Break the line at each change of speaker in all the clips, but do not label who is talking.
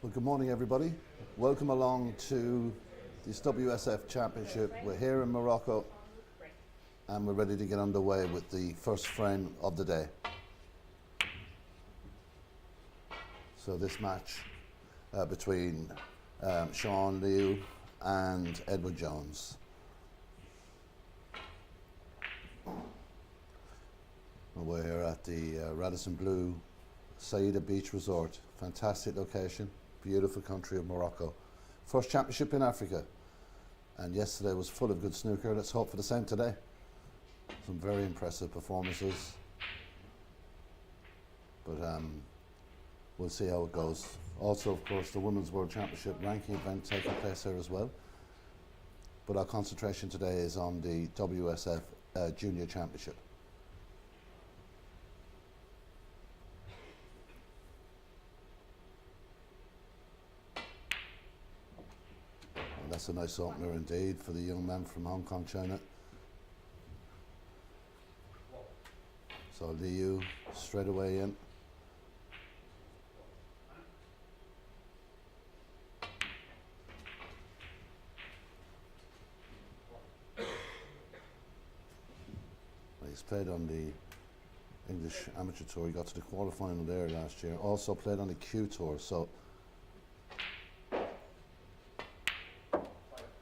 Well, good morning, everybody. Welcome along to this WSF Championship. We're here in Morocco and we're ready to get underway with the first frame of the day. So this match between Sean Liu and Edward Jones. We're here at the Radisson Blu Saida Beach Resort. Fantastic location, beautiful country of Morocco. First championship in Africa. And yesterday was full of good snooker. Let's hope for the same today. Some very impressive performances. But we'll see how it goes. Also, of course, the Women's World Championship ranking event taking place here as well. But our concentration today is on the WSF Junior Championship. And that's a nice opener indeed for the young man from Hong Kong, China. So Liu straight away in. He's played on the English Amateur Tour. He got to the quarterfinal there last year. Also played on the Q Tour. So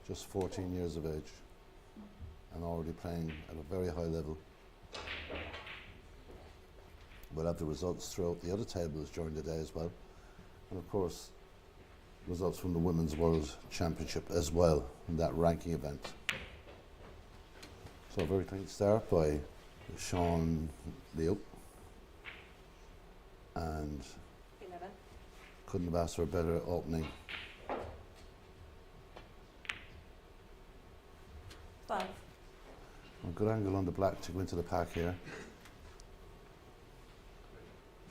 just 14 years of age and already playing at a very high level. We'll have the results throughout the other tables during the day as well. And of course, results from the Women's World Championship as well in that ranking event. So a very clean start by Sean Liu. And
11.
couldn't have asked for a better opening.
12.
A good angle on the black to go into the pack here.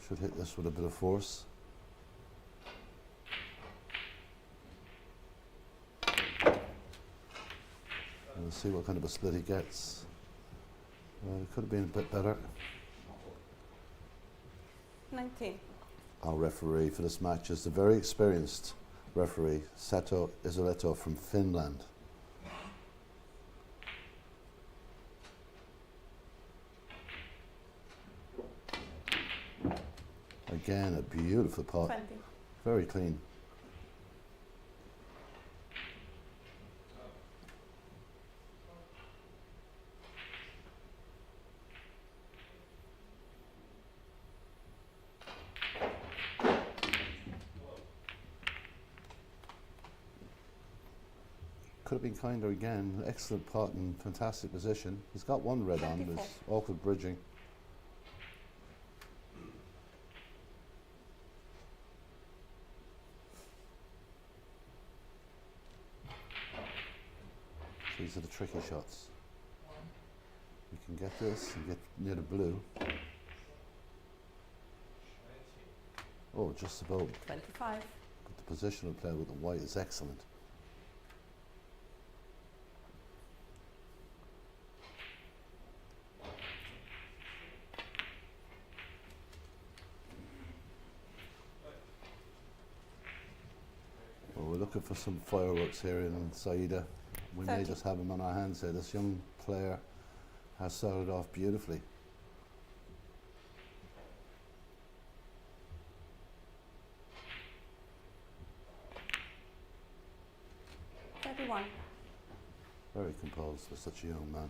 Should hit this with a bit of force. And we'll see what kind of a split he gets. It could have been a bit better.
19.
Our referee for this match is the very experienced referee, Sato Isoletto from Finland. Again, a beautiful pot.
20.
Very clean. Could have been kinder again. Excellent pot and fantastic position. He's got one red on. There's awkward bridging. These are the tricky shots. You can get this and get near the blue. Oh, just about.
25.
But the positional play with the white is excellent. Well, we're looking for some fireworks here in Saida. We
30.
may just have him on our hands here. This young player has started off beautifully. Very composed for such a young man.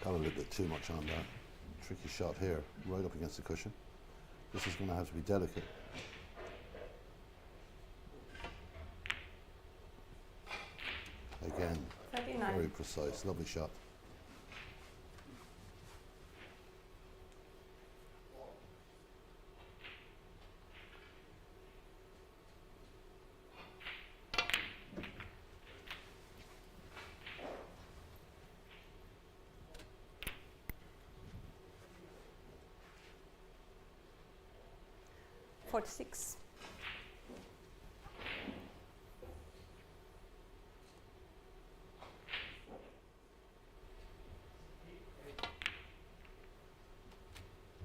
Got a little bit too much on that. Tricky shot here, right up against the cushion. This is going to have to be delicate. Again,
39.
very precise, lovely shot.
46.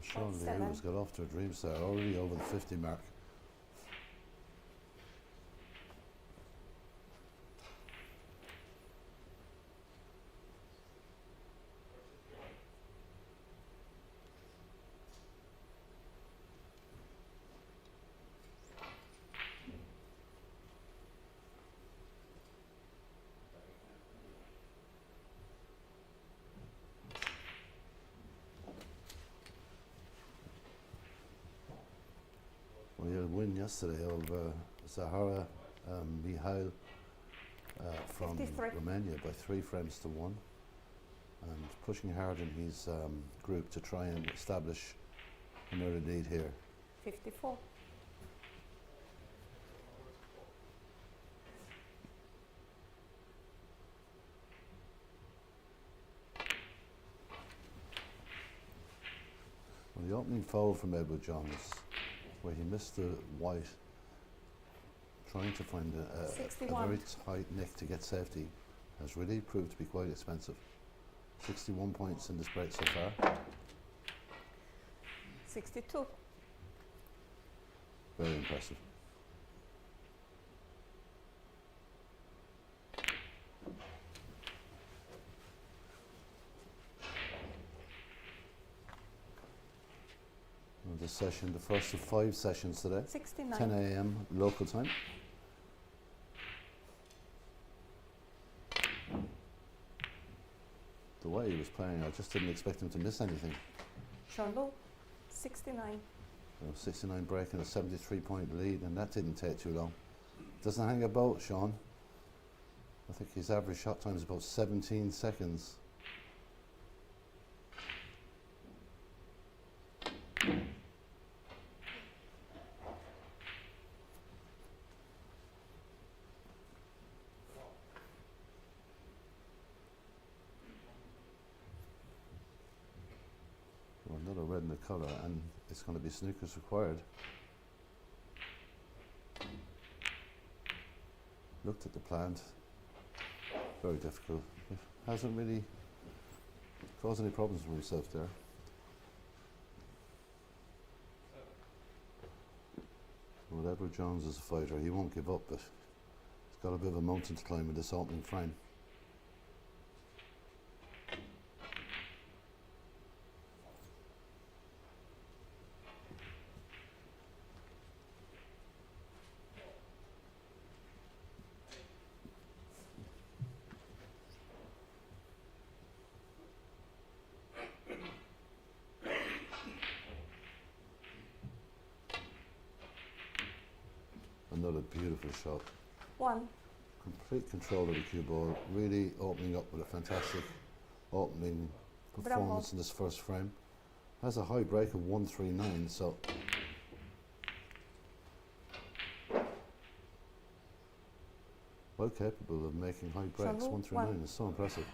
Sean Liu
47.
has got off to a dream start, already over the 50 mark. We had a win yesterday over Zahara Mihail from
53.
Romania by 3 frames to 1, and pushing hard in his group to try and establish another lead here.
54.
Well, the opening foul from Edward Johns, where he missed the white, trying to find a
61.
very tight nick to get safety, has really proved to be quite expensive. 61 points in this break so far.
62.
Very impressive. Well, this session, the first of 5 sessions today,
69.
10 a.m. local time. The way he was playing, I just didn't expect him to miss anything.
Sean Liu, 69.
69 break and a 73-point lead, and that didn't take too long. Doesn't hang about, Sean. I think his average shot time is about 17 seconds. Well, another red in the colour, and it's going to be snookers required. Looked at the plant, very difficult. Hasn't really caused any problems for himself there. Well, Edward Jones is a fighter, he won't give up, but he's got a bit of a mountain to climb with this opening frame. Another beautiful shot.
1.
Complete control of the cue ball, really opening up with a fantastic opening performance
Bravo.
in this first frame. Has a high break of 139, so well capable of making high breaks.
Shallow,
139
1.
is so impressive.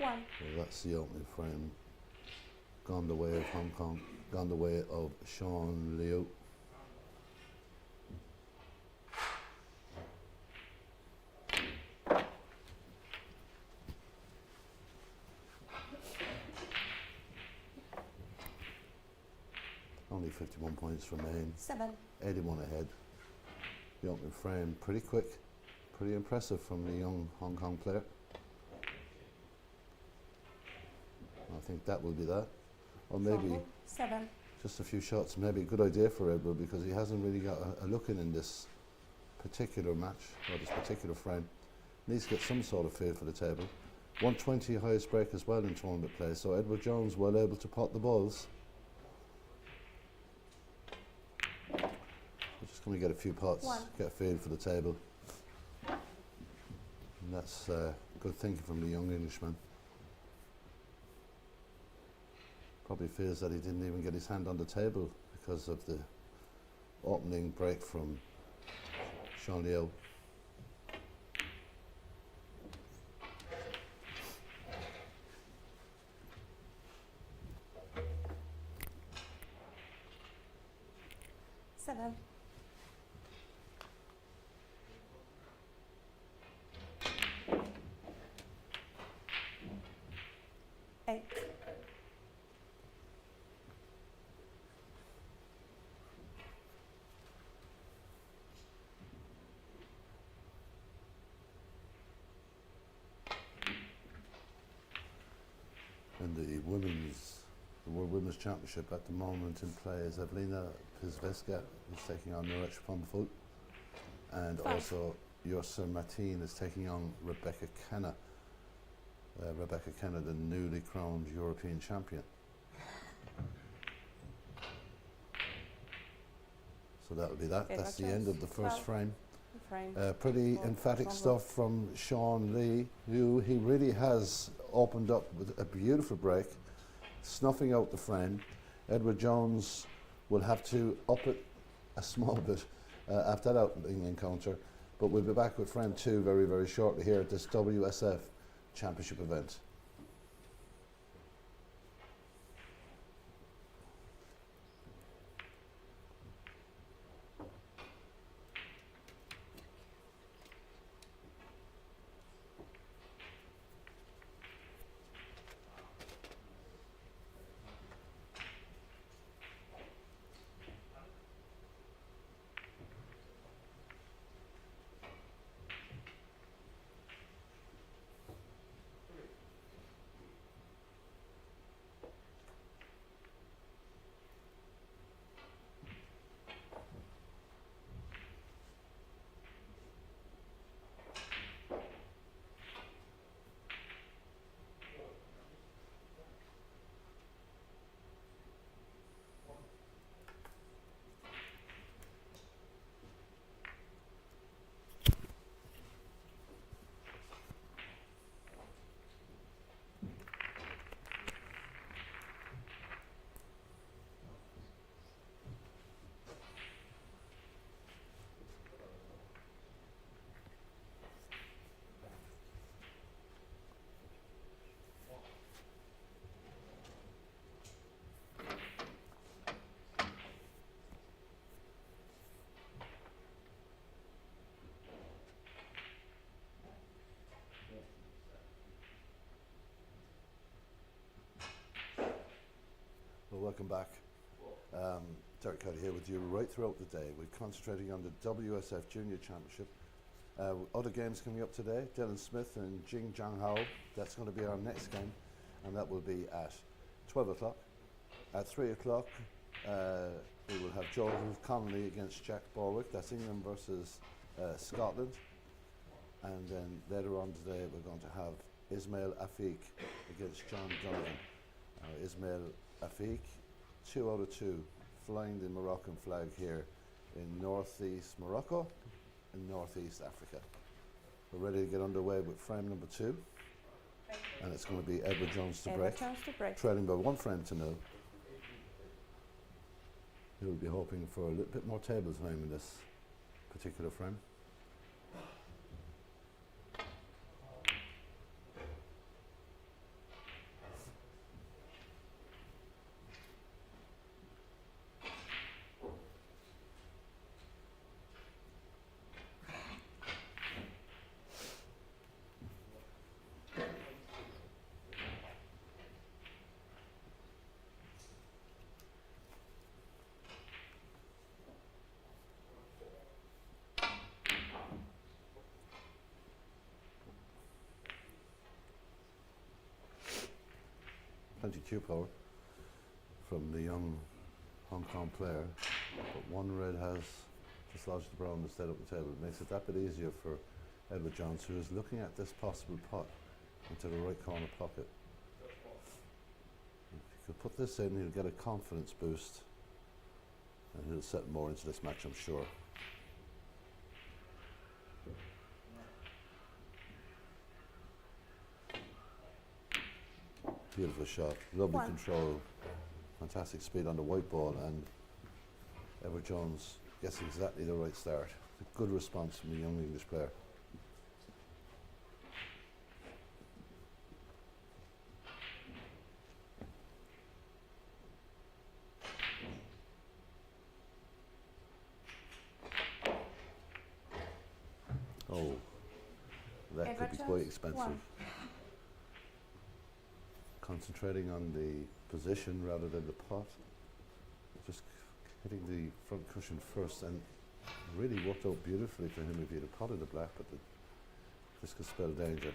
One.
Well, that's the opening frame. Gone the way of Hong Kong, gone the way of Sean Liu. Only 51 points remain.
7.
81 ahead. The opening frame pretty quick, pretty impressive from the young Hong Kong player. I think that will be that. Or maybe
7.
just a few shots, maybe a good idea for Edward, because he hasn't really got a look in this particular match, or this particular frame. Needs to get some sort of feel for the table. 120 highest break as well in tournament play, so Edward Jones well able to pot the balls. We're just going to get a few pots,
One.
get a feel for the table. And that's good thinking from the young Englishman. Probably feels that he didn't even get his hand on the table because of the opening break from Sean Leo.
Seven. 8.
And the World Women's Championship at the moment in play is Evelina Pizveska, who's taking on Nuresh Pumfoot, and
5.
also Yursa Martin is taking on Rebecca Kenna. Rebecca Kenna, the newly crowned European champion. So that'll be that. That's the end of the first
12.
frame.
Frame.
Pretty
Well,
emphatic
Sean
stuff from Sean Lee, who he really has opened up with a beautiful break, snuffing out the frame. Edward Jones will have to up it a small bit after that opening encounter, but we'll be back with frame 2 very, very shortly here at this WSF Championship event. Well, welcome back. Derek Cuddy here with you right throughout the day. We're concentrating on the WSF Junior Championship. Other games coming up today, Dylan Smith and Jing Zhang Hao. That's going to be our next game, and that will be at 12 o'clock. At 3 o'clock, we will have Joel Connolly against Jack Borwick. That's England versus Scotland. And then later on today, we're going to have Ismail Afiq against John Donovan. Ismail Afiq, 2 out of 2, flying the Moroccan flag here in northeast Morocco and northeast Africa. We're ready to get underway with frame number 2, and it's going to be Edward Jones to break, trailing by 1 frame to 0. He'll be hoping for a little bit more table time in this particular frame. Plenty cue power from the young Hong Kong player, but one red has dislodged the brown instead of the table. It makes it that bit easier for Edward Jones, who is looking at this possible pot into the right corner pocket. If he could put this in, he'll get a confidence boost, and he'll set more into this match, I'm sure. Beautiful shot, lovely
One.
control, fantastic speed on the white ball, and Edward Jones gets exactly the right start. A good response from the young English player. Oh, that could
Edward
be
Jones,
quite expensive.
one.
Concentrating on the position rather than the pot. Just hitting the front cushion first, and really worked out beautifully for him if he had a pot in the black, but this could spell danger.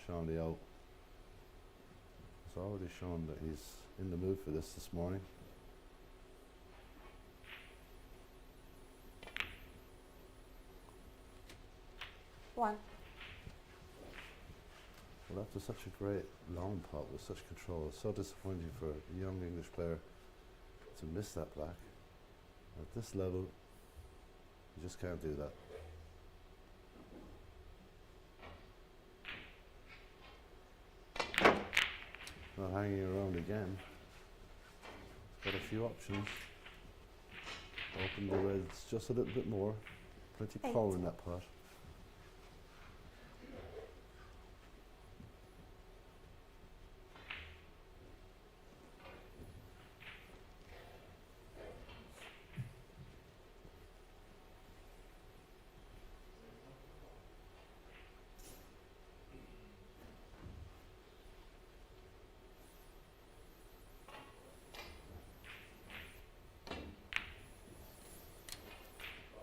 Sean Liao has already shown that he's in the mood for this morning.
One.
Well, after such a great long pot with such control, it's so disappointing for a young English player to miss that black. At this level, you just can't do that. Not hanging around again. He's got a few options. Open the reds just a little bit more. Plenty of power in that pot.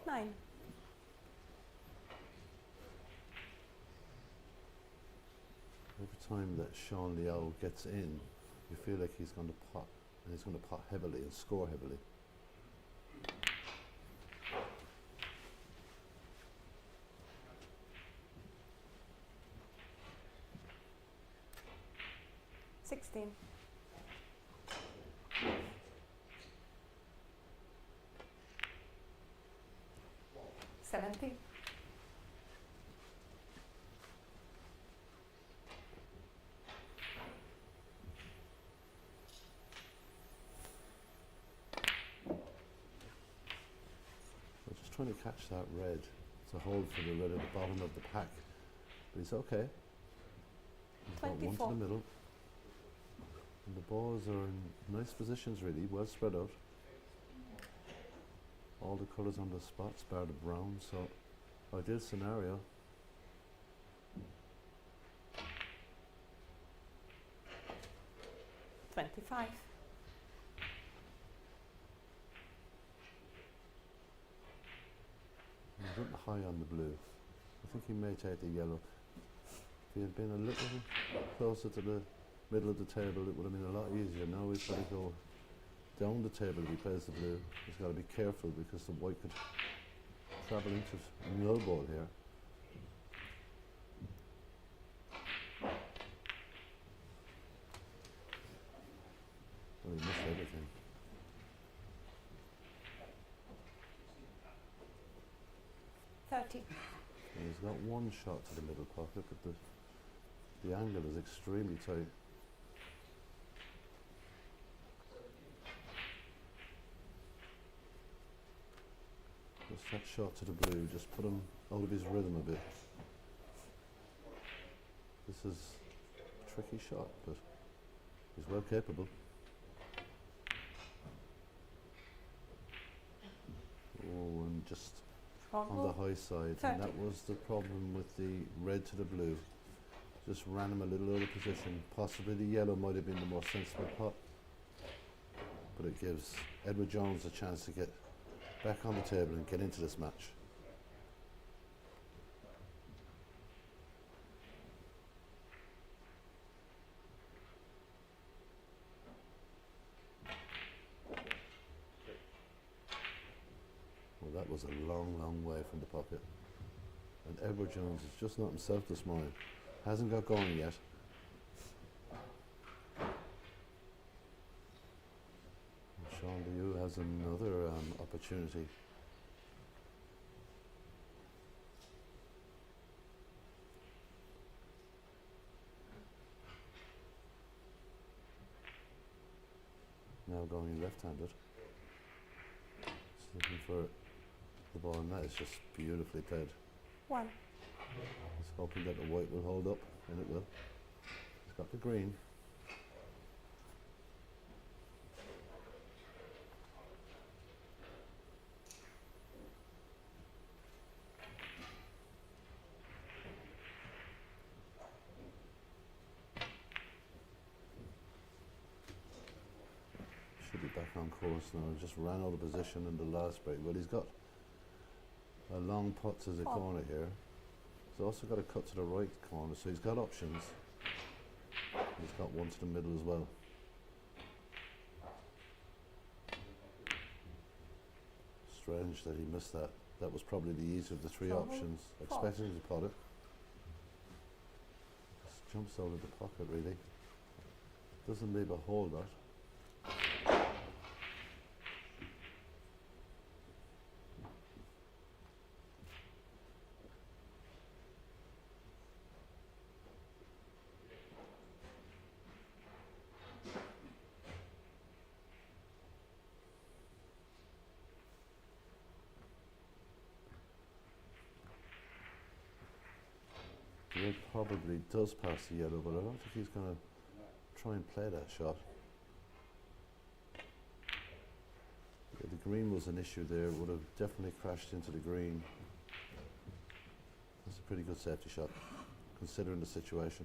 Nine.
Every time that Sean Liao gets in, you feel like he's going to pot, and he's going to pot heavily and score heavily.
Sixteen. 17.
We're just trying to catch that red to hold for the red at the bottom of the pack. But he's okay. He's got one
24.
to the middle. And the balls are in nice positions really, well spread out. All the colours on the spots, bar the brown, so ideal scenario.
$25.
He's a bit high on the blue. I think he may take the yellow. If he had been a little closer to the middle of the table, it would have been a lot easier. Now he's got to go down the table if he plays the blue. He's got to be careful because the white could travel into a null ball here. Oh, he missed everything.
$30.
And he's got one shot to the middle pocket, but the angle is extremely tight. Just that shot to the blue, just put him out of his rhythm a bit. This is a tricky shot, but he's well capable. Oh, and just on the high side, and that was the problem with the red to the blue. Just ran him a little out of position. Possibly the yellow might have been the more sensible pot, but it gives Edward Jones a chance to get back on the table and get into this match. Well, that was a long, long way from the pocket. And Edward Jones is just not himself this morning. Hasn't got going yet. And Sean Liu has another opportunity. Now going left-handed. Just looking for the ball, and that is just beautifully played.
1.
Just hoping that the white will hold up, and it will. It's got the green. Should be back on course now. Just ran out of position in the last break, but he's got a long putt to the corner here. He's also got a cut to the right corner, so he's got options. He's got one to the middle as well. Strange that he missed that. That was probably the easier of the three options. Expected him to pot it. Just jumps out of the pocket really. Doesn't leave a hole lot. The red probably does pass the yellow, but I don't think he's going to try and play that shot. Yeah, the green was an issue there. It would have definitely crashed into the green. That's a pretty good safety shot, considering the situation.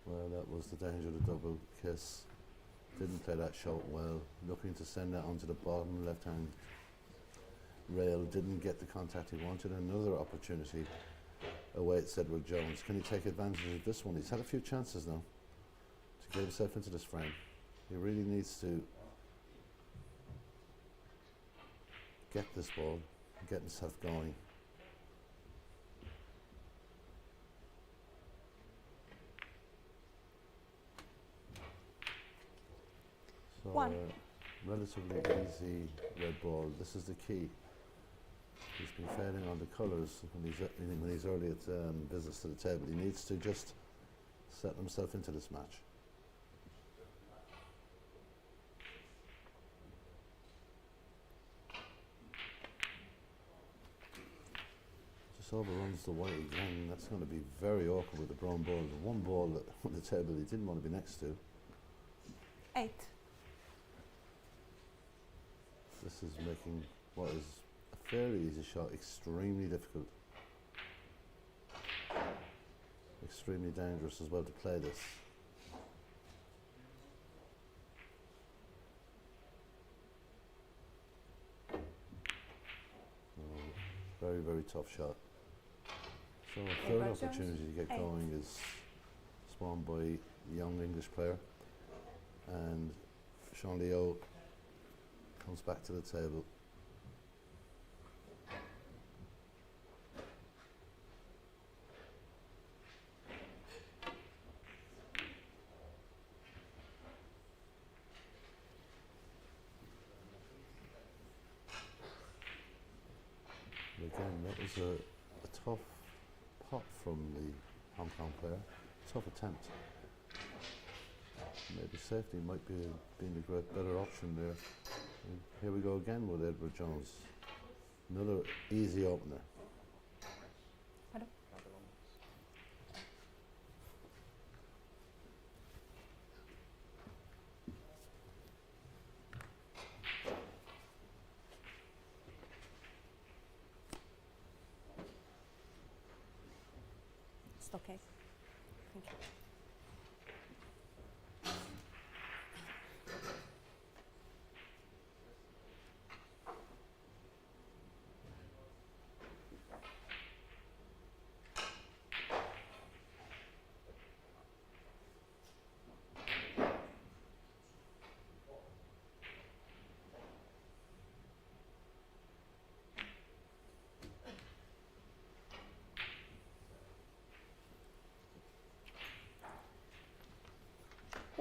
Well, that was the danger of the double kiss. Didn't play that shot well. Looking to send that onto the bottom left-hand rail. Didn't get the contact he wanted. Another opportunity awaits Edward Jones. Can he take advantage of this one? He's had a few chances now to get himself into this frame. He really needs to get this ball, get himself going. So,
1.
Relatively easy red ball. This is the key. He's been failing on the colours when he's early at visits to the table. He needs to just set himself into this match. Just overruns the white again. That's going to be very awkward with the brown ball. The one ball that on the table he didn't want to be next to.
8.
This is making what is a fairly easy shot extremely difficult. Extremely dangerous as well to play this. Very, very tough shot. So a third opportunity to get going is spawned by a young English player, and Sean Leo comes back to the table. And again, that was a tough pot from the Hong Kong player. Tough attempt. Maybe safety might be being the better option there. And here we go again with Edward Jones. Another easy opener.
It's okay. Thank you.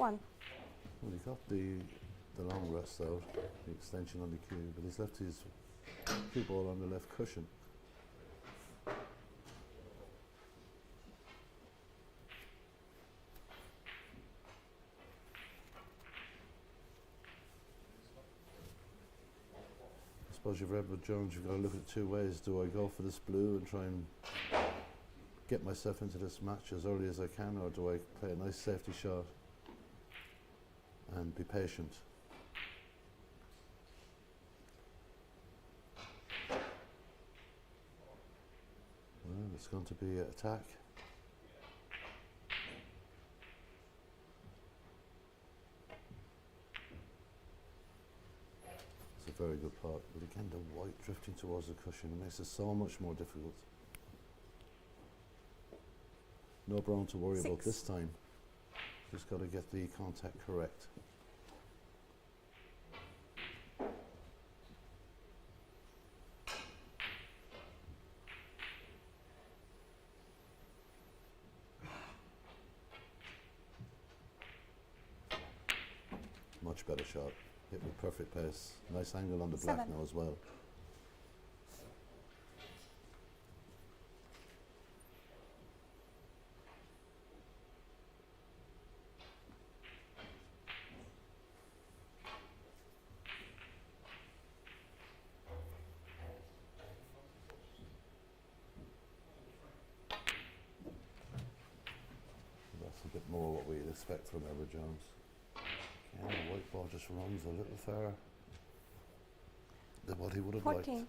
1.
Well, he got the long rest out, the extension on the cue, but he's left his cue ball on the left cushion. I suppose you've read with Jones, you've got to look at it two ways. Do I go for this blue and try and get myself into this match as early as I can, or do I play a nice safety shot and be patient? Well, it's going to be an attack. It's a very good pot, but again the white drifting towards the cushion, it makes it so much more difficult. No brown to worry about
6.
this time. Just got to get the contact correct. Much better shot. Hit with perfect pace. Nice angle on the black
7.
now as well. That's a bit more what we'd expect from Edward Jones. Yeah, the white ball just runs a little further than what he would have
14.
liked.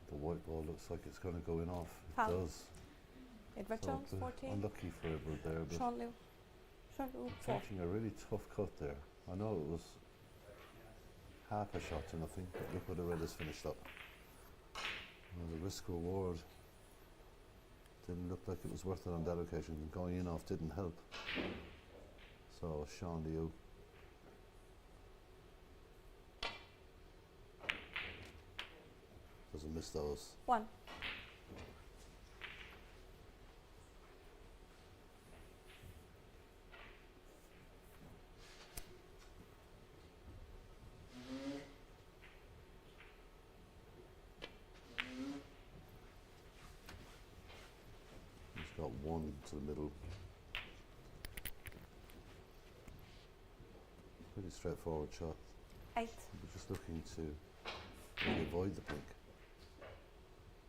The white ball looks like it's going to go in off. It
Foul.
does.
Edward
So
Jones,
it's,
14.
unlucky for Edward there, but
Sean Liu, 4.
taking a really tough cut there. I know it was half a shot to nothing, but look where the red is finished up. Well, the risk reward didn't look like it was worth it on that occasion. Going in off didn't help. So Sean Liu. Doesn't miss those.
1.
He's got one to the middle. Pretty straightforward shot.
8.
We're just looking to really avoid the pink.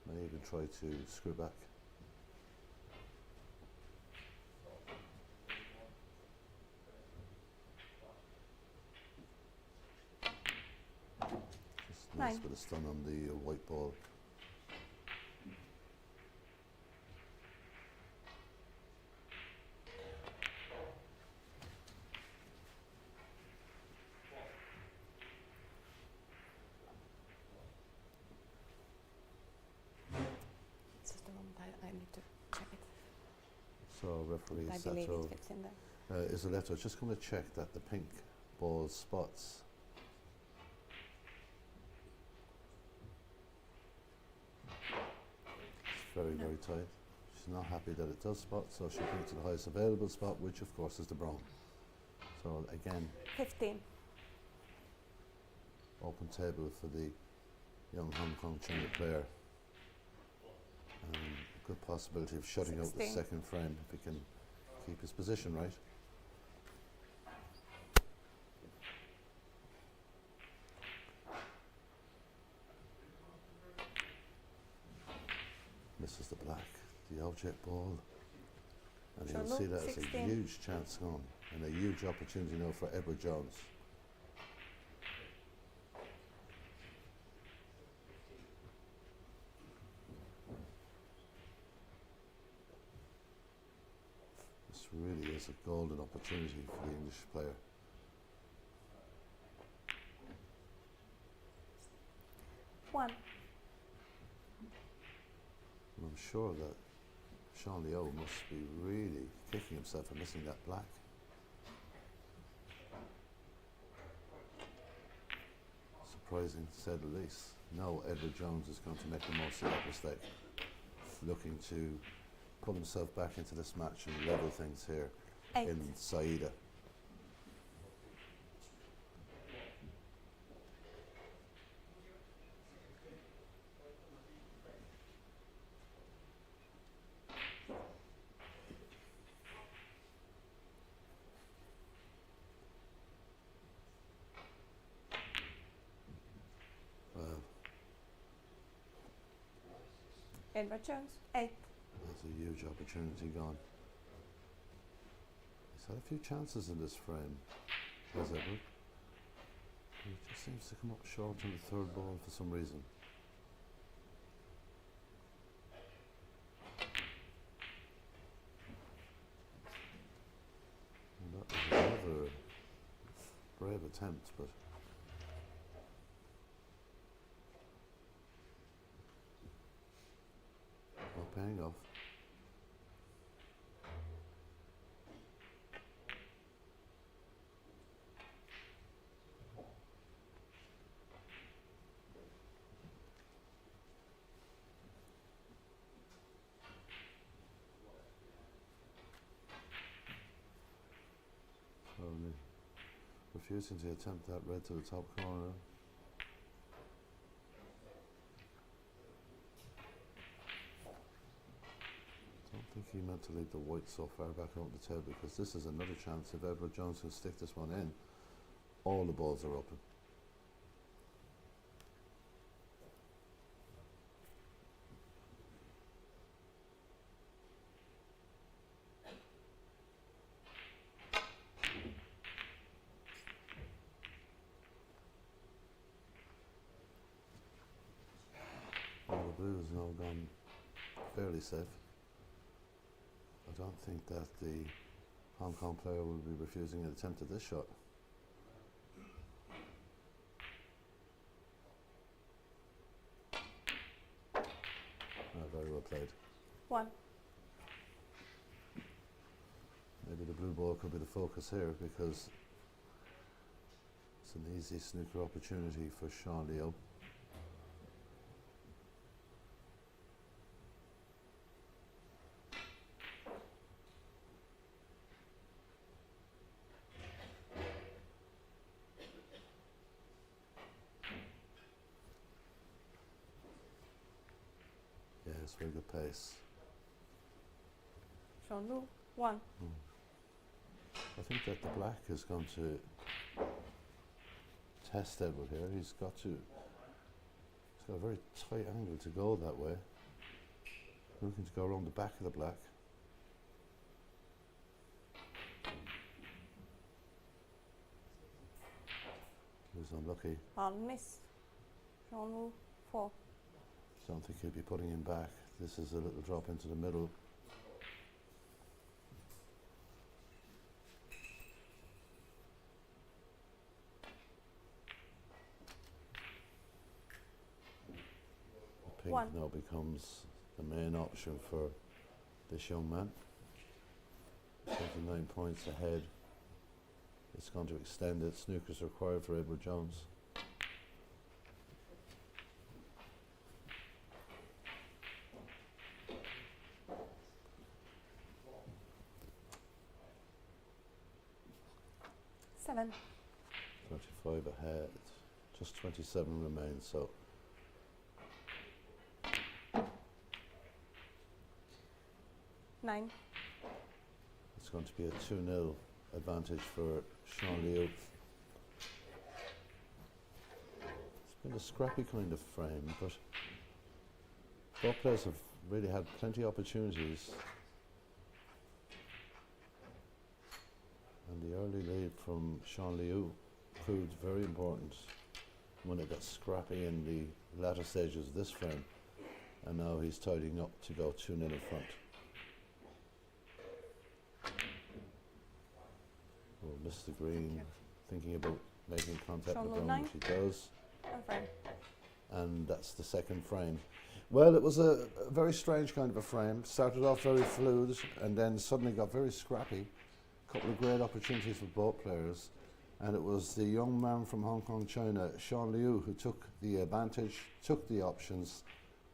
May even try to screw back. Just a nice
9.
bit of stun on the white ball.
This is the one I need to check it.
So referee
I believe
Sato
it fits in there.
Isoletto is just going to check that the pink ball spots. It's very,
No.
very tight. She's not happy that it does spot, so she brings it to the highest available spot, which of course is the brown. So again,
15.
open table for the young Hong Kong China player. Good possibility of shutting out the
16.
second frame if he can keep his position right. Misses the black, the object ball, and
So
you'll see
look,
that as a
16.
huge chance gone and a huge opportunity now for Edward Jones. This really is a golden opportunity for the English player.
1.
And I'm sure that Sean Leo must be really kicking himself for missing that black. Surprising, to say the least. Now Edward Jones is going to make the most of that mistake, looking to pull himself back into this match and level things here
8.
in Saida. Well,
Edward Jones, 8.
that's a huge opportunity gone. He's had a few chances in this frame, has Edward. He just seems to come up short on the third ball for some reason. And that was another brave attempt, but not paying off. Only refusing to attempt that red to the top corner. Don't think he meant to leave the white so far back out the tail, because this is another chance. If Edward Jones can stick this one in, all the balls are open. Well, the blue has now gone fairly safe. I don't think that the Hong Kong player will be refusing an attempt at this shot. Very well played.
1.
Maybe the blue ball could be the focus here, because it's an easy snooker opportunity for Sean Leo. Yes, very good pace.
Sean Lu, 1.
I think that the black is going to test Edward here. He's got a very tight angle to go that way. Looking to go around the back of the black. He was unlucky.
Ball miss. Sean Lu, 4.
Don't think he'll be putting him back. This is a little drop into the middle. The pink
1.
now becomes the main option for this young man. 29 points ahead. It's going to extend it. Snooker's required for Edward Jones.
Seven.
35 ahead. Just 27 remain, so
9.
it's going to be a 2-0 advantage for Sean Leo. It's been a scrappy kind of frame, but both players have really had plenty of opportunities. And the early lead from Sean Liu proved very important when it got scrappy in the latter stages of this frame. And now he's tidying up to go 2-0 in front. Oh, Mr. Green thinking about making contact
Sean
with
Liu
him,
9.
which he does.
And frame.
And that's the second frame. Well, it was a very strange kind of a frame. Started off very fluid and then suddenly got very scrappy. A couple of great opportunities for both players. And it was the young man from Hong Kong, China, Sean Liu, who took the advantage, took the options,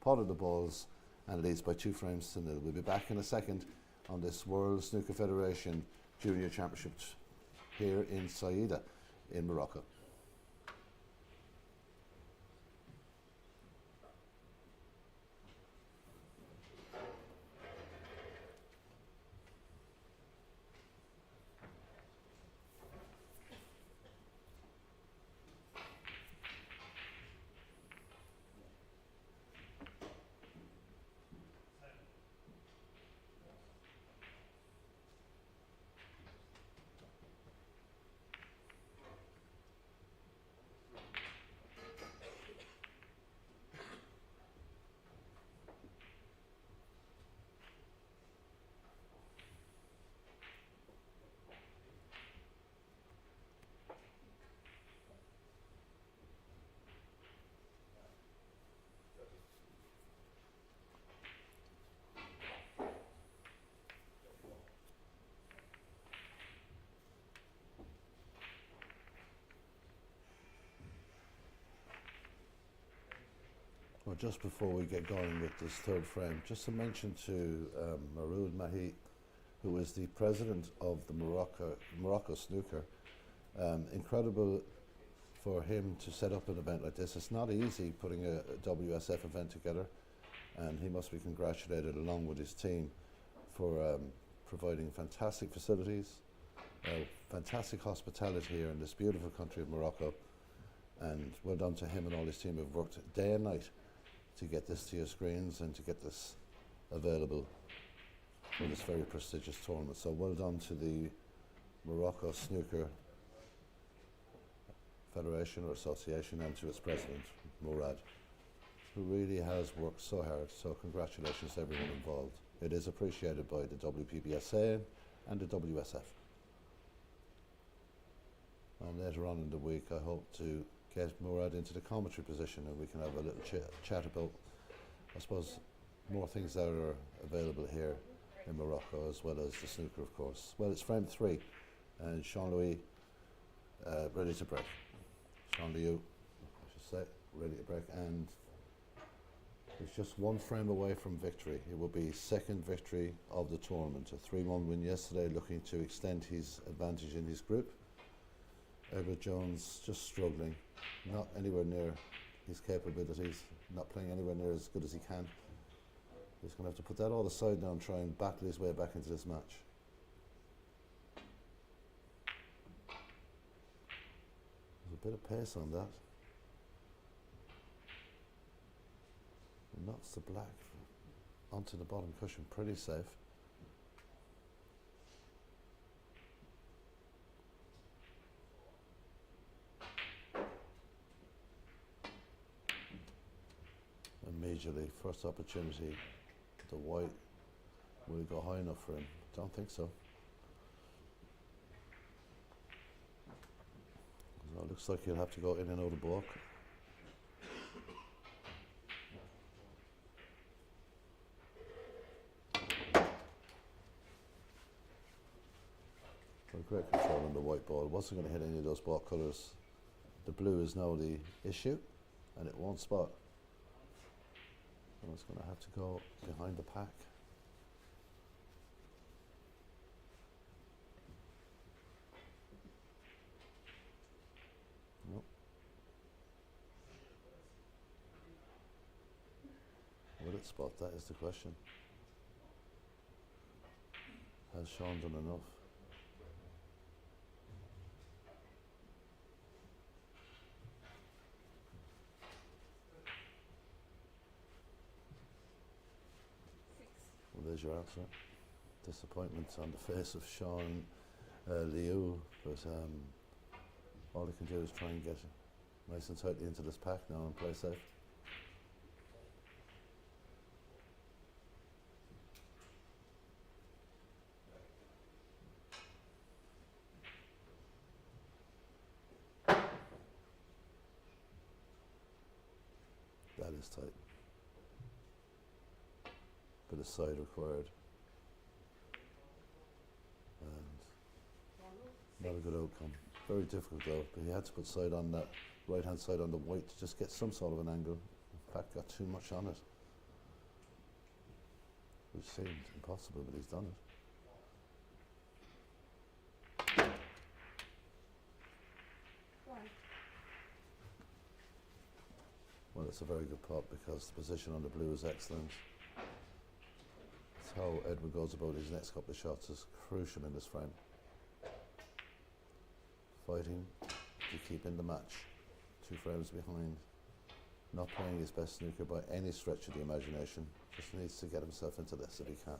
potted the balls, and leads by 2 frames to 0. We'll be back in a second on this World Snooker Federation Junior Championship here in Saïda in Morocco. Well, just before we get going with this third frame, just to mention to Maroud Mahi, who is the president of the Morocco Snooker, incredible for him to set up an event like this. It's not easy putting a WSF event together, and he must be congratulated along with his team for providing fantastic facilities, fantastic hospitality here in this beautiful country of Morocco, and well done to him and all his team who've worked day and night to get this to your screens and to get this available for this very prestigious tournament. So well done to the Morocco Snooker Federation or Association and to its president, Mourad, who really has worked so hard. So congratulations to everyone involved. It is appreciated by the WPBSA and the WSF. And later on in the week, I hope to get Mourad into the commentary position and we can have a little chat about, I suppose, more things that are available here in Morocco as well as the snooker, of course. Well, it's frame 3 and Jean-Louis ready to break. Jean-Liu, I should say, ready to break, and he's just 1 frame away from victory. It will be his 2nd victory of the tournament. A 3-1 win yesterday, looking to extend his advantage in his group. Edward Jones just struggling, not anywhere near his capabilities, not playing anywhere near as good as he can. He's going to have to put that all aside now and try and battle his way back into this match. There's a bit of pace on that. He knocks the black onto the bottom cushion, pretty safe. Immediately, first opportunity, the white will go high enough for him. Don't think so. So it looks like he'll have to go in and out of block. Great control on the white ball. Wasn't going to hit any of those block colours. The blue is now the issue, and it won't spot. And it's going to have to go behind the pack. Nope. Will it spot? That is the question. Has Sean done enough? Well, there's your answer. Disappointment on the face of Sean Liu, but all he can do is try and get nice and tightly into this pack now and play safe. That is tight. bit of side required, and not a good outcome. Very difficult though, but he had to put side on that right hand side on the white to just get some sort of an angle. In fact, got too much on it, which seemed impossible, but he's done it. Well, it's a very good pot because the position on the blue is excellent. It's how Edward goes about his next couple of shots is crucial in this frame. Fighting to keep in the match, 2 frames behind, not playing his best snooker by any stretch of the imagination, just needs to get himself into this if he can.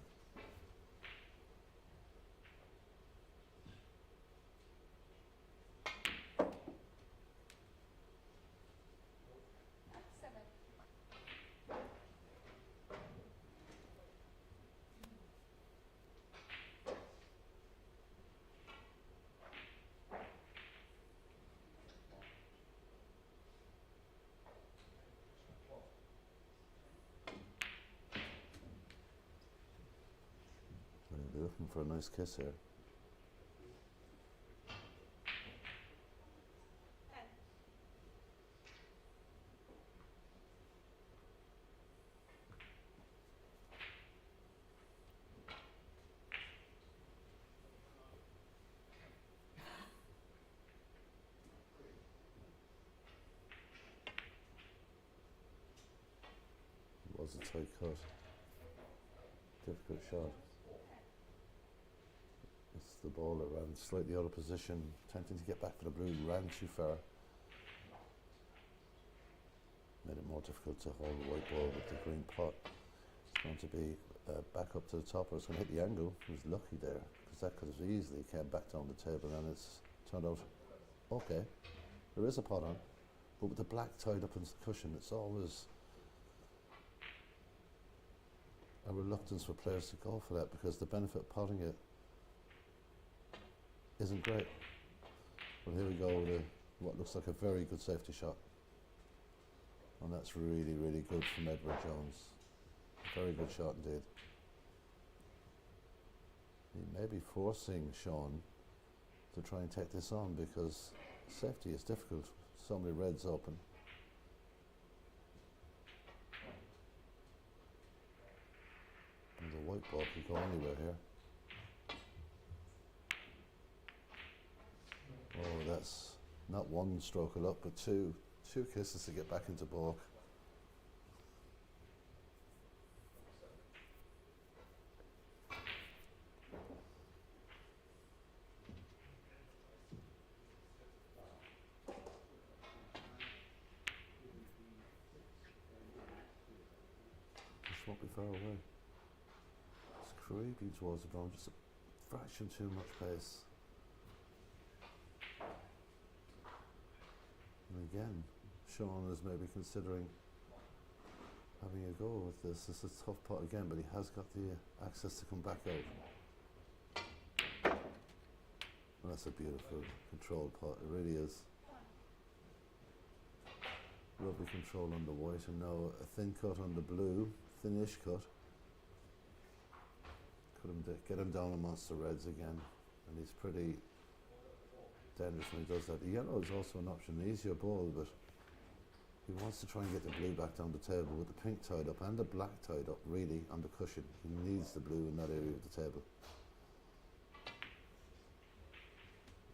We're looking for a nice kiss here. It was a tight cut. Difficult shot. It's the ball that ran slightly out of position, attempting to get back for the blue, ran too far. Made it more difficult to hold the white ball with the green pot. It's going to be back up to the top, or it's going to hit the angle. He was lucky there, because that could have easily came back down the table, and it's turned out okay. There is a pot on, but with the black tied up into the cushion, it's always a reluctance for players to go for that, because the benefit of potting it isn't great. Well, here we go with what looks like a very good safety shot. And that's really, really good from Edward Jones. Very good shot indeed. He may be forcing Sean to try and take this on, because safety is difficult. So many reds open. And the white ball could go anywhere here. Oh, that's not one stroke of luck, but two kisses to get back into balk. This won't be far away. It's creeping towards the brown, just a fraction too much pace. And again, Sean is maybe considering having a go with this. This is a tough pot again, but he has got the access to come back out. And that's a beautiful controlled pot, it really is. Lovely control on the white, and now a thin cut on the blue, thin-ish cut. Get him down amongst the reds again, and he's pretty dangerous when he does that. The yellow is also an option, an easier ball, but he wants to try and get the blue back down the table with the pink tied up and the black tied up really on the cushion. He needs the blue in that area of the table.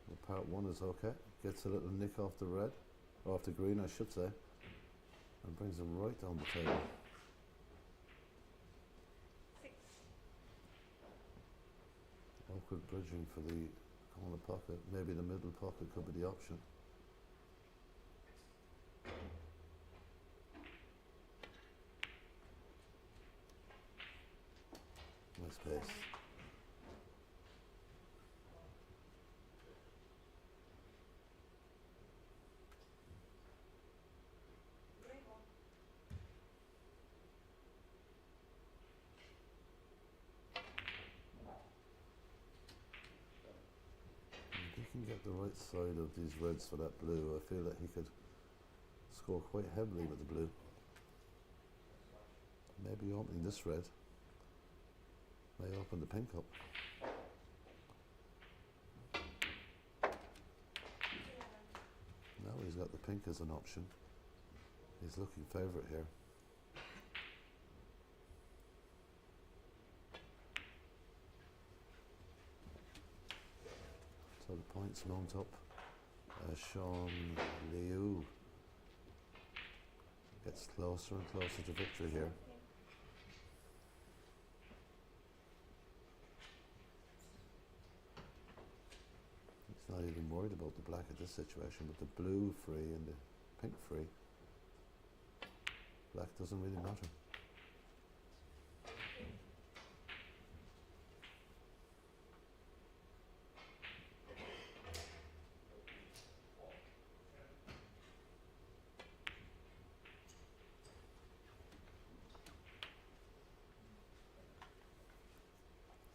Well, part one is okay. Gets a little nick off the red, or off the green I should say, and brings him right down the table. Awkward bridging for the corner pocket. Maybe the middle pocket could be the option. Nice pace. If he can get the right side of these reds for that blue, I feel that he could score quite heavily with the blue. Maybe opening this red. May open the pink up. Now he's got the pink as an option. He's looking favourite here. So the points mount up. Sean Liu gets closer and closer to victory here. He's not even worried about the black at this situation, with the blue free and the pink free. Black doesn't really matter.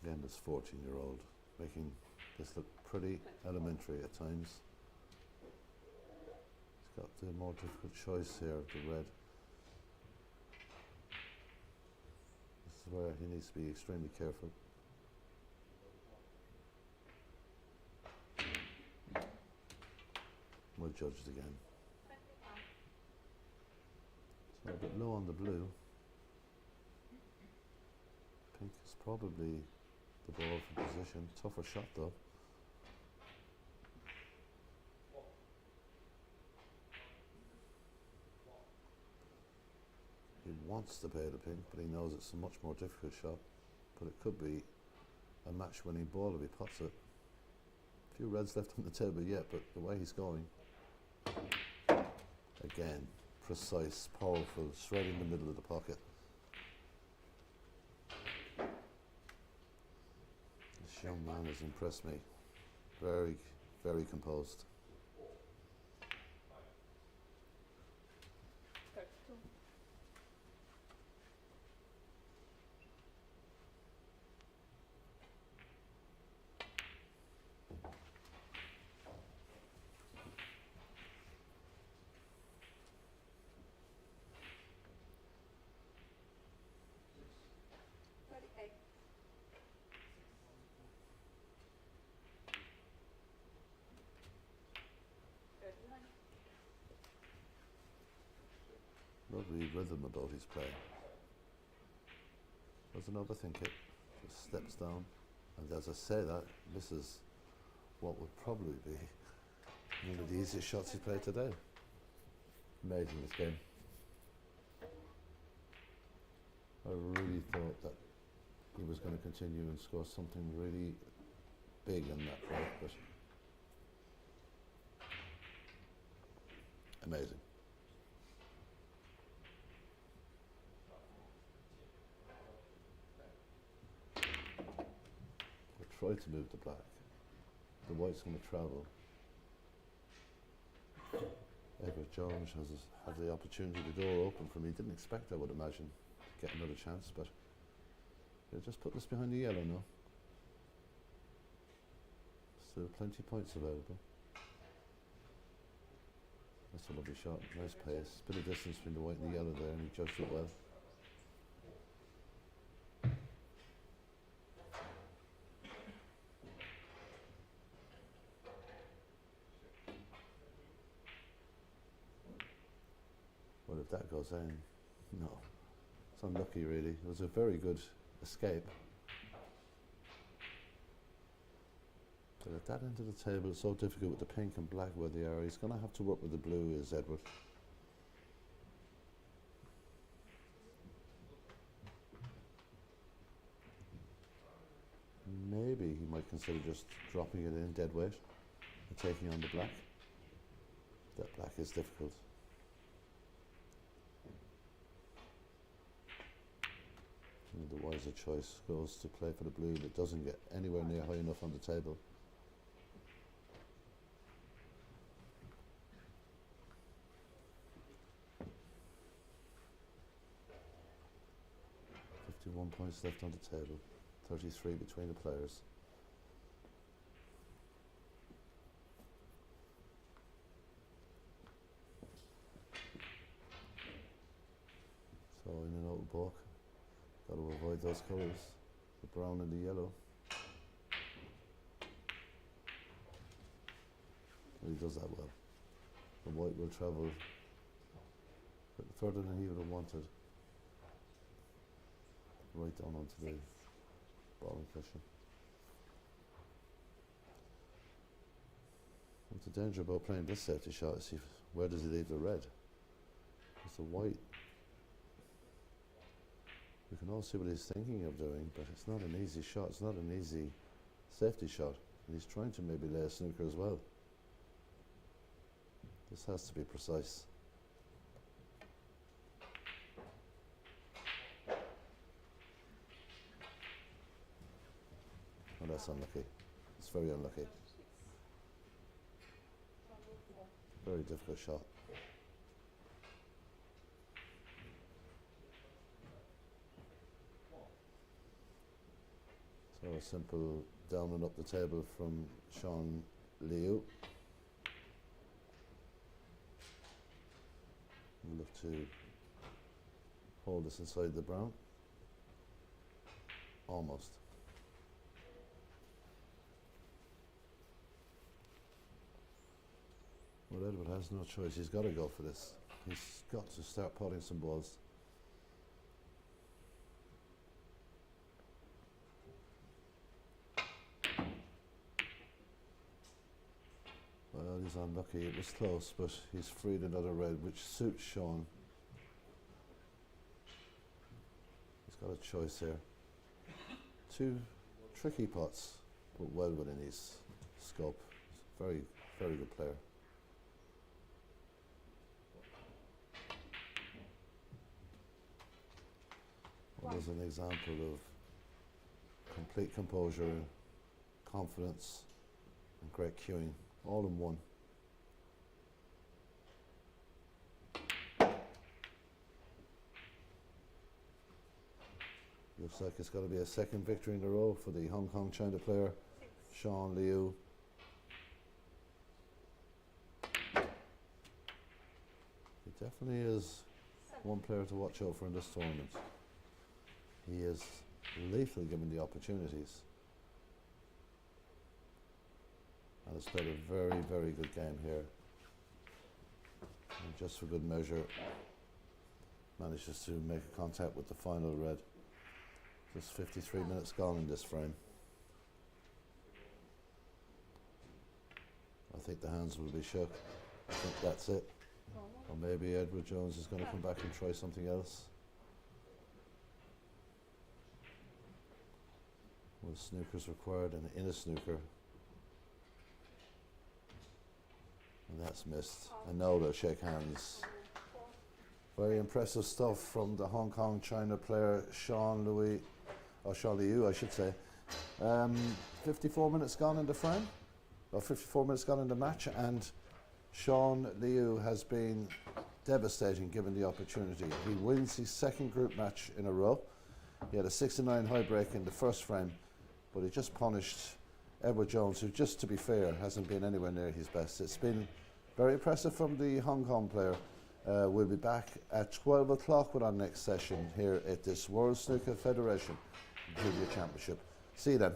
Again, this 14-year-old making this look pretty elementary at times. He's got the more difficult choice here of the red. This is where he needs to be extremely careful. We'll judge it again. So a bit low on the blue. Pink is probably the ball for position. Tougher shot though. He wants to pay the pink, but he knows it's a much more difficult shot. But it could be a match-winning ball if he pots it. A few reds left on the table yet, but the way he's going. Again, precise, powerful, straight in the middle of the pocket. This young man has impressed me. Very, very composed. Lovely rhythm about his play. Doesn't overthink it, just steps down. And as I say that, this is what would probably be one of the easiest shots he's played today. Amazing, this game. I really thought that he was going to continue and score something really big in that break, but amazing. Try to move the black. The white's going to travel. Edward Jones has had the opportunity, the door open for me. Didn't expect, I would imagine, to get another chance, but he'll just put this behind the yellow now. Still plenty of points available. That's a lovely shot, nice pace. Bit of distance between the white and the yellow there, and he judged it well. Well, if that goes in, no. It's unlucky, really. It was a very good escape. But at that end of the table, it's so difficult with the pink and black where they are. He's going to have to work with the blue, is Edward. Maybe he might consider just dropping it in dead weight and taking on the black. That black is difficult. The wiser choice goes to play for the blue, but doesn't get anywhere near high enough on the table. £51 points left on the table, 33 between the players. So in a notebook, got to avoid those colours. The brown and the yellow. He does that well. The white will travel further than he would have wanted. Right down onto the bottom cushion. What's the danger about playing this safety shot is where does he leave the red? It's the white. We can all see what he's thinking of doing, but it's not an easy shot. It's not an easy safety shot. And he's trying to maybe lay a snooker as well. This has to be precise. Oh, that's unlucky. It's very unlucky. Very difficult shot. So a simple down and up the table from Sean Liu. We'll look to hold this inside the brown. Almost. Well, Edward has no choice. He's got to go for this. He's got to start potting some balls. Well, he's unlucky. It was close, but he's freed another red, which suits Sean. He's got a choice here. Two tricky pots, but well within his scope. He's a very, very good player. Well, there's an example of complete composure, confidence, and great cueing, all in one. Looks like it's got to be a second victory in a row for the Hong Kong China player, Sean Liu. He definitely is one player to watch out for in this tournament. He is lethal given the opportunities. And has played a very, very good game here. And just for good measure, manages to make a contact with the final red. Just 53 minutes gone in this frame. I think the hands will be shook. I think that's it. Or maybe Edward Jones is going to come back and try something else. Well, snooker's required and in a snooker. And that's missed. And now they'll shake hands. Very impressive stuff from the Hong Kong China player Sean Liu, I should say. 54 minutes gone in the frame, or 54 minutes gone in the match, and Sean Liu has been devastating given the opportunity. He wins his second group match in a row. He had a 69 high break in the first frame, but he just punished Edward Jones, who, just to be fair, hasn't been anywhere near his best. It's been very impressive from the Hong Kong player. We'll be back at 12 o'clock with our next session here at this World Snooker Federation Junior Championship. See you then.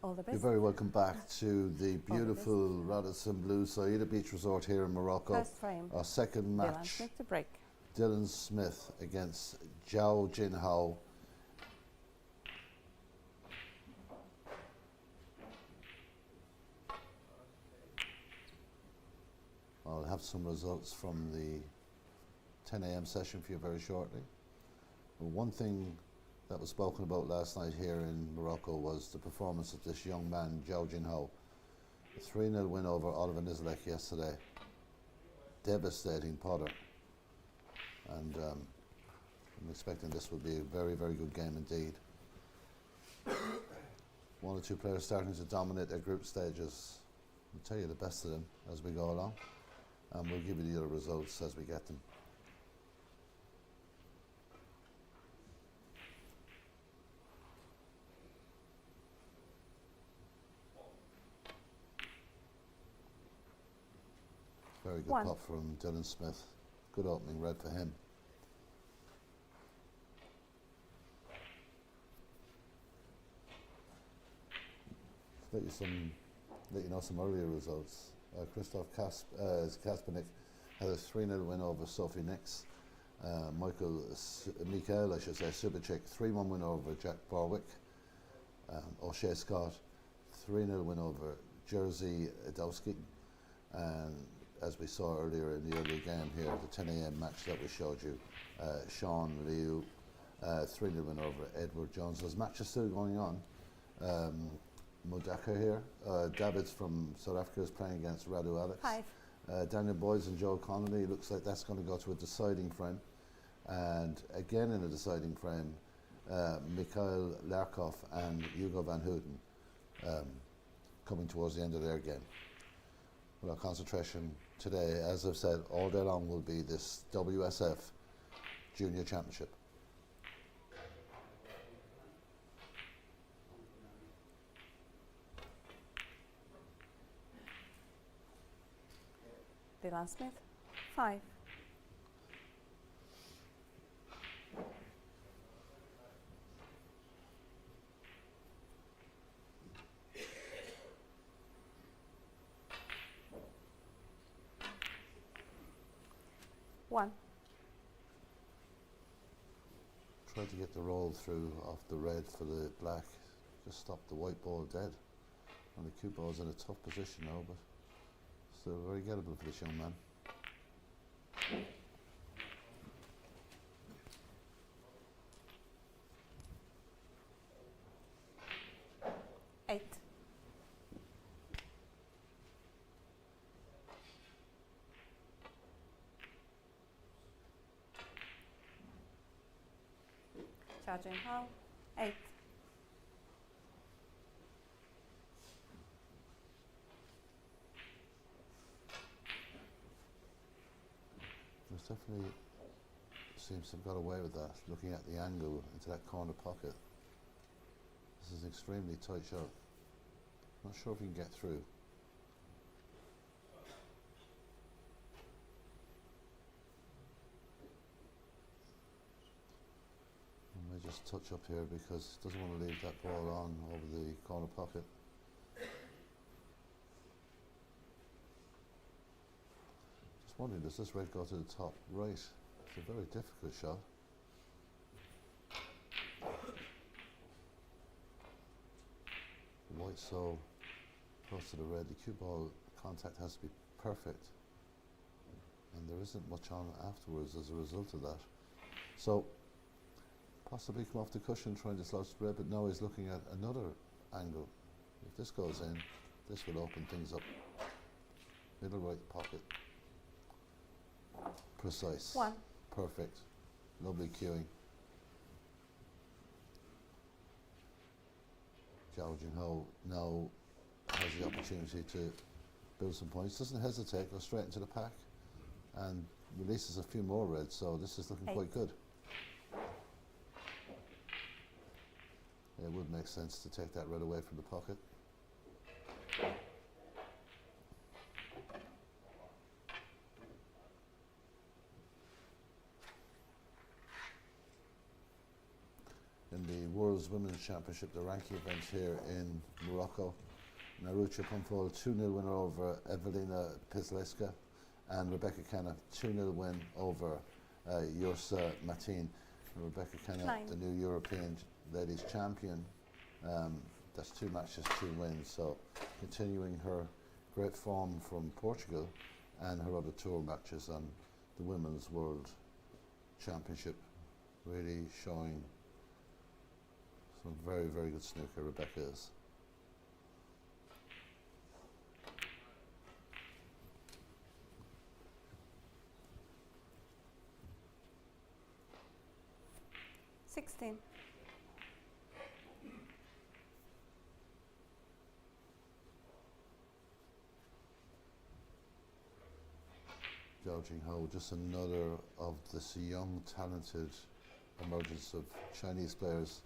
All the
You're
best.
very welcome back to the
best.
beautiful Radisson Blue Saida Beach Resort here in Morocco.
First frame.
Our second
Dylan
match,
Smith to break.
Dylan Smith against Zhao Jinhao. I'll have some results from the 10 a.m. session for you very shortly. Well, one thing that was spoken about last night here in Morocco was the performance of this young man, Zhao Jinhao. A 3-0 win over Oliver Nizelek yesterday. Devastating putter. And I'm expecting this will be a very, very good game indeed. One or two players starting to dominate their group stages. I'll tell you the best of them as we go along. And we'll give you the other results as we get them. Very good putt from Dylan Smith. Good opening red for him. Let you know some earlier results. Christoph Kaspernik had a 3-0 win over Sophie Nix. Mikael Subacek, 3-1 win over Jack Barwick. O'Shea Scott, 3-0 win over Jerzy Adowski. And as we saw earlier in the earlier game here, the 10 a.m. match that we showed you, Sean Liu, 3-0 win over Edward Jones. There's matches still going on. Modaka here. Davids from South Africa is playing against Radu Alex.
5.
Daniel Boyes and Joe Connolly. Looks like that's going to go to a deciding frame. And again in a deciding frame, Mikhail Larkov and Hugo van Houten coming towards the end of their game. Well, our concentration today, as I've said, all day long will be this WSF Junior Championship.
Dylan Smith. 5. One.
Tried to get the roll through off the red for the black. Just stopped the white ball dead. And the cue ball's in a tough position now, but still very gettable for this young man.
Eight. Charging how? 8.
There's definitely seems to have got away with that, looking at the angle into that corner pocket. This is an extremely tight shot. Not sure if he can get through. I may just touch up here because he doesn't want to leave that ball on over the corner pocket. Just wondering, does this red go to the top right? It's a very difficult shot. The white so close to the red. The cue ball contact has to be perfect, and there isn't much on afterwards as a result of that. So possibly come off the cushion trying to slouch the red, but now he's looking at another angle. If this goes in, this will open things up. Middle right pocket. Precise.
1.
Perfect. Lovely cueing. Zhao Jinhao now has the opportunity to build some points. Doesn't hesitate, goes straight into the pack and releases a few more reds, so this is looking
8.
quite good. It would make sense to take that red away from the pocket. In the World's Women's Championship, the ranking event here in Morocco. Narucha Pumpol 2-0 winner over Evelina Pisleska, and Rebecca Canna 2-0 win over Yursa Matin. Rebecca Canna, the new European ladies champion. That's 2 matches, 2 wins. So continuing her great form from Portugal and her other tour matches on the Women's World Championship. Really showing some very, very good snooker, Rebecca is.
$16.
Zhao Jingho, just another of this young, talented emergence of Chinese players.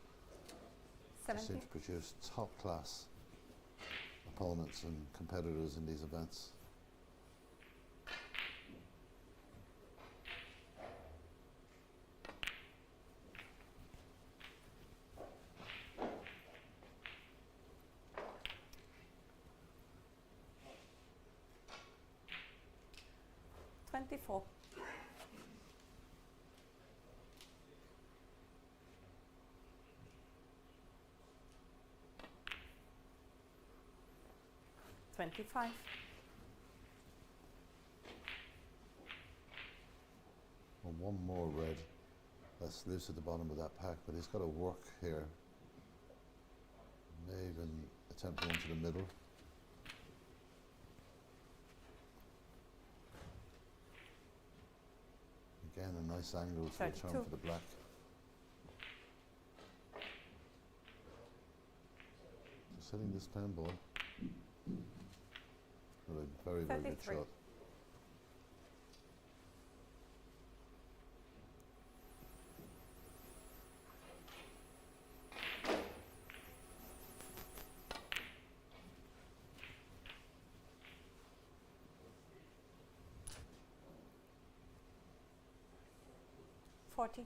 They seem to produce top-class opponents and competitors in these events.
$24. $25.
Well, one more red. That's loose at the bottom of that pack, but he's got to work here. May even attempt one to the middle. Again, a nice angle to
32.
return for the black. Just hitting this pen ball. With a very, very good
33.
shot.
$40.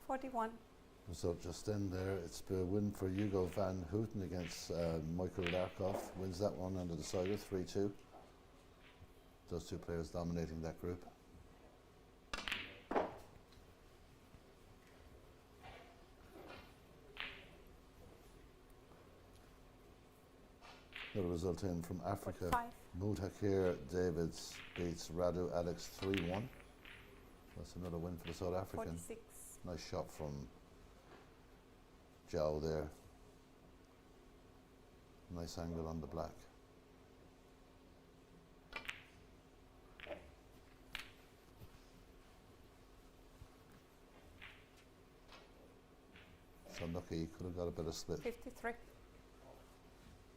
$41.
So just in there, it's a win for Hugo van Houten against Michael Larkoff. Wins that one under the decider, 3-2. Those 2 players dominating that group. Another result in from Africa.
45.
Mudhakir Davids beats Radu Alex 3-1. That's another win for the South African.
46.
Nice shot from Zhao there. Nice angle on the black. So lucky, he could have got a better split,
53.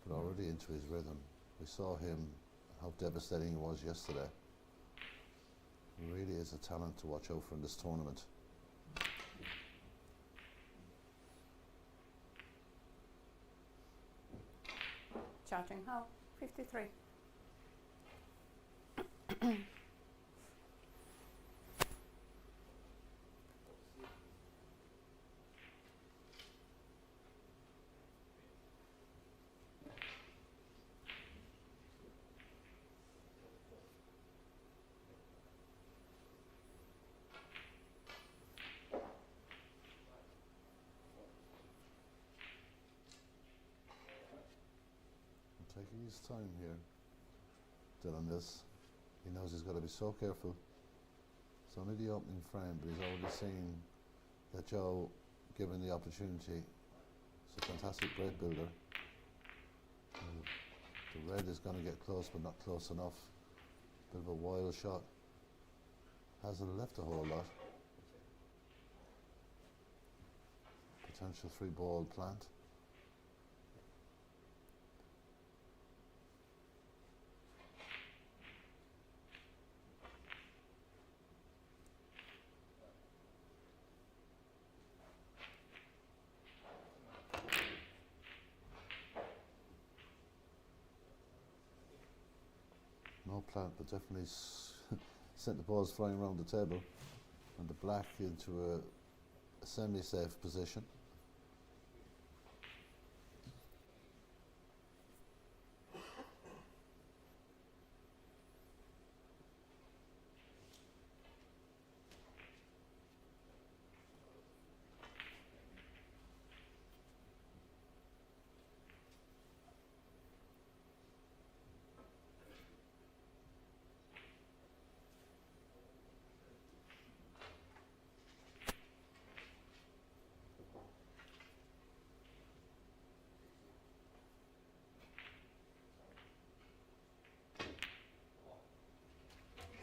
but already into his rhythm. We saw him, how devastating he was yesterday. He really is a talent to watch out for in this tournament.
Charging how? 53.
Taking his time here, doing this. He knows he's got to be so careful. It's only the opening frame, but he's already seen that Joe, given the opportunity, is a fantastic break builder. The red is going to get close, but not close enough. Bit of a wild shot. Hasn't left a whole lot. Potential 3-ball plant. No plant, but definitely sent the balls flying around the table. and the black into a semi-safe position.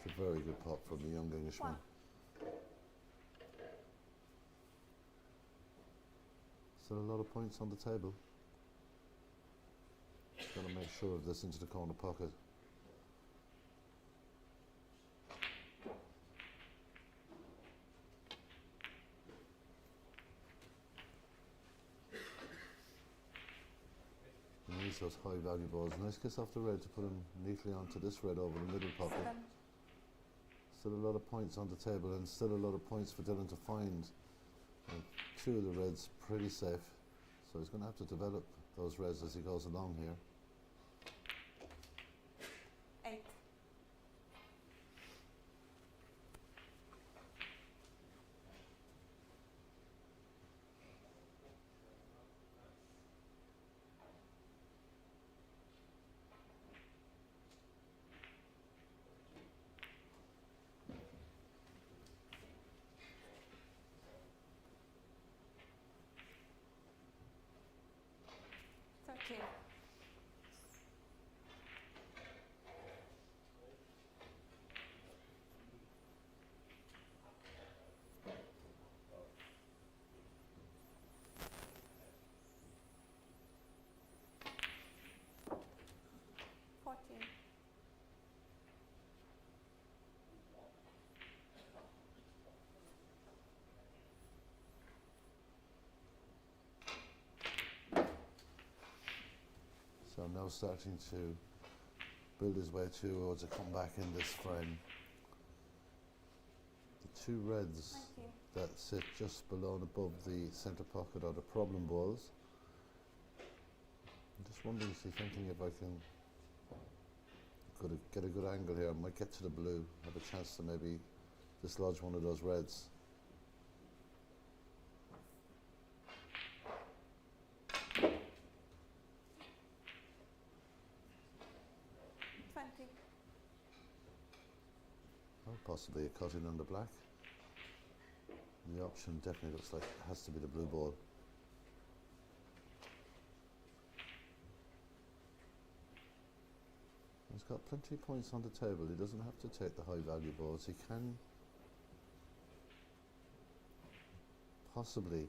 It's a very good pot from the young Englishman. Still a lot of points on the table. Got to make sure of this into the corner pocket. And use those high value balls. Nice kiss off the red to put them neatly onto this red over the middle pocket.
7.
Still a lot of points on the table, and still a lot of points for Dylan to find. And 2 of the reds pretty safe, so he's going to have to develop those reds as he goes along here.
8. Okay.
So now starting to build his way towards a comeback in this frame. The 2 reds
19.
that sit just below and above the centre pocket are the problem balls. I'm just wondering, thinking if I can get a good angle here. I might get to the blue, have a chance to maybe dislodge one of those reds. Or possibly a cut in on the black. And the option definitely looks like it has to be the blue ball. He's got plenty of points on the table. He doesn't have to take the high value balls. He can possibly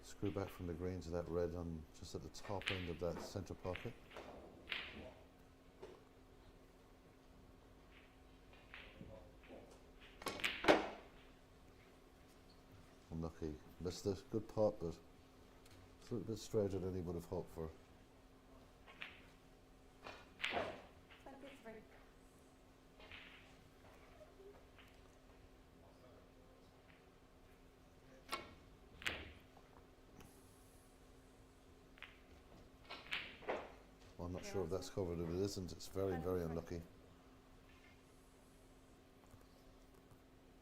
screw back from the green to that red on just at the top end of that centre pocket. Unlucky. Missed it. Good pot, but it's a little bit straighter than he would have hoped for.
23.
Well, I'm not sure if that's covered. If it isn't, it's very, very unlucky.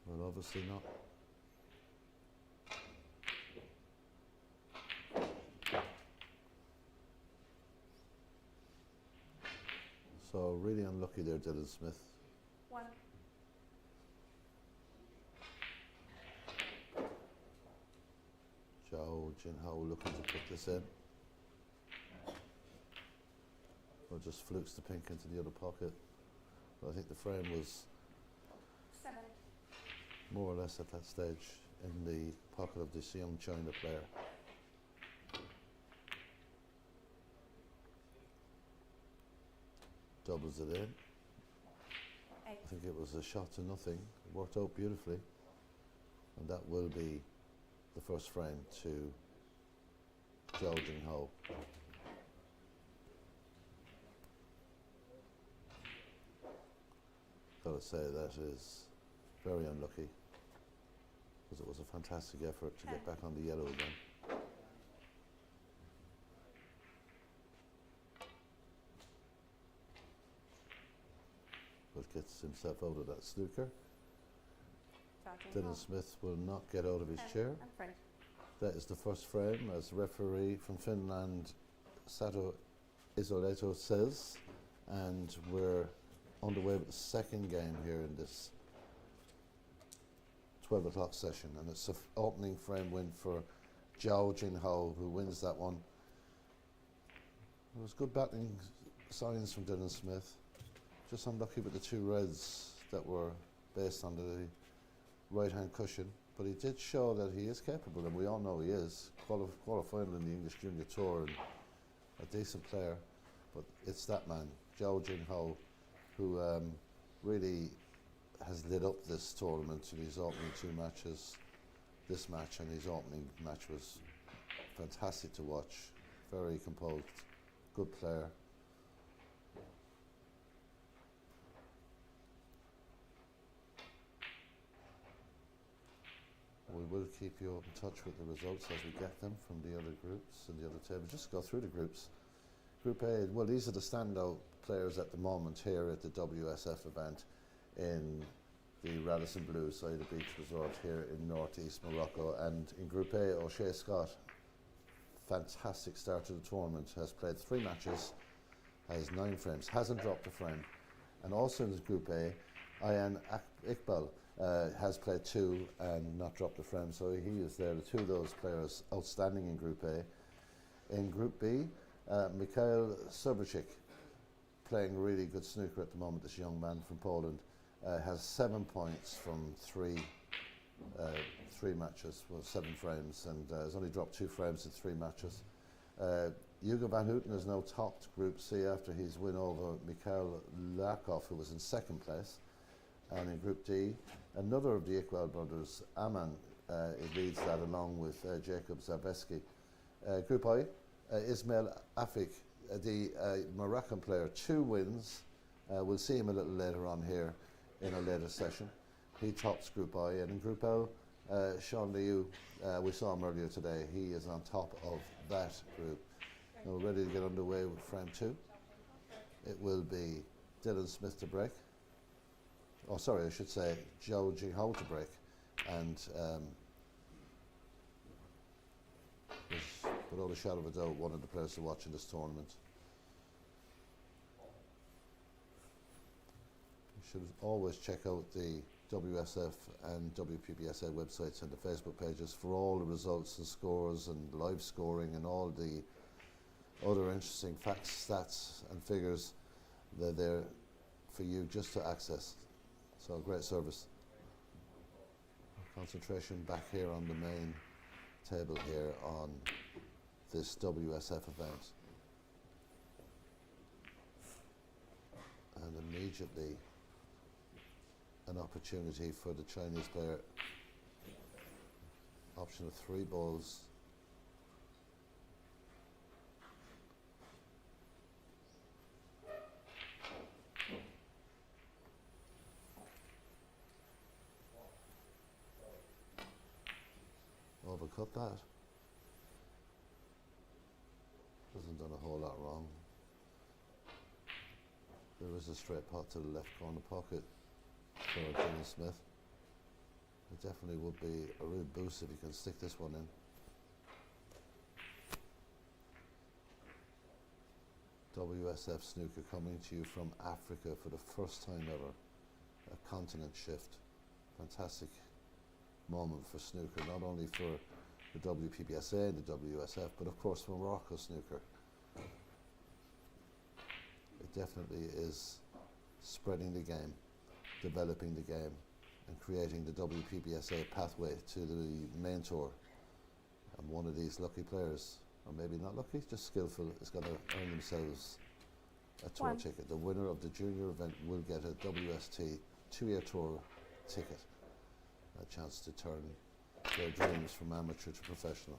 Well, obviously not. So really unlucky there, Dylan Smith.
1.
Zhao Jinhao looking to put this in. Or just flukes the pink into the other pocket. But I think the frame was
7.
more or less at that stage in the pocket of this young China player. Doubles it in.
8.
I think it was a shot to nothing. It worked out beautifully. And that will be the first frame to Zhao Jinhao. Gotta say that is very unlucky. because it was a fantastic effort to get back on the yellow again. But gets himself out of that snooker. Dylan Smith will not get out of his chair. That is the first frame, as referee from Finland, Sato Isoleto, says. And we're underway with the second game here in this 12 o'clock session. And it's an opening frame win for Zhao Jinhao, who wins that one. It was good batting signs from Dylan Smith. Just unlucky with the two reds that were based on the right-hand cushion. But he did show that he is capable, and we all know he is. Quarter-final in the English Junior Tour, and a decent player. But it's that man, Zhao Jinhao, who really has lit up this tournament in his opening two matches. This match and his opening match was fantastic to watch. Very composed, good player. We will keep you in touch with the results as we get them from the other groups and the other tables. Just go through the groups. Group A, well, these are the standout players at the moment here at the WSF event in the Radisson Blu Saïda Beach Resort here in northeast Morocco. And in Group A, O'Shea Scott, fantastic start to the tournament, has played 3 matches, has 9 frames, hasn't dropped a frame. And also in Group A, Ayan Iqbal has played 2 and not dropped a frame, so he is there. The 2 of those players outstanding in Group A. In Group B, Mikhail Soberchik, playing really good snooker at the moment, this young man from Poland, has 7 points from 3 matches, well, 7 frames, and has only dropped 2 frames in 3 matches. Hugo van Houten has now topped Group C after his win over Mikhail Lakov, who was in 2nd place. And in Group D, another of the Iqbal brothers, Aman, leads that along with Jacob Zabeski. Group I, Ismail Afik, the Moroccan player, 2 wins. We'll see him a little later on here in a later session. He tops Group I. And in Group L, Sean Liu, we saw him earlier today. He is on top of that group. Now we're ready to get underway with frame 2. It will be Dylan Smith to break. Oh, sorry, I should say Zhao Jinhao to break, and is, without a shadow of a doubt, one of the players to watch in this tournament. You should always check out the WSF and WPBSA websites and the Facebook pages for all the results and scores and live scoring and all the other interesting facts, stats and figures. They're there for you just to access. So great service. Concentration back here on the main table here on this WSF event. And immediately an opportunity for the Chinese player. Option of 3 balls. Overcut that. Hasn't done a whole lot wrong. There is a straight pot to the left corner pocket for Dylan Smith. It definitely would be a real boost if he can stick this one in. WSF snooker coming to you from Africa for the first time ever. A continent shift. Fantastic moment for snooker, not only for the WPBSA and the WSF, but of course for Morocco snooker. It definitely is spreading the game, developing the game, and creating the WPBSA pathway to the main tour. And one of these lucky players, or maybe not lucky, just skillful, is going to earn themselves a tour ticket. The winner of the junior event will get a WST 2-year tour ticket. A chance to turn their dreams from amateur to professional.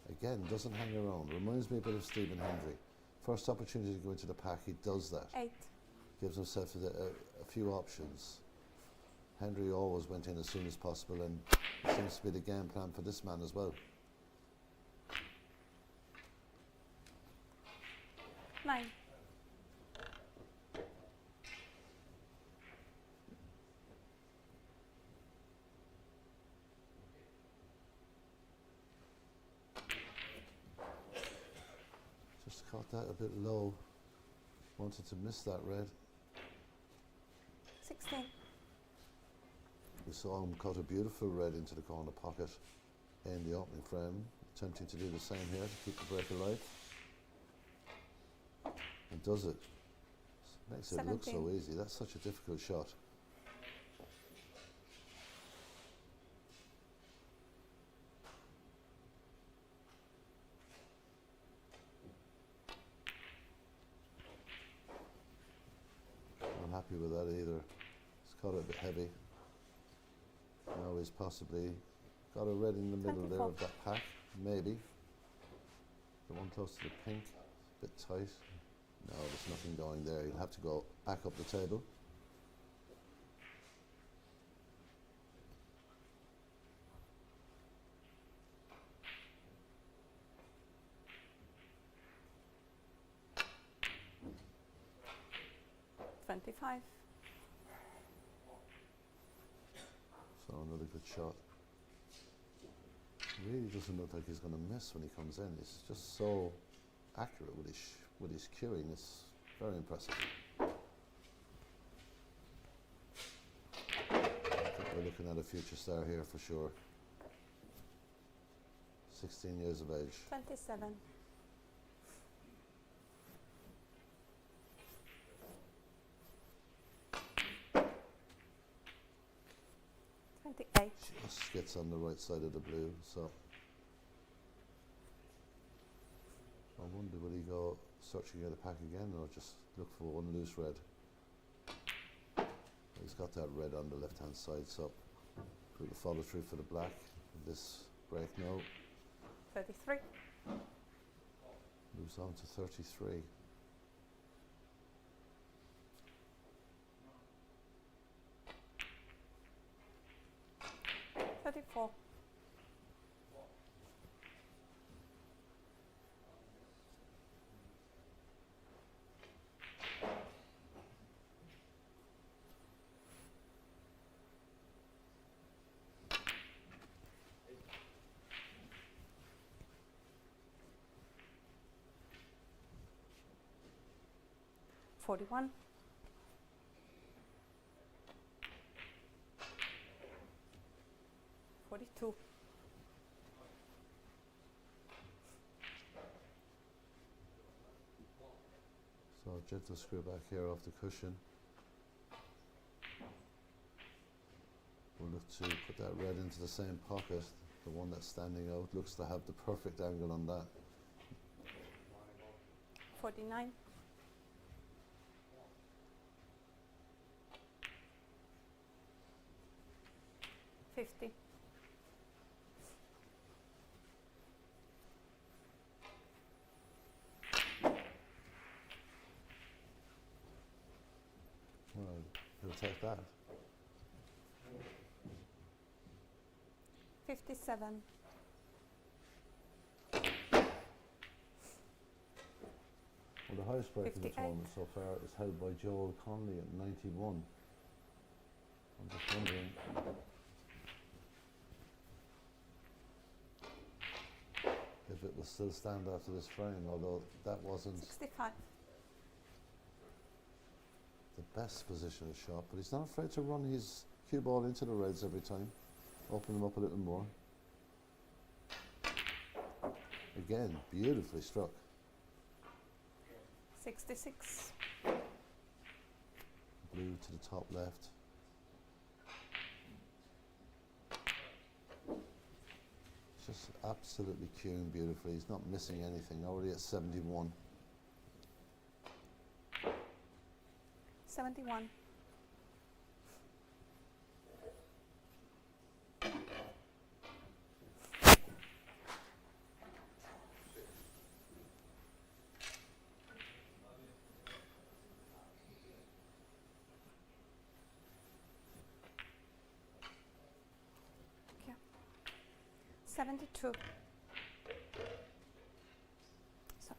Again, doesn't hang around. Reminds me a bit of Stephen Hendry. First opportunity to go into the pack, he does that.
8.
Gives himself a few options. Henry always went in as soon as possible, and it seems to be the game plan for this man as well.
9.
Just caught that a bit low. Wanted to miss that red.
16.
We saw him cut a beautiful red into the corner pocket in the opening frame, attempting to do the same here to keep the break alive. And does it. Makes it look so
17.
easy. That's such a difficult shot. Not happy with that either. He's caught it a bit heavy. Now he's possibly got a red in the middle there
24.
of that pack, maybe. The one close to the pink, a bit tight. No, there's nothing going there. You'll have to go back up the table.
$25.
So another good shot. Really doesn't look like he's going to miss when he comes in. He's just so accurate with his cueing. It's very impressive. I think we're looking at a future star here for sure. 16 years of age.
27. 28.
Just gets on the right side of the blue, so I wonder will he go searching at the pack again or just look for one loose red. He's got that red on the left hand side, so put the follow through for the black. This break now
33.
moves on to 33.
$34. $41. $42.
So gentle screw back here off the cushion. We'll look to put that red into the same pocket. The one that's standing out looks to have the perfect angle on that.
49. $50.
Well, he'll take that.
57.
Well, the highest break in the
58.
tournament so far is held by Joel Conley at 91. I'm just wondering if it will still stand after this frame, although that wasn't
65.
the best position of shot, but he's not afraid to run his cue ball into the reds every time, open them up a little more. Again, beautifully struck.
66.
Blue to the top left. Just absolutely cueing beautifully. He's not missing anything. Already at 71.
71. 72. So.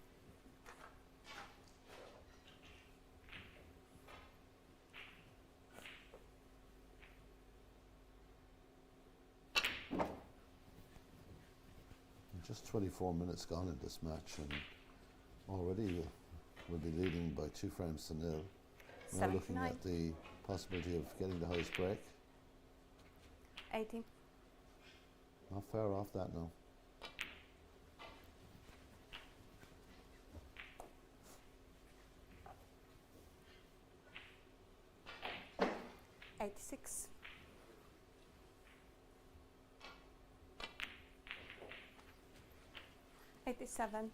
Just 24 minutes gone in this match, and already we'll be leading by 2 frames to nil. Now looking
79.
at the possibility of getting the highest break.
80.
Not far off that now.
$86. $87.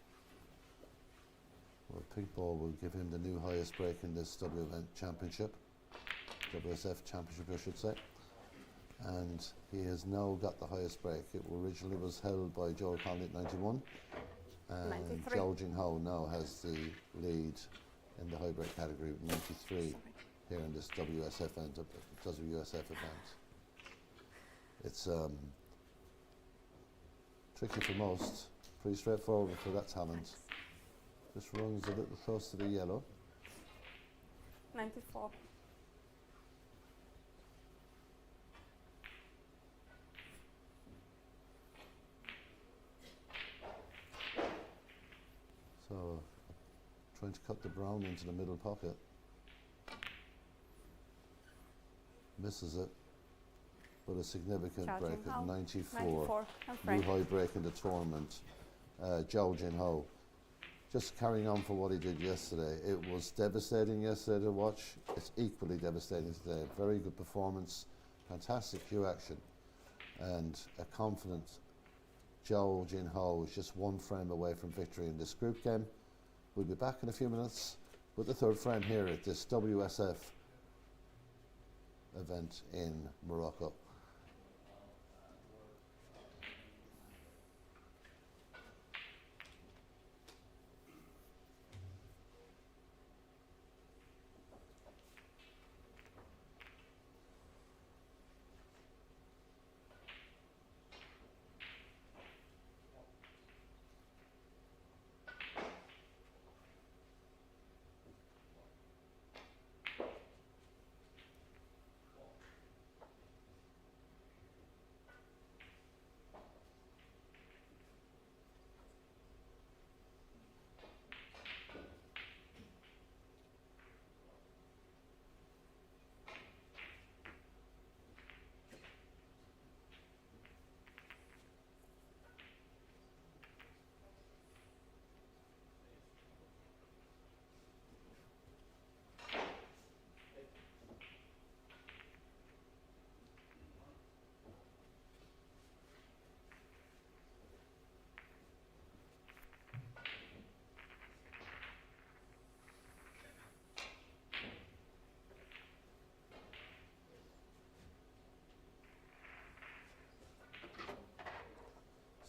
Well, pink ball will give him the new highest break in this WSF championship, I should say. And he has now got the highest break. It originally was held by Joel Conley at 91. And
93.
Zhao Jinhao now has the lead in the high break category with 93
Sorry.
here in this WSF event. It's tricky for most, pretty straightforward for that talent. This runs a little close to the yellow.
94.
So trying to cut the brown into the middle pocket. Misses it, but a significant
Zhao
break
Jinhao,
at 94.
94. And
New
Frank.
high break in the tournament. Zhao Jinhao just carrying on for what he did yesterday. It was devastating yesterday to watch. It's equally devastating today. Very good performance, fantastic cue action, and a confident Zhao Jinhao is just 1 frame away from victory in this group game. We'll be back in a few minutes with the 3rd frame here at this WSF event in Morocco.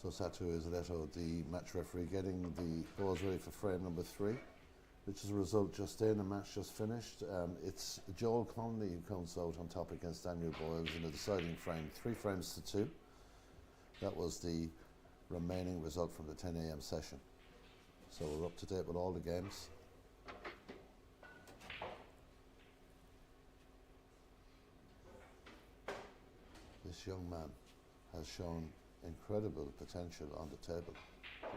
So Satu Izaleto, the match referee, getting the balls ready for frame number 3, which is a result just in, a match just finished. It's Joel Conley who comes out on top against Daniel Boyles in a deciding frame, 3 frames to 2. That was the remaining result from the 10 a.m. session. So we're up to date with all the games. This young man has shown incredible potential on the table,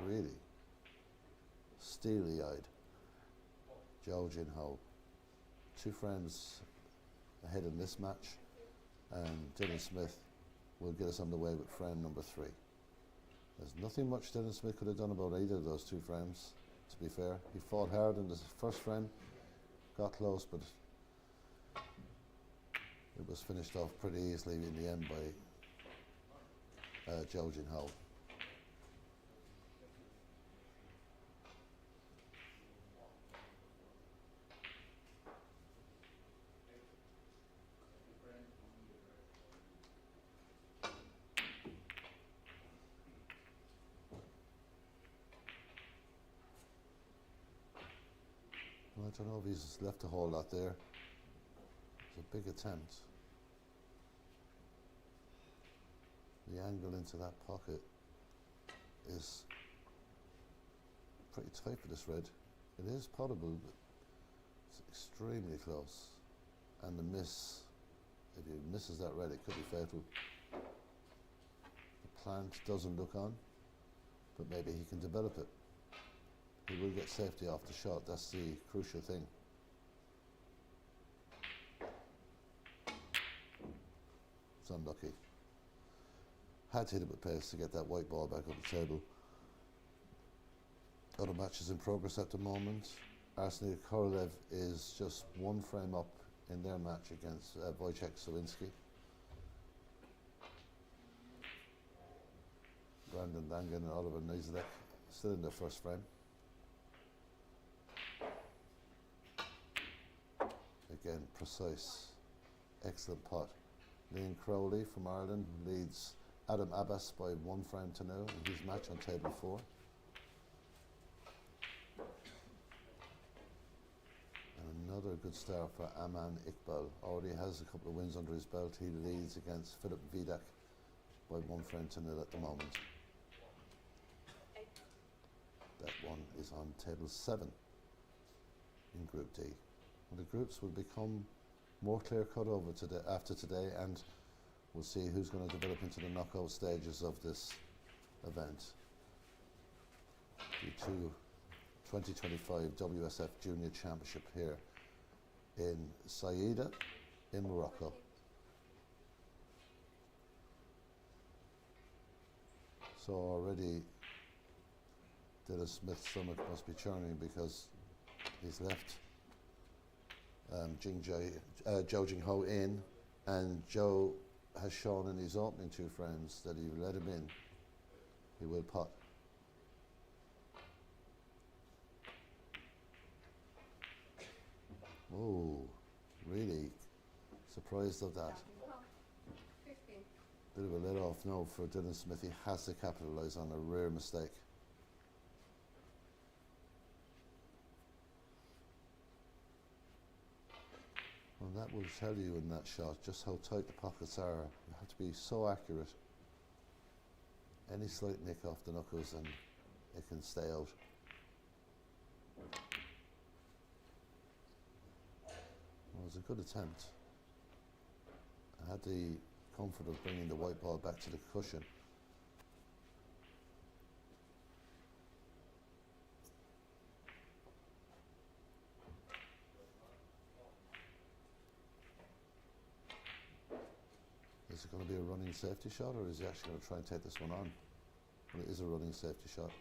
really. Steely-eyed. Zhao Jinhao, 2 frames ahead in this match, and Dylan Smith will get us underway with frame number 3. There's nothing much Dylan Smith could have done about either of those 2 frames, to be fair. He fought hard in the first frame, got close, but it was finished off pretty easily in the end by Zhao Jinhao. Well, I don't know if he's left a whole lot there. It's a big attempt. The angle into that pocket is pretty tight for this red. It is potable, but it's extremely close. And the miss, if he misses that red, it could be fatal. The plant doesn't look on, but maybe he can develop it. He will get safety off the shot. That's the crucial thing. It's unlucky. Had to hit it with pace to get that white ball back on the table. Other matches in progress at the moment. Arsenal Korolev is just one frame up in their match against Wojciech Sawinski. Brandon Langen and Oliver Nizelek still in their first frame. Again, precise, excellent pot. Liam Crowley from Ireland leads Adam Abbas by 1 frame to 0 in his match on table 4. And another good start for Aman Iqbal. Already has a couple of wins under his belt. He leads against Philip Vidak by 1 frame to 0 at the moment. That one is on table 7 in Group D. And the groups will become more clear-cut over today, after today, and we'll see who's going to develop into the knockout stages of this event. The 2025 WSF Junior Championship here in Saïda in Morocco. So already Dylan Smith's stomach must be churning because he's left Zhou Jingho in, and Zhou has shown in his opening 2 frames that if you let him in, he will pot. Oh, really surprised of that. Bit of a let off now for Dylan Smith. He has to capitalise on a rare mistake. Well, that will tell you in that shot just how tight the pockets are. You have to be so accurate. Any slight nick off the knuckles and it can stay out. Well, it was a good attempt. I had the comfort of bringing the white ball back to the cushion. Is it going to be a running safety shot, or is he actually going to try and take this one on? Well, it is a running safety shot.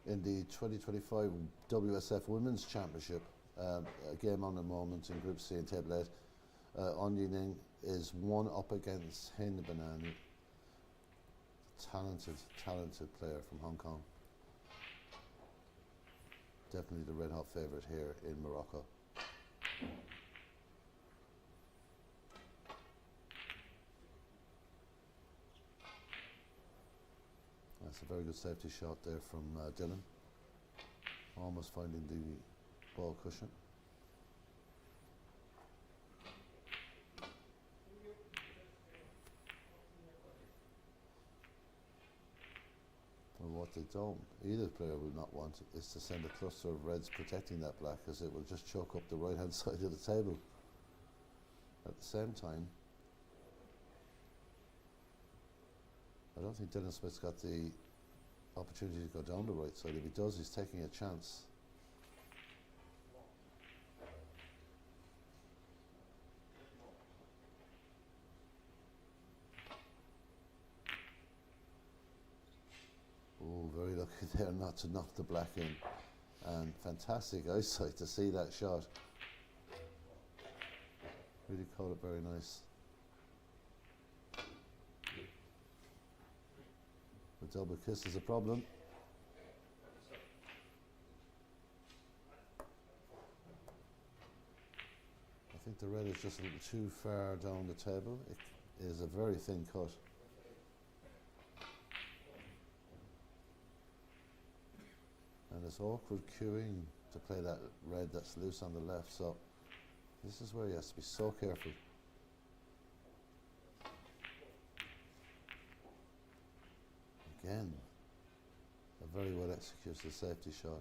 In the 2025 WSF Women's Championship, a game on the moment in Group C and Table 8, On Yining is 1 up against Hind Banani, talented player from Hong Kong. Definitely the red hot favourite here in Morocco. That's a very good safety shot there from Dylan. Almost finding the ball cushion. Well, what they don't, either player will not want is to send a cluster of reds protecting that black, as it will just choke up the right hand side of the table. At the same time, I don't think Dylan Smith's got the opportunity to go down the right side. If he does, he's taking a chance. Oh, very lucky there not to knock the black in. And fantastic eyesight to see that shot. Really caught it very nice. The double kiss is a problem. I think the red is just a little too far down the table. It is a very thin cut. And it's awkward queuing to play that red that's loose on the left, so this is where he has to be so careful. Again, a very well executed safety shot.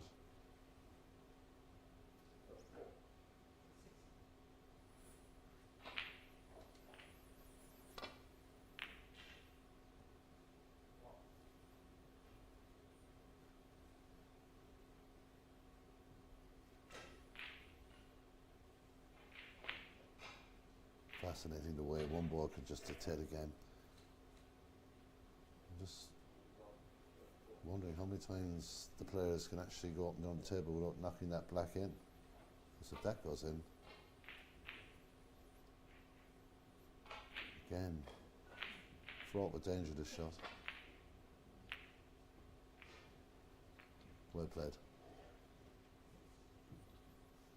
Fascinating the way one ball can just dictate a game. I'm just wondering how many times the players can actually go up and down the table without knocking that black in. Because if that goes in, again, fraught with danger, this shot. Well played.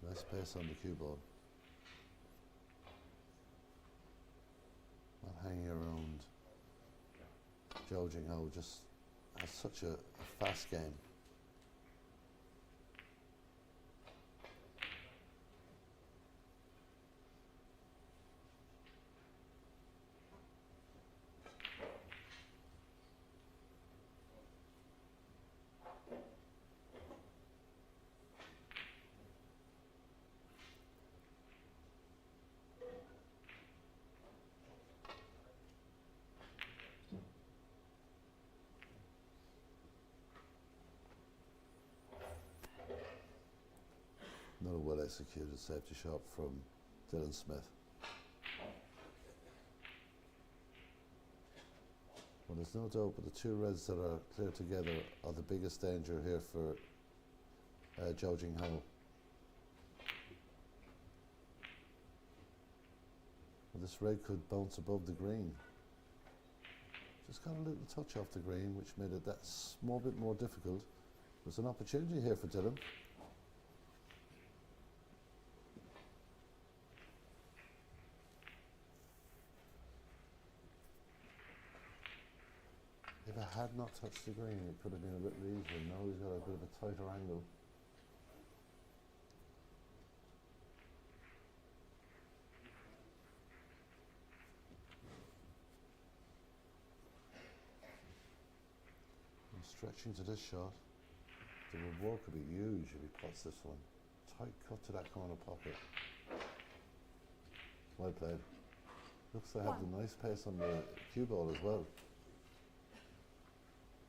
Nice pace on the cue ball. Not hanging around. Zhou Jinghou just has such a fast game. Another well executed safety shot from Dylan Smith. Well, there's no doubt, but the two reds that are clear together are the biggest danger here for Zhou Jinghou. Well, this red could bounce above the green. Just got a little touch off the green, which made it that small bit more difficult. There's an opportunity here for Dylan. If it had not touched the green, it could have been a little easier. Now he's got a bit of a tighter angle. And stretching to this shot, the reward could be huge if he pots this one. Tight cut to that corner pocket. Well played. Looks to have the nice pace on the cue ball as well.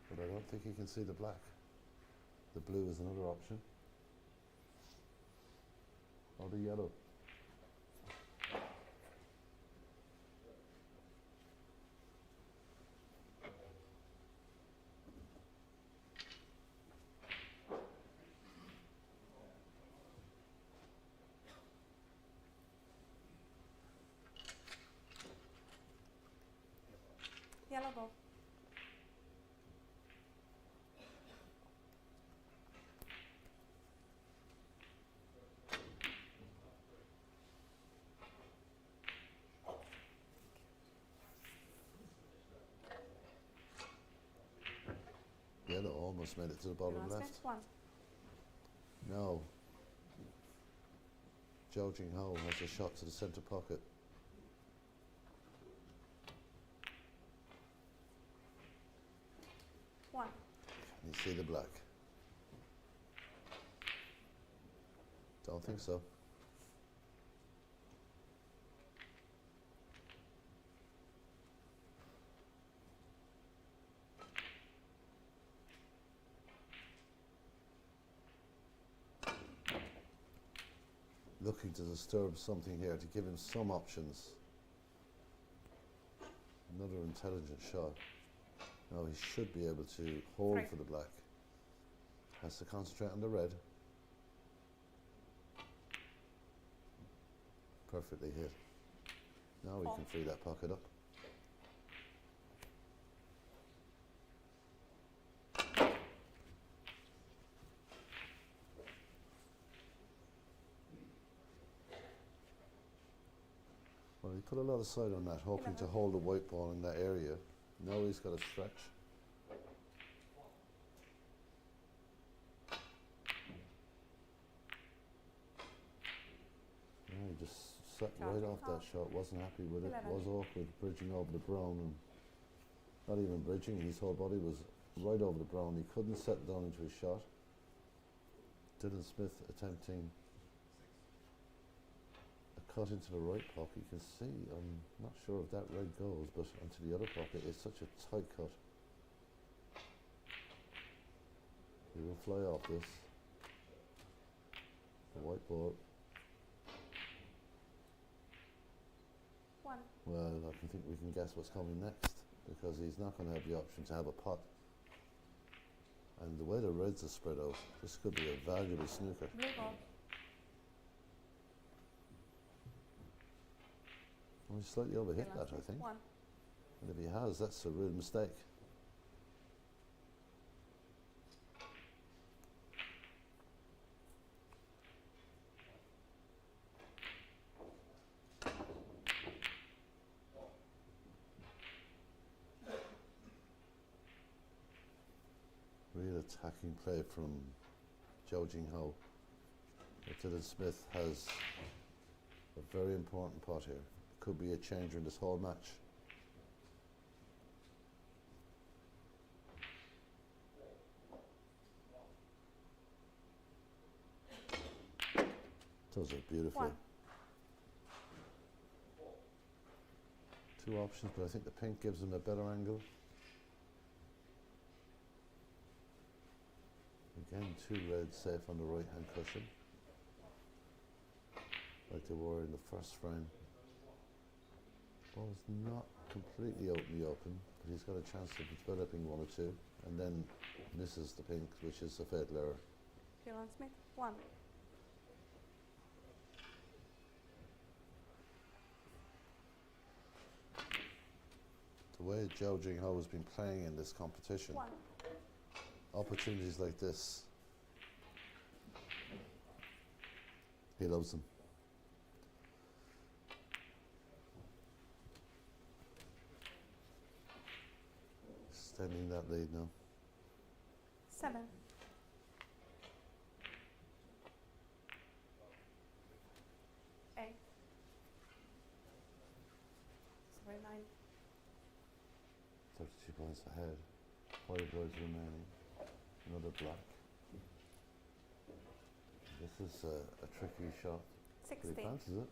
But I don't think he can see the black. The blue is another option. Or the yellow.
Yellow ball.
Yellow almost made it to the bottom left.
One.
No. Zhou Jinghou has a shot to the centre pocket.
One.
Can you see the black? Don't think so. Looking to disturb something here to give him some options. Another intelligent shot. Now he should be able to hold for the black. Has to concentrate on the red. Perfectly hit. Now we can free that pocket up. Well, he put a lot of side on that, hoping to hold the white ball in that area. Now he's got a stretch. Yeah, he just sat right off that shot, wasn't happy with it, was awkward, bridging over the brown, and not even bridging, his whole body was right over the brown. He couldn't settle down into his shot. Dylan Smith attempting a cut into the right pocket. You can see, I'm not sure if that red goes, but onto the other pocket, it's such a tight cut. He will fly off this. The white ball.
One.
Well, I can think we can guess what's coming next, because he's not going to have the option to have a pot. And the way the reds are spread out, this could be a valuable snooker.
Blue ball.
Well, he slightly overhit that, I think.
One.
And if he has, that's a real mistake. Real attacking play from Zhou Jingho. Dylan Smith has a very important pot here. Could be a changer in this whole match. Does it beautifully.
One.
Two options, but I think the pink gives him a better angle. Again, two reds safe on the right hand cushion, like they were in the first frame. Ball's not completely out in the open, but he's got a chance of developing one or two, and then misses the pink, which is a fatal error.
Dylan Smith. One.
The way Zhou Jingho has been playing in this competition,
One.
opportunities like this, he loves them. Extending that lead now.
Seven. Eight. Sorry, nine.
32 points ahead. 5 boards remaining. Another black. This is a tricky shot.
16.
But he fancies it.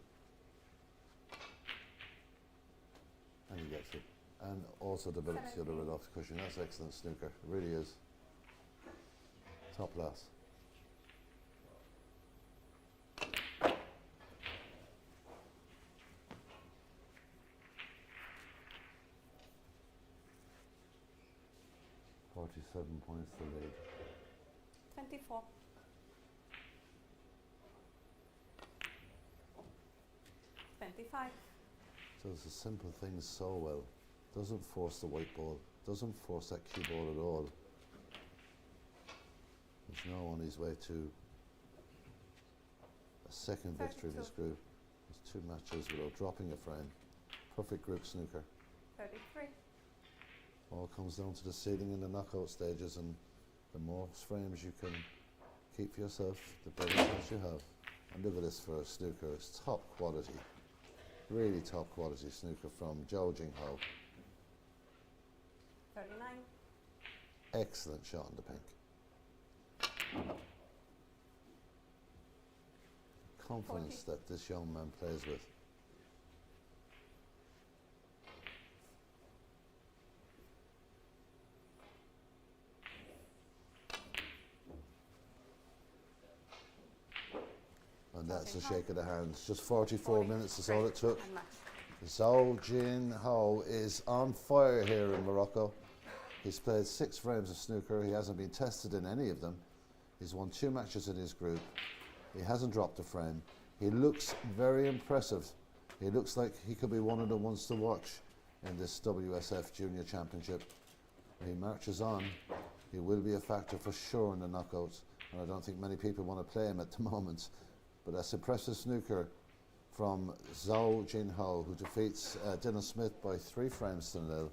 And he gets it. And also develops the other red off the cushion. That's excellent snooker. It really is. Top class. .47 points to lead.
24. 25.
Does the simple things so well. Doesn't force the white ball. Doesn't force that cue ball at all. He's now on his way to a second victory in this group. There's 2 matches without dropping a frame. Perfect group snooker.
33.
All comes down to the seeding in the knockout stages, and the more frames you can keep for yourself, the better chance you have. And look at this for a snooker. It's top quality. Really top quality snooker from Zhou Jingho.
39.
Excellent shot in the pink. Confidence
40.
that this young man plays with. And that's a shake of the hands. Just 44 minutes is all it took. Zhou Jingho is on fire here in Morocco. He's played 6 frames of snooker. He hasn't been tested in any of them. He's won 2 matches in his group. He hasn't dropped a frame. He looks very impressive He looks like he could be one of the ones to watch in this WSF Junior Championship. He marches on. He will be a factor for sure in the knockouts, and I don't think many people want to play him at the moment. But that's impressive snooker from Zhao Jinhao, who defeats Dylan Smith by 3 frames to 0.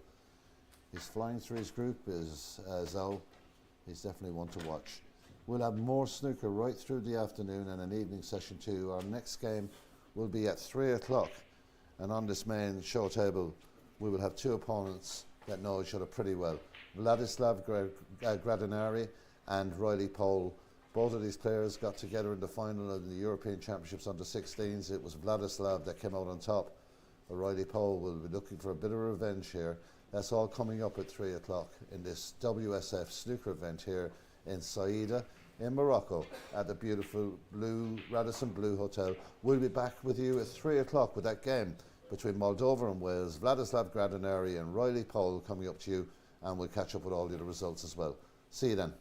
He's flying through his group, is Zhao. He's definitely one to watch. We'll have more snooker right through the afternoon and an evening session too. Our next game will be at 3 o'clock, and on this main show table we will have 2 opponents that know each other pretty well. Vladislav Gradinari and Riley Pole. Both of these players got together in the final of the European Championships under 16s. It was Vladislav that came out on top. But Riley Pole will be looking for a bit of revenge here. That's all coming up at 3 o'clock in this WSF snooker event here in Saida in Morocco at the beautiful Radisson Blu Hotel. We'll be back with you at 3 o'clock with that game between Moldova and Wales. Vladislav Gradinari and Riley Pole coming up to you, and we'll catch up with all the other results as well. See you then.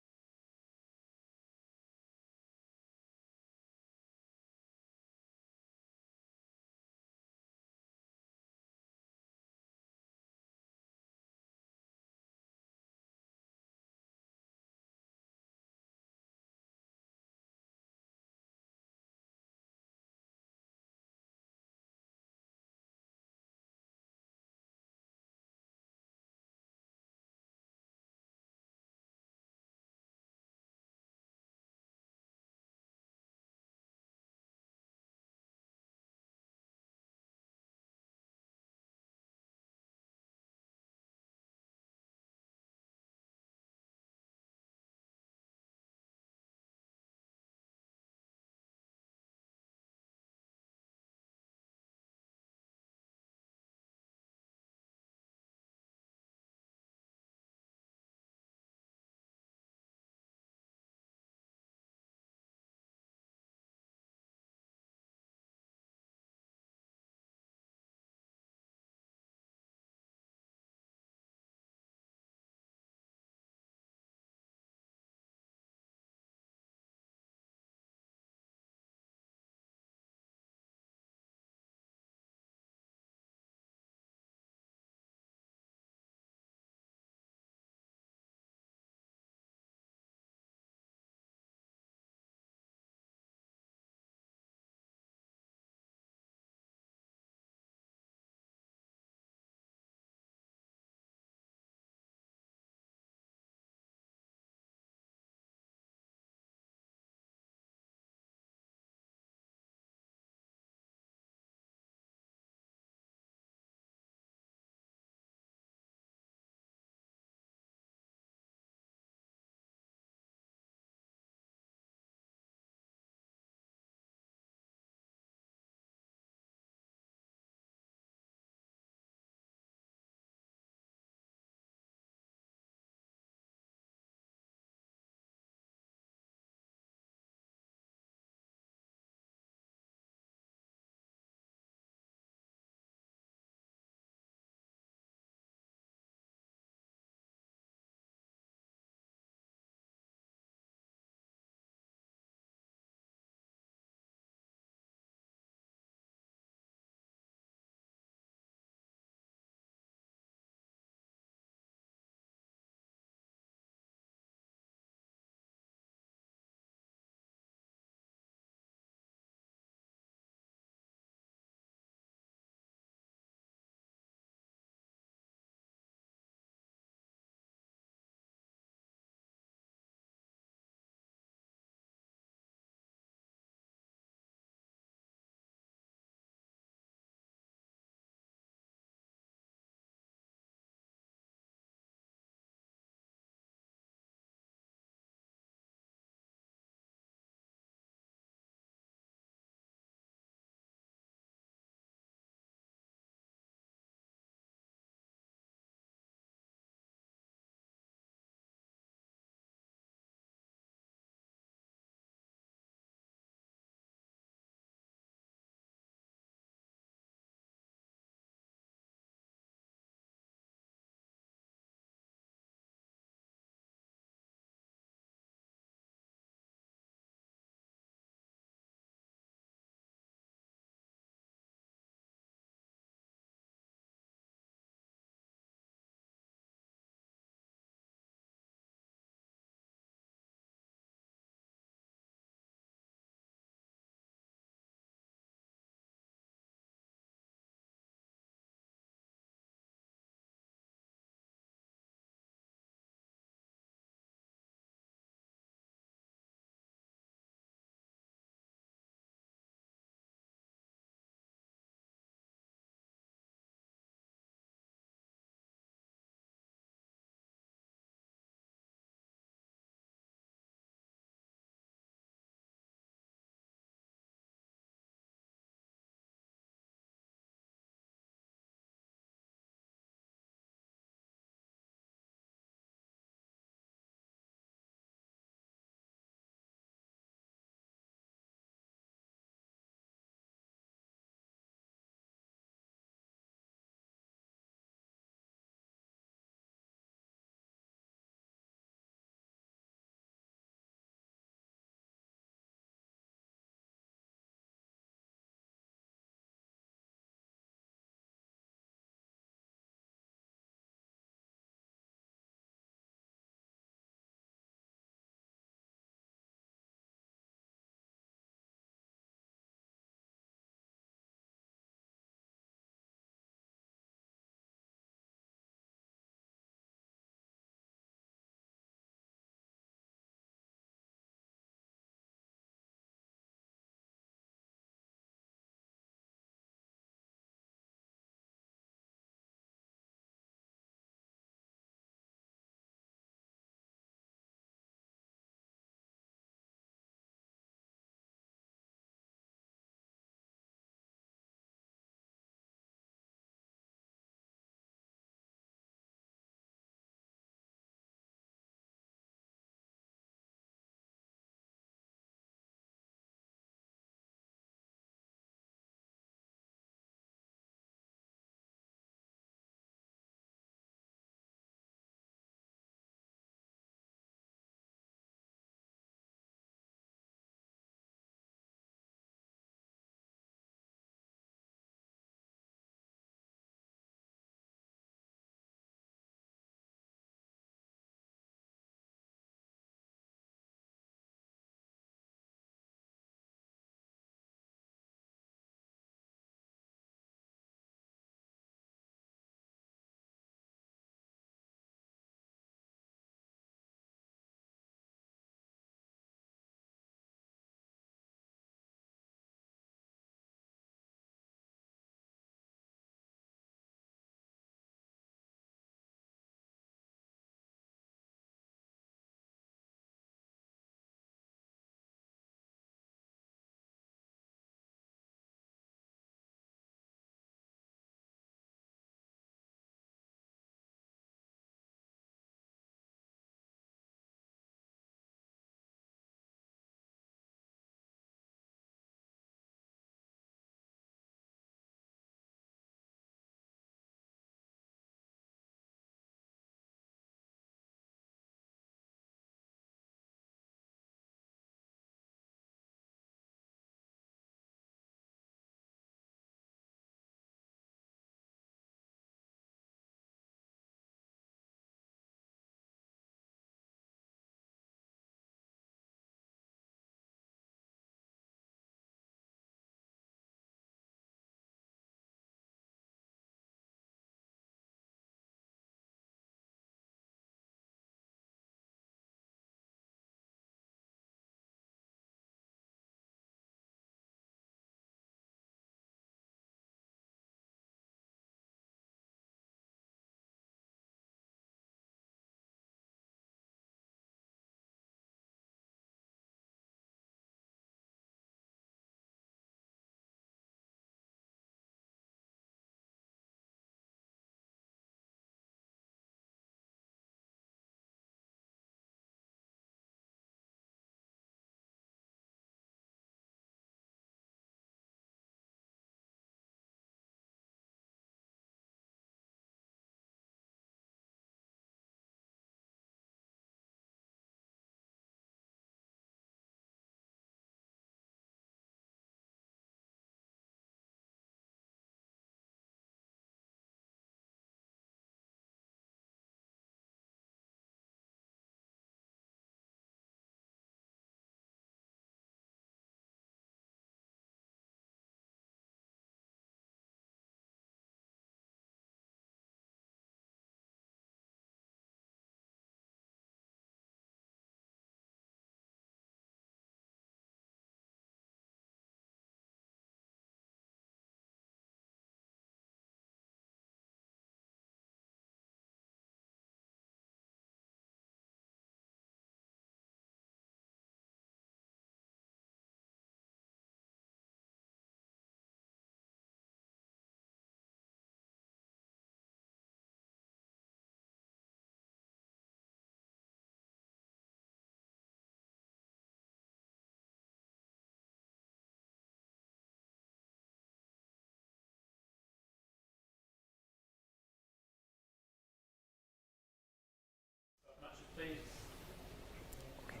Okay.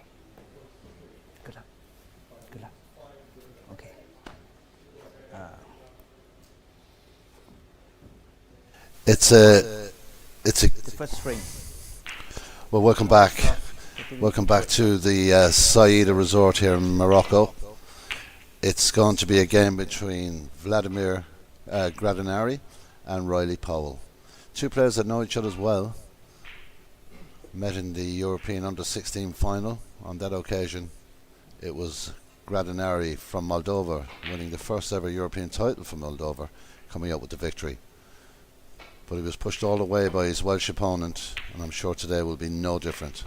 Good luck. Good luck. Okay.
It's a, it's a.
The first string.
Well, welcome back.
Getting
Welcome back to the Saida Resort here in Morocco. It's going to be a game between Vladimir Gradinari and Riley Powell. Two players that know each other as well. Met in the European Under-16 final. On that occasion, it was Gradinari from Moldova winning the first ever European title for Moldova, coming out with the victory. But he was pushed all the way by his Welsh opponent, and I'm sure today will be no different.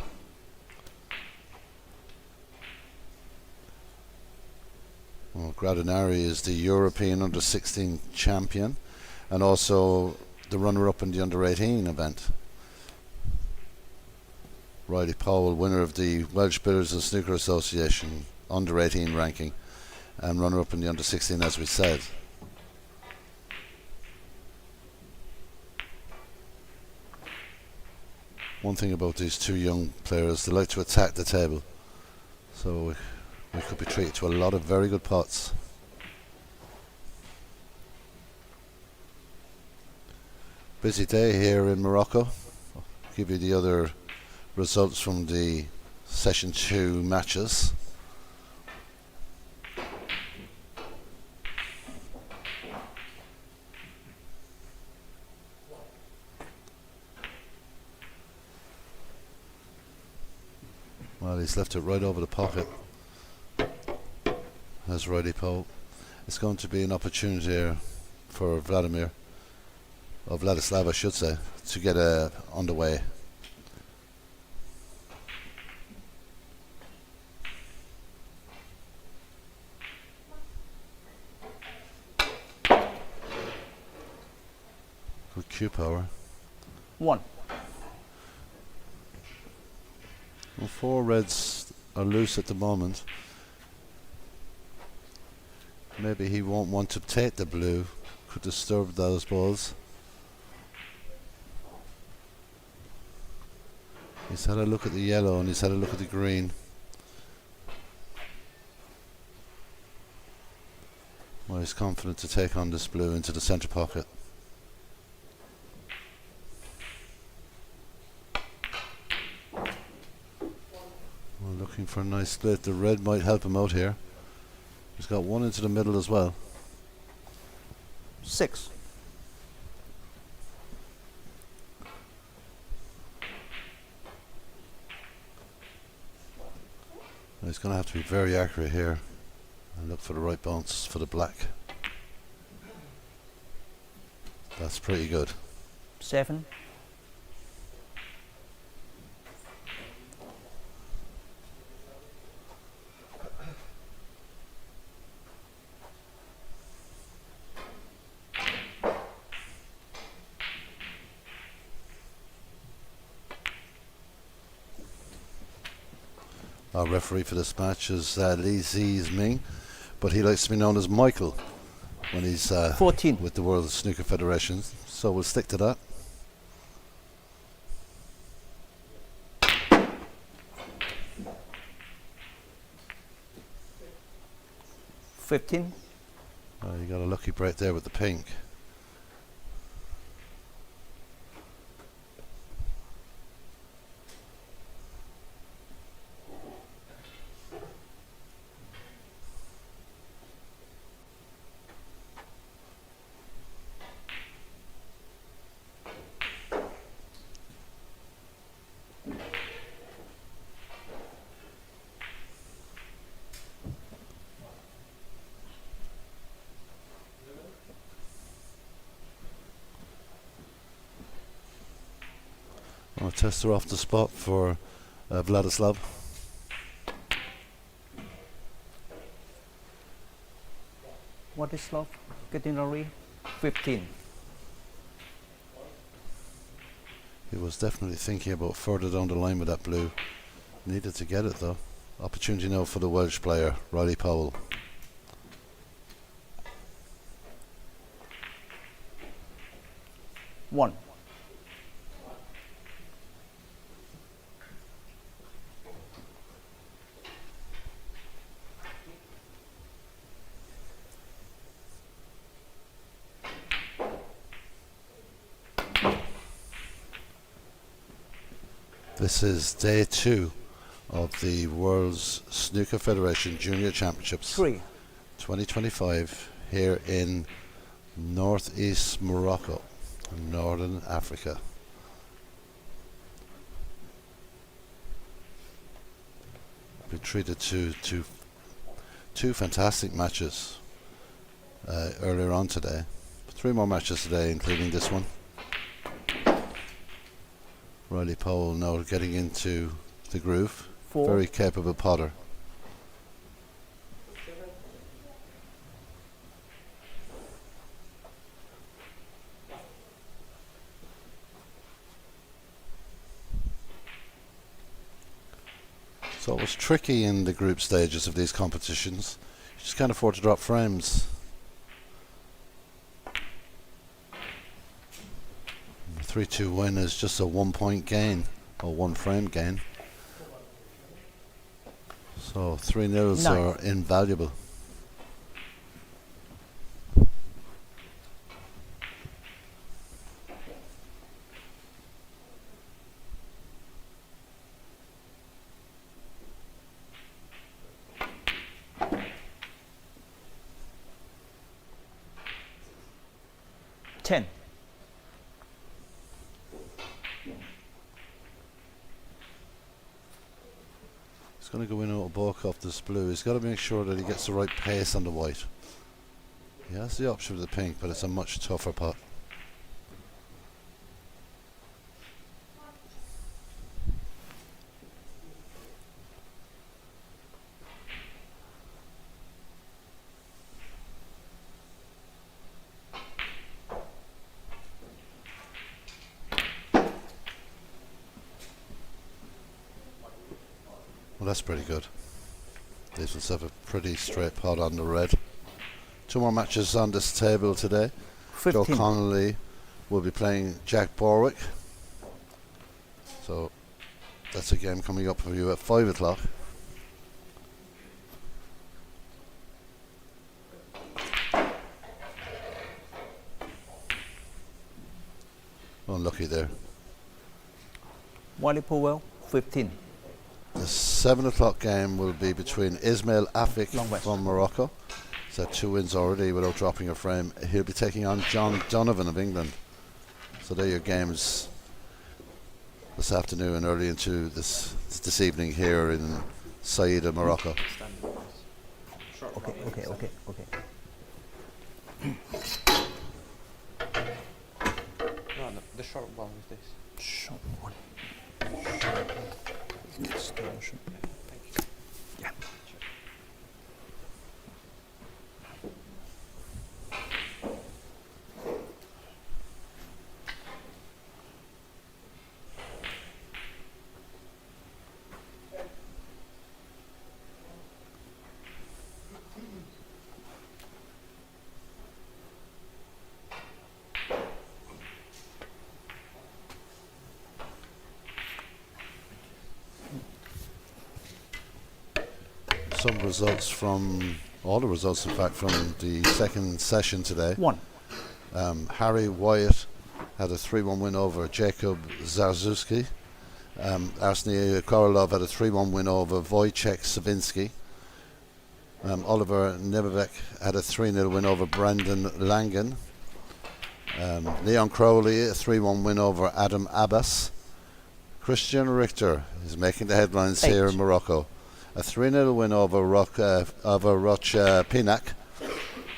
Well, Gradinari is the European Under-16 champion and also the runner-up in the Under-18 event. Riley Powell, winner of the Welsh Billiards and Snooker Association Under-18 ranking and runner-up in the Under-16, as we said. One thing about these two young players, they like to attack the table. So we could be treated to a lot of very good pots. Busy day here in Morocco. I'll give you the other results from the session 2 matches. Well, he's left it right over the pocket. That's Riley Powell. It's going to be an opportunity here for Vladimir, or Vladislav I should say, to get underway. Good cue power.
1.
Well, 4 reds are loose at the moment. Maybe he won't want to take the blue. Could disturb those balls. He's had a look at the yellow and he's had a look at the green. Well, he's confident to take on this blue into the centre pocket. Well, looking for a nice split. The red might help him out here. He's got one into the middle as well.
6.
He's going to have to be very accurate here and look for the right bounce for the black. That's pretty good.
7.
Our referee for this match is Li Ming, but he likes to be known as Michael when he's
14.
with the World Snooker Federation, so we'll stick to that.
$15.
You got a lucky break there with the pink. I'll test her off the spot for Vladislav.
What is love? Getting a 15.
He was definitely thinking about further down the line with that blue. Needed to get it though. Opportunity now for the Welsh player, Riley Powell. This is day 2 of the World's Snooker Federation Junior Championships
3.
2025 here in northeast Morocco, Northern Africa. We treated two fantastic matches earlier on today. 3 more matches today, including this one. Riley Powell now getting into the groove.
4.
Very capable potter. So it was tricky in the group stages of these competitions. You just can't afford to drop frames. The 3-2 win is just a 1 point gain, or 1 frame gain. So 3-0s
9.
are invaluable.
Ten.
He's going to go in out of balk off this blue. He's got to make sure that he gets the right pace on the white. He has the option with the pink, but it's a much tougher pot. Well, that's pretty good. These ones have a pretty straight pot on the red. 2 more matches on this table today.
15.
Joe Connolly will be playing Jack Borwick. So that's a game coming up for you at 5 o'clock. Unlucky there.
Wally Powell, 15.
The 7 o'clock game will be between Ismail Afik
Long West.
from Morocco. He's had 2 wins already without dropping a frame. He'll be taking on John Donovan of England. So they're your games this afternoon and early into this evening here in Saïda, Morocco.
Okay.
No, the short one is this.
Short one. Distortion. Yeah.
Some results from, all the results in fact, from the second session today.
1.
Harry Wyatt had a 3-1 win over Jakub Zarzuski. Arseniy Korolov had a 3-1 win over Wojciech Savinsky. Oliver Nebevek had a 3-0 win over Brandon Langen. Leon Crowley, a 3-1 win over Adam Abbas. Christian Richter is making the headlines
8.
here in Morocco. A 3-0 win over Roch Pinak,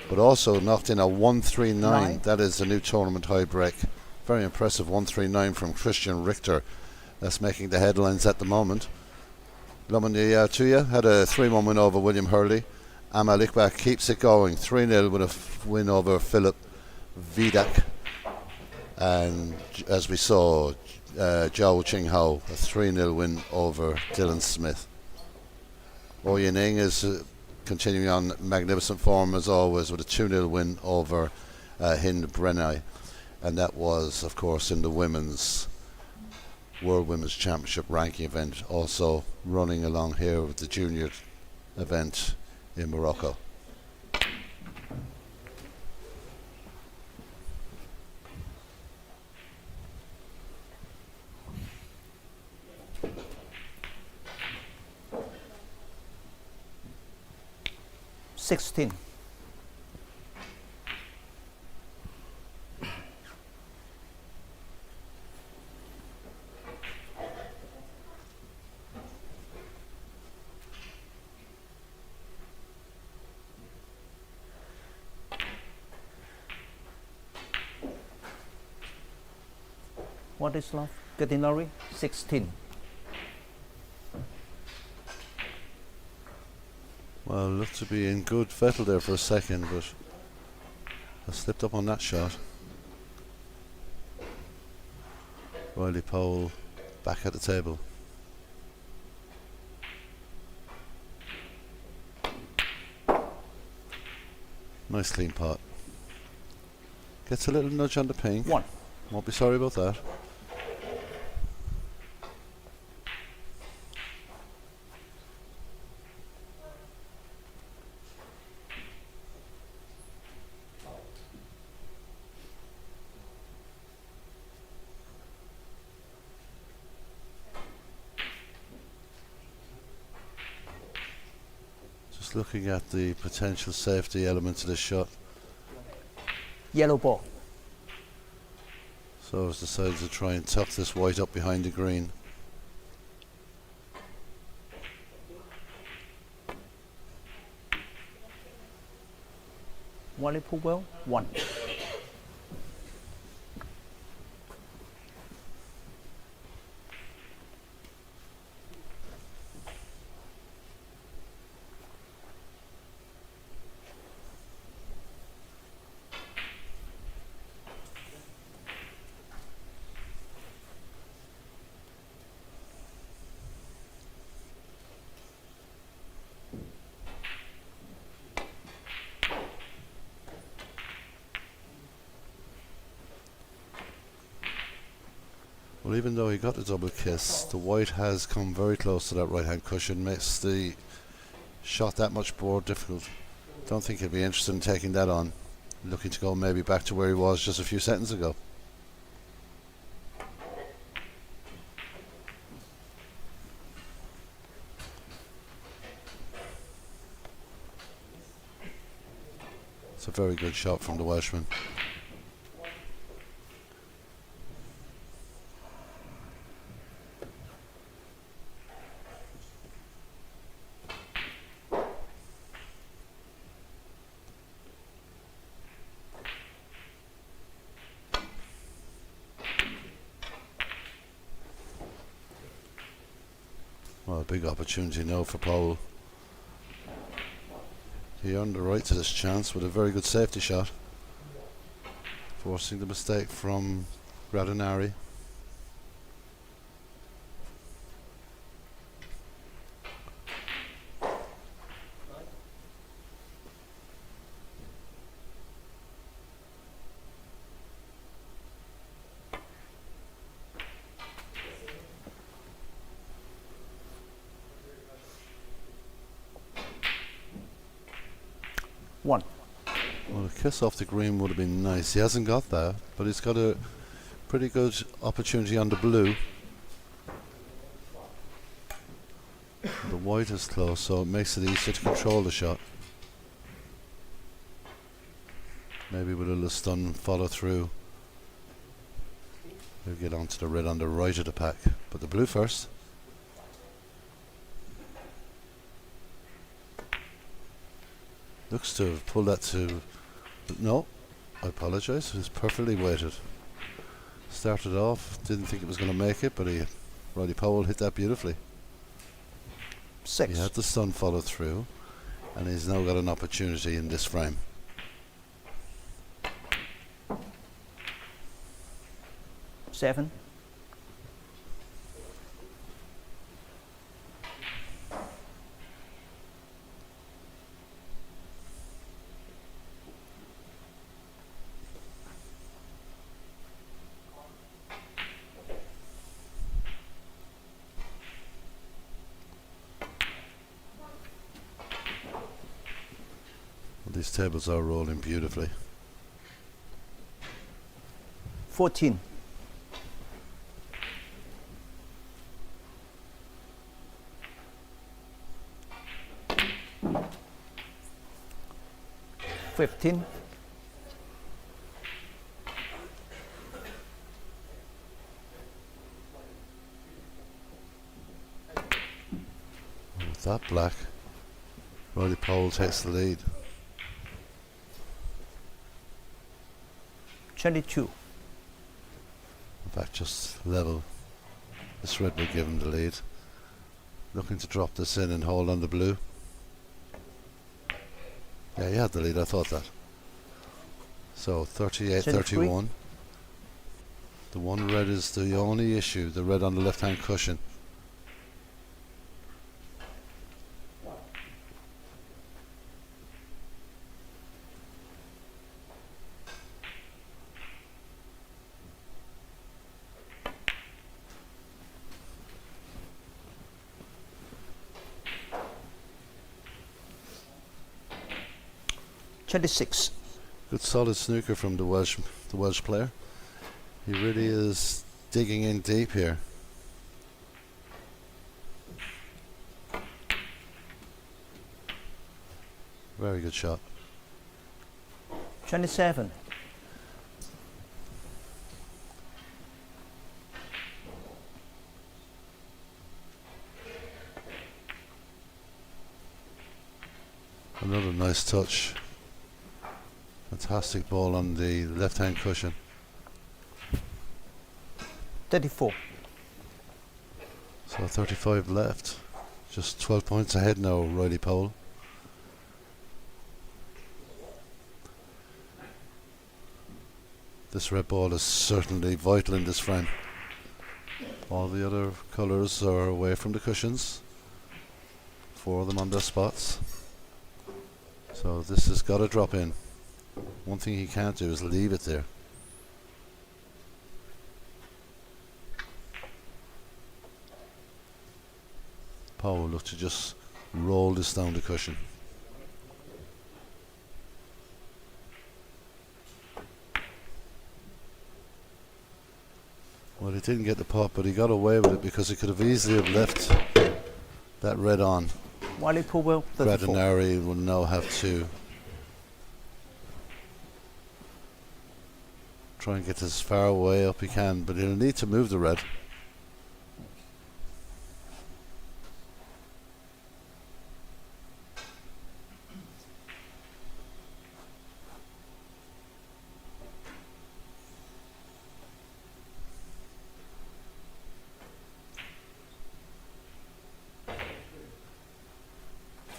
but also knocked in a 139.
9.
That is a new tournament high break. Very impressive 139 from Christian Richter. That's making the headlines at the moment. Lomani Tuya had a 3-1 win over William Hurley. Amal Iqbal keeps it going. 3-0 with a win over Philip Vidak. And as we saw, Zhao Qinghao, a 3-0 win over Dylan Smith. Oyening is continuing on magnificent form as always with a 2-0 win over Hind Brenai. And that was, of course, in the women's World Women's Championship ranking event, also running along here with the junior event in Morocco.
16. What is love? Catenary 16.
Well, looked to be in good fettle there for a second, but I slipped up on that shot. Riley Powell back at the table. Nice clean pot. Gets a little nudge on the pink.
1.
Won't be sorry about that. Just looking at the potential safety elements of this shot.
Yellow ball.
So I was decided to try and tuck this white up behind the green.
Wally pull well. 1.
Well, even though he got the double kiss, the white has come very close to that right hand cushion, makes the shot that much more difficult. Don't think he'll be interested in taking that on. Looking to go maybe back to where he was just a few seconds ago. It's a very good shot from the Welshman. Well, a big opportunity now for Powell. He earned the right to this chance with a very good safety shot, forcing the mistake from Radonari.
One.
Well, a kiss off the green would have been nice. He hasn't got that, but he's got a pretty good opportunity on the blue. The white is close, so it makes it easier to control the shot. Maybe with a little stun follow through. We'll get onto the red on the right of the pack, but the blue first. Looks to have pulled that to... No, I apologise, it was perfectly weighted. Started off, didn't think it was going to make it, but Roddy Powell hit that beautifully.
6.
He had the stun follow through, and he's now got an opportunity in this frame.
Seven.
These tables are rolling beautifully.
14. 15.
With that black, Riley Pole takes the lead.
22.
In fact, just level. This red will give him the lead. Looking to drop this in and hold on the blue. Yeah, he had the lead, I thought that. So 38-31. The one red is the only issue, the red on the left hand cushion.
Twenty-six.
Good solid snooker from the Welsh player. He really is digging in deep here. Very good shot.
27.
Another nice touch. Fantastic ball on the left hand cushion.
34.
So 35 left. Just 12 points ahead now, Riley Pole. This red ball is certainly vital in this frame. All the other colours are away from the cushions. 4 of them on their spots. So this has got to drop in. One thing he can't do is leave it there. Paul will look to just roll this down the cushion. Well, he didn't get the pot, but he got away with it because he could have easily have left that red on.
Wiley Powell, 34.
Gradinari will now have to try and get as far away up he can, but he'll need to move the red.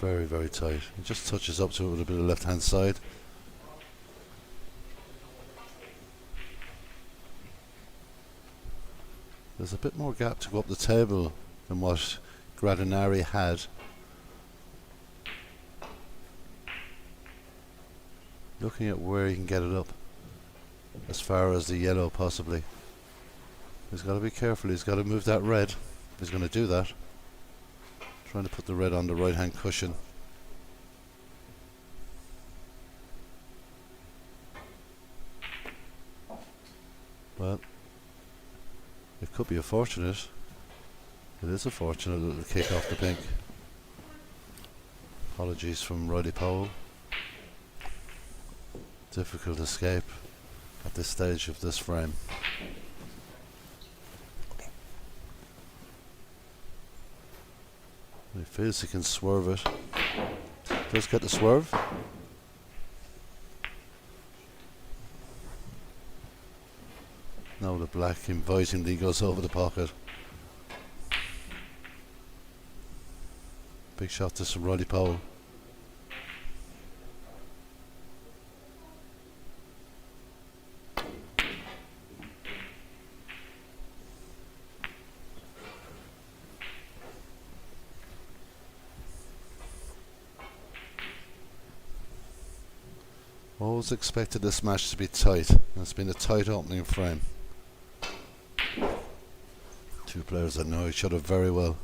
Very, very tight. He just touches up to it with a bit of left hand side. There's a bit more gap to go up the table than what Gradinari had. Looking at where he can get it up, as far as the yellow possibly. He's got to be careful, he's got to move that red. He's going to do that. Trying to put the red on the right hand cushion. Well, it could be a fortunate. It is a fortunate little kick off the pink. Apologies from Riley Powell. Difficult escape at this stage of this frame. He feels he can swerve it. Does get the swerve. Now the black invitingly goes over the pocket. Big shot to Riley Powell. Always expected this match to be tight. It's been a tight opening frame. Two players that know each other very well.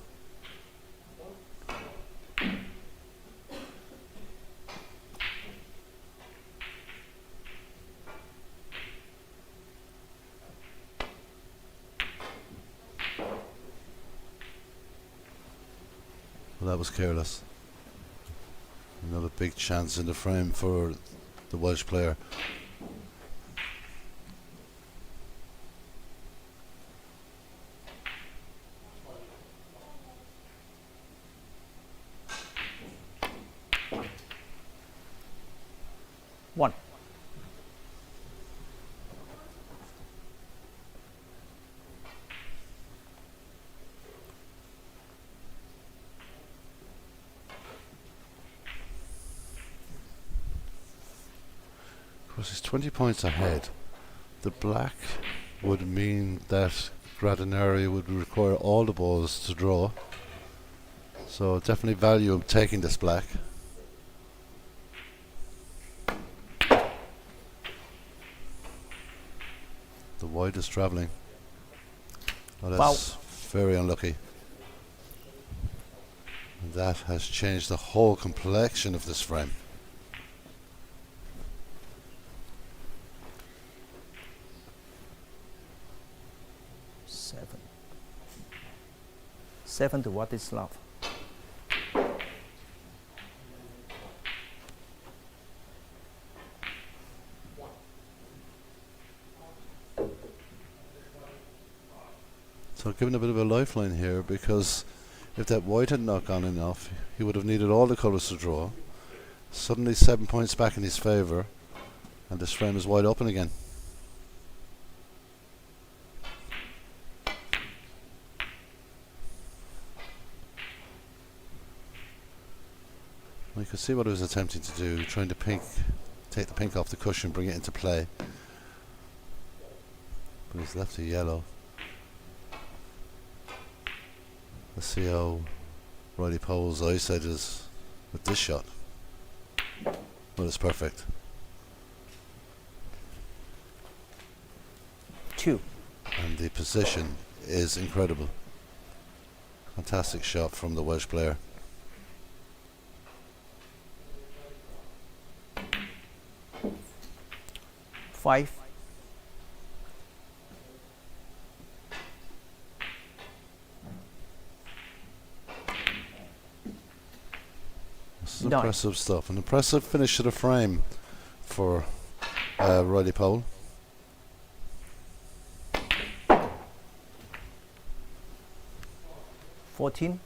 Well, that was careless. Another big chance in the frame for the Welsh player.
One.
Of course, he's 20 points ahead. The black would mean that Gradinari would require all the balls to draw. So definitely value him taking this black. The white is travelling. Oh, that's very unlucky. And that has changed the whole complexion of this frame.
Seven. 7 to Wladislav.
So given a bit of a lifeline here, because if that white had not gone enough, he would have needed all the colours to draw. Suddenly 7 points back in his favour, and this frame is wide open again. You could see what he was attempting to do, trying to take the pink off the cushion, bring it into play. But he's left a yellow. Let's see how Riley Pole's eyesight is with this shot. Well, it's perfect.
2.
And the position is incredible. Fantastic shot from the Welsh player.
Five.
This is impressive stuff. An impressive finish to the frame for Riley Pole.
$14.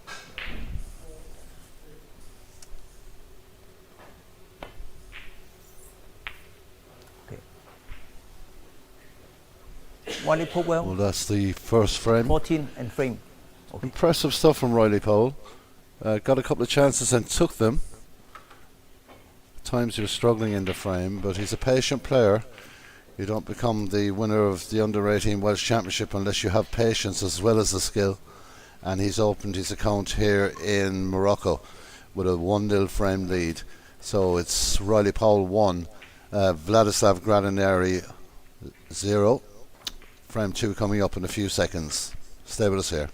Okay. Riley Pole well.
Well, that's the first frame.
14 and frame. Okay.
Impressive stuff from Riley Pole. Got a couple of chances and took them. At times he was struggling in the frame, but he's a patient player. You don't become the winner of the Under-18 Welsh Championship unless you have patience as well as the skill. And he's opened his account here in Morocco with a 1-0 frame lead. So it's Riley Pole 1, Vladislav Gradinari 0. Frame 2 coming up in a few seconds. Stay with us here.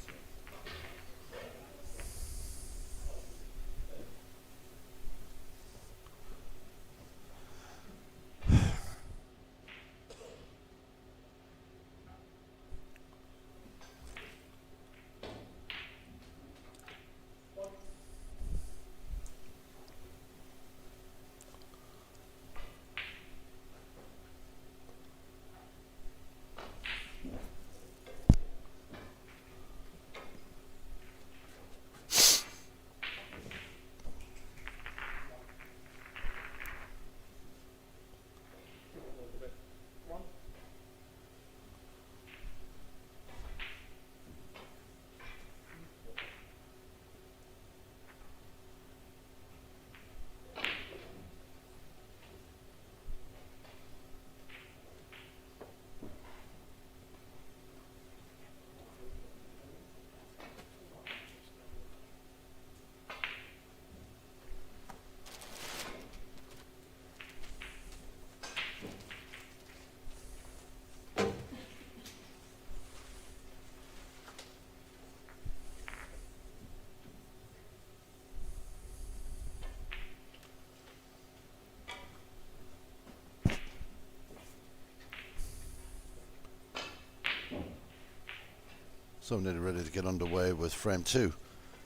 So nearly ready to get underway with frame 2.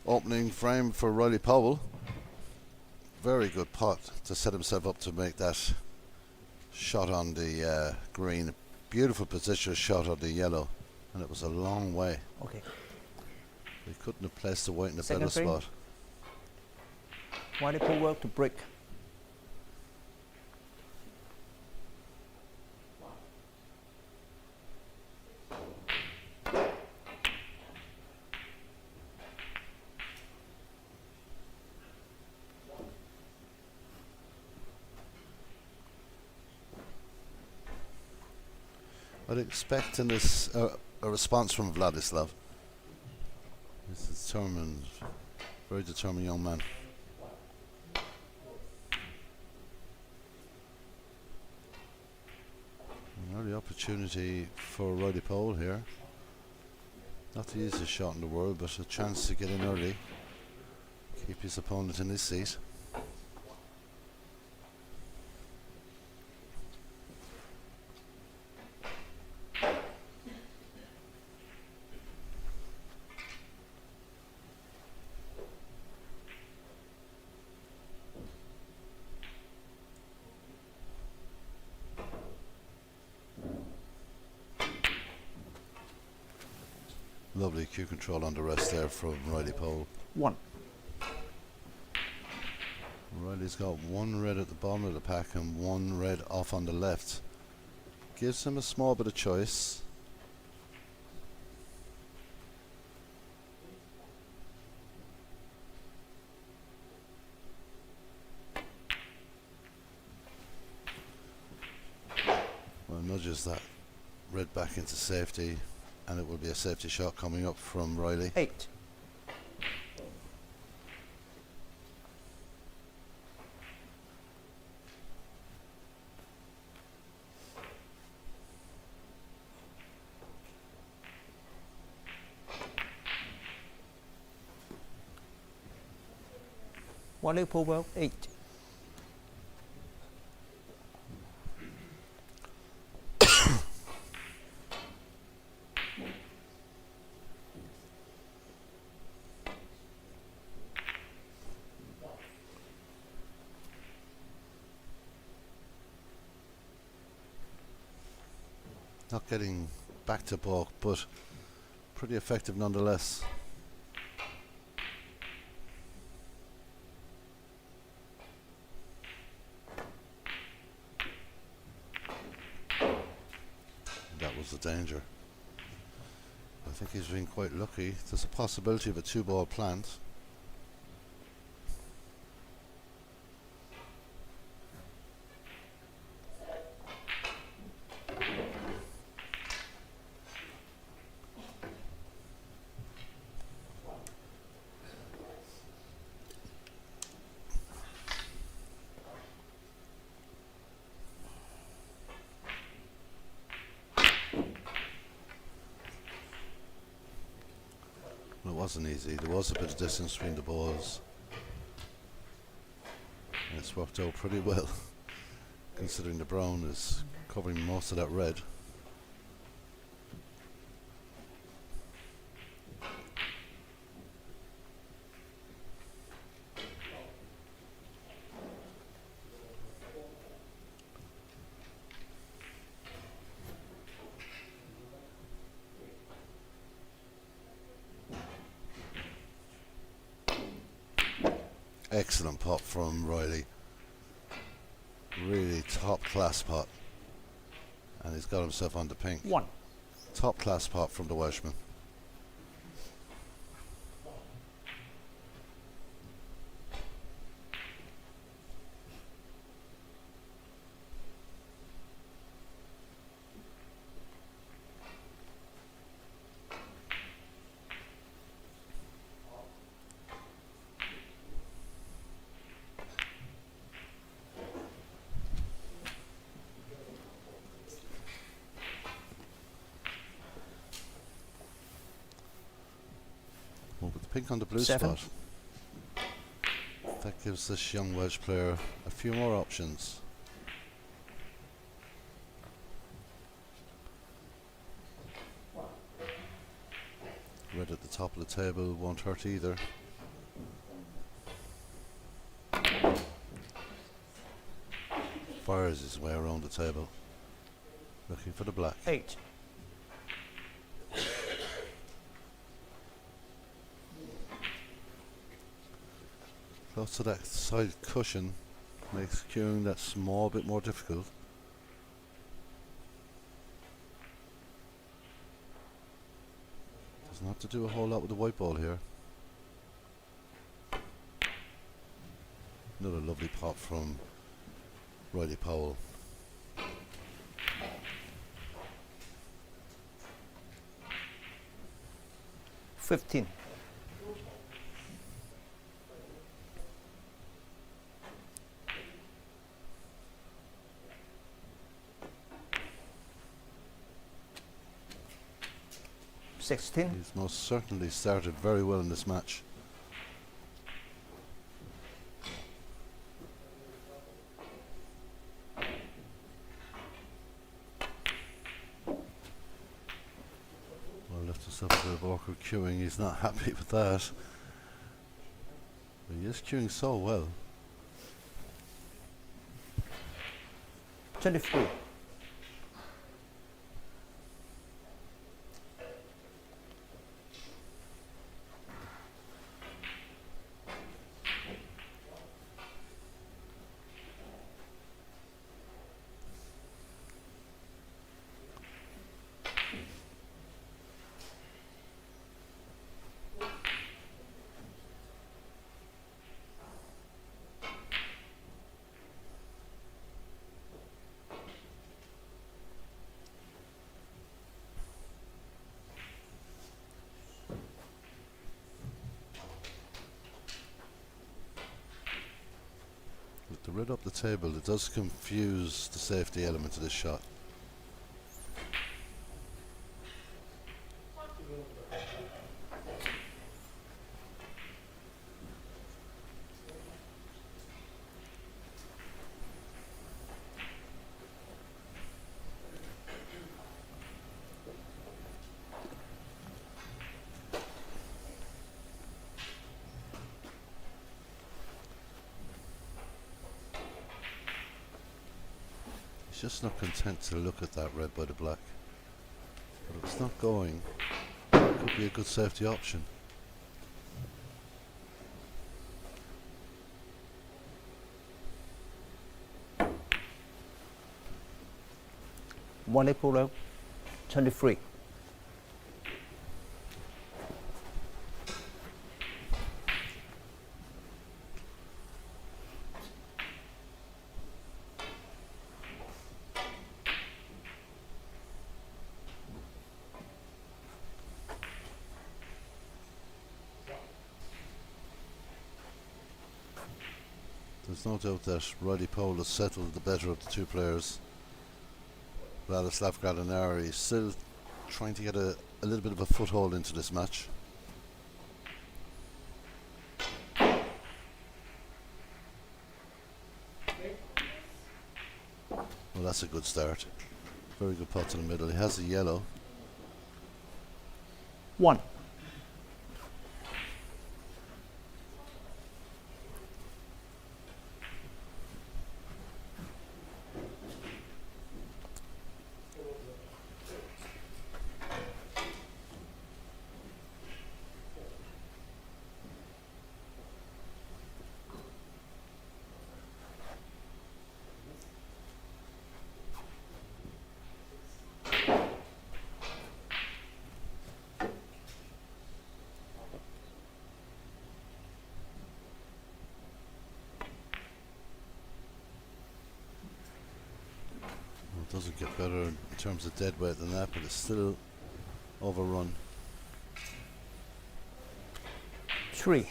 Opening frame for Riley Powell. Very good pot to set himself up to make that shot on the green. Beautiful position shot on the yellow, and it was a long way.
Okay.
They couldn't have placed the white in a
Second
better
frame.
spot.
While they pull well to break.
I'd expect in this a response from Vladislav. He's a determined, very determined young man. An early opportunity for Riley Pole here. Not the easiest shot in the world, but a chance to get in early. Keep his opponent in his seat. Lovely cue control on the rest there from Riley Pole.
1.
Riley's got one red at the bottom of the pack and one red off on the left. Gives him a small bit of choice. Well, nudges that red back into safety, and it will be a safety shot coming up from Riley.
8. While they pull well 8.
Not getting back to balk, but pretty effective nonetheless. That was the danger. I think he's been quite lucky. There's a possibility of a 2-ball plant. It wasn't easy. There was a bit of distance between the balls. And it's worked out pretty well, considering the brown is covering most of that red. Excellent pot from Riley. Really top class pot. And he's got himself on the pink.
1.
Top class pot from the Welshman. Well, with the pink on the blue
7.
spot, that gives this young Welsh player a few more options. Red at the top of the table won't hurt either. fires his way around the table, looking for the black.
8.
Close to that side cushion makes cueing that small bit more difficult. Doesn't have to do a whole lot with the white ball here. Another lovely pot from Riley Powell.
$15. $16.
He's most certainly started very well in this match. Well, left himself a bit of awkward queuing. He's not happy with that. But he is queuing so well.
23.
With the red up the table, it does confuse the safety element of this shot. He's just not content to look at that red by the black. But if it's not going, it could be a good safety option.
One polo. 23.
There's no doubt that Riley Powell has settled the better of the two players. Vladislav Gradinari is still trying to get a little bit of a foothold into this match. Well, that's a good start. Very good pot to the middle. He has a yellow.
1.
It doesn't get better in terms of dead weight than that, but it's still overrun.
3.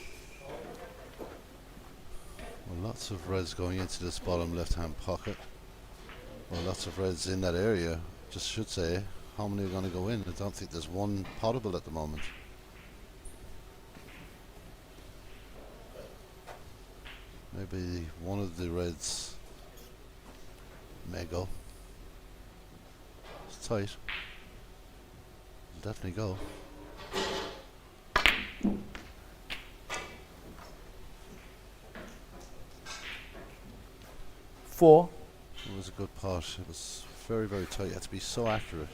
Well, lots of reds going into this bottom left-hand pocket. Well, lots of reds in that area. Just should say, how many are going to go in? I don't think there's one potable at the moment. Maybe one of the reds may go. It's tight. Definitely go.
4.
was a good pot. It was very, very tight. You had to be so accurate.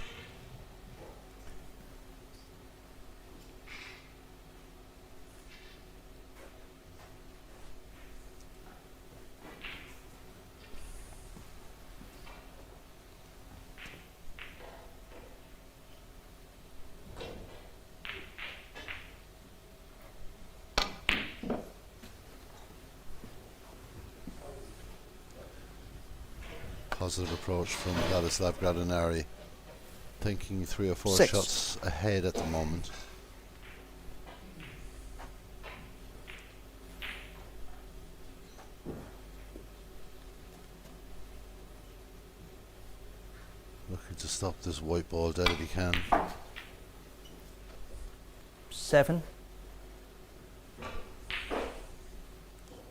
Positive approach from Vladislav Gradinari, thinking 3 or 4
6.
shots ahead at the moment. Looking to stop this white ball dead if he can.
7.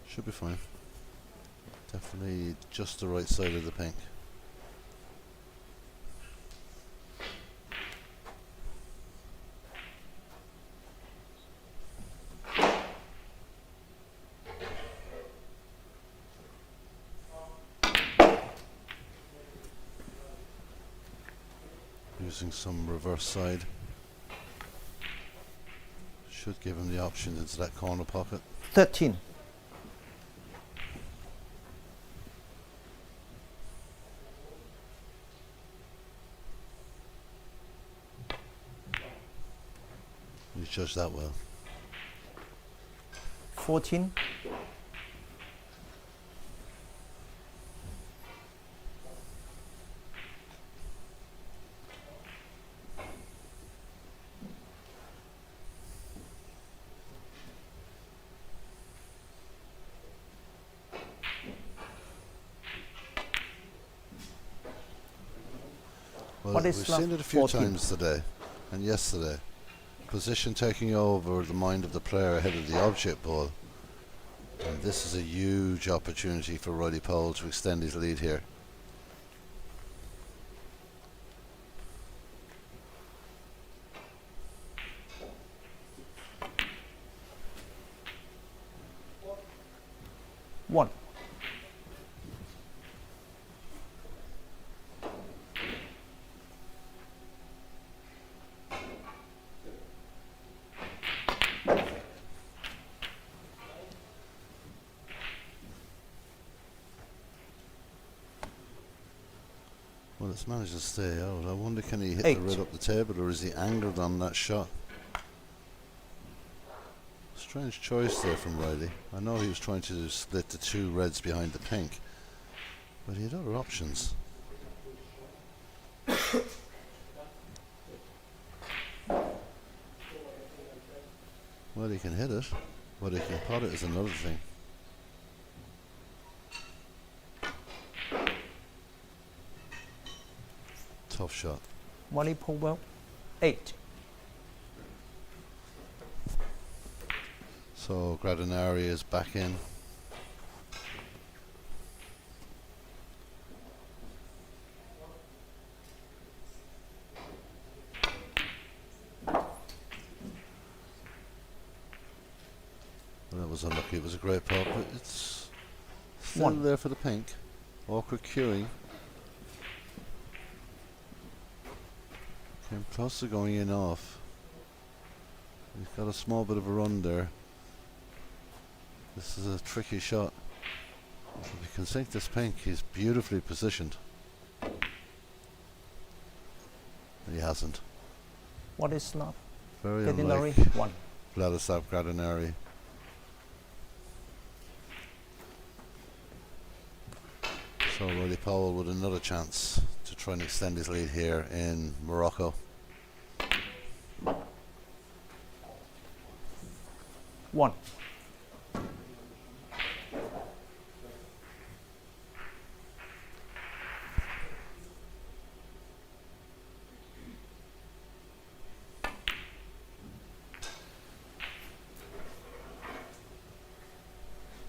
Should be fine. Definitely just the right side of the pink. Using some reverse side. Should give him the option into that corner pocket.
13.
You judged that well.
14.
Well,
What
we've
is
seen
left?
it a few
14.
times today and yesterday. Position taking over the mind of the player ahead of the object ball. And this is a huge opportunity for Riley Powell to extend his lead here.
One.
Well, it's managed to stay out. I wonder, can he hit
8.
the red up the table, or is he angled on that shot? Strange choice there from Riley. I know he was trying to split the 2 reds behind the pink, but he had other options. Well, he can hit it, but he can pot it is another thing. Tough shot.
Wally Powell. 8.
So Gradinari is back in. Well, that was unlucky. It was a great pot, but it's still
1.
there for the pink. Awkward queuing. Came close to going in off. He's got a small bit of a run there. This is a tricky shot. If he can sink this pink, he's beautifully positioned. He hasn't.
What is left?
Very
Gradinari.
unlike
1.
Vladislav Gradinari. So Riley Powell with another chance to try and extend his lead here in Morocco.
1.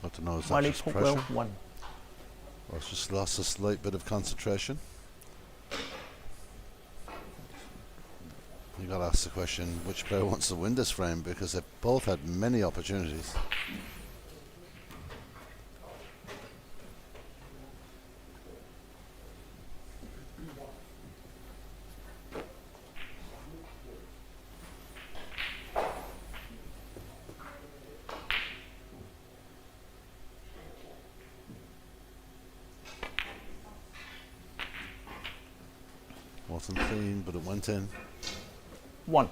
I don't know, is that
Wally
just
Powell.
pressure?
1.
Or it's just lost a slight bit of concentration? You got to ask the question, which player wants to win this frame, because they both had many opportunities. Wasn't clean, but it went in.
1.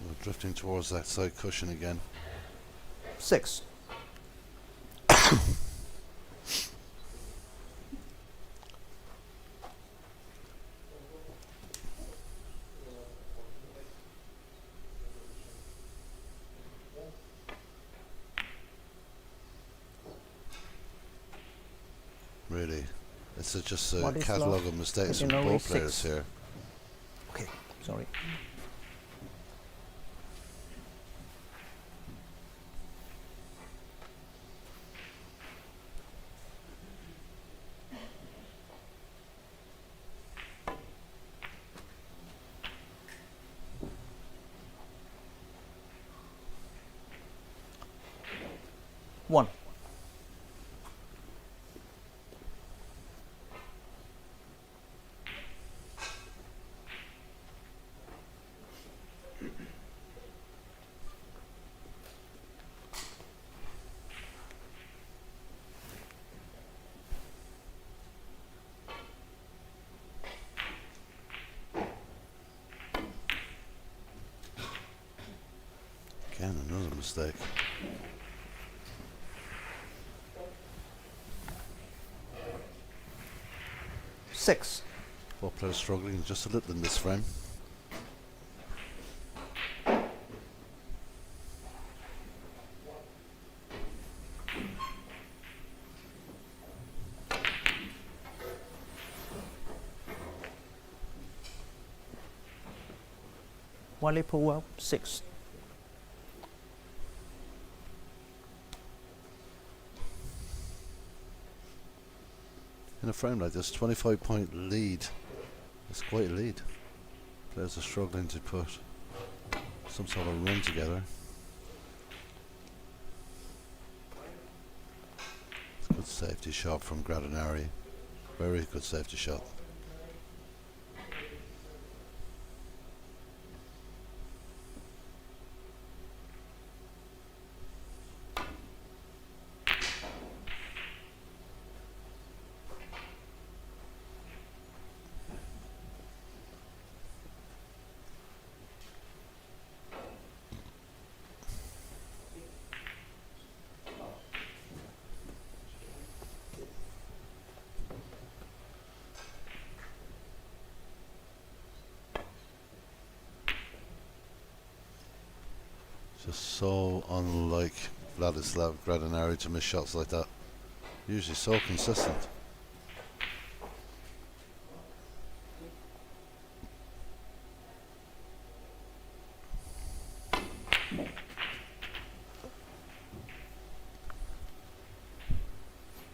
We're drifting towards that side cushion again.
6.
Really, it's just a
What is
catalogue
love?
of mistakes from
Ordinary
both players
6.
here.
Okay, sorry. 1.
Again, another mistake.
6.
Both players struggling just a little in this frame.
Wally pull well. 6.
In a frame like this, 25-point lead. It's quite a lead. Players are struggling to put some sort of run together. It's a good safety shot from Gradinari. Very good safety shot. Just so unlike Vladislav Gradinari to miss shots like that. Usually so consistent.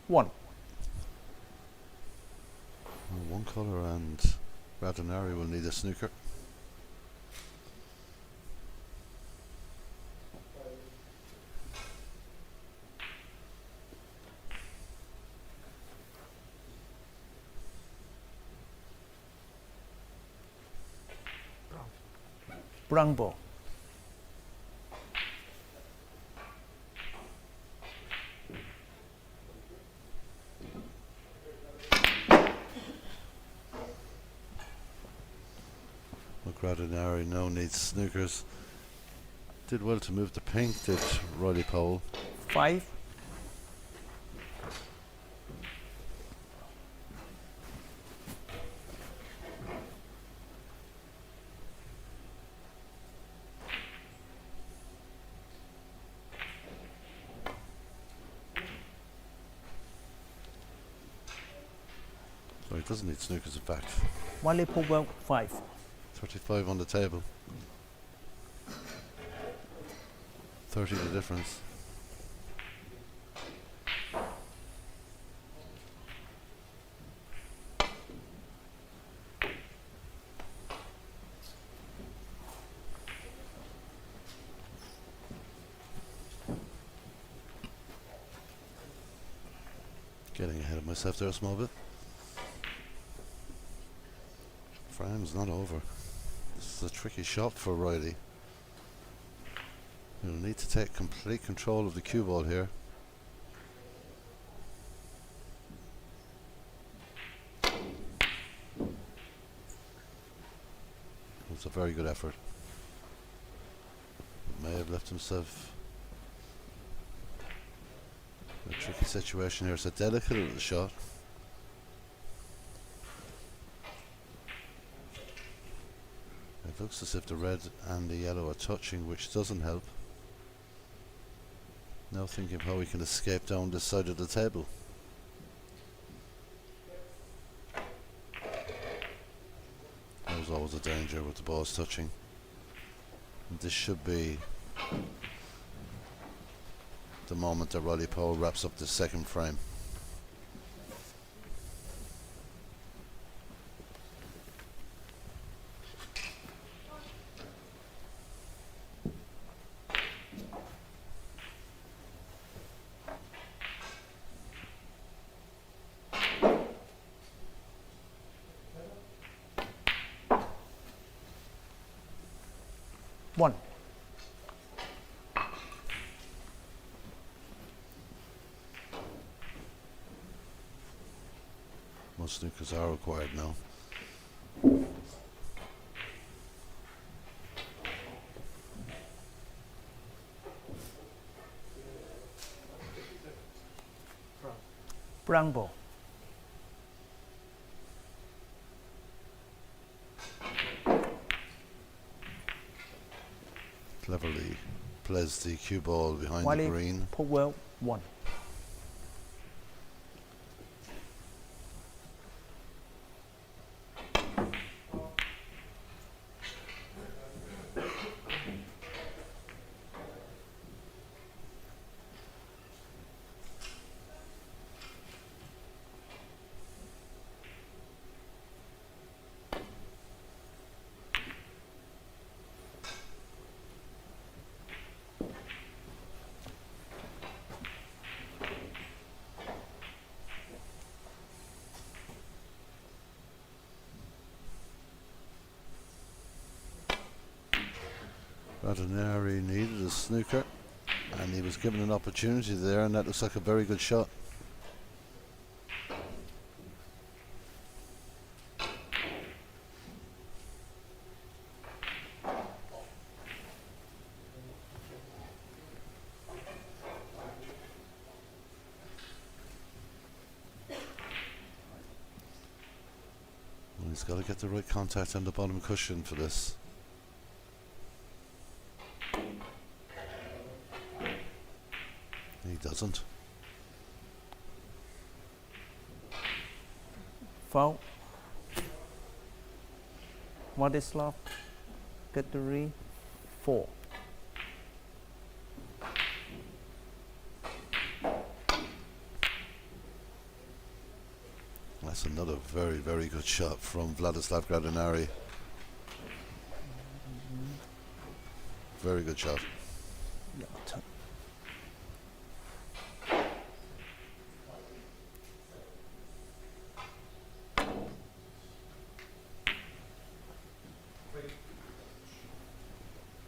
One.
Well, one colour and Gradinari will need a snooker.
Brown ball.
Gradinari now needs snookers. Did well to move the pink, did Riley Powell.
5.
Sorry, it doesn't need snookers in fact.
Wally pull well. 5.
35 on the table. 30 the difference. Getting ahead of myself there a small bit. Frame's not over. This is a tricky shot for Riley. He'll need to take complete control of the cue ball here. It was a very good effort. May have left himself in a tricky situation here. It's a delicate little shot. It looks as if the red and the yellow are touching, which doesn't help. Now thinking of how we can escape down this side of the table. There's always a danger with the balls touching. And this should be the moment that Riley Powell wraps up the second frame.
One.
Most snookers are required now.
Brown ball.
Cleverly plays the cue ball behind
Wiley
the green.
Powell 1.
Radoneri needed a snooker and he was given an opportunity there, and that looks like a very good shot. Well, he's got to get the right contact on the bottom cushion for this. He doesn't.
Foul. Vladislav Gattari 4.
That's another very, very good shot from Vladislav Radoneri. Very good shot.
Yeah,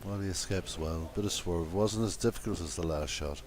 Well, he escapes well. Bit of swerve. Wasn't as difficult as the last shot.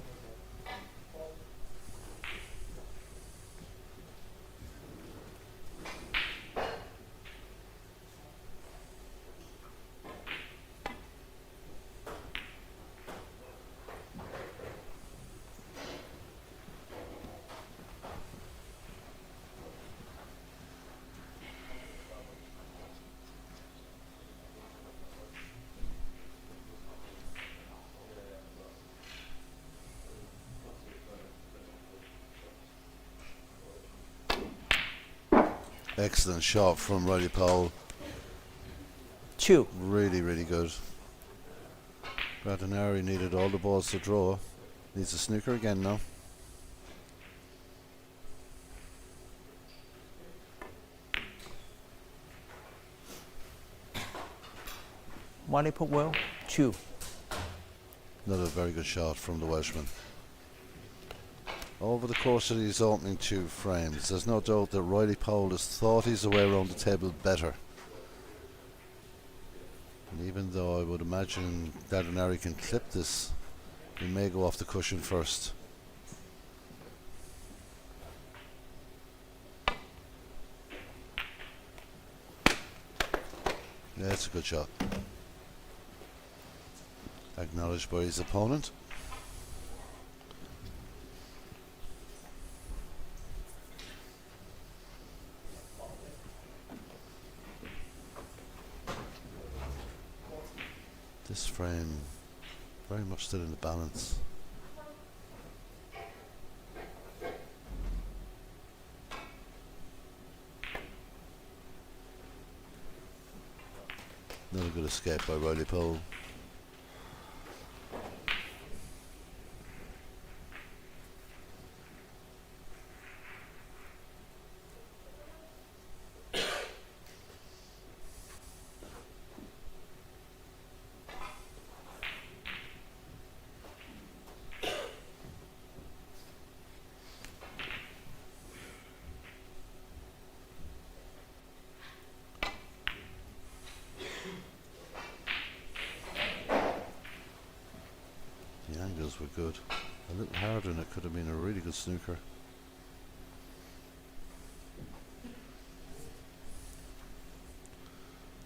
Excellent shot from Riley Powell.
2.
Really, really good. Radoneri needed all the balls to draw. Needs a snooker again now.
Wiley Powell 2.
Another very good shot from the Welshman. over the course of these opening 2 frames, there's no doubt that Riley Powell has thought his way around the table better. And even though I would imagine Dardanari can clip this, he may go off the cushion first. Yeah, it's a good shot. Acknowledged by his opponent. This frame very much still in the balance. Not a good escape by Riley Powell. The angles were good. A little harder and it could have been a really good snooker.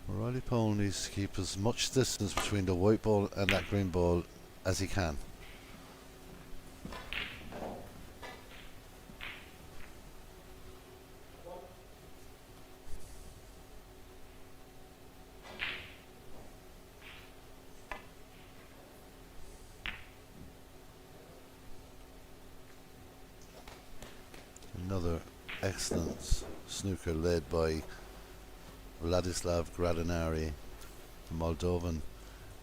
Riley Powell needs to keep as much distance between the white ball and that green ball as he can. Another excellent snooker led by Vladislav Gradanari. The Moldovan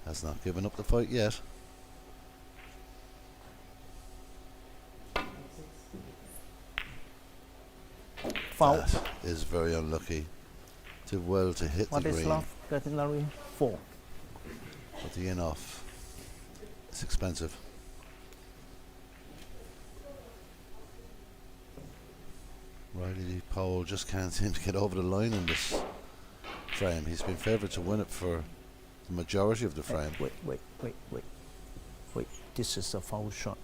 has not given up the fight yet.
Foul.
That is very unlucky. Did well to hit the green,
Vladislav Gradanari 4.
but the in-off is expensive. Riley Powell just can't seem to get over the line in this frame. He's been favoured to win it for the majority of the frame.
Wait. This is a foul shot.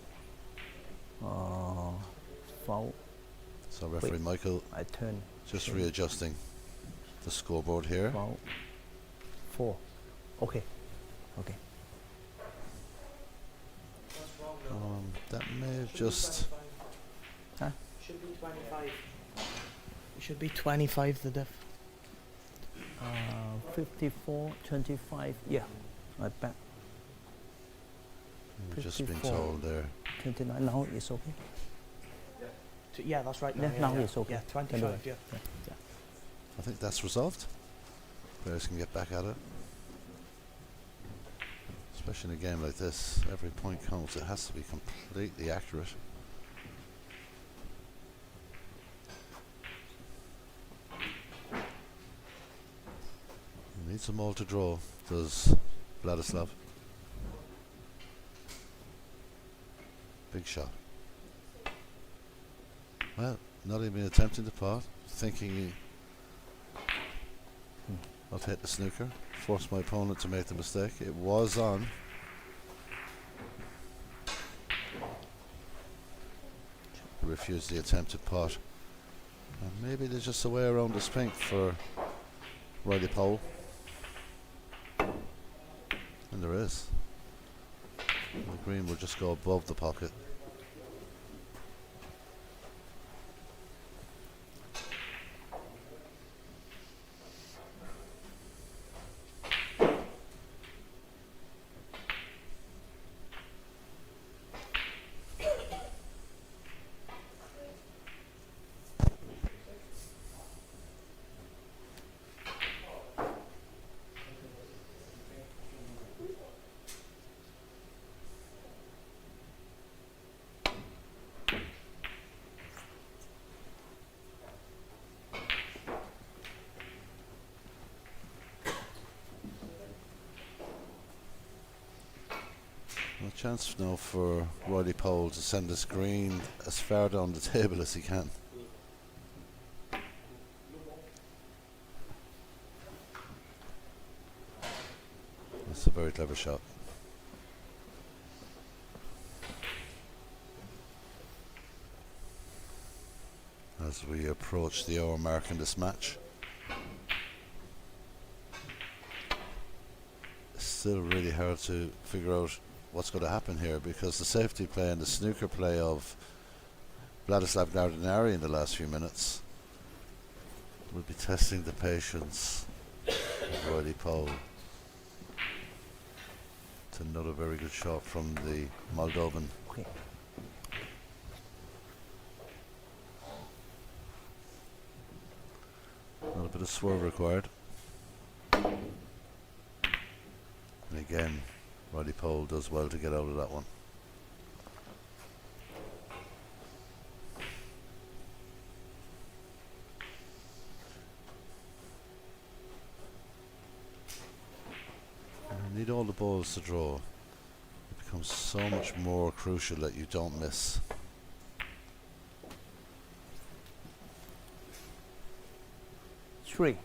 Foul.
So referee Michael
I turn.
just readjusting the scoreboard here.
Foul. 4. Okay.
That may have just...
Huh?
Should be 25. It should be 25 the diff.
54, 25. Yeah, I bet.
We've just been
54.
told there.
29. Now it's okay.
Yeah, that's right.
Yeah, now it's okay.
Yeah, 25. Yeah.
I think that's resolved. Players can get back at it. Especially in a game like this, every point counts. It has to be completely accurate. He needs them all to draw, does Vladislav. Big shot. Well, not even attempting the pot, thinking I'll hit the snooker, force my opponent to make the mistake. It was on. He refused the attempted pot. And maybe there's just a way around this pink for Riley Powell. And there is. And the green will just go above the pocket. Chance now for Riley Pole to send the screen as far down the table as he can. That's a very clever shot. As we approach the hour mark in this match, it's still really hard to figure out what's going to happen here, because the safety play and the snooker play of Vladislav Gardinari in the last few minutes will be testing the patience of Riley Pole. It's another very good shot from the Moldovan.
Okay.
A little bit of swerve required. And again, Riley Pole does well to get out of that one. You need all the balls to draw. It becomes so much more crucial that you don't miss.
Three.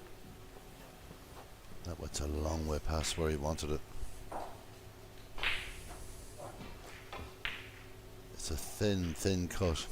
That went a long way past where he wanted it. It's a thin, thin cut.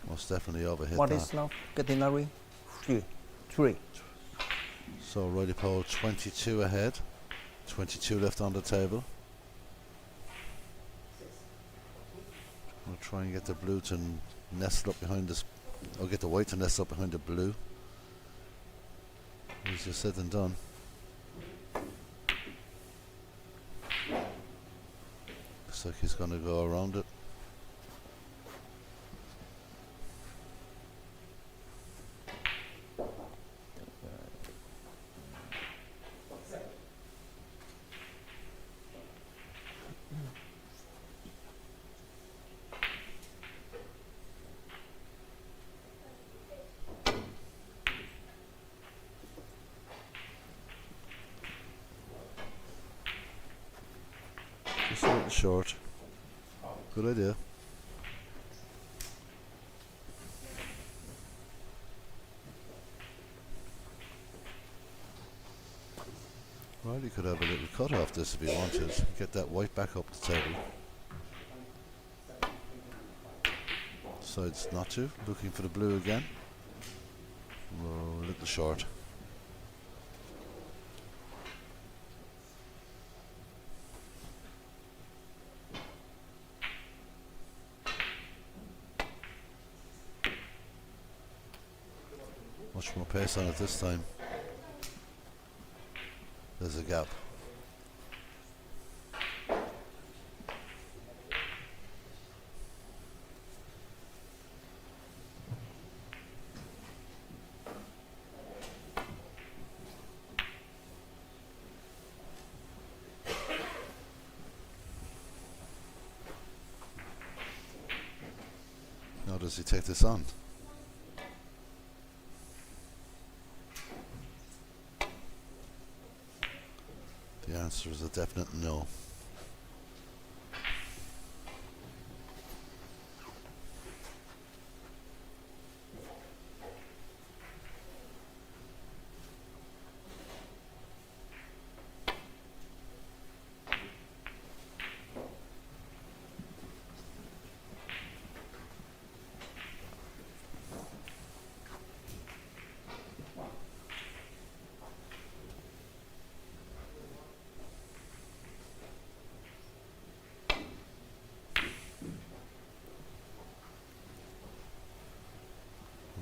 Most definitely overhit
What
that.
is now? Gardinari? Three.
So Riley Pole 22 ahead, 22 left on the table. We'll try and get the blue to nestle up behind this, or get the white to nestle up behind the blue. Easier said than done. Looks like he's going to go around it. Just a little short. Good idea. Well, you could have a little cut off this if you wanted. Get that white back up the table. Decides not to. Looking for the blue again. Oh, a little short. Much more pace on it this time. There's a gap. How does he take this on? The answer is a definite no.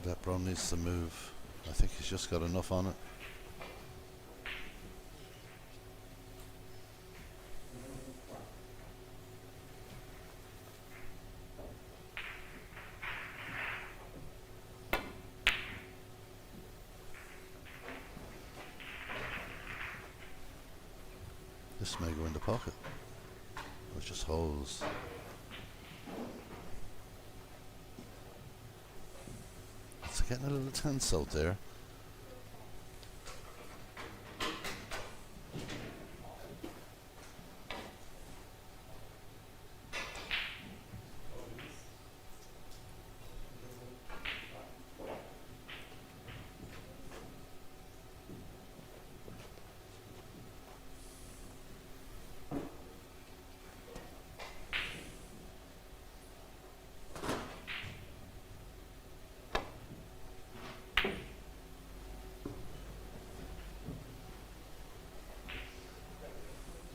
That brown needs to move. I think he's just got enough on it. This may go in the pocket. Or just holds. It's getting a little tense out there.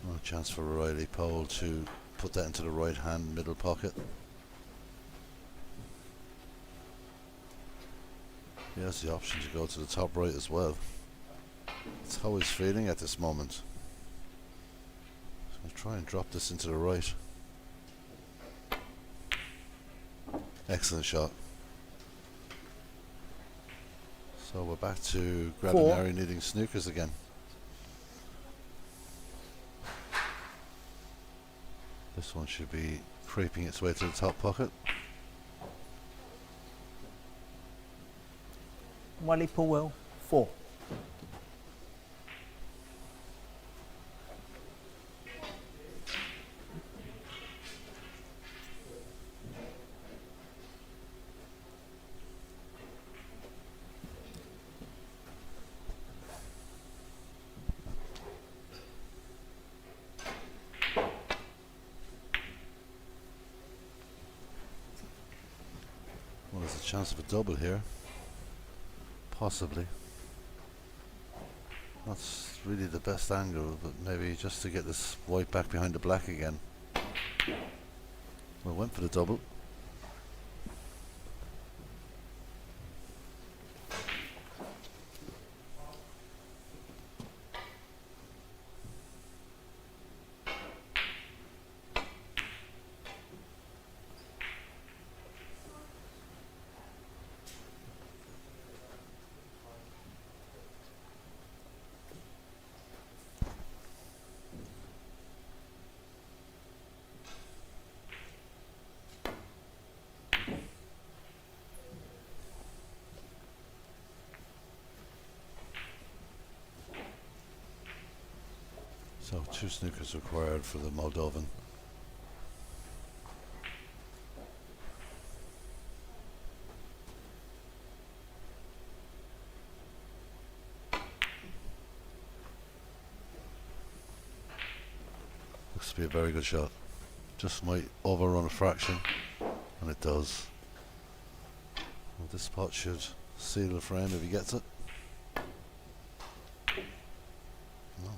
No chance for Riley Powell to put that into the right hand middle pocket. He has the option to go to the top right as well. That's how he's feeling at this moment. So I'll try and drop this into the right. Excellent shot. So we're back to Gradinari needing snookers again. This one should be creeping its way to the top pocket.
Riley Powell, 4.
Well, there's a chance of a double here. Possibly. Not really the best angle, but maybe just to get this white back behind the black again. Well, went for the double. So 2 snookers required for the Moldovan. Looks to be a very good shot. Just might overrun a fraction, and it does. Well, this spot should seal the frame if he gets it. No.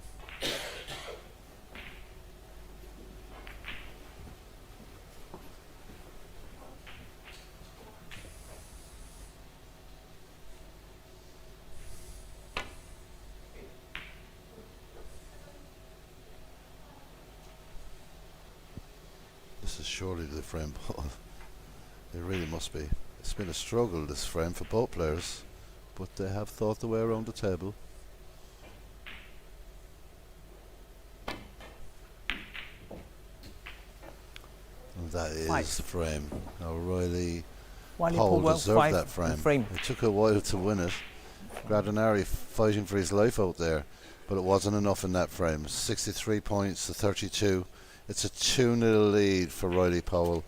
This is surely the frame ball. It really must be. It's been a struggle, this frame, for both players, but they have thought the way around the table. And that is
5.
the frame. Now Riley
Riley
Powell
Powell,
deserved
5
that frame.
frame.
It took a while to win it. Gradinari fighting for his life out there, but it wasn't enough in that frame. 63 points to 32. It's a 2-0 lead for Riley Powell.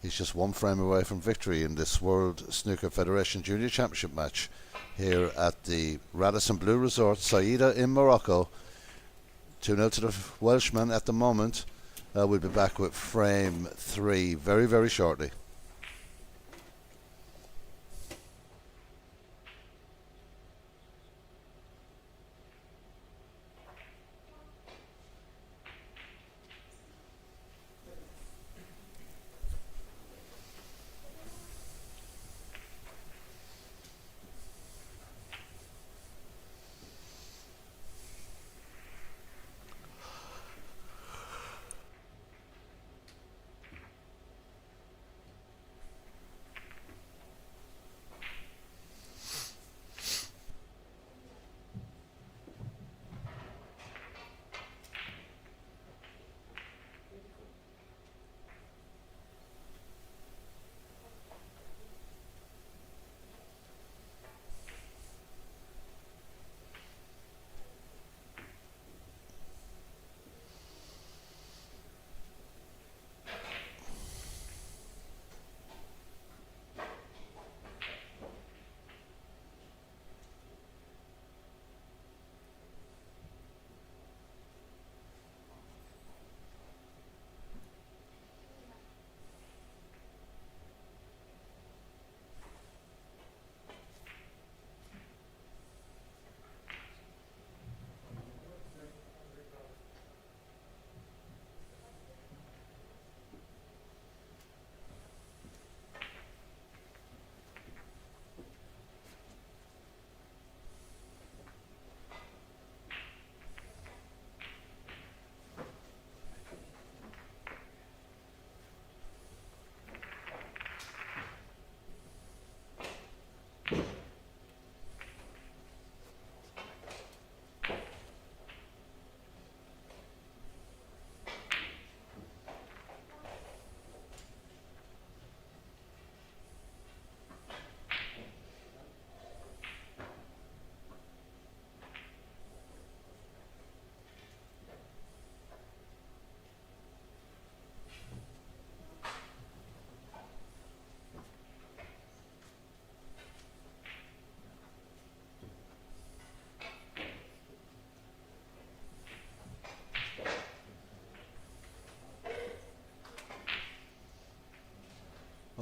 He's just 1 frame away from victory in this World Snooker Federation Junior Championship match here at the Radisson Blu Resort, Saida in Morocco. 2-0 to the Welshman at the moment. We'll be back with frame 3 very, very shortly.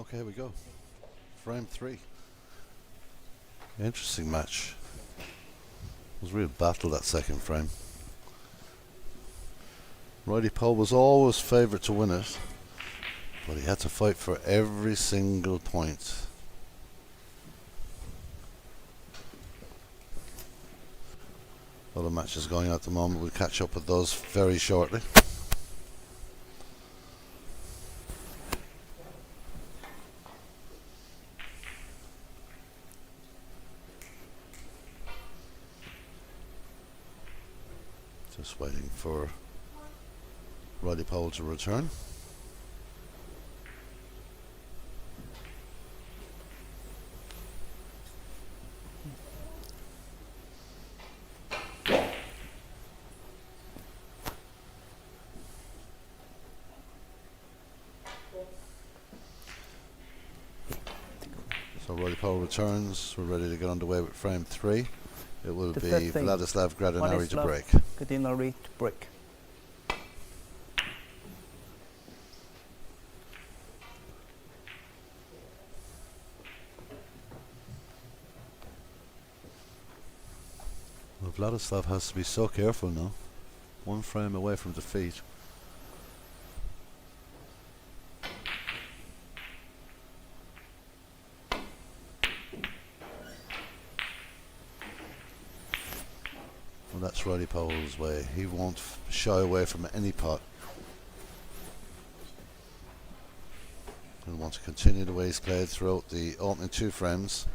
Okay, here we go. Frame 3. Interesting match. It was a real battle, that second frame. Righty Pole was always favourite to win it, but he had to fight for every single point. Other matches going on at the moment. We'll catch up with those very shortly. Just waiting for Righty Pole to return. So Righty Pole returns. We're ready to get underway with frame 3. It will
The
be
third frame.
Vladislav Gradinari to
Vladislav
break.
Gradinari to break.
Well, Vladislav has to be so careful now. One frame away from defeat. Well, that's Righty Pole's way. He won't shy away from any pot. He'll want to continue the way he's played throughout the opening 2 frames.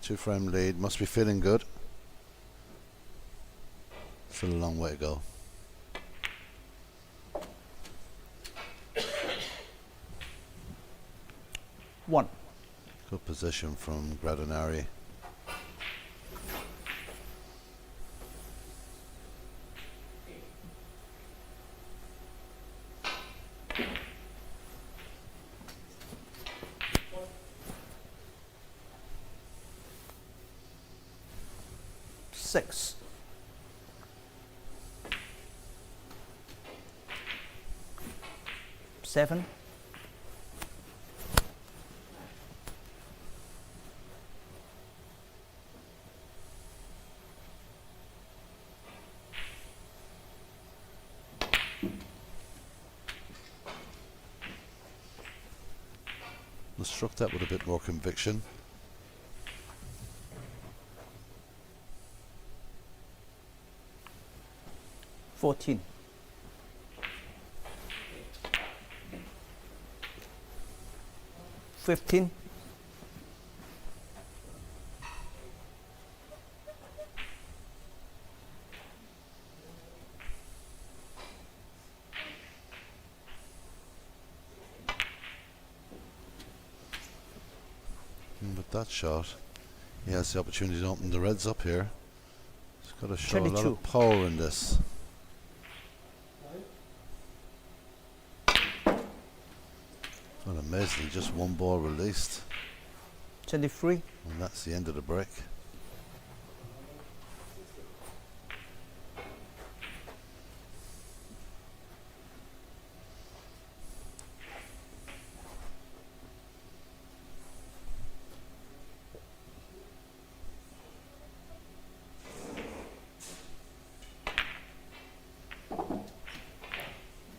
2-frame lead, must be feeling good. Still a long way to go.
One.
Good position from Gradinari.
Six. Seven.
Let's struck that with a bit more conviction.
14. 15.
15. With that shot, he has the opportunity to open the reds up here. He's got to show a lot
22.
of power in this. Well, amazingly, just one ball released,
23.
and that's the end of the break.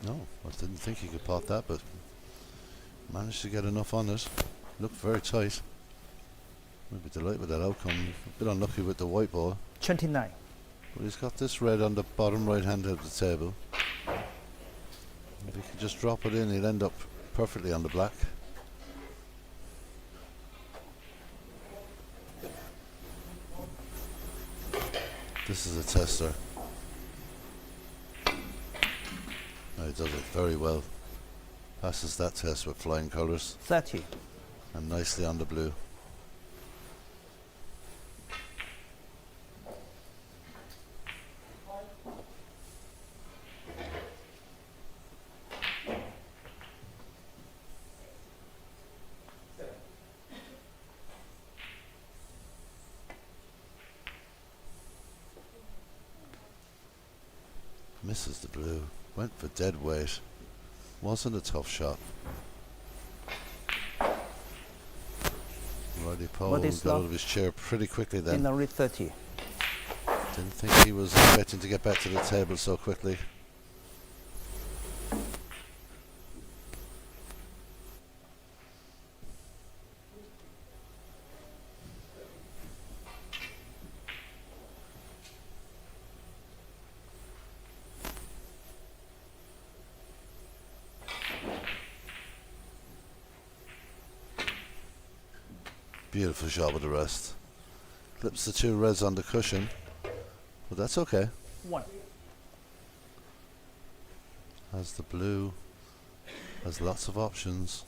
No, I didn't think he could pot that, but managed to get enough on it. Looked very tight. I'd be delighted with that outcome. A bit unlucky with the white ball,
29.
but he's got this red on the bottom right hand of the table. If he could just drop it in, he'll end up perfectly on the black. This is a tester. Oh, he does it very well. Passes that test with flying colours
30.
and nicely on the blue. Misses the blue. Went for dead weight. Wasn't a tough shot. Roddy Pole
What
got
is
out
love?
of his chair pretty quickly then.
Gallery 30.
Didn't think he was expecting to get back to the table so quickly. Beautiful shot with the rest. Clips the two reds on the cushion, but that's okay.
1.
Has the blue, has lots of options.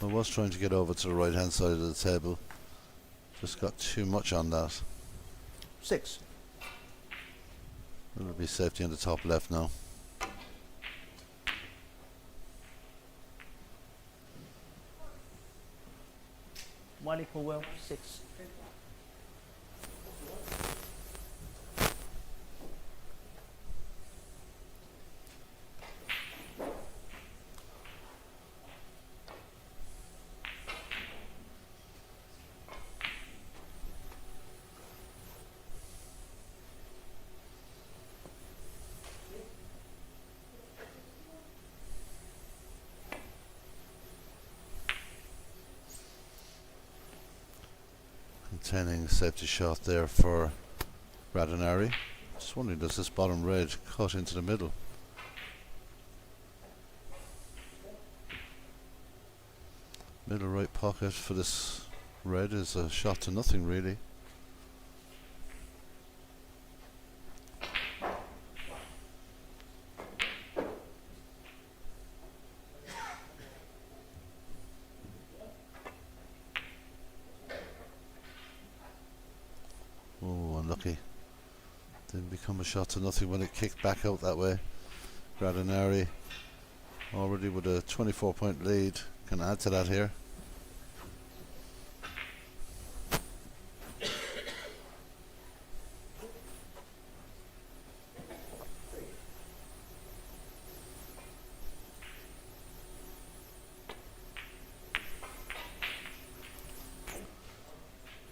I was trying to get over to the right hand side of the table. Just got too much on that.
6.
It'll be safety on the top left now.
One equal well, 6.
Containing safety shot there for Radonari. Just wondering, does this bottom red cut into the middle? Middle right pocket for this red is a shot to nothing really. Oh, unlucky. Didn't become a shot to nothing when it kicked back out that way. Radonari already with a 24-point lead. Can add to that here.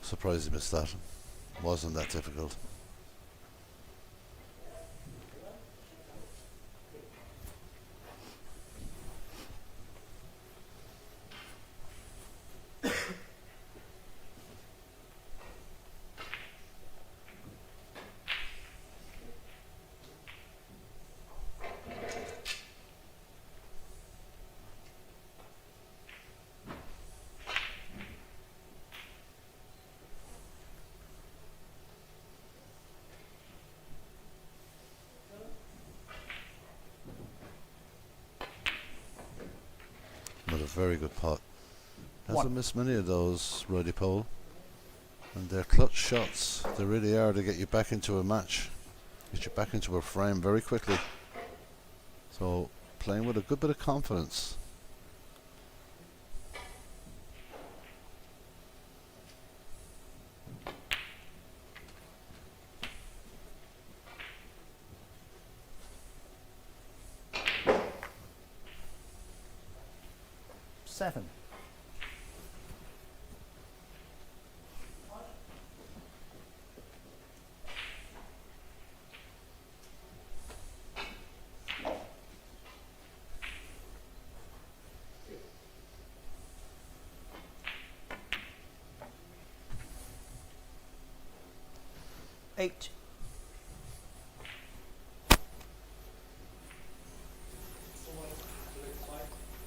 Surprised he missed that. Wasn't that difficult. Another very good pot. Hasn't missed many of those, Roddy Pole. And they're clutch shots. They really are to get you back into a match. Get you back into a frame very quickly. So playing with a good bit of confidence.
Seven. Eight.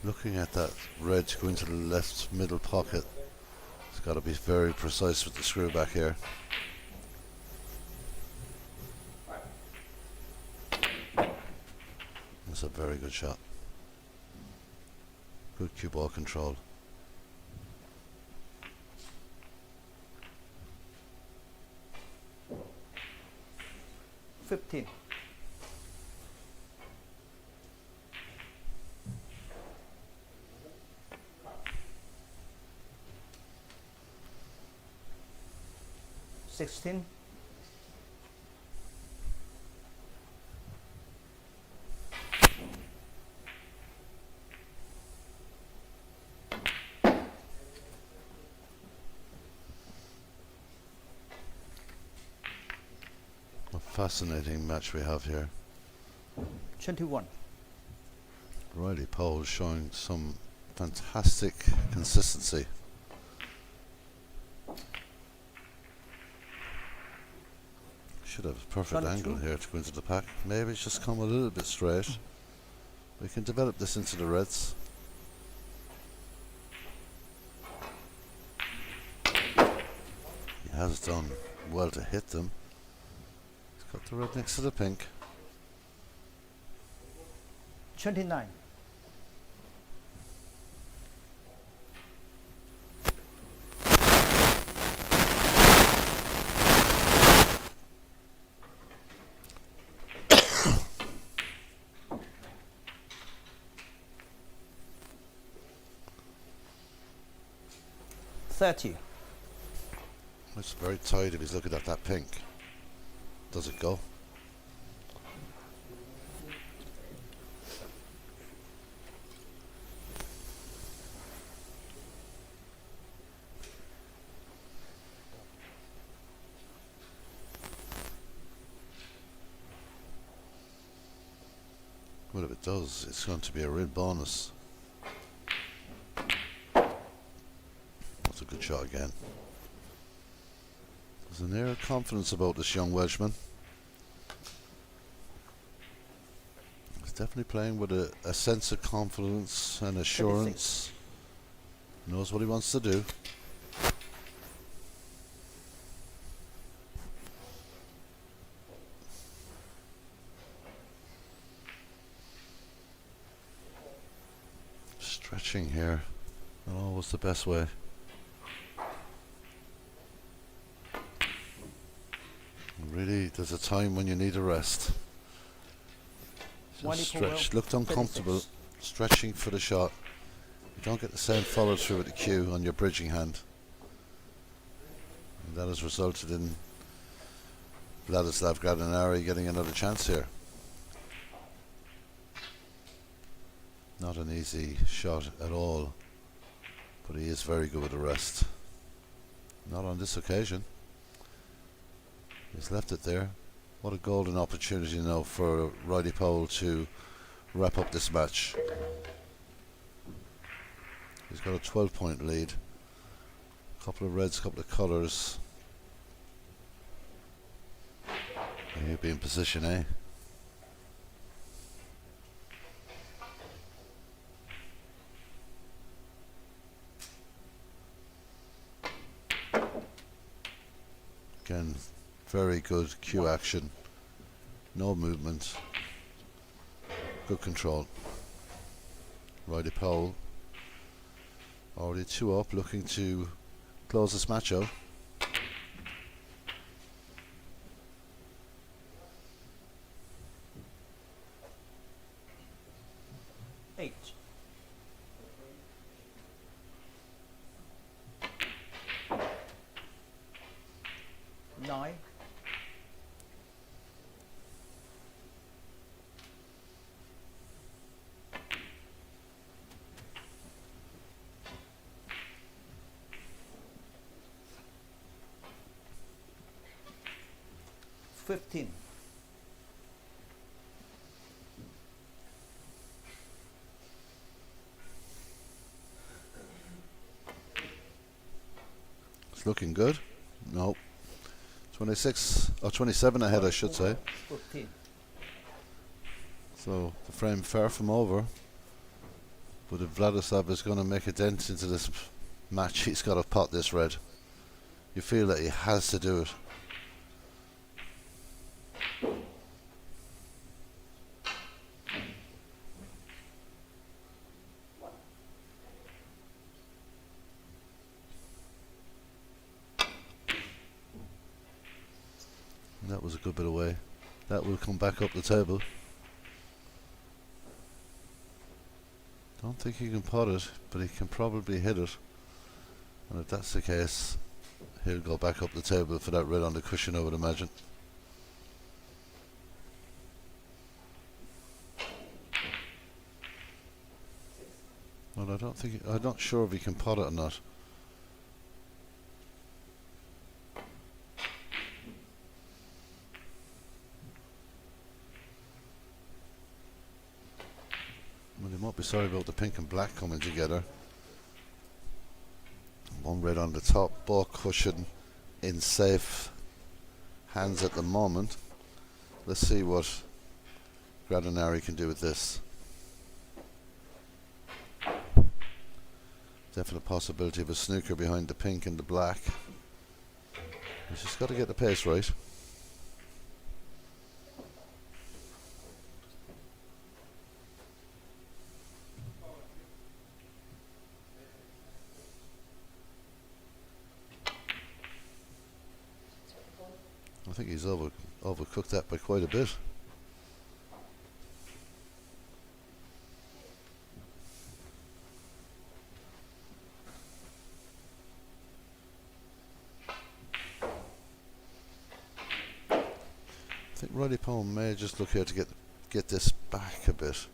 Looking at that red to go into the left middle pocket. It's got to be very precise with the screw back here. That's a very good shot. Good cue ball control.
$15. 16.
A fascinating match we have here.
21.
Riley Pole showing some fantastic consistency. Should have a perfect
22.
angle here to go into the pack. Maybe it's just come a little bit straight. We can develop this into the reds. He has done well to hit them. He's got the red next to the pink.
29. $30.
It's very tight if he's looking at that pink. Does it go? Well, if it does, it's going to be a real bonus. That's a good shot again. There's an air of confidence about this young Welshman. He's definitely playing with a sense of confidence and assurance. Knows what he wants to do. Stretching here, not always the best way. Really, there's a time when you need a rest. Just stretch. Looked uncomfortable.
36.
Stretching for the shot. You don't get the same follow through with the cue on your bridging hand. And that has resulted in Vladislav Gradinari getting another chance here. Not an easy shot at all, but he is very good with the rest. Not on this occasion. He's left it there. What a golden opportunity now for Riley Pole to wrap up this match. He's got a 12-point lead. A couple of reds, a couple of colours. And he'll be in position A. Again, very good cue action. No movement. Good control. Riley Pole already 2 up, looking to close this match out.
$8. 9. 15.
It's looking good. No. 26 or 27 ahead, I should say.
14.
So the frame far from over. But if Vladislav is going to make a dent into this match, he's got to pot this red. You feel that he has to do it. And that was a good bit away. That will come back up the table. Don't think he can pot it, but he can probably hit it. And if that's the case, He'll go back up the table for that red on the cushion, I would imagine. Well, I'm not sure if he can pot it or not. Well, he might be sorry about the pink and black coming together. One red on the top, ball cushion in safe hands at the moment. Let's see what Gradinari can do with this. Definite possibility of a snooker behind the pink and the black. He's just got to get the pace right. I think he's overcooked that by quite a bit. I think Riley Powell may just look here to get this back a bit.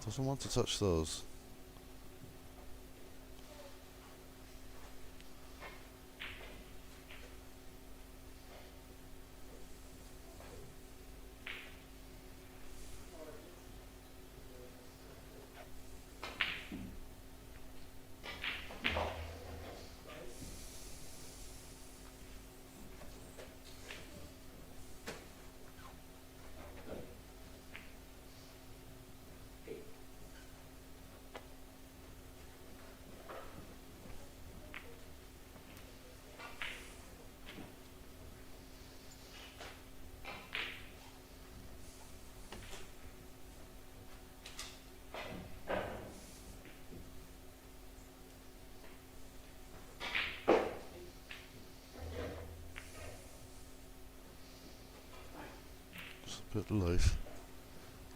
Doesn't want to touch those. A bit light,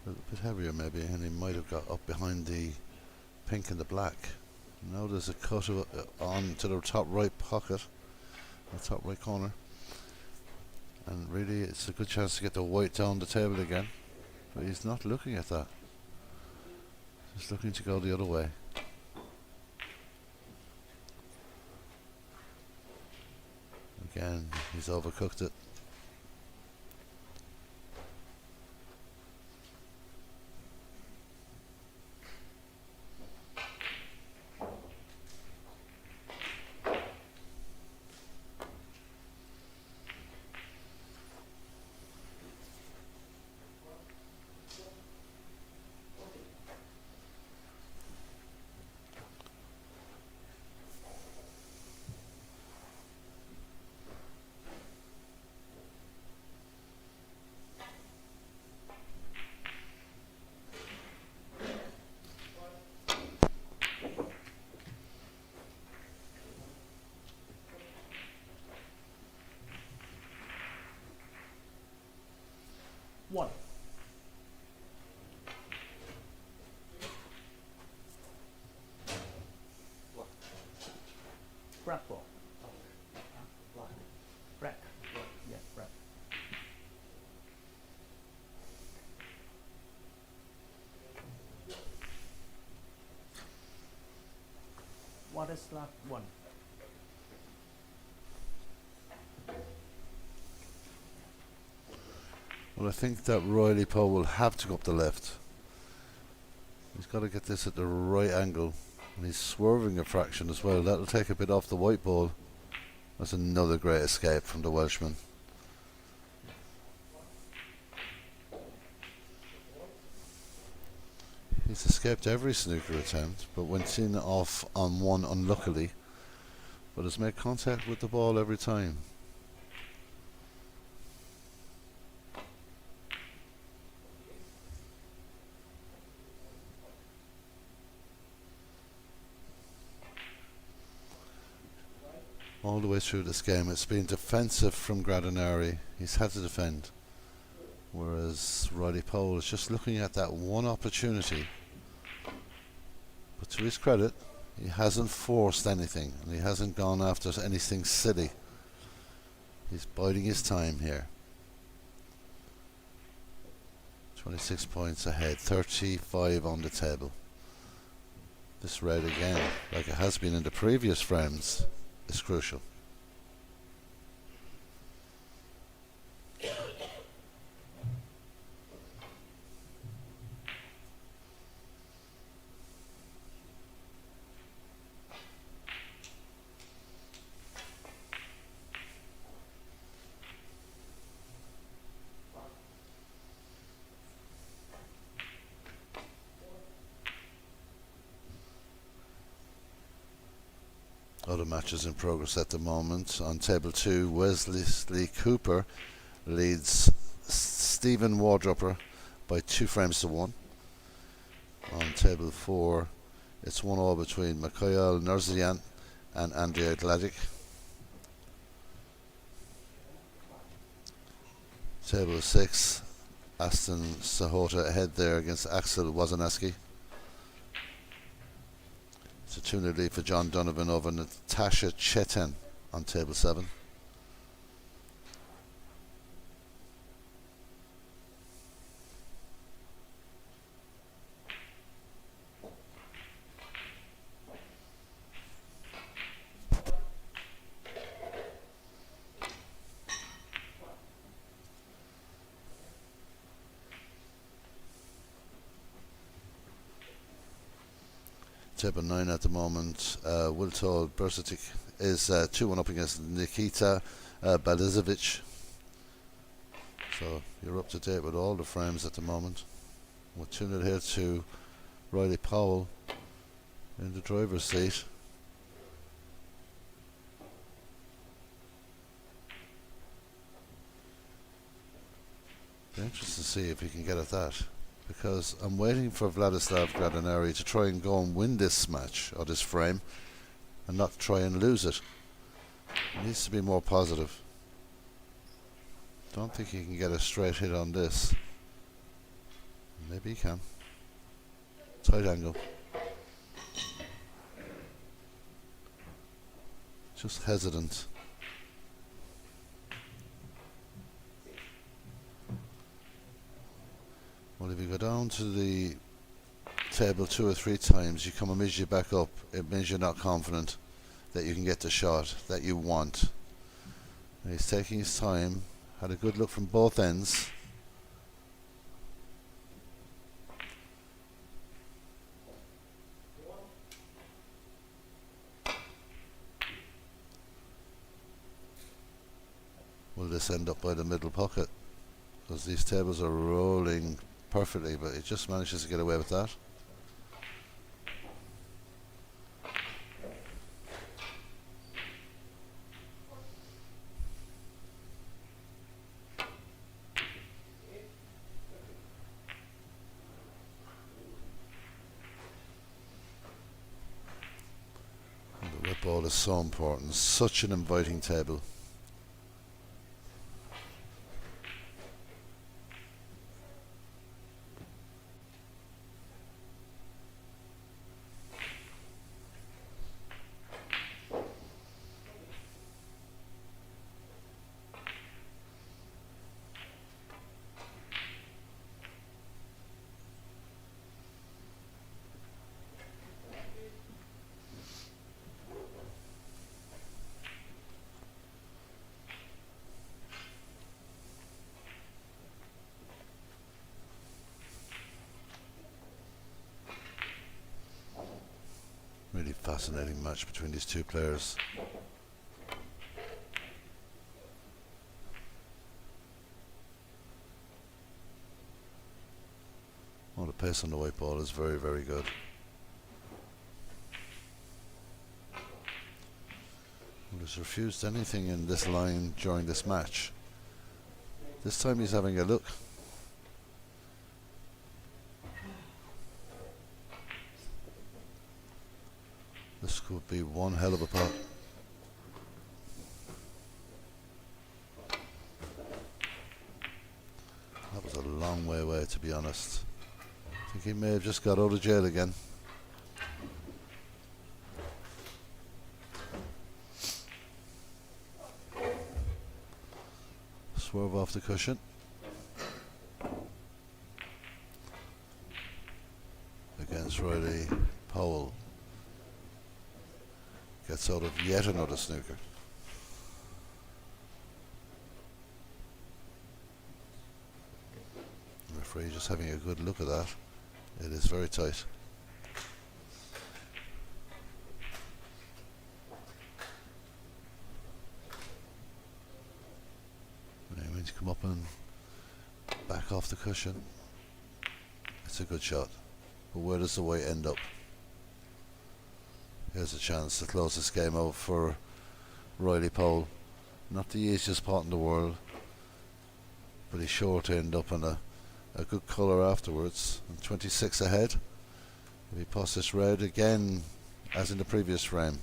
a little bit heavier maybe, and he might have got up behind the pink and the black. Now there's a cut on to the top right pocket, the top right corner, and really it's a good chance to get the white down the table again, but he's not looking at that. He's looking to go the other way. Again, he's overcooked it.
One. Black ball. Black. Yeah, black. What is left? One.
Well, I think that Riley Poe will have to go up the left. He's got to get this at the right angle. And he's swerving a fraction as well. That'll take a bit off the white ball. That's another great escape from the Welshman. He's escaped every snooker attempt, but went seen off on one unluckily. But has made contact with the ball every time. All the way through this game, it's been defensive from Gradinari. He's had to defend. Whereas Riley Powell is just looking at that one opportunity. But to his credit, He hasn't forced anything, and he hasn't gone after anything silly. He's biding his time here. 26 points ahead, 35 on the table. This red again, like it has been in the previous frames, is crucial. Other matches in progress at the moment. On table 2, Wesley Cooper leads Stephen Wardropper by 2 frames to 1. On table 4, it's 1-all between Mikhail Nurzian and Andrea Gladic. Table 6, Aston Sahota ahead there against Axel Wozniacki. It's a 2-0 lead for John Donovan over Natasha Chetan on table 7. Table 9 at the moment. Wiltol Bersatic is 2-1 up against Nikita Balizovic. So you're up to date with all the frames at the moment. We're 2-0 here to Riley Powell in the driver's seat. Be interested to see if he can get at that, because I'm waiting for Vladislav Gradinari to try and go and win this match or this frame and not try and lose it. He needs to be more positive. Don't think he can get a straight hit on this. Maybe he can. Tight angle. Just hesitant. Well, if you go down to the table 2 or 3 times, you come immediately back up. It means you're not confident that you can get the shot that you want. And he's taking his time. Had a good look from both ends. Will this end up by the middle pocket? Because these tables are rolling perfectly, but he just manages to get away with that. And the whip ball is so important, such an inviting table. Really fascinating match between these two players. Well, the pace on the white ball is very, very good. He's refused anything in this line during this match. This time he's having a look. This could be one hell of a pot. That was a long way away, to be honest. I think he may have just got out of jail again. Swerve off the cushion. Against Riley Powell. Gets out of yet another snooker. The referee just having a good look at that. It is very tight. Now we need to come up and back off the cushion. It's a good shot. But where does the weight end up? Here's a chance to close this game out for Riley Powell. Not the easiest pot in the world, but he's sure to end up on a good colour afterwards. And 26 ahead. If he pots this red again, as in the previous frame,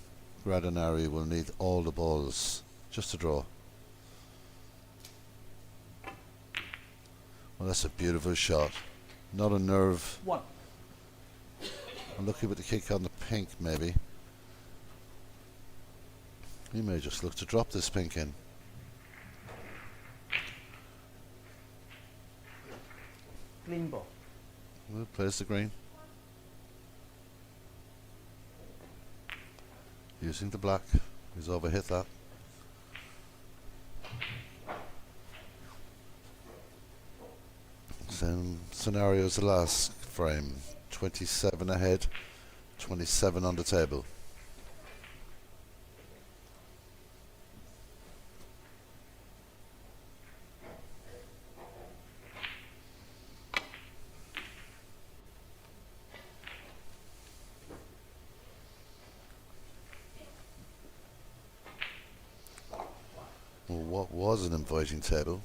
Gradinari will need all the balls just to draw. Well, that's a beautiful shot. Not a nerve.
1.
Unlucky with the kick on the pink, maybe. He may just look to drop this pink in.
Clean ball.
Well, plays the green. Using the black. He's overhit that. Same scenario as the last frame. 27 ahead, 27 on the table. Well, what was an inviting table,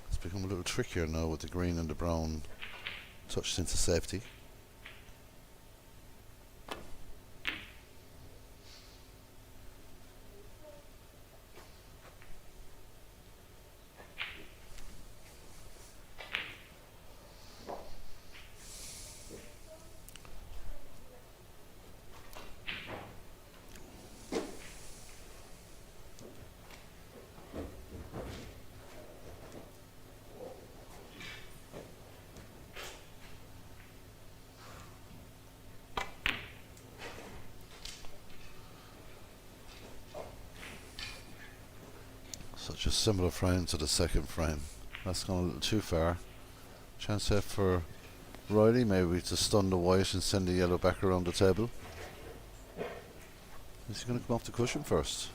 it's become a little trickier now with the green and the brown touched into safety. Such a similar frame to the second frame. That's gone a little too far. Chance there for Riley, maybe to stun the white and send the yellow back around the table. Is he going to come off the cushion first?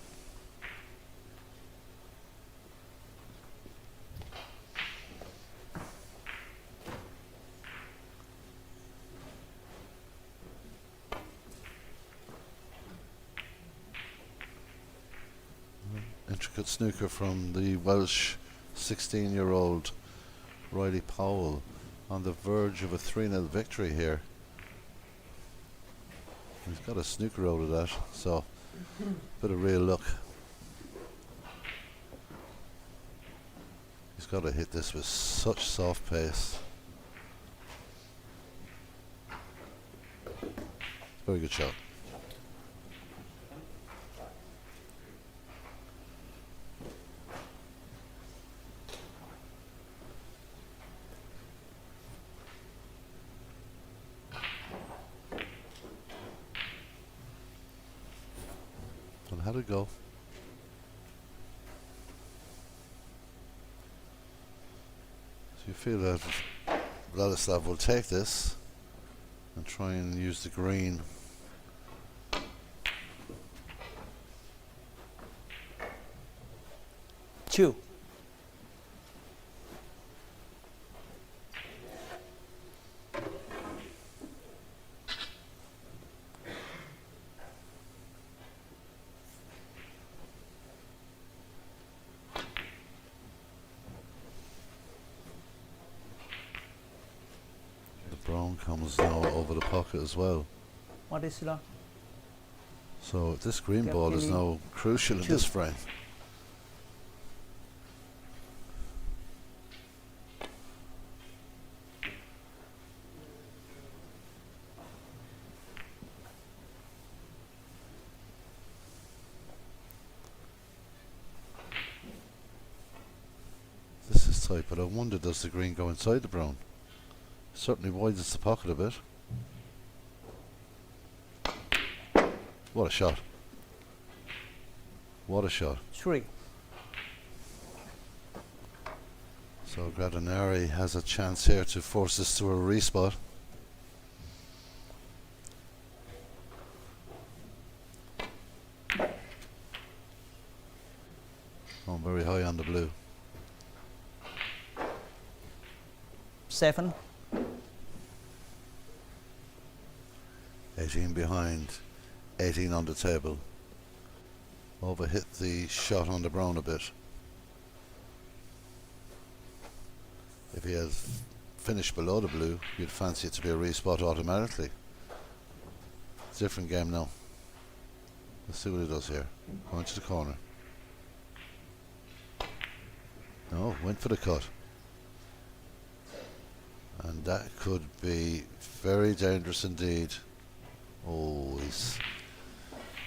Intricate snooker from the Welsh 16-year-old Riley Powell, on the verge of a 3-0 victory here. He's got a snooker out of that, so bit of real luck. He's got to hit this with such soft pace. Very good shot. And how'd it go? So you feel that Vladislav will take this and try and use the green.
Two.
Brown comes now over the pocket as well.
What is it?
So this green
Yep,
ball is
you need
now crucial in
two.
this frame. This outside, but I wonder does the green go inside the brown? Certainly widens the pocket a bit. What a shot. What a shot.
3.
So Gradinari has a chance here to force this to a respot. Oh, very high on the blue.
7.
18 behind, 18 on the table. Overhit the shot on the brown a bit. If he has finished below the blue, you'd fancy it to be a respot automatically. Different game now. Let's see what he does here. Going to the corner. No, went for the cut. And that could be very dangerous indeed. Oh,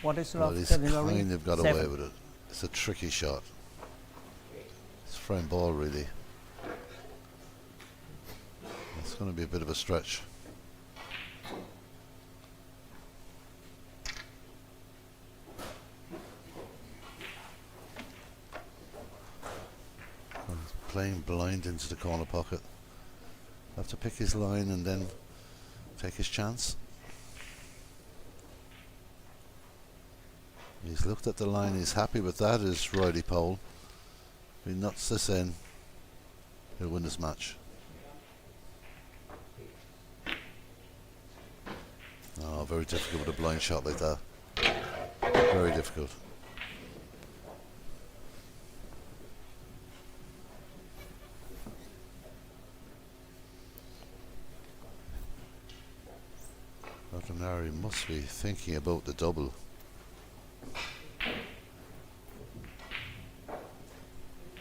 What is
well,
left?
he's
Gradinari?
kind of got
7.
away with it. It's a tricky shot. It's frame ball really. It's going to be a bit of a stretch. Playing blind into the corner pocket. Have to pick his line and then take his chance. He's looked at the line, he's happy with that, is Riley Pole. If he nuts this in, he'll win this match. Oh, very difficult with a blind shot like that. Very difficult. Gradinari must be thinking about the double.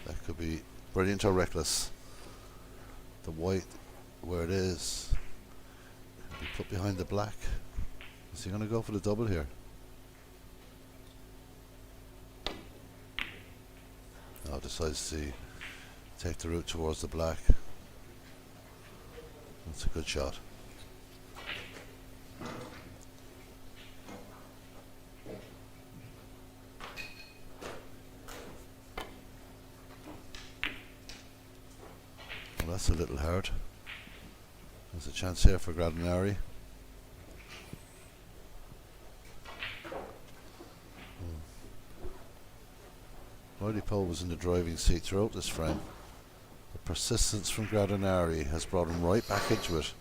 That could be brilliant or reckless. The white, where it is, could be put behind the black. Is he going to go for the double here? No, decides to take the route towards the black. That's a good shot. Well, that's a little hard. There's a chance here for Gradinari. Riley Pole was in the driving seat throughout this frame. The persistence from Gradinari has brought him right back into it.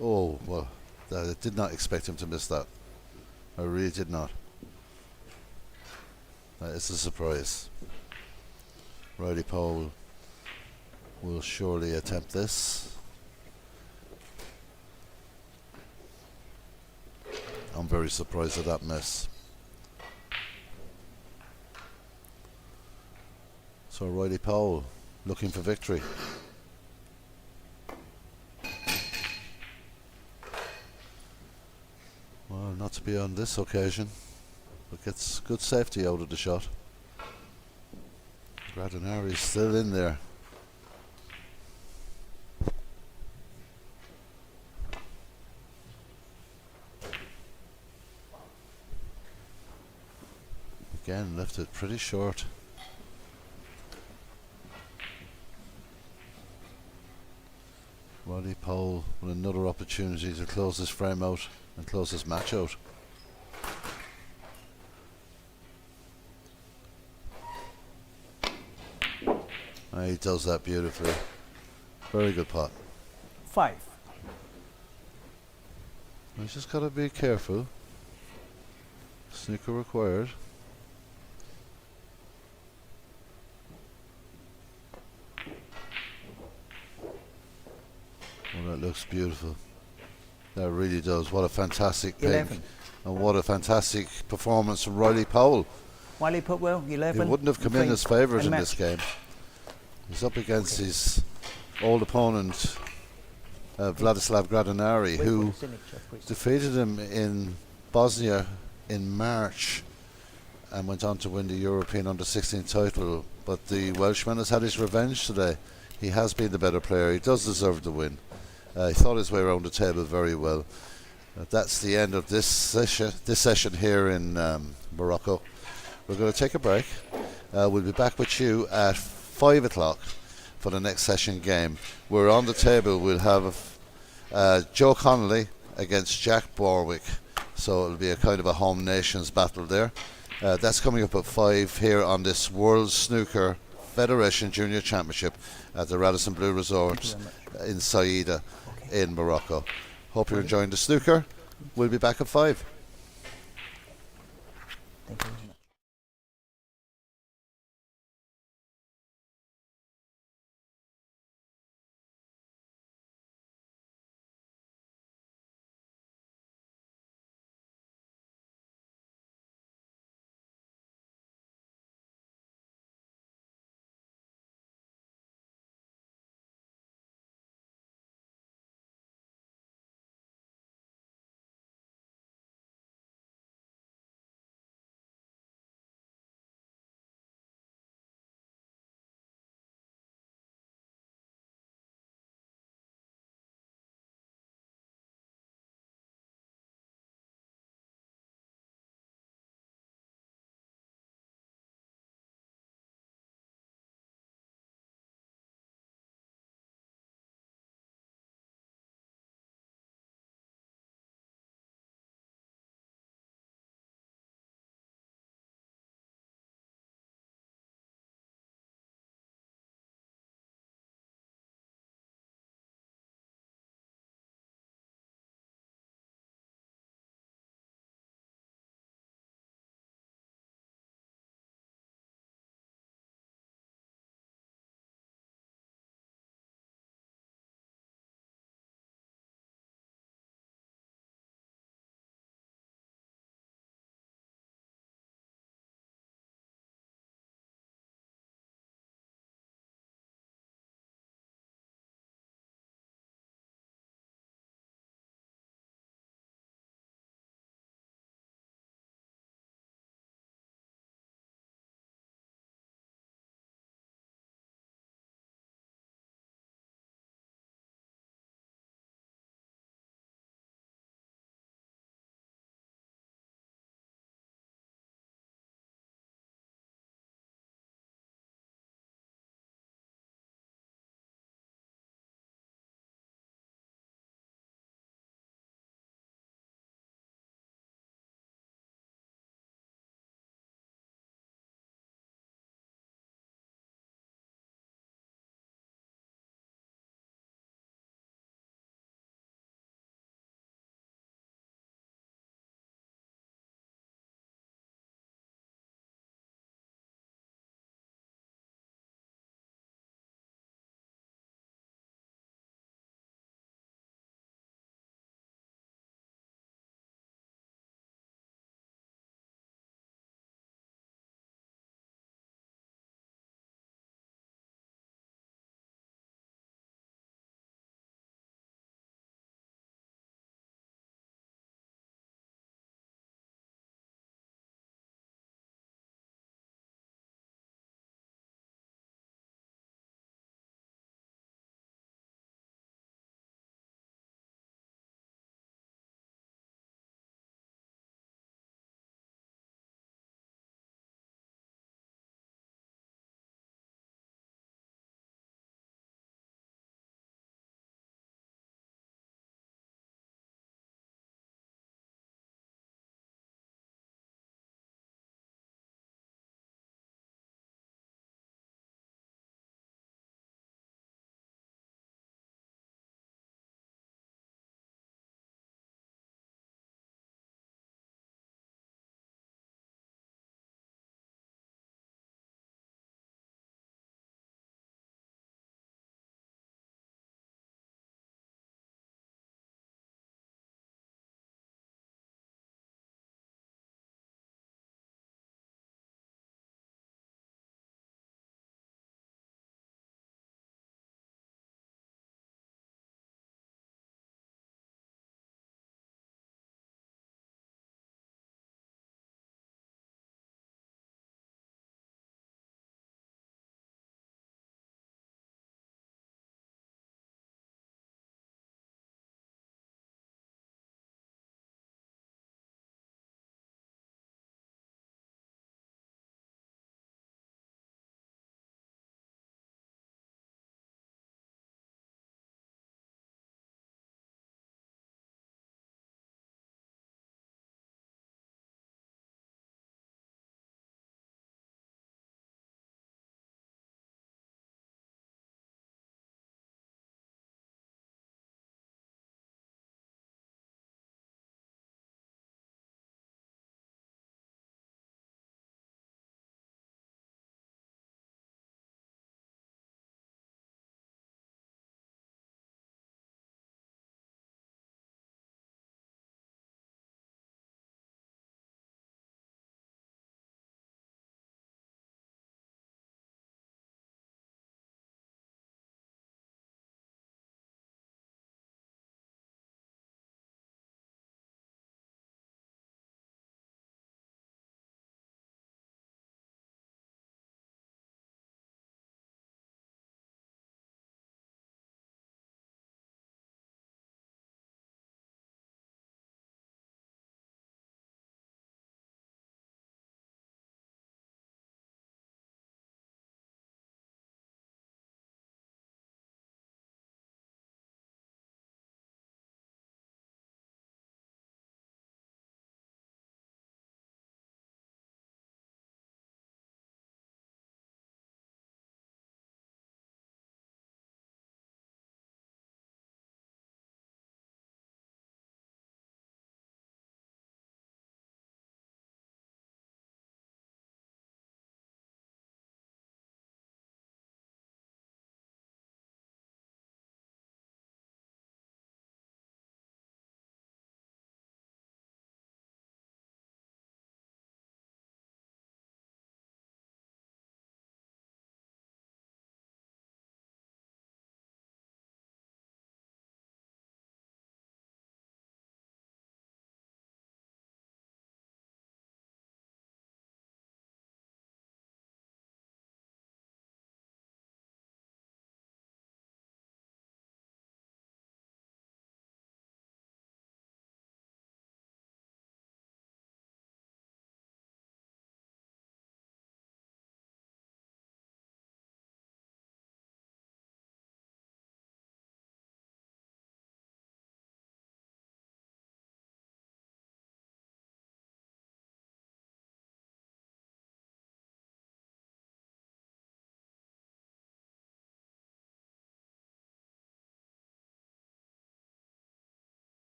Oh, well, I did not expect him to miss that. I really did not. That is a surprise. Riley Pole will surely attempt this. I'm very surprised at that miss. So Riley Pole looking for victory. Well, not to be on this occasion, but gets good safety out of the shot. Gradinari is still in there. Again, left it pretty short. Riley Pole with another opportunity to close this frame out and close this match out. And he does that beautifully. Very good pot.
5.
He's just got to be careful. Snooker required. Well, that looks beautiful. That really does. What a fantastic pick.
11.
And what a fantastic performance from Riley Pole.
Riley put well, 11.
He wouldn't have come in as favourite in this game. He's up against his old opponent, Vladislav Gradinari, who defeated him in Bosnia in March and went on to win the European Under-16 title. But the Welshman has had his revenge today. He has been the better player. He does deserve the win. He thought his way around the table very well. That's the end of this session here in Morocco. We're going to take a break. We'll be back with you at 5 o'clock for the next session game. We're on the table. We'll have Joe Connolly against Jack Borwick. So it'll be a kind of a home nations battle there. That's coming up at 5 here on this World Snooker Federation Junior Championship at the Radisson Blu Resort in Saida in Morocco. Hope you're enjoying the snooker. We'll be back at 5.
Thank you.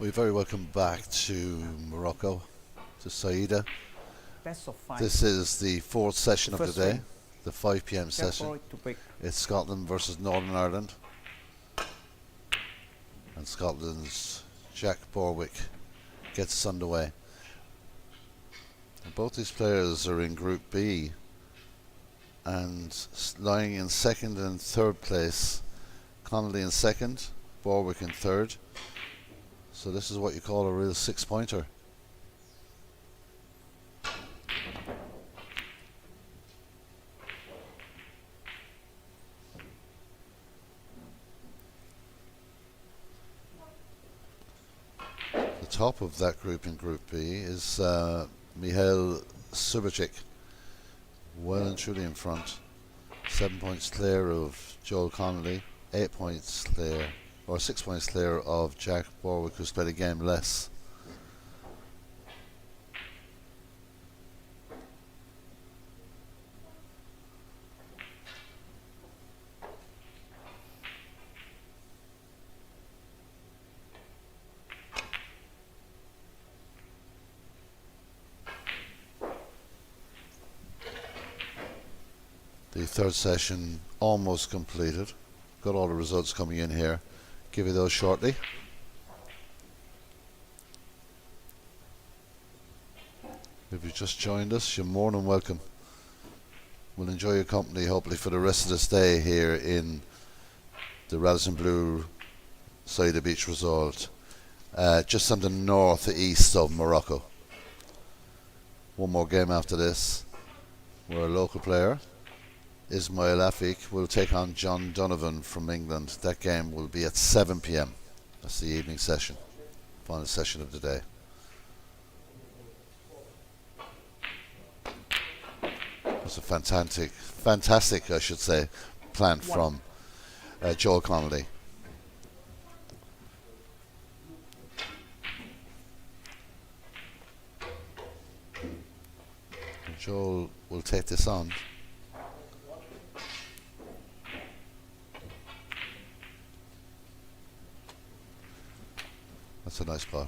We're very welcome back to Morocco, to Saida.
Best of 5.
This is the fourth session
The
of the
first
day,
swing.
the 5 p.m.
Jack
session.
Warwick to break.
It's Scotland versus Northern Ireland. And Scotland's Jack Borwick gets us underway. And both these players are in Group B and lying in second and third place. Connolly in second, Borwick in third. So this is what you call a real 6-pointer. The top of that group in Group B is Mihail Subicic, well and truly in front. 7 points clear of Joel Connolly, 8 points clear, or 6 points clear of Jack Borwick, who's played a game less. The third session almost completed. Got all the results coming in here. Give you those shortly. If you've just joined us, you're more than welcome. We'll enjoy your company hopefully for the rest of this day here in the Radisson Blu Saida Beach Resort, just on the northeast of Morocco. One more game after this, where a local player, Ismail Afik, will take on John Donovan from England. That game will be at 7 p.m. That's the evening session, final session of the day. It's a fantastic, I should say, plant from Joel Connolly. Joel will take this on. That's a nice ball.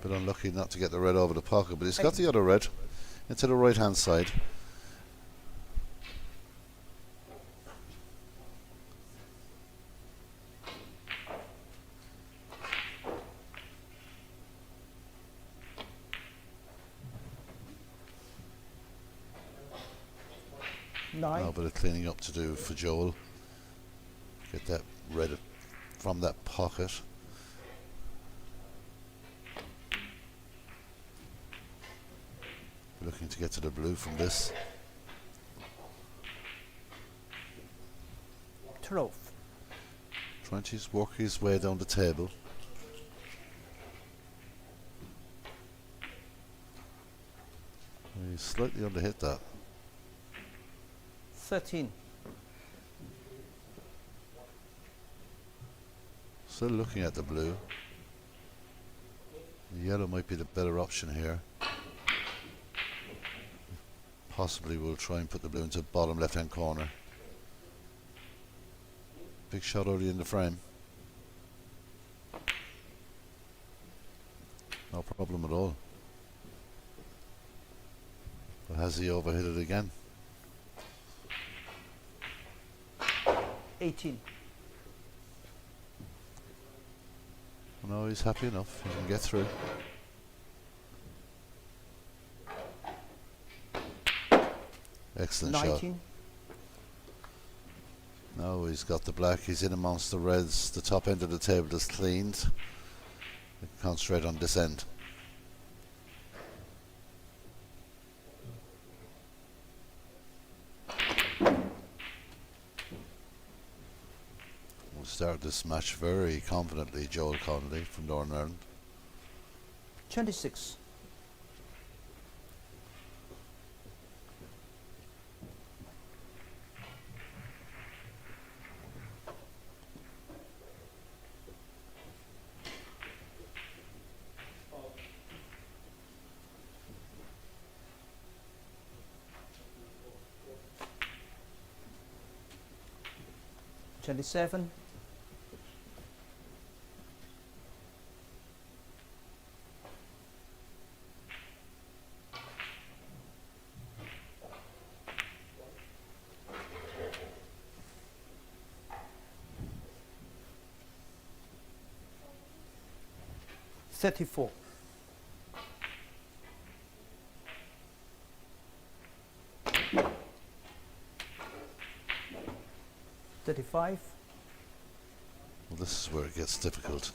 Bit unlucky not to get the red over the pocket, but he's got the other red into the right hand side.
Nine.
Now a bit of cleaning up to do for Joel. Get that red from that pocket. Looking to get to the blue from this.
12.
20's working his way down the table. He's slightly underhit that.
13.
Still looking at the blue. The yellow might be the better option here. Possibly we'll try and put the blue into bottom left hand corner. Big shot already in the frame. No problem at all. But has he overhit it again?
18.
No, he's happy enough. He can get through. Excellent
19.
shot. Now he's got the black. He's in amongst the reds. The top end of the table is cleaned. Concentrate on this end. We'll start this match very confidently. Joel Connolly from Northern Ireland.
26. Twenty-seven. 34. 35.
Well, this is where it gets difficult.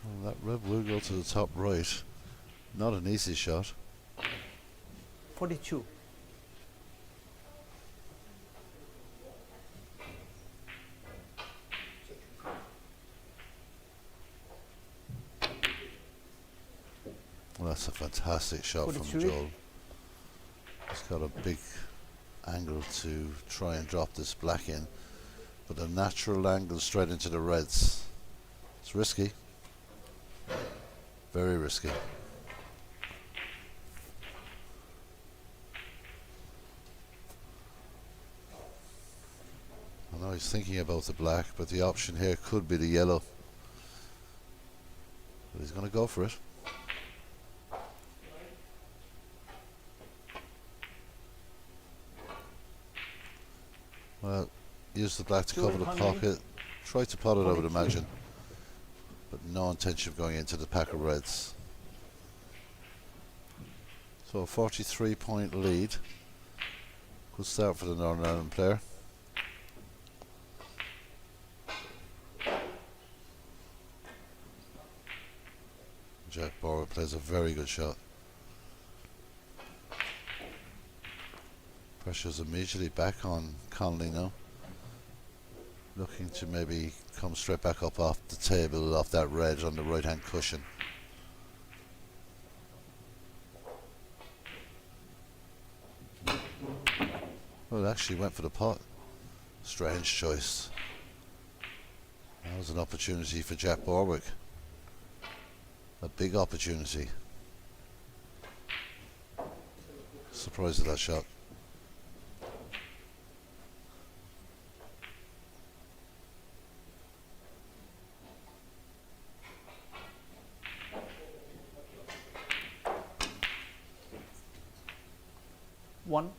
Well, that red will go to the top right. Not an easy shot.
42.
Well, that's a fantastic shot from
43.
Joel. He's got a big angle to try and drop this black in, but a natural angle straight into the reds. It's risky. Very risky. I know he's thinking about the black, but the option here could be the yellow. But he's going to go for it. Well, use the black to cover the pocket. Try to pot it, I would imagine. But no intention of going into the pack of reds. So a 43-point lead. Good start for the Northern Ireland player. Jack Borwick plays a very good shot. Pressure's immediately back on Connolly now. Looking to maybe come straight back up off the table, off that red on the right hand cushion. Well, it actually went for the pot. Strange choice. That was an opportunity for Jack Borwick. A big opportunity. Surprised at that shot.
One.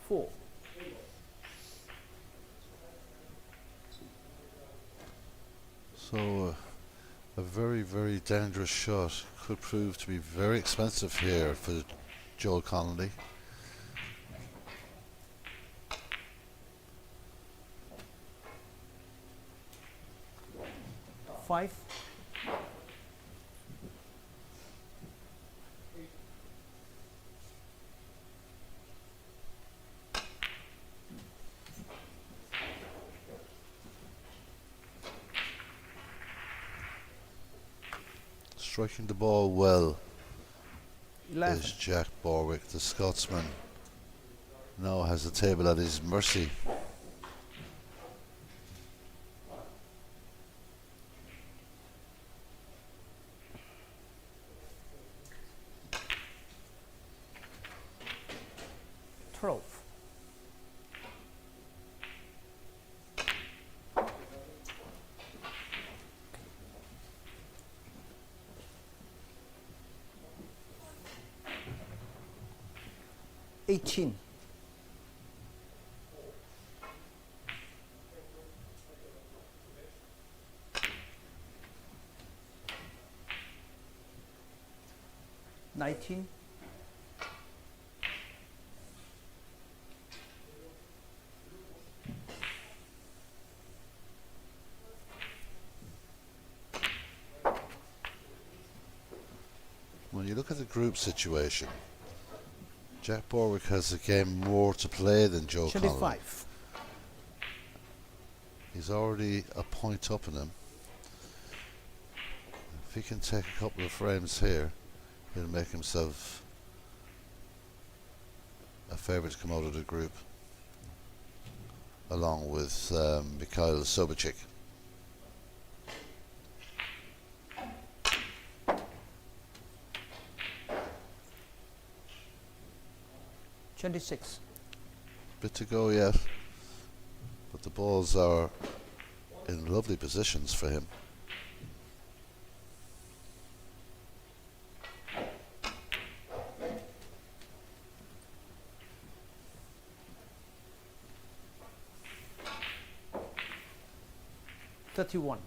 Four.
So a very, very dangerous shot. Could prove to be very expensive here for Joel Connolly.
Five.
Striking the ball well
11.
is Jack Borwick, the Scotsman. Now has the table at his mercy.
Twelve. Eighteen. Nineteen.
When you look at the group situation, Jack Borwick has a game more to play than Joe Connolly.
25.
He's already a point up in him. If he can take a couple of frames here, He'll make himself a favourite to come out of the group, along with Mikhail Sobachik.
$26.
Bit to go yet, but the balls are in lovely positions for him.
$31.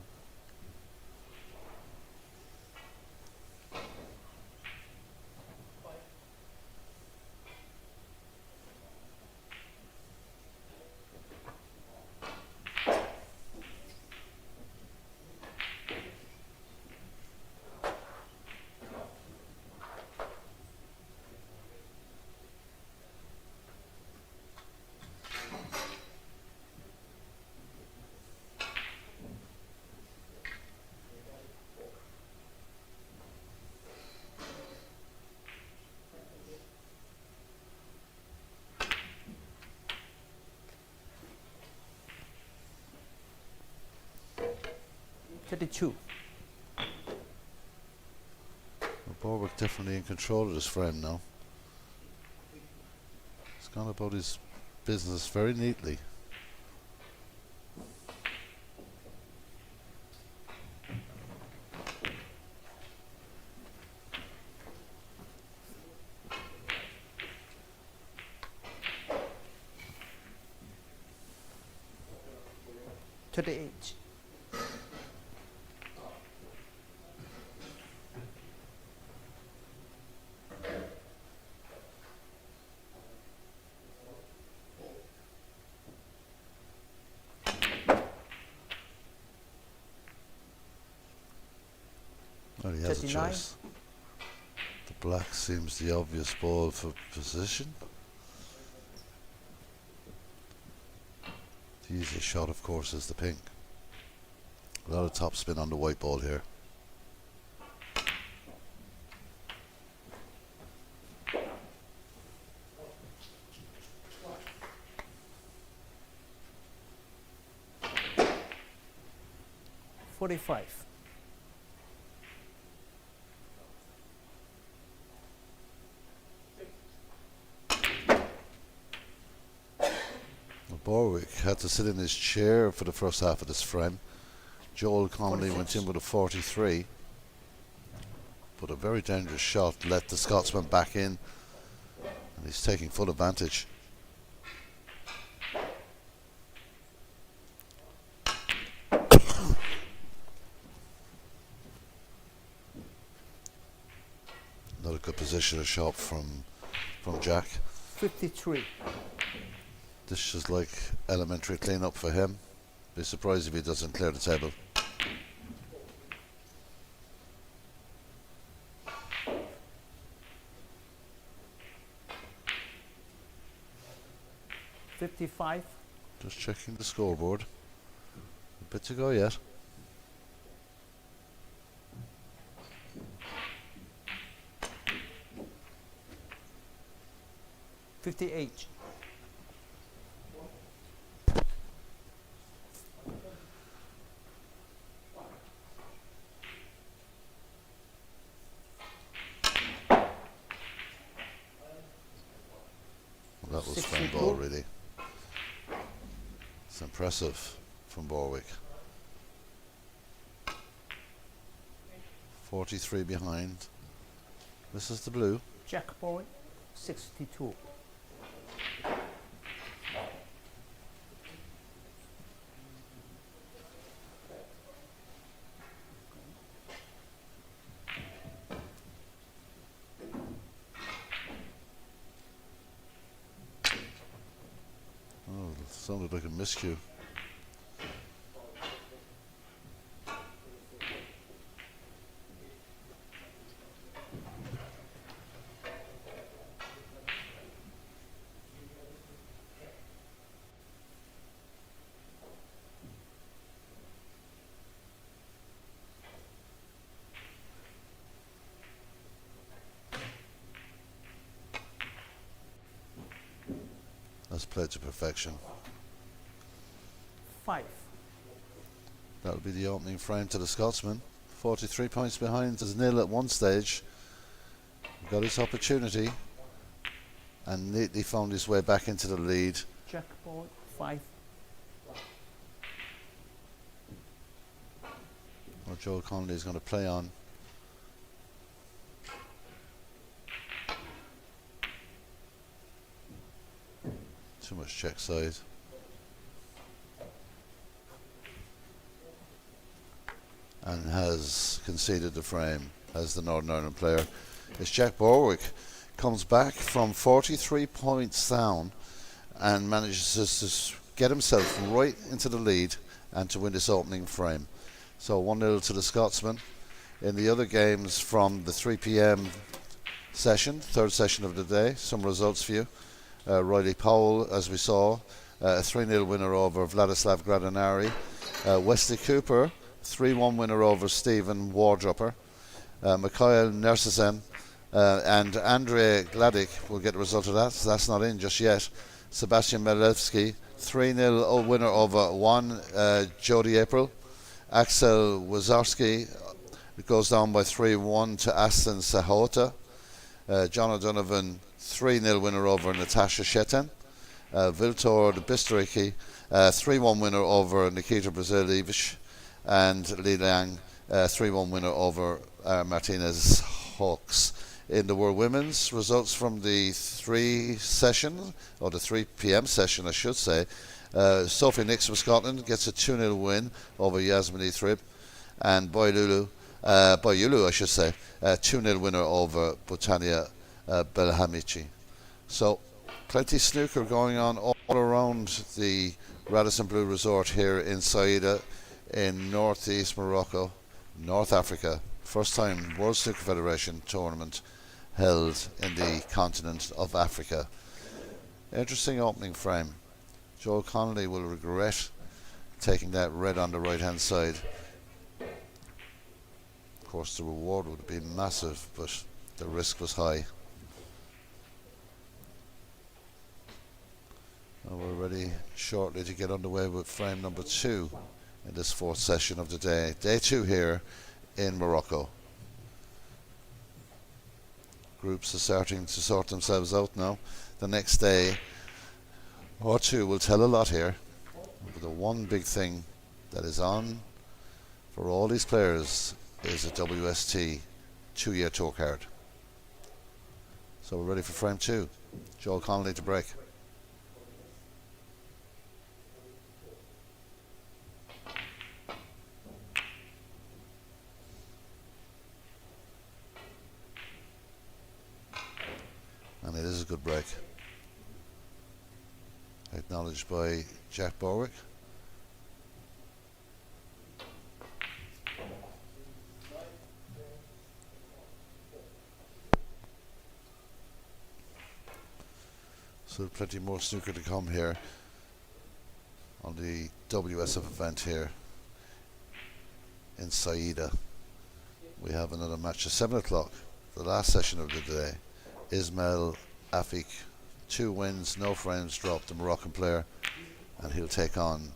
$32.
Borwick definitely in control of this frame now. He's gone about his business very neatly.
$38.
Well, he has a
39.
choice. The black seems the obvious ball for position. The easiest shot, of course, is the pink. A lot of topspin on the white ball here.
$45.
Borwick had to sit in his chair for the first half of this frame. Joel Connolly
46.
went in with a 43, but a very dangerous shot let the Scotsman back in, and he's taking full advantage. Not a good position of shot from Jack.
53.
This is like elementary clean-up for him. Be surprised if he doesn't clear the table.
$55.
Just checking the scoreboard. A bit to go yet.
$58.
Well, that was
62.
fine ball, really. It's impressive from Borwick. 43 behind. This is the blue.
Jack point. 62.
Oh, it sounded like a miscue. played to perfection.
5.
That'll be the opening frame to the Scotsman. 43 points behind as nil at one stage. Got his opportunity and neatly found his way back into the lead.
Check ball 5.
Or Joel Connolly is going to play on. Too much check side. And has conceded the frame as the Northern Ireland player. It's Jack Borwick comes back from 43 points down and manages to get himself right into the lead and to win this opening frame. So 1-0 to the Scotsman. In the other games from the 3 p.m. session, third session of the day, some results for you. Riley Powell, as we saw, a 3-0 winner over Vladislav Gradinari. Wesley Cooper, 3-1 winner over Stephen Wardropper. Mikhail Nersezen and Andrei Gladik will get the result of that, so that's not in just yet. Sebastian Melevsky, 3-0 winner over Juan Jody April. Axel Wazarski goes down by 3-1 to Aston Sahota. John O'Donovan, 3-0 winner over Natasha Shetan. Viltor Bistariki, 3-1 winner over Nikita Brazilevich. And Li Liang, 3-1 winner over Martinez Hawks. In the World Women's, results from the 3 session, or the 3 p.m. session I should say. Sophie Nix from Scotland gets a 2-0 win over Yasmini Thrib. And Boyulu, I should say, 2-0 winner over Botania Belhamici. So plenty snooker going on all around the Radisson Blu Resort here in Saida in northeast Morocco, North Africa. First time World Snooker Federation tournament held in the continent of Africa. Interesting opening frame. Joel Connolly will regret taking that red on the right hand side. Of course the reward would have been massive, but the risk was high. And we're ready shortly to get underway with frame number 2 in this 4th session of the day. Day 2 here in Morocco. Groups are starting to sort themselves out now. The next day or two will tell a lot here. But the one big thing that is on for all these players is a WST 2-year tour card. So we're ready for frame 2. Joel Connolly to break. And it is a good break. Acknowledged by Jack Borwick. So plenty more snooker to come here on the WSF event here in Saida. We have another match at 7 o'clock, the last session of the day. Ismail Afik, 2 wins, no frames dropped, the Moroccan player, and he'll take on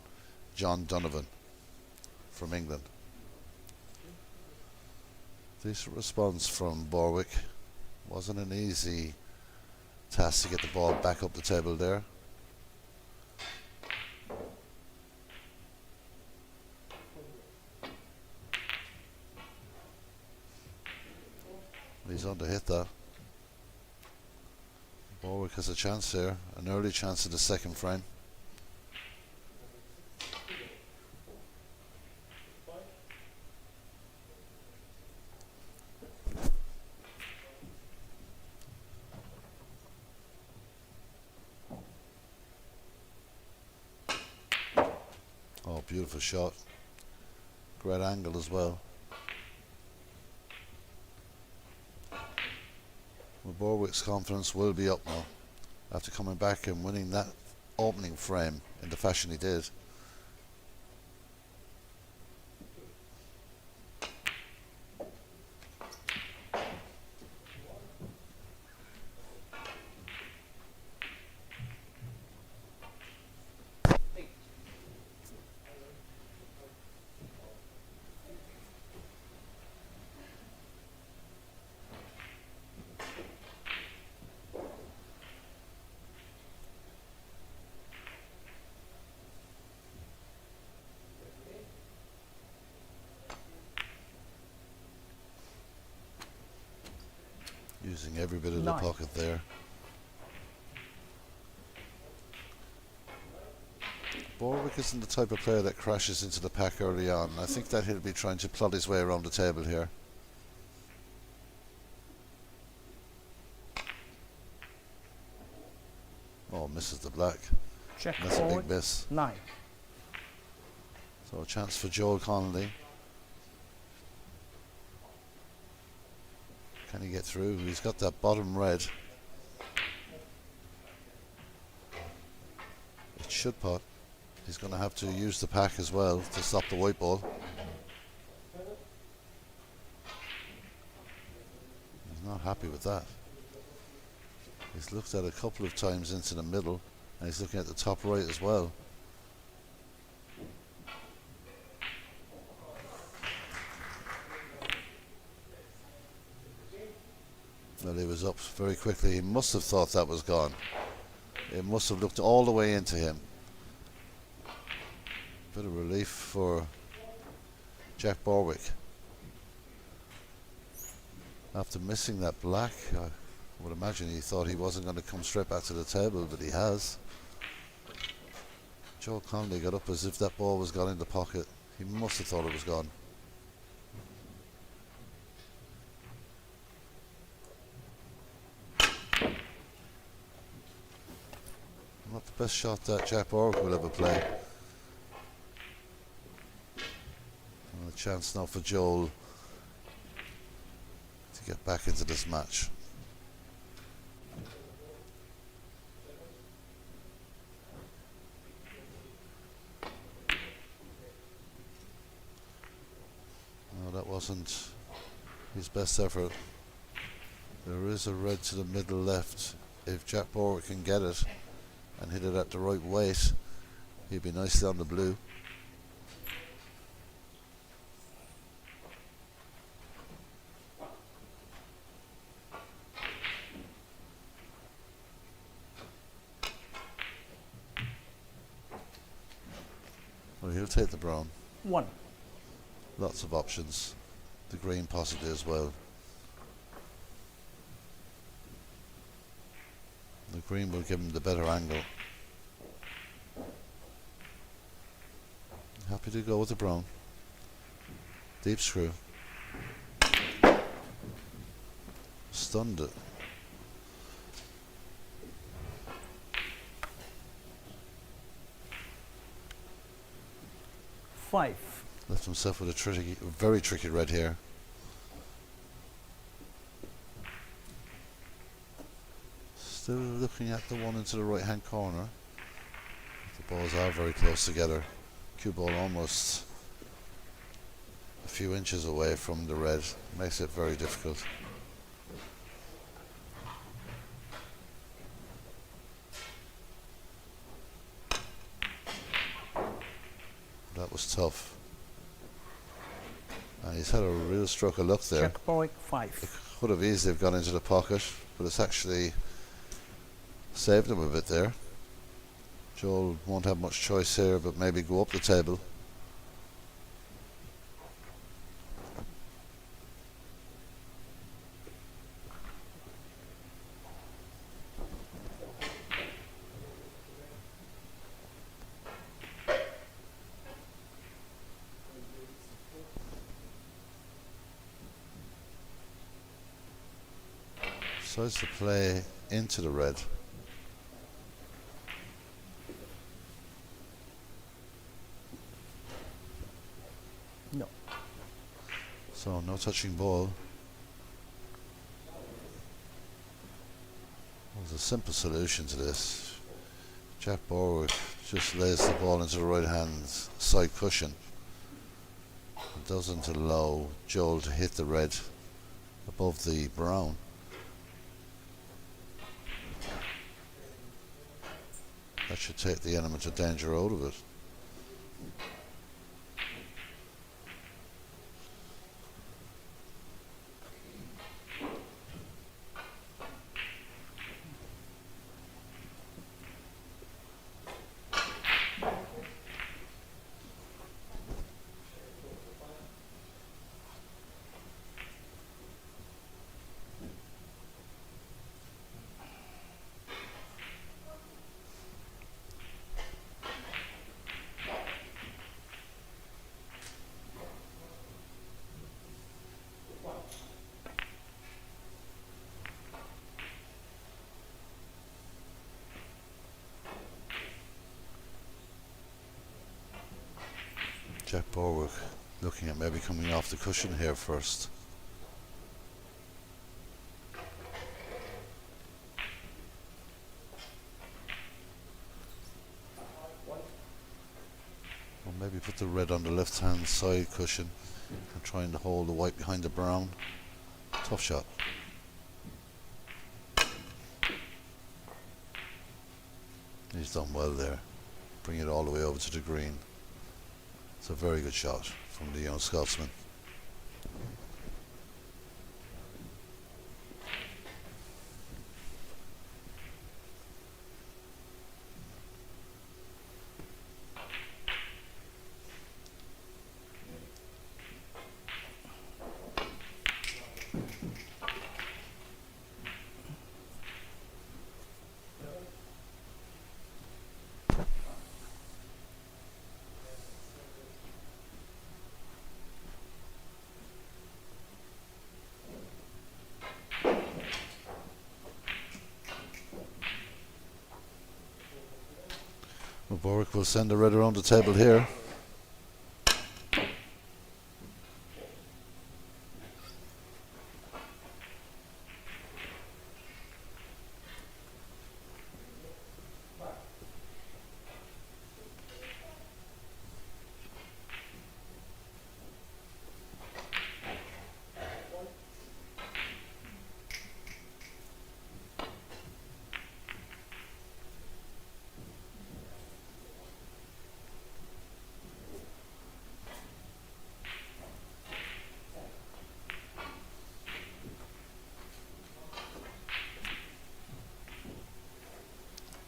John Donovan from England. Decent response from Borwick. Wasn't an easy task to get the ball back up the table there. He's on to hit that. Borwick has a chance here, an early chance in the second frame. Oh, beautiful shot. Great angle as well. Well, Borwick's confidence will be up now after coming back and winning that opening frame in the fashion he did. Using every bit of the
9.
pocket there. Borwick isn't the type of player that crashes into the pack early on. I think that he'll be trying to plod his way around the table here. Oh, misses the black.
Check
That's a
forward.
big miss.
9.
So a chance for Joel Connolly. Can he get through? He's got that bottom red. It should pot. He's going to have to use the pack as well to stop the white ball. He's not happy with that. He's looked at a couple of times into the middle, and he's looking at the top right as well. Well, he was up very quickly. He must have thought that was gone. It must have looked all the way into him. Bit of relief for Jack Borwick. After missing that black, I would imagine he thought he wasn't going to come straight back to the table, but he has. Joel Connolly got up as if that ball was gone in the pocket. He must have thought it was gone. Not the best shot that Jack Borwick will ever play. And a chance now for Joel to get back into this match. No, that wasn't his best effort. There is a red to the middle left. If Jack Borwick can get it and hit it at the right weight, he'd be nicely on the blue. Well, he'll take the brown.
1.
Lots of options. The green possibly as well. The green will give him the better angle. Happy to go with the brown. Deep screw. Stunned it.
Five.
Left himself with a very tricky red here. Still looking at the one into the right hand corner. The balls are very close together. Cue ball almost a few inches away from the red. Makes it very difficult. That was tough. And he's had a real stroke of luck there.
Check Borwick 5.
Could have easily have gone into the pocket, but it's actually saved him a bit there. Joel won't have much choice here, but maybe go up the table. Decides to play into the red.
No.
So no touching ball. There's a simple solution to this. Jack Borwick just lays the ball into the right hand side cushion. It doesn't allow Joel to hit the red above the brown. That should take the element of danger out of it. Jack Borwick looking at maybe coming off the cushion here first. Or maybe put the red on the left hand side cushion and trying to hold the white behind the brown. Tough shot. He's done well there. Bring it all the way over to the green. It's a very good shot from the young Scotsman. Borwick will send the red around the table here.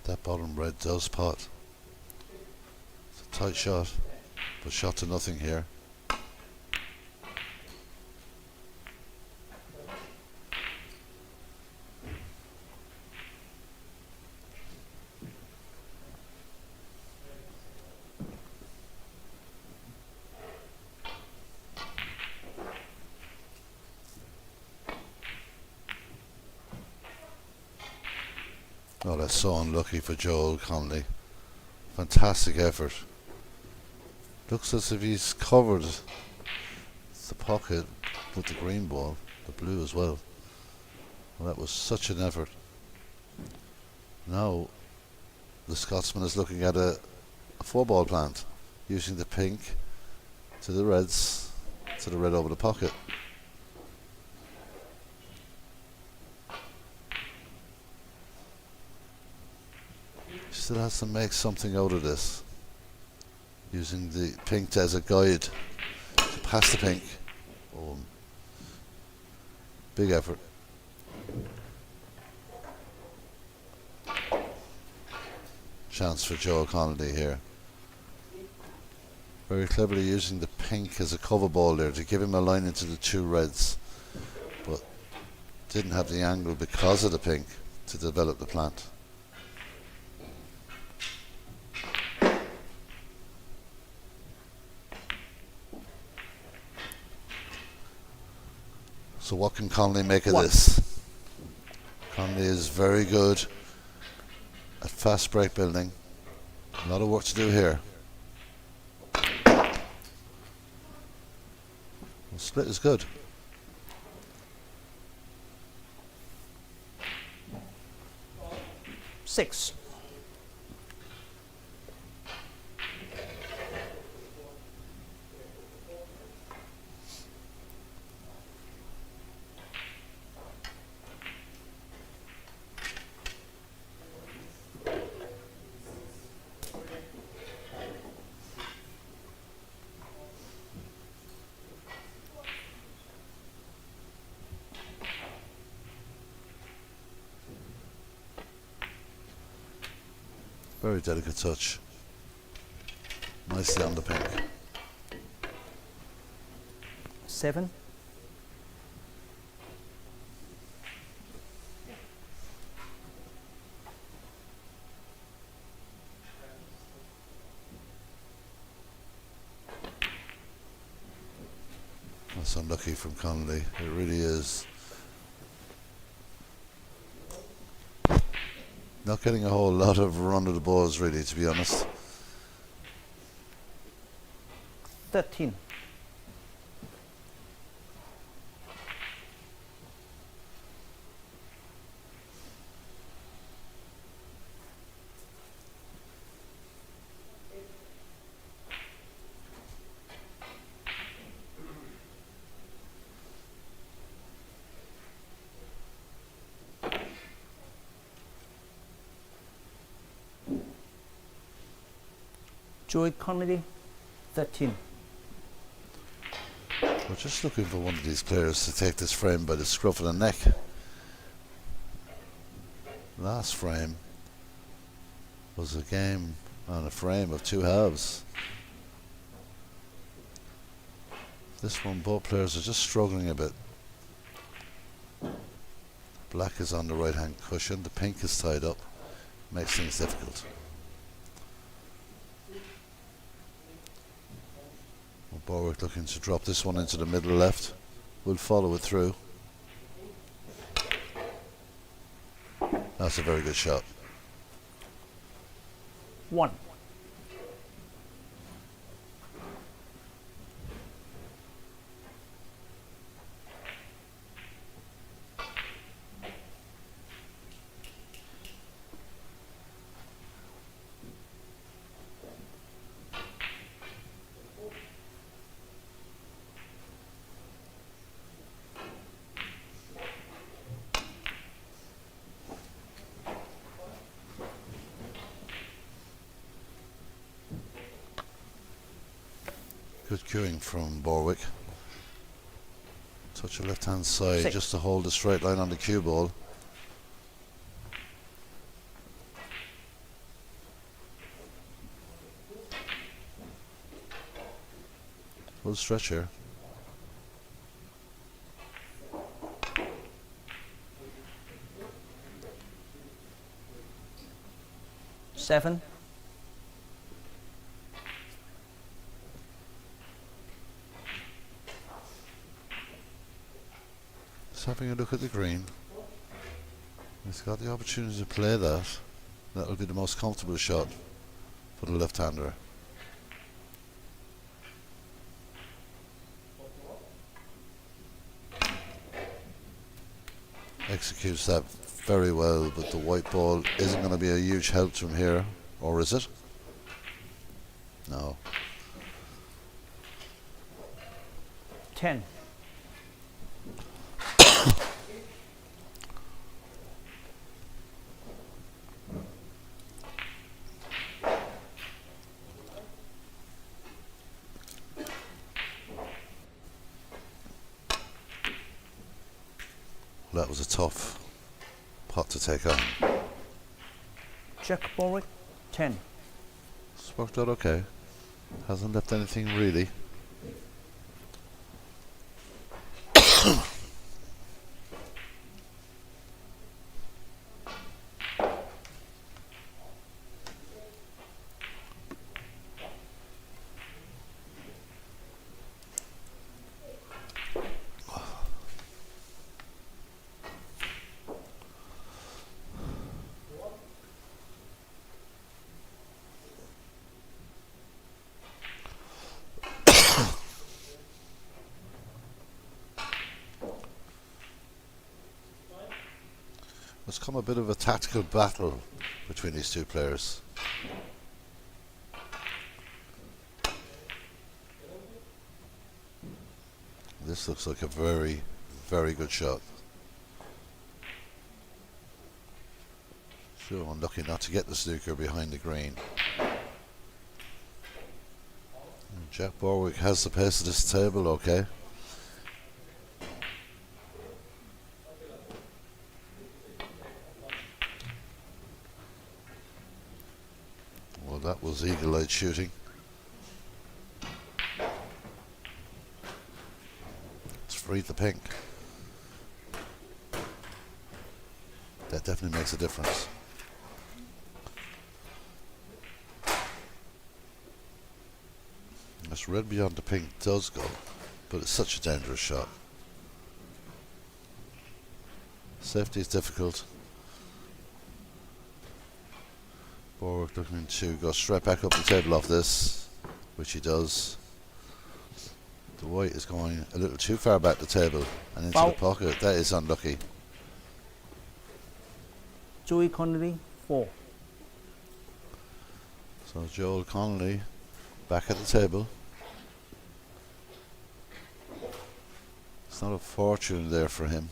That bottom red does pot. It's a tight shot, but shot to nothing here. Oh, that's so unlucky for Joel Connolly. Fantastic effort. Looks as if he's covered the pocket with the green ball, the blue as well. Well, that was such an effort. Now the Scotsman is looking at a 4-ball plant, using the pink to the reds, to the red over the pocket. Still has to make something out of this, using the pink as a guide to pass the pink. Oh, big effort. Chance for Joe Connolly here. Very cleverly using the pink as a cover ball there to give him a line into the 2 reds, but didn't have the angle because of the pink to develop the plant. So what can Connolly make of this? Connolly is very good at fast break building. A lot of work to do here. The split is good.
Six.
Very delicate touch. Nicely on the pink.
7.
That's unlucky from Connolly. It really is. Not getting a whole lot of run of the balls, really, to be honest.
13. Joy Connolly, 13.
We're just looking for one of these players to take this frame by the scruff of the neck. Last frame was a game on a frame of two halves. This one, both players are just struggling a bit. Black is on the right hand cushion, the pink is tied up, makes things difficult. Borwick looking to drop this one into the middle left. We'll follow it through. That's a very good shot.
1.
Good cueing from Borwick. Touch of left hand side
6.
just to hold the straight line on the cue ball. Full stretch here.
7.
Just having a look at the green. He's got the opportunity to play that. That'll be the most comfortable shot for the left-hander. Executes that very well, but the white ball isn't going to be a huge help to him here, or is it? No.
10.
That was a tough pot to take on.
Jack Borwick, 10.
It's worked out okay. Hasn't left anything really. It's come a bit of a tactical battle between these two players. This looks like a very, very good shot. Sure, unlucky not to get the snooker behind the green. And Jack Borwick has the pace of this table, okay. Well, that was eagle-eyed shooting. It's freed the pink. That definitely makes a difference. This red beyond the pink does go, but it's such a dangerous shot. Safety is difficult. Borwick looking to go straight back up the table off this, which he does. The white is going a little too far back the table and into
Foul.
the pocket. That is unlucky.
Joey Connolly, 4.
So Joel Connolly back at the table. It's not a fortune there for him.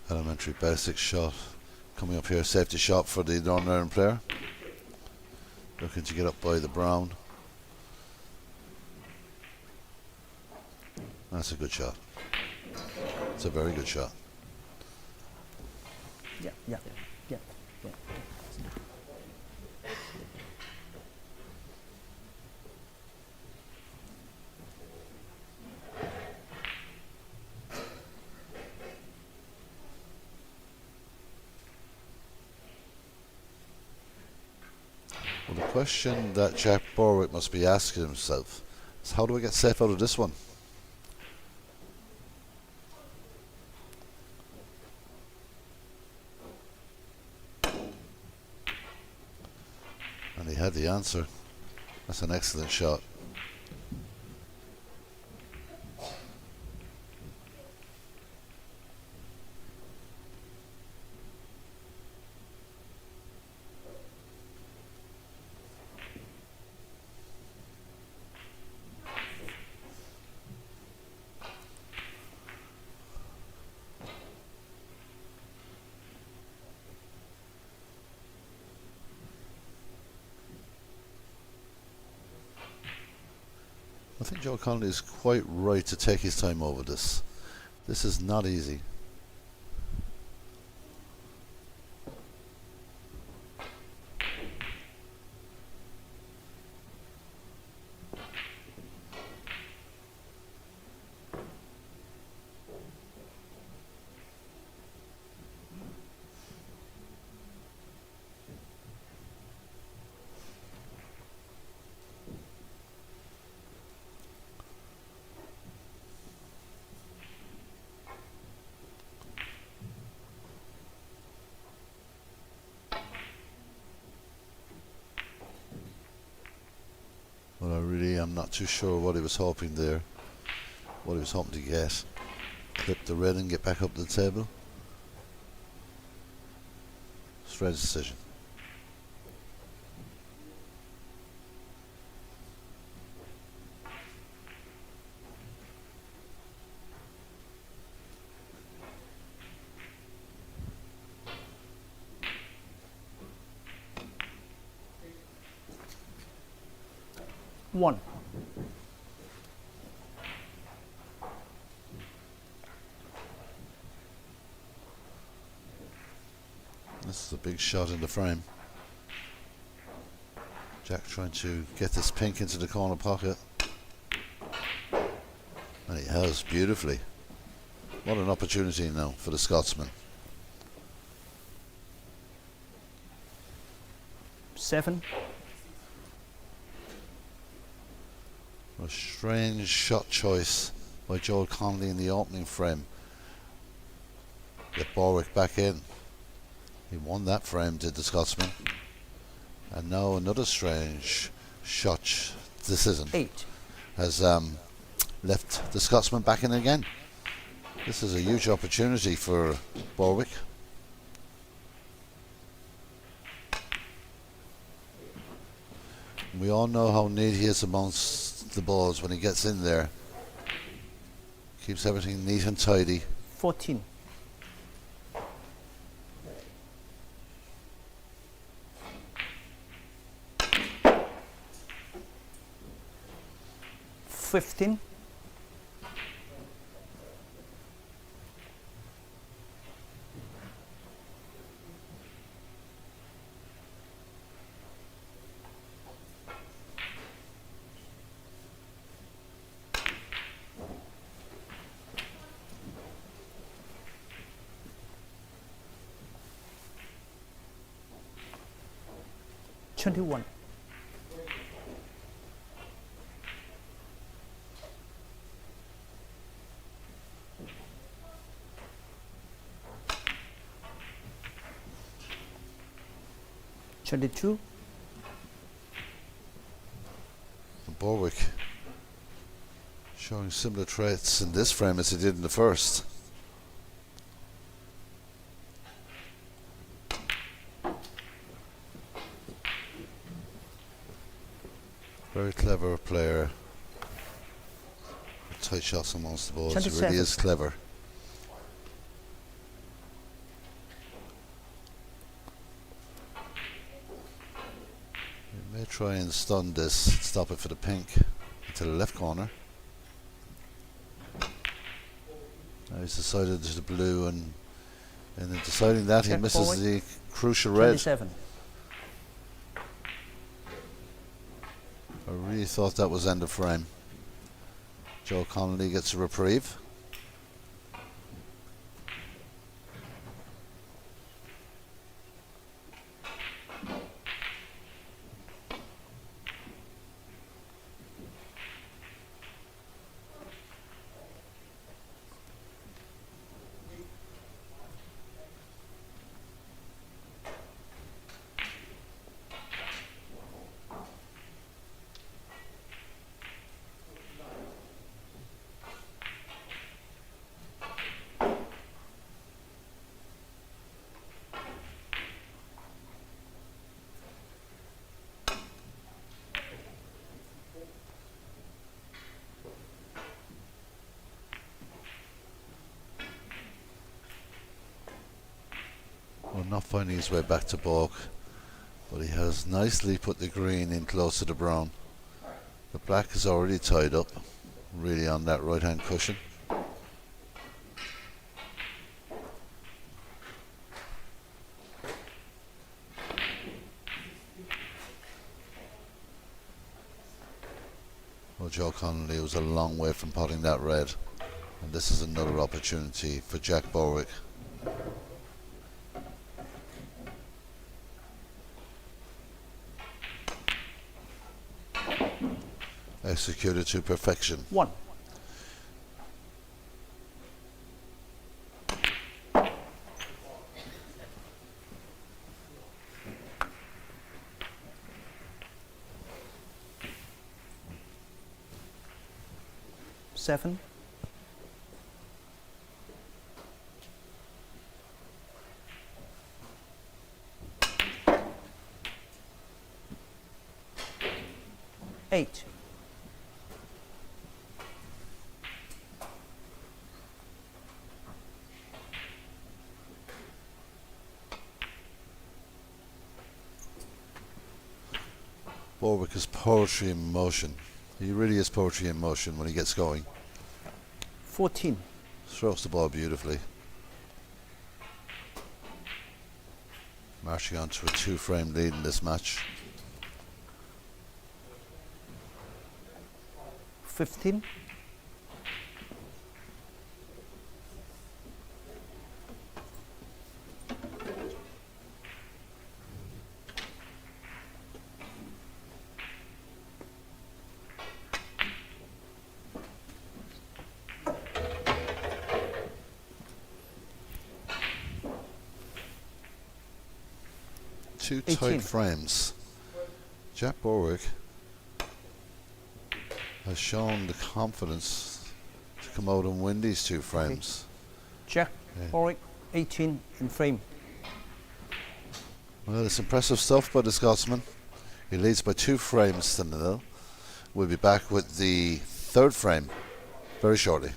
Elementary basic shot coming up here. Safety shot for the Northern Ireland player. Looking to get up by the brown. That's a good shot. It's a very good shot.
Yeah, yeah, yeah, yeah.
Well, the question that Jack Borwick must be asking himself is, how do I get safe out of this one? And he had the answer. That's an excellent shot. I think Joe Connolly is quite right to take his time over this. This is not easy. But I really am not too sure what he was hoping there. What he was hoping to get. Clip the red and get back up to the table. Straight decision.
One.
This is a big shot in the frame. Jack trying to get this pink into the corner pocket. And he has beautifully. What an opportunity now for the Scotsman.
7.
A strange shot choice by Joel Connolly in the opening frame. Get Borwick back in. He won that frame, did the Scotsman. And now another strange shot decision
8.
has left the Scotsman back in again. This is a huge opportunity for Borwick. We all know how neat he is amongst the balls when he gets in there. Keeps everything neat and tidy.
14. $15. $21. 22.
And Borwick showing similar traits in this frame as he did in the first. Very clever player. Tight shots amongst the balls. He
27.
really is clever. He may try and stun this, stop it for the pink to the left corner. Now he's decided to the blue, and in deciding that he
Check
misses
forward.
the crucial red.
27.
I really thought that was end of frame. Joe Connolly gets a reprieve. Well, not finding his way back to balk, but he has nicely put the green in close to the brown. The black is already tied up, really on that right hand cushion. Well, Joe Connolly was a long way from potting that red, and this is another opportunity for Jack Borwick. Executed to perfection.
1. Seven. 8.
'Borwick is poetry in motion. He really is poetry in motion when he gets going.
14.
Throws the ball beautifully. Marching on to a 2-frame lead in this match.
15.
2
18.
tight frames. Jack Borwick has shown the confidence to come out and win these 2 frames.
Jack
Yeah.
Borwick, 18 in frame.
Well, it's impressive stuff by the Scotsman. He leads by 2 frames to 0. We'll be back with the 3rd frame very shortly.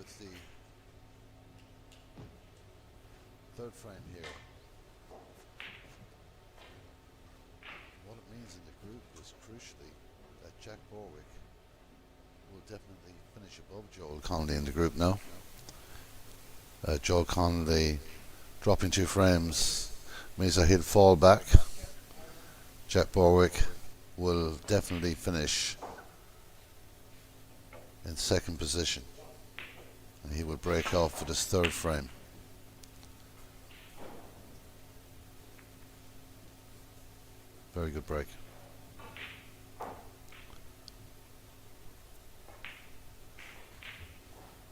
is the third frame here. What it means in the group is crucially that Jack Borwick will definitely finish above Joel Connolly in the group now. Joel Connolly dropping 2 frames means that he'll fall back. Jack Borwick will definitely finish in second position, and he will break off for this third frame. Very good break.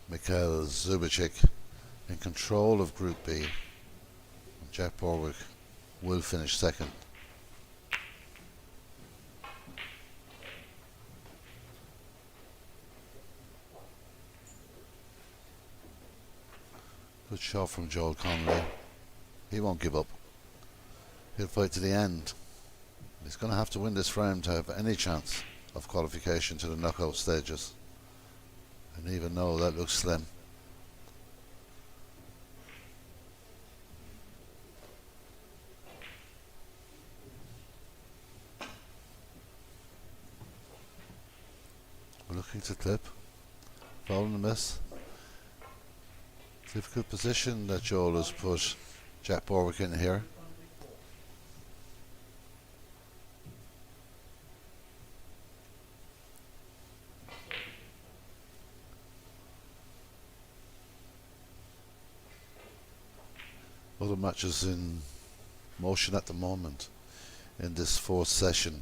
Mikhail Zubicic in control of Group B. Jack Borwick will finish second. Good shot from Joel Connolly. He won't give up. He'll fight to the end. He's going to have to win this frame to have any chance of qualification to the knockout stages. And even though that looks slim. We're looking to clip. Following the miss. Difficult position that Joel has put Jack Borwick in here. Other matches in motion at the moment in this 4th session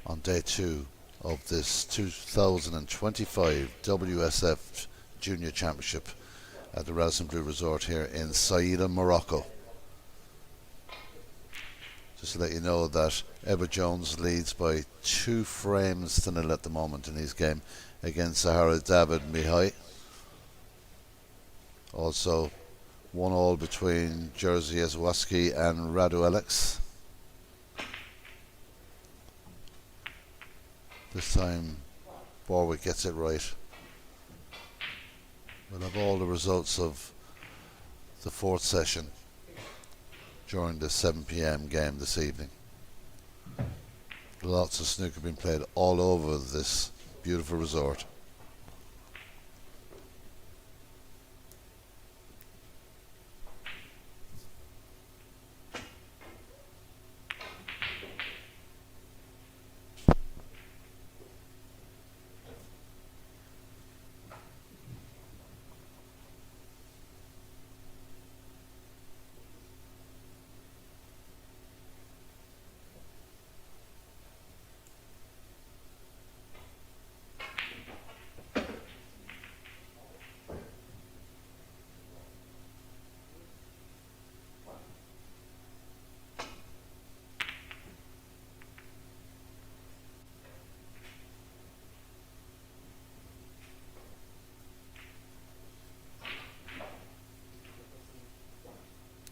on day 2 of this 2025 WSF Junior Championship at the Radisson Blu Resort here in Saïda, Morocco. Just to let you know that Edward Jones leads by 2 frames to 0 at the moment in his game against Sahara David Mihai. Also 1-1 between Jerzy Jezułowski and Radu Alex. This time Borwick gets it right. We'll have all the results of the 4th session during the 7 p.m. game this evening. Lots of snooker being played all over this beautiful resort.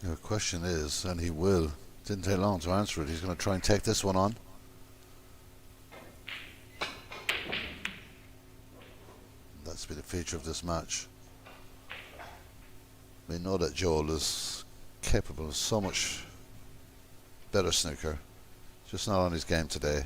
The question is, and he will, didn't take long to answer it, he's going to try and take this one on. That's been a feature of this match. We know that Joel is capable of so much better snooker, just not on his game today.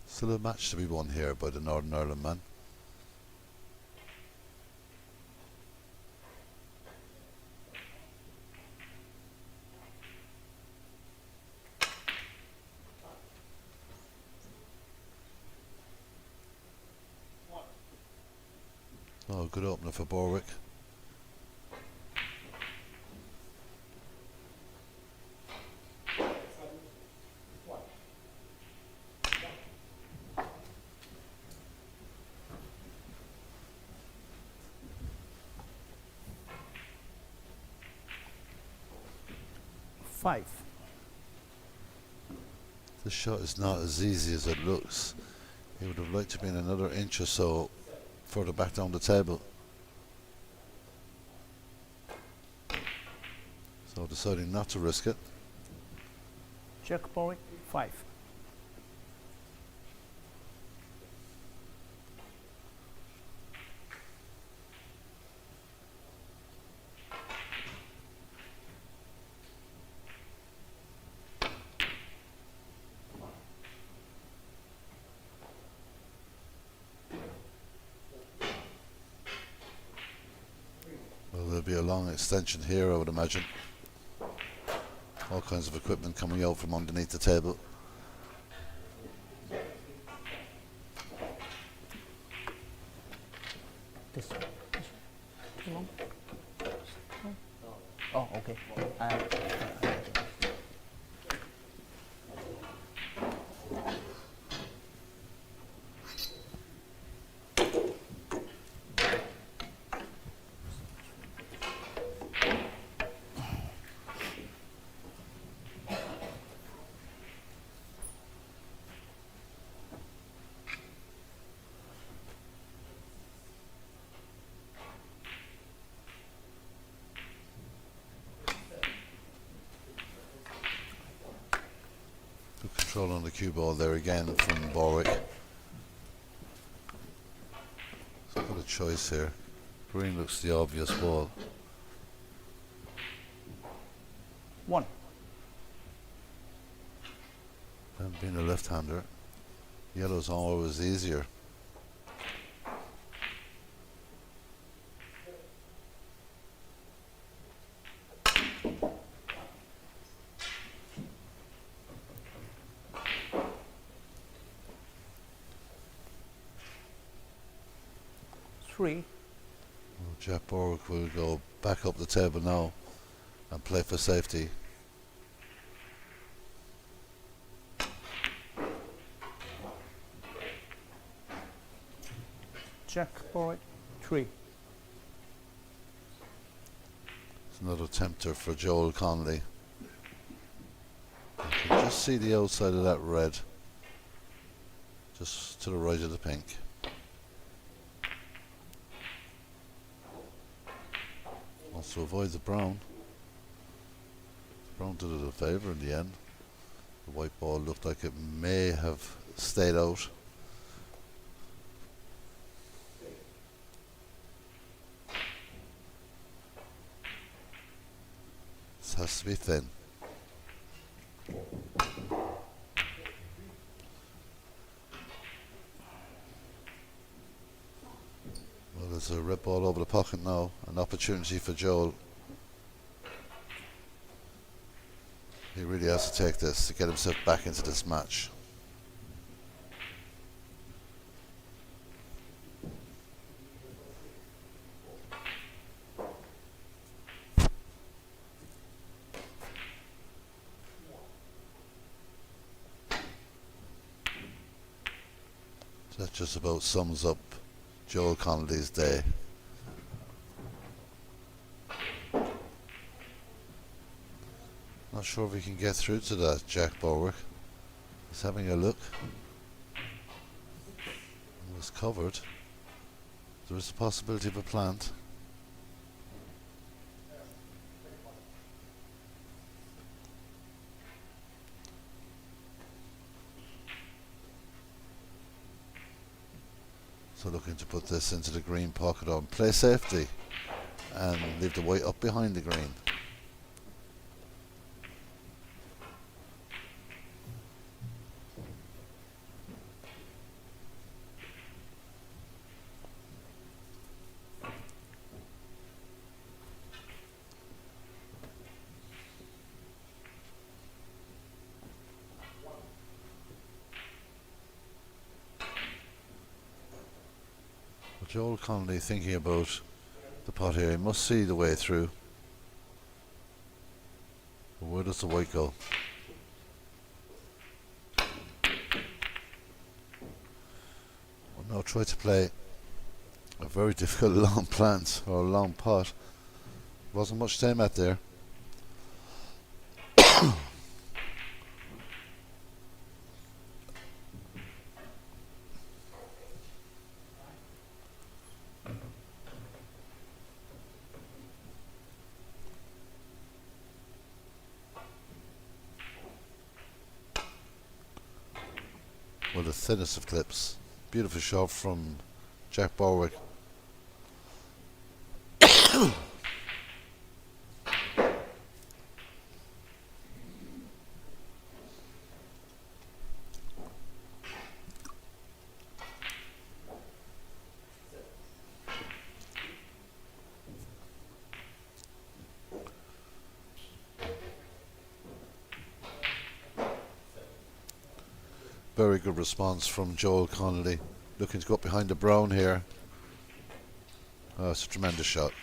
Still a match to be won here by the Northern Ireland man. Oh, good opener for Borwick.
Five.
This shot is not as easy as it looks. He would have liked to be in another inch or so further back down the table. So deciding not to risk it.
Check Warwick. 5.
Well, there'll be a long extension here, I would imagine. All kinds of equipment coming out from underneath the table.
This one. Too long? No? Oh, okay.
Good control on the cue ball there again from Warwick. So what a choice here. Green looks the obvious ball.
1.
And being a left-hander, yellow's always easier.
Three.
Well, Jack Warwick will go back up the table now and play for safety.
Check Warwick. 3.
It's another tempter for Joel Connolly. You can just see the outside of that red, just to the right of the pink. Also avoid the brown. The brown did it a favour in the end. The white ball looked like it may have stayed out. This has to be thin. Well, there's a red ball over the pocket now. An opportunity for Joel. He really has to take this to get himself back into this match. So that just about sums up Joel Connolly's day. Not sure if we can get through to that Jack Warwick. He's having a look. It was covered. There is a possibility of a plant. So looking to put this into the green pocket on play safety and leave the white up behind the green. Joel Connolly thinking about the pot here. He must see the way through. But where does the white go? We'll now try to play a very difficult long plant or long pot. Wasn't much time out there. Well, the thinnest of clips. Beautiful shot from Jack Borwick. Very good response from Joel Connolly. Looking to go up behind the brown here. Oh, it's a tremendous shot.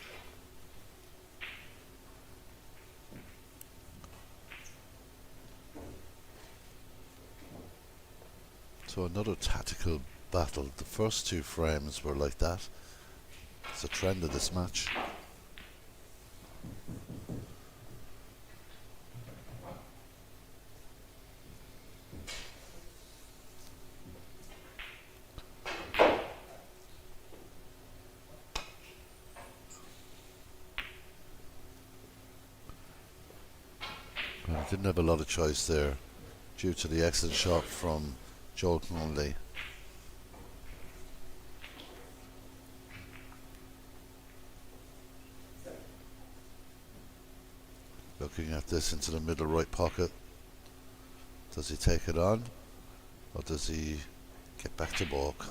So another tactical battle. The first two frames were like that. It's a trend of this match. Well, he didn't have a lot of choice there due to the excellent shot from Joel Connolly. Looking at this into the middle right pocket. Does he take it on? Or does he get back to balk?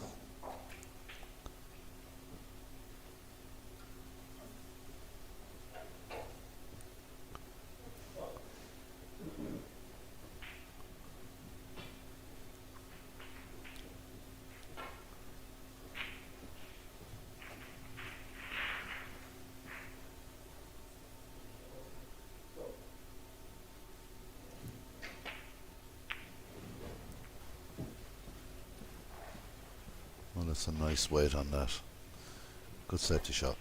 Well, that's a nice weight on that. Good safety shot.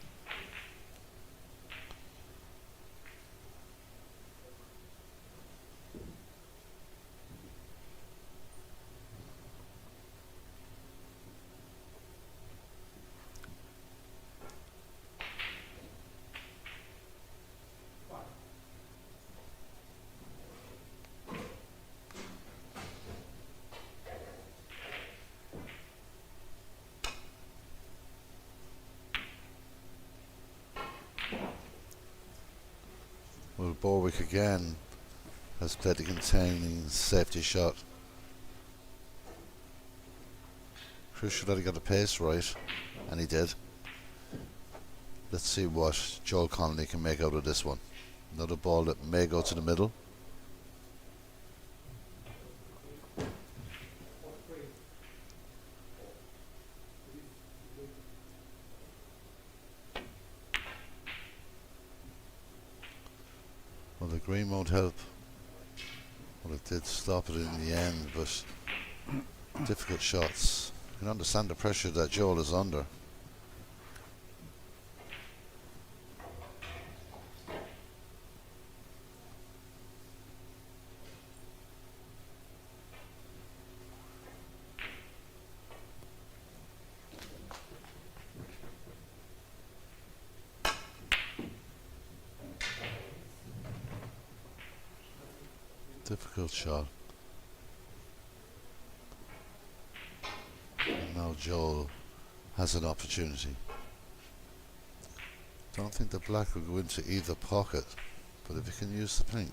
Well, Borwick again has played the containing safety shot. Crucial that he got the pace right, and he did. Let's see what Joel Connolly can make out of this one. Another ball that may go to the middle. Well, the green won't help. Well, it did stop it in the end, but difficult shots. You can understand the pressure that Joel is under. Difficult shot. And now Joel has an opportunity. Don't think the black will go into either pocket, but if he can use the pink.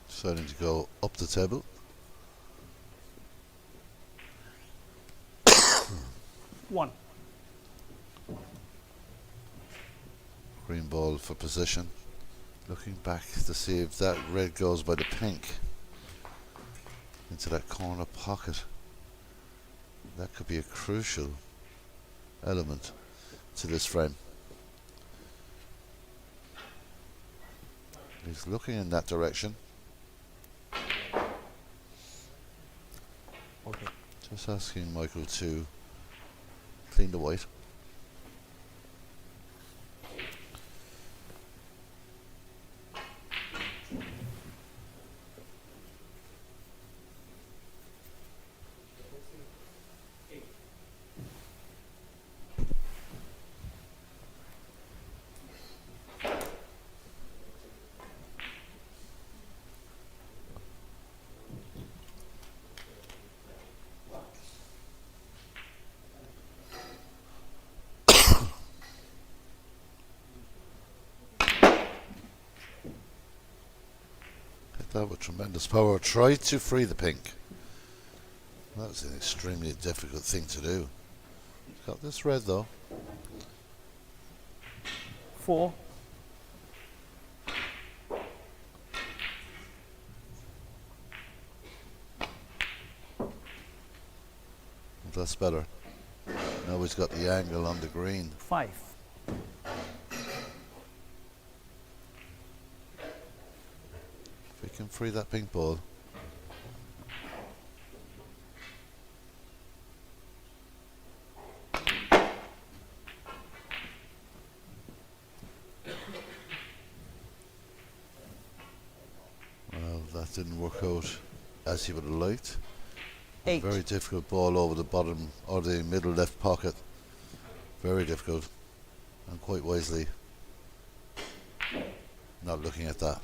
Deciding to go up the table.
One.
Green ball for position. Looking back to see if that red goes by the pink into that corner pocket. That could be a crucial element to this frame. He's looking in that direction.
Okay.
Just asking Michael to clean the white. that with tremendous power. Try to free the pink. That was an extremely difficult thing to do. Got this red though.
4,
That's better. Now he's got the angle on the green.
5,
If we can free that pink ball. Well, that didn't work out as he would have liked.
8,
Very difficult ball over the bottom or the middle left pocket. Very difficult. And quite wisely not looking at that.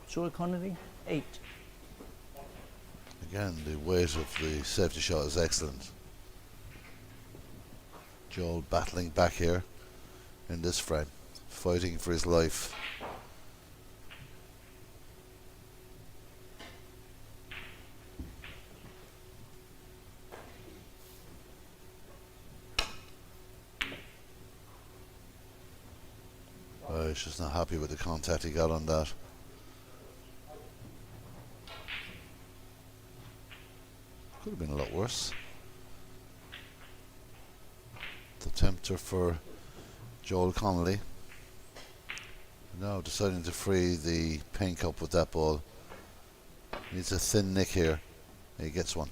Joel Connolly, 8,
Again, the weight of the safety shot is excellent. Joel battling back here in this frame, fighting for his life. He's just not happy with the contact he got on that. Could have been a lot worse. The tempter for Joel Connolly. Now deciding to free the pink up with that ball. Needs a thin nick here. He gets one.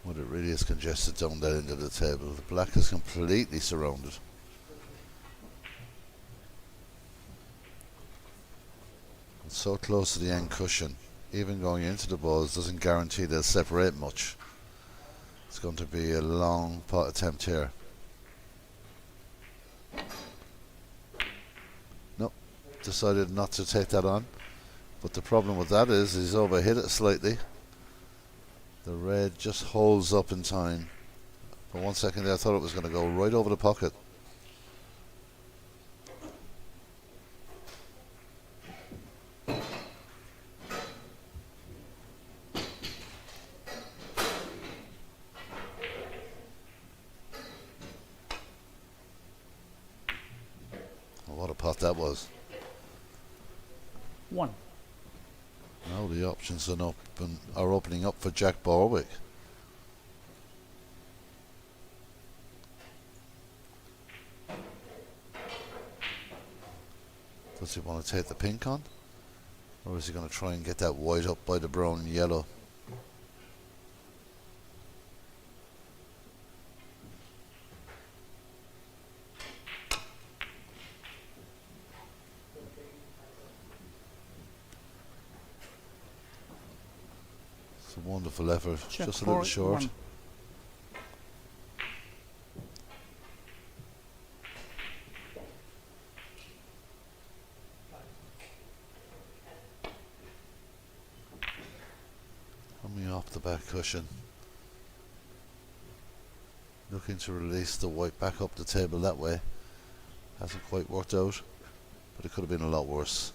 But it really is congested down that end of the table. The black is completely surrounded. It's so close to the end cushion. Even going into the balls doesn't guarantee they'll separate much. It's going to be a long pot attempt here. Nope, decided not to take that on. But the problem with that is he's overhit it slightly. The red just holds up in time. For 1 second there I thought it was going to go right over the pocket. Oh, what a pot that was.
1,
Now the options are opening up for Jack Borwick. Does he want to take the pink on? Or is he going to try and get that white up by the brown and yellow? It's a wonderful effort,
check
just a little
for
short.
1,
Coming off the back cushion. Looking to release the white back up the table that way. Hasn't quite worked out, but it could have been a lot worse.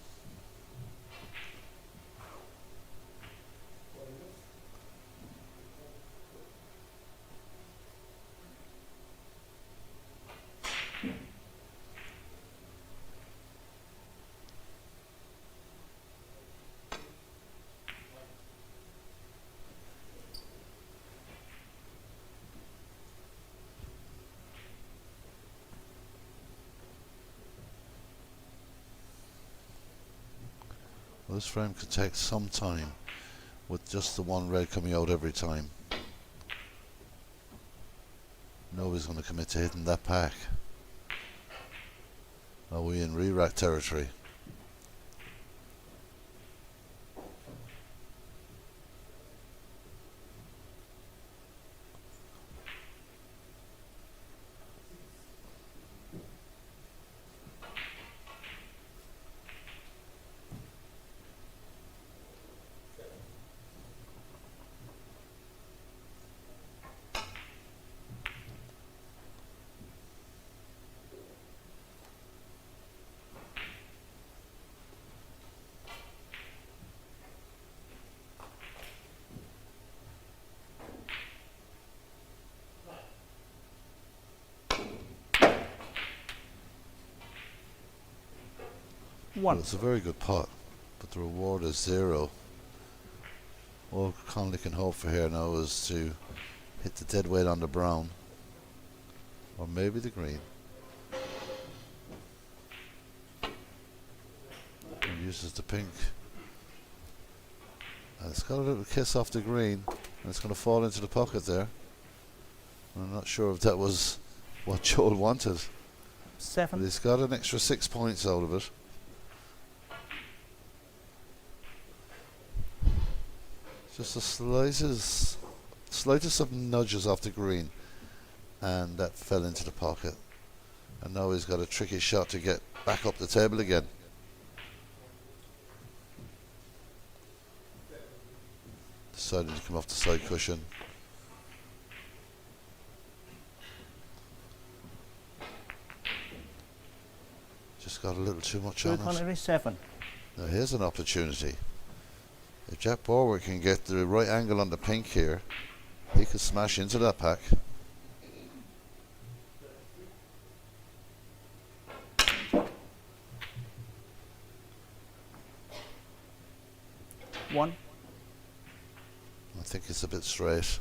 Well, this frame could take some time with just the one red coming out every time. Nobody's going to commit to hitting that pack. Are we in re-rack territory? Well,
1.
it's a very good pot, but the reward is 0. All Connolly can hope for here now is to hit the dead weight on the brown, or maybe the green. And uses the pink. And it's got a little kiss off the green, and it's going to fall into the pocket there. I'm not sure if that was what Joel wanted, but
7.
he's got an extra 6 points out of it. Just the slightest of nudges off the green, and that fell into the pocket. And now he's got a tricky shot to get back up the table again. Decided to come off the side cushion. Just got a little too much
Joe
on it.
Connery 7.
Now here's an opportunity. If Jack Borwick can get the right angle on the pink here, he could smash into that pack.
One.
I think it's a bit straight.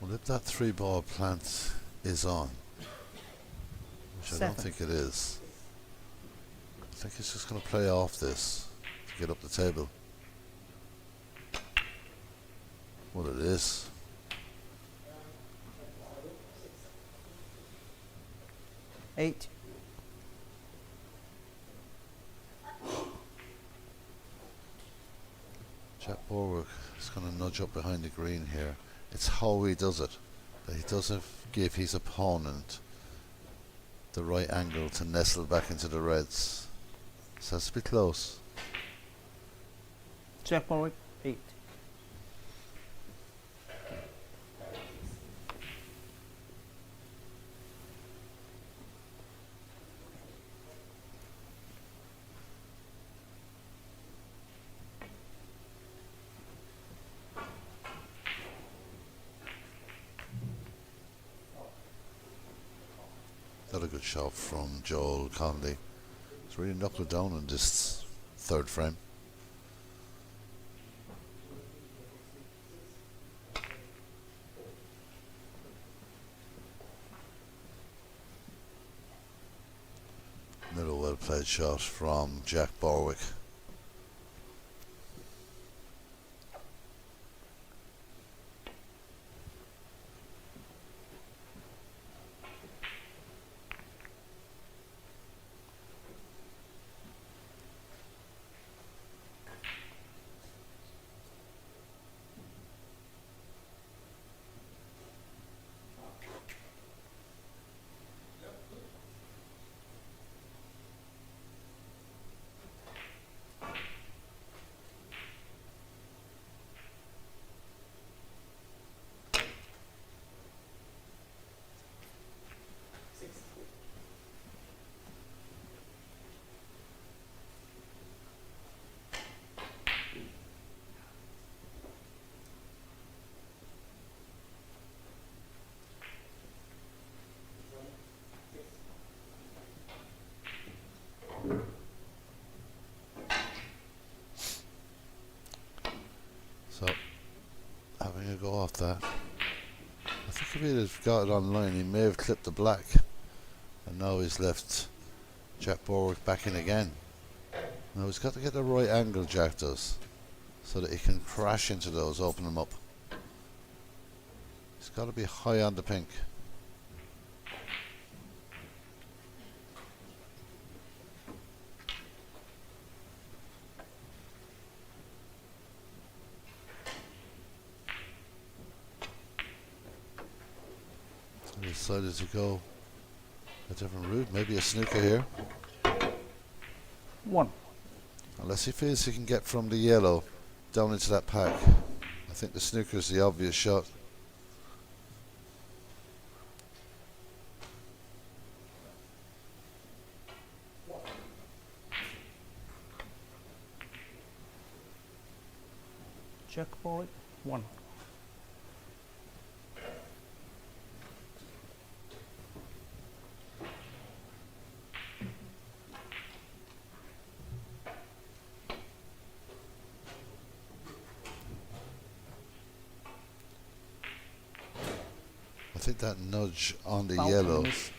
Well, if that 3-ball plant is on, which I don't
7.
think it is, I think it's just going to play off this to get up the table. Well, it is.
Eight.
Jack Borwick is going to nudge up behind the green here. It's how he does it, that he doesn't give his opponent the right angle to nestle back into the reds. So it's a bit close.
Jack Warwick 8.
Not a good shot from Joel Conley. He's really knuckled down in this third frame. Another well played shot from Jack Borwick. off that. I think if he'd have got it online, he may have clipped the black. And now he's left Jack Borwick back in again. Now he's got to get the right angle, Jack does, so that he can crash into those, open them up. He's got to be high on the pink. So he decided to go a different route, maybe a snooker here.
1.
Unless he feels he can get from the yellow down into that pack. I think the snooker is the obvious shot.
Jack Borwick, 1.
I think that nudge on the
Foul and
yellow
miss.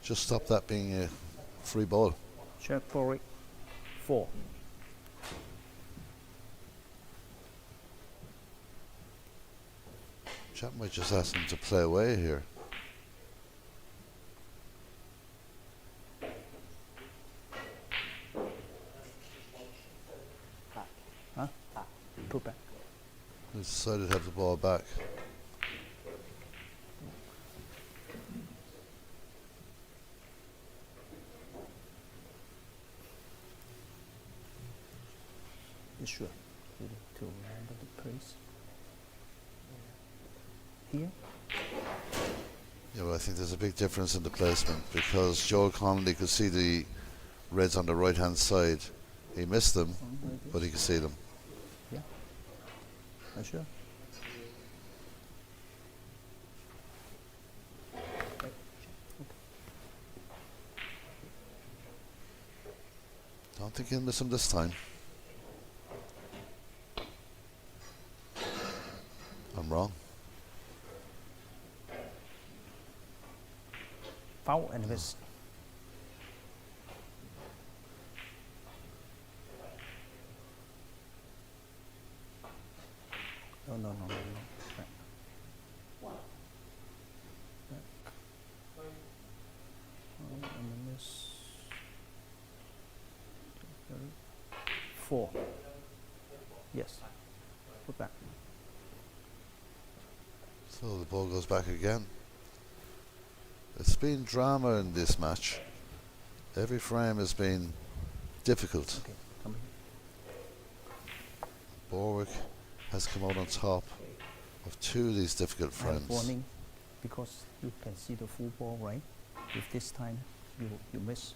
just stopped that being a free ball.
Jack Borwick, 4.
Chap might just ask him to play away here.
Huh? Put back.
He decided to have the ball back.
You sure? Ready to remember the place. Here?
Yeah, well, I think there's a big difference in the placement because Joel Connolly could see the reds on the right hand side. He missed them, but he could see them.
Yeah. Are you sure?
Don't think he'll miss them this time. I'm wrong.
Foul and miss. No. Back. Back. 4. Yes. Put back.
So the ball goes back again. It's been drama in this match. Every frame has been difficult.
Okay, come here.
Borwick has come out on top of 2 of these difficult
I have
frames.
warning because you can see the full ball, right? If this time you miss,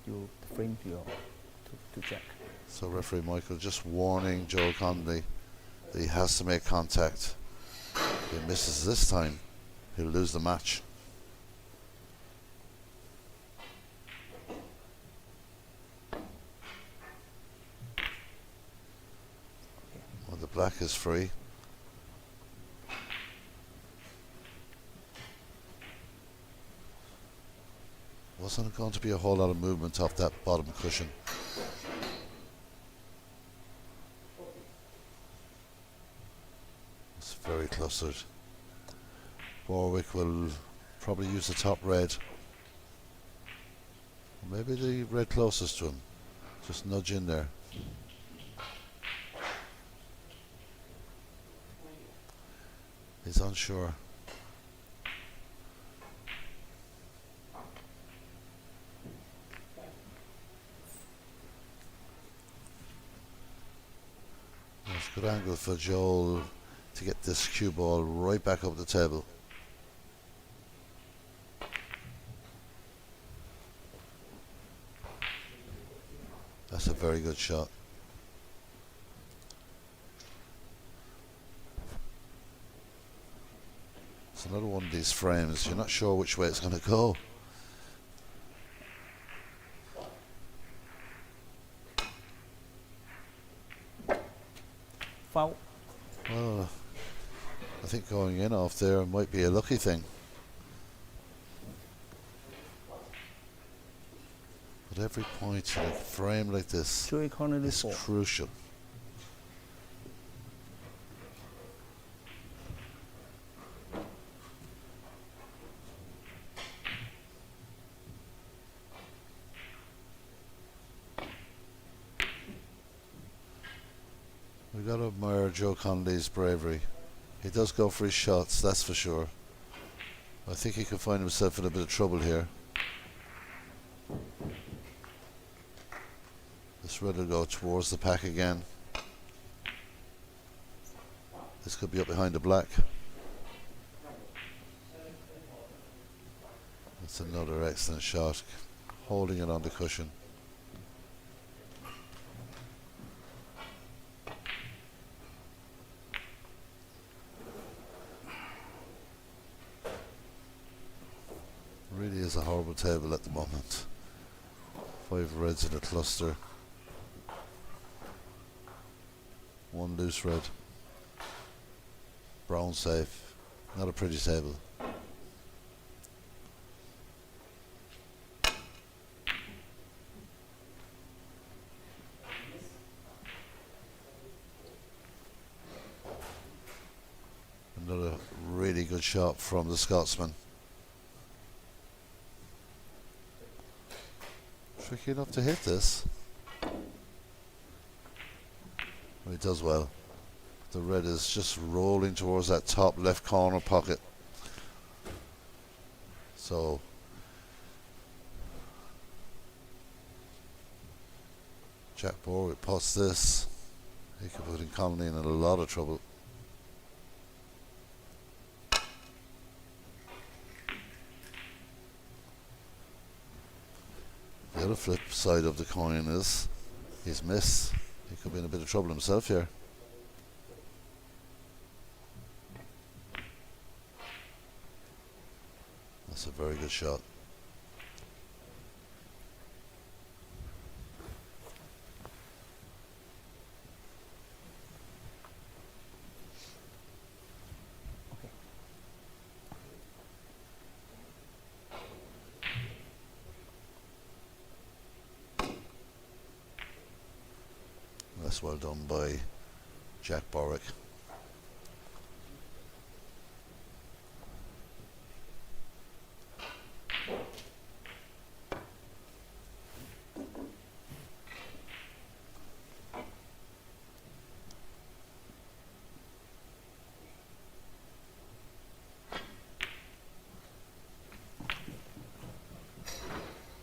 you frame to check.
So referee Michael just warning Joel Connolly that he has to make contact. If he misses this time, he'll lose the match. Well, the black is free. Wasn't going to be a whole lot of movement off that bottom cushion. It's very clustered. Borwick will probably use the top red. Maybe the red closest to him. Just nudge in there. He's unsure. It's a good angle for Joel to get this cue ball right back up the table. That's a very good shot. It's another one of these frames. You're not sure which way it's going to go.
Foul.
Well, think going in off there might be a lucky thing. But every point in a frame like this
Joey Connolly
is
4.
crucial. We've got to admire Joe Connolly's bravery. He does go for his shots, that's for sure. I think he could find himself in a bit of trouble here. This red will go towards the pack again. This could be up behind the black. That's another excellent shot, holding it on the cushion. Really is a horrible table at the moment. 5 reds in a cluster. 1 loose red. Brown safe. Not a pretty table. Another really good shot from the Scotsman. Tricky enough to hit this. He does well. The red is just rolling towards that top left corner pocket. So Jack Borwick pots this. He could put in Connolly in a lot of trouble. The other flip side of the coin is he's missed. He could be in a bit of trouble himself here. That's a very good shot.
Okay.
That's well done by Jack Borwick.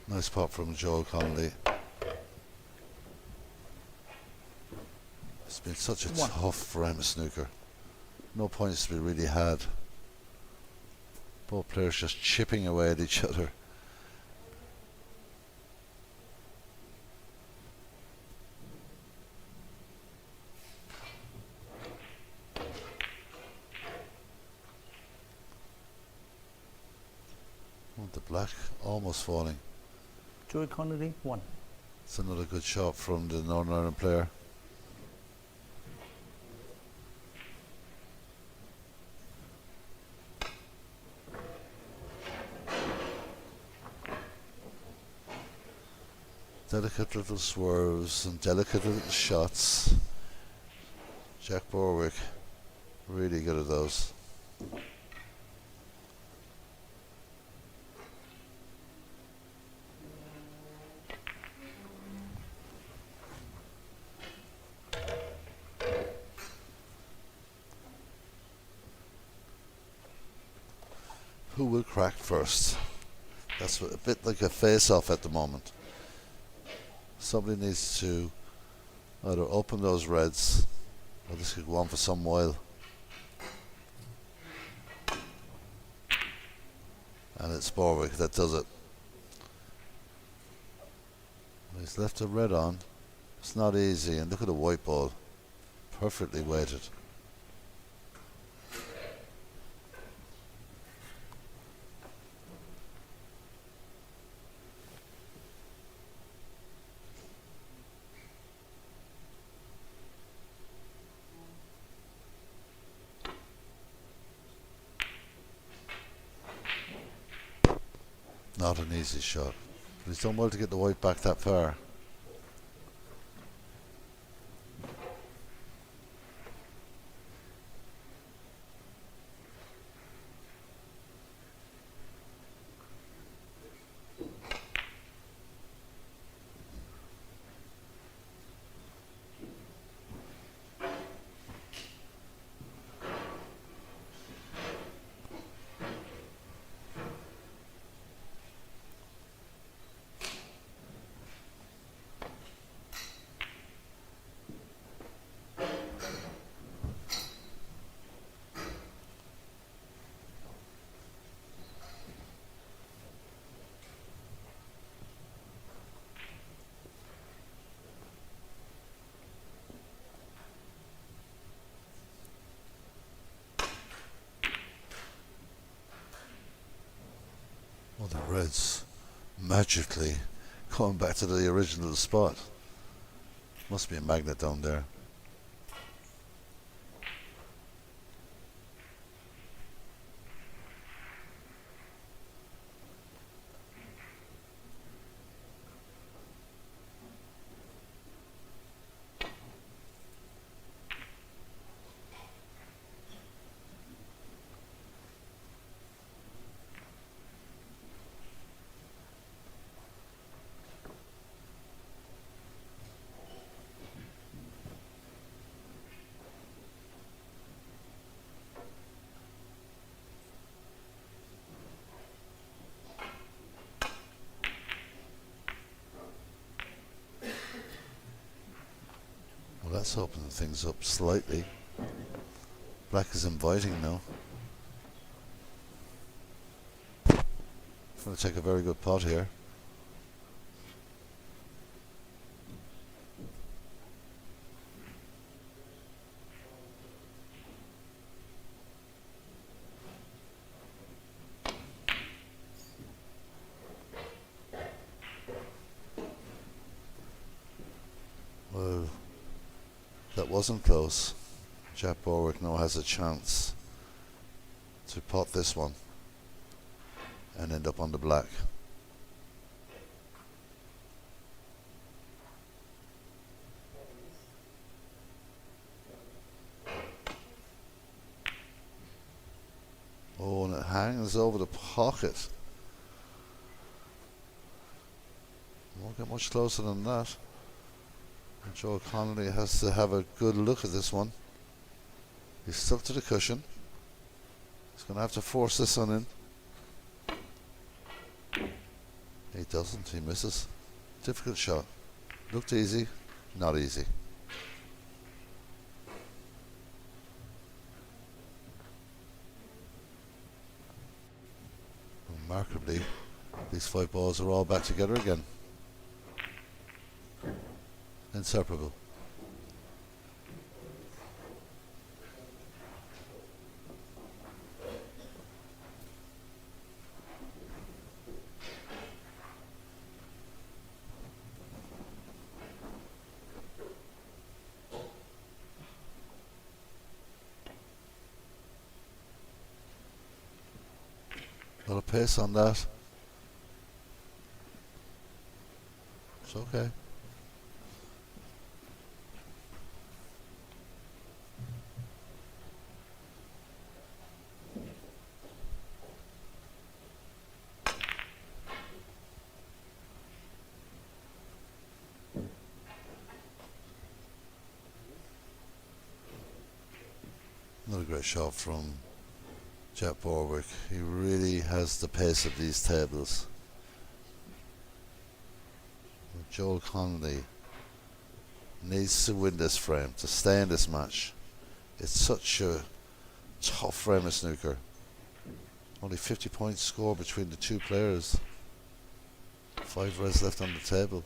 Nice pop from Joel Connolly. It's been such a tough round of snooker. No points to be really had. Both players just chipping away at each other. Oh, the black almost falling.
Joey Connolly 1.
It's another good shot from the Northern Ireland player. Delicate little swerves and delicate little shots. Jack Borwick, really good at those. Who will crack first? That's a bit like a face-off at the moment. Somebody needs to either open those reds, or this could go on for some while. And it's Borwick that does it. He's left a red on. It's not easy, and look at the white ball. Perfectly weighted. Not an easy shot. But he's done well to get the white back that far. Well, the Reds magically going back to the original spot. Must be a magnet down there. Well, that's opening things up slightly. Black is inviting now. Going to take a very good pot here. Well, that wasn't close. Jack Borwick now has a chance to pot this one and end up on the black. Oh, and it hangs over the pocket. Won't get much closer than that. And Joe Connolly has to have a good look at this one. He's stuck to the cushion. He's going to have to force this one in. He doesn't, he misses. Difficult shot. Looked easy, not easy. Remarkably, these 5 balls are all back together again. Inseparable. A lot of pace on that. It's okay. Another great shot from Jack Borwick. He really has the pace of these tables. Joel Connolly needs to win this frame to stay in this match. It's such a tough frame of snooker. Only 50 points score between the two players. 5 reds left on the table.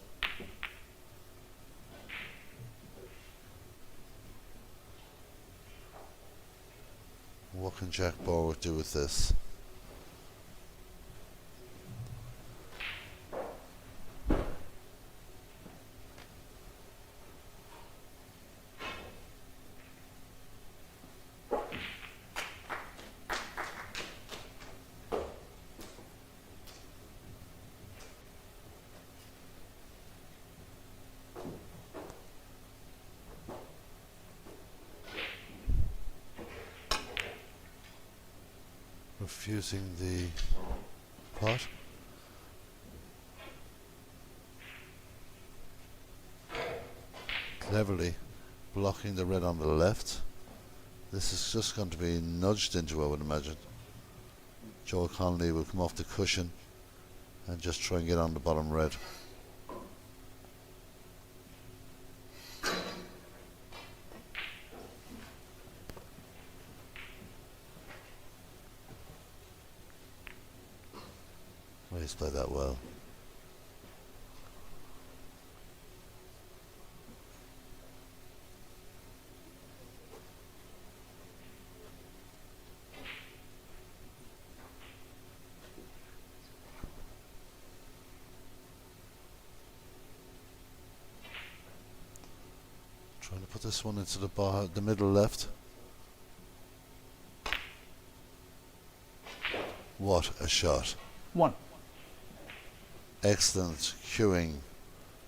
What can Jack Borwick do with this? diffusing the pot. Cleverly blocking the red on the left. This is just going to be nudged into, I would imagine. Joel Connolly will come off the cushion and just try and get on the bottom red. Well, he's played that well. Trying to put this one into the middle left. What a shot.
1.
Excellent cueing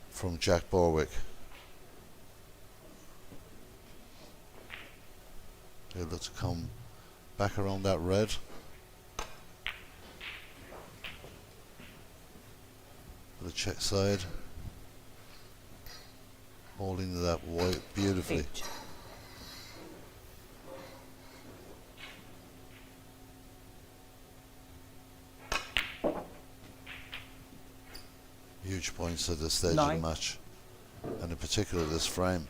from Jack Borwick. He'll look to come back around that red. For the check side. Holding that white beautifully.
8.
Huge points at this stage
9.
of the match, and in particular this frame.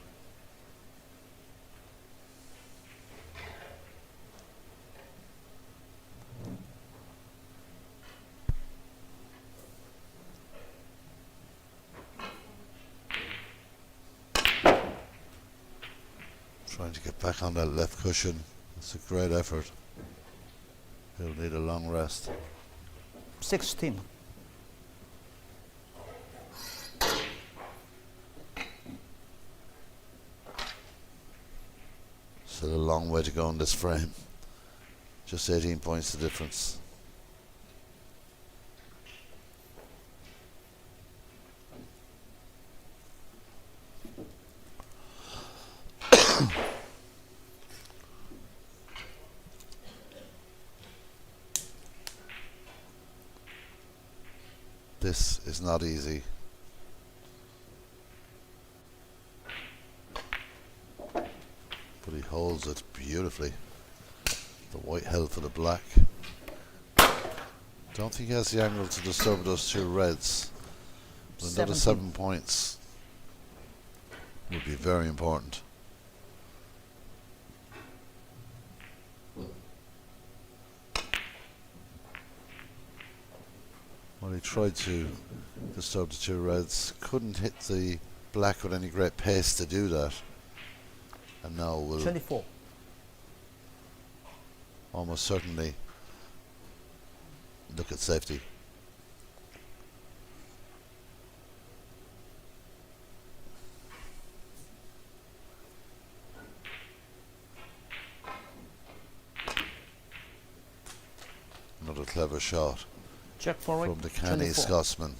Trying to get back on that left cushion. It's a great effort. He'll need a long rest.
16.
Still a long way to go in this frame. Just 18 points the difference. This is not easy. But he holds it beautifully. The white held for the black. Don't think he has the angle to disturb those two reds. But another 7 points would be very important. Well, he tried to disturb the two reds. Couldn't hit the black with any great pace to do that. And now will
24.
almost certainly look at safety. Another clever shot
Jack forward.
from the canny
24.
Scotsman.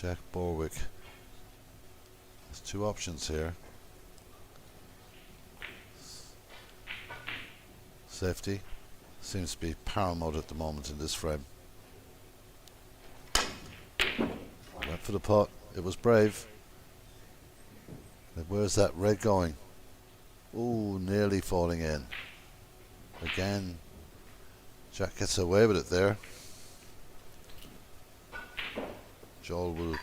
Jack Borwick has two options here. Safety seems to be paramount at the moment in this frame. Went for the pot. It was brave. But where's that red going? Ooh, nearly falling in. Again, Jack gets away with it there. Joel will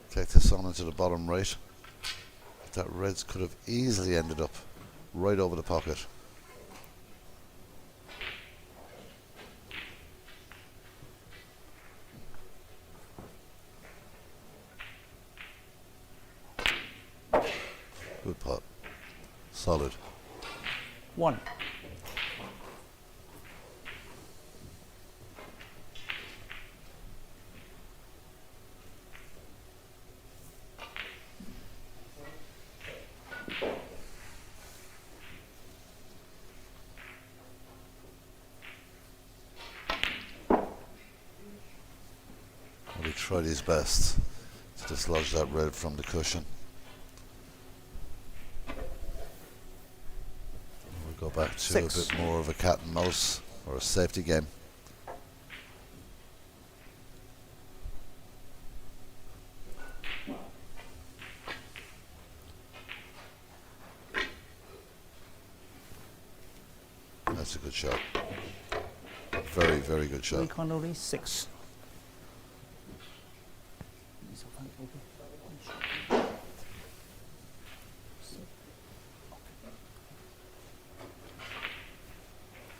take this on into the bottom right. That reds could have easily ended up right over the pocket. Good putt. Solid.
1.
Well, he tried his best to dislodge that red from the cushion. We'll go back to
6.
a bit more of a cat and mouse or a safety game. That's a good shot. Very, very good shot.
Ray Connolly 6.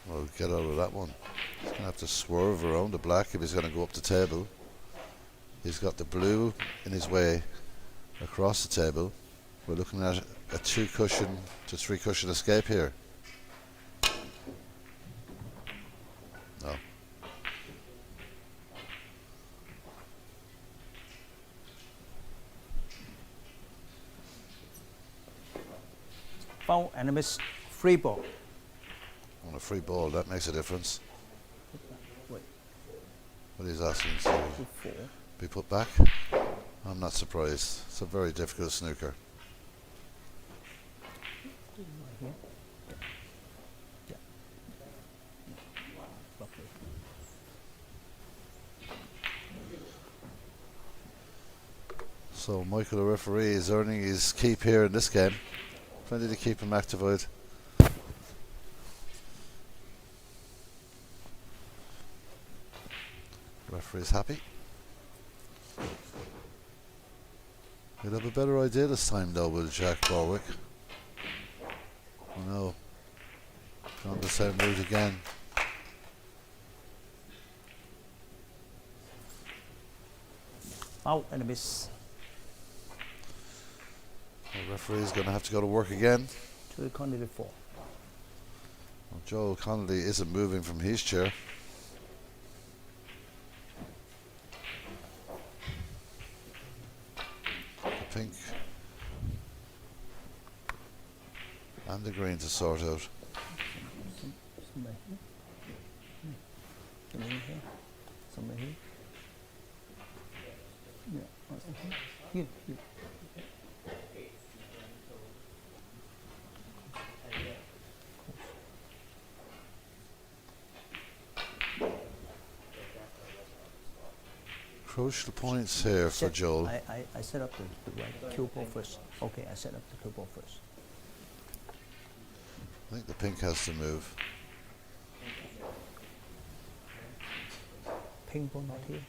Well, get out of that one. He's going to have to swerve around the black if he's going to go up the table. He's got the blue in his way across the table. We're looking at a 2 cushion to 3 cushion escape here. No.
Foul and a miss. Free ball.
On a free ball, that makes a difference.
Wait.
What he's asking to
4.
be put back. I'm not surprised. It's a very difficult snooker.
Right here. Yeah. Roughly.
So Michael, the referee, is earning his keep here in this game. Plenty to keep him activated. Referee's happy. He'll have a better idea this time though with Jack Borwick. Oh no. Gone the same route again.
Foul and a miss.
The referee's going to have to go to work again.
To Connolly 4.
Well, Joel Connolly isn't moving from his chair. The pink and the green to sort out.
Somewhere here. Somewhere here. Somewhere here. Yeah. Okay. Here. Here.
Crucial points here for Joel.
I set up the right cue ball first. Okay, I set up the cue ball first.
I think the pink has to move.
Pink ball not here.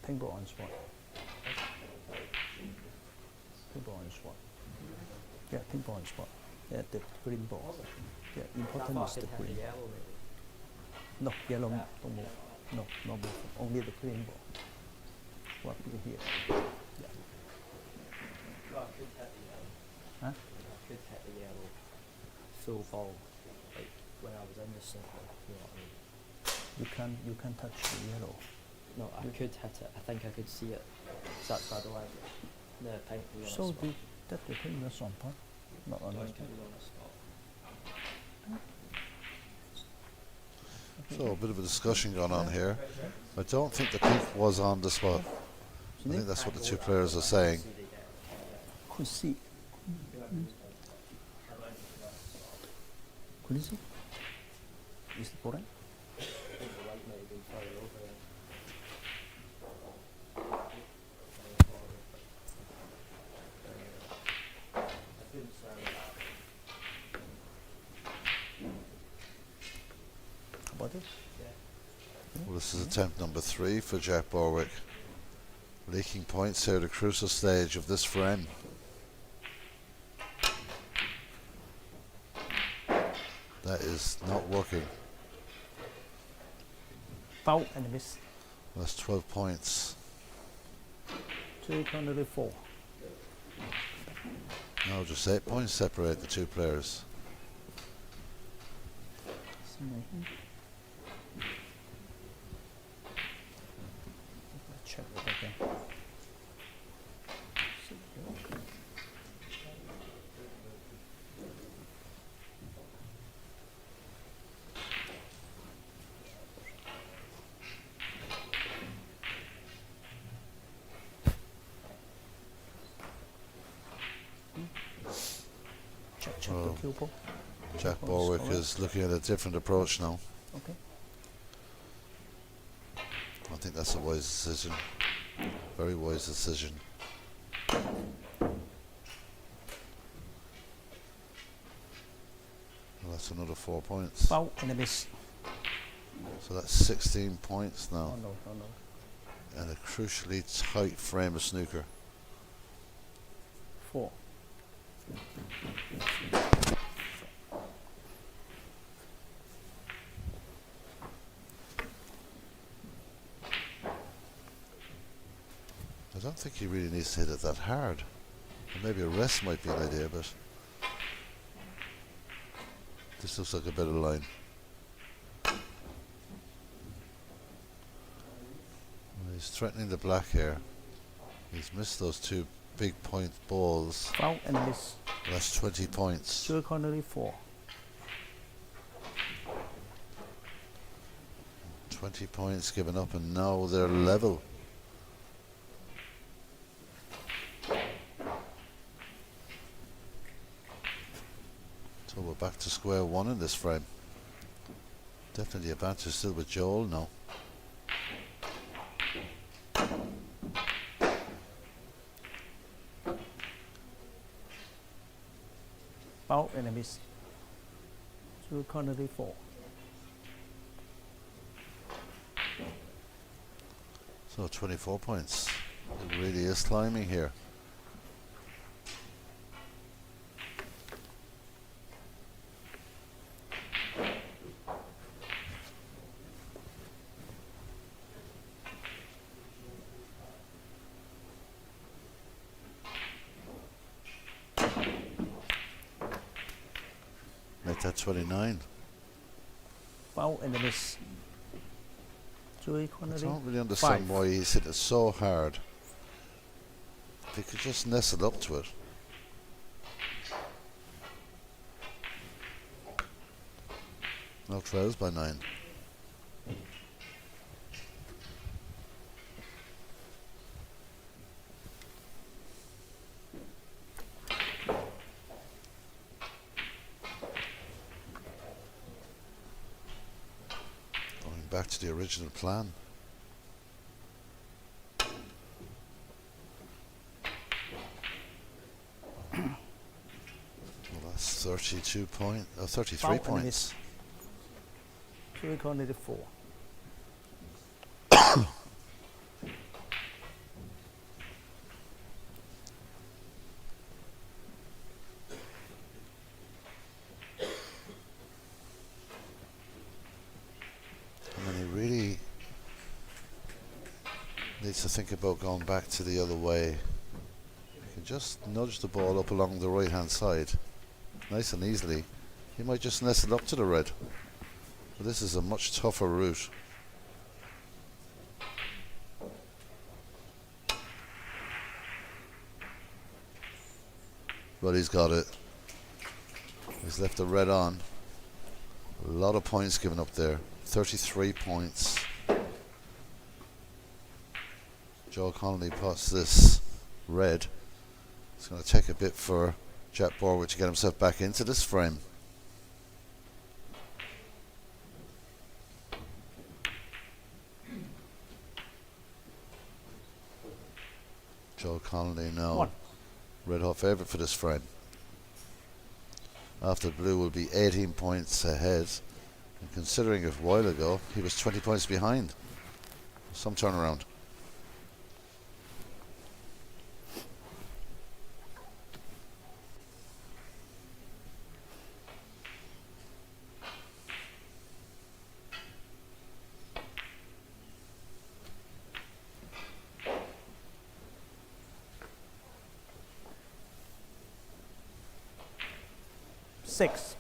Pink ball on spot. Pink ball on spot. Yeah, pink ball on spot. Yeah, the green ball. Yeah, important is the green. No, yellow don't move. No, no move. Only the green ball. What here? Yeah. Huh?
I could hit the yellow full ball, like when I was in the snooker, you know what I mean?
You can touch the yellow.
No, I could hit it. I think I could see it. So that's why I don't like the pink blue on
So
the spot.
that the thing that's on top, not on
No,
the
it's blue on the spot.
So a bit of a discussion going on here. I don't think the pink was on the spot. I think that's what the two players are saying.
Could see. Could you see? Is it correct?
I think the light might have been further over there. I couldn't stand that.
body.
Well, this is attempt number 3 for Jack Borwick. Leaking points here at the crucial stage of this frame. That is not working.
Foul and a miss.
That's 12 points.
204.
No, just 8 points separate the two players.
Check it again. Check
Oh.
the cue ball.
Jack
Close,
Borwick
correct.
is looking at a different approach now.
Okay.
I think that's a wise decision. Very wise decision. Well, that's another 4 points.
Foul and a miss.
So that's 16 points
Oh
now.
no, no, no.
And a crucially tight frame of snooker.
4.
I don't think he really needs to hit it that hard. Or maybe a rest might be an idea, but this looks like a better line. Well, he's threatening the black here. He's missed those 2 big point balls.
Foul and a miss.
That's 20 points.
204.
20 points given up, and now they're level. So we're back to square one in this frame. Definitely advantage still with Joel now.
Foul and a miss. 204.
So 24 points. It really is climbing here. Make that 29.
Foul and a miss.
I
205.
don't really understand why he's hit it so hard. If he could just nestle up to it. No trails by 9. Going back to the original plan. Well, that's 32 points, 33
Foul and a
points.
miss. 204.
I mean, he really needs to think about going back to the other way. He can just nudge the ball up along the right hand side, nice and easily. He might just nestle up to the red. But this is a much tougher route. But he's got it. He's left the red on. A lot of points given up there. 33 points. Joe Connolly puts this red. It's going to take a bit for Jack Borwick to get himself back into this frame. Joe Connolly now
One.
red hot favourite for this frame. After blue will be 18 points ahead And considering a while ago he was 20 points behind. Some turnaround.
Six.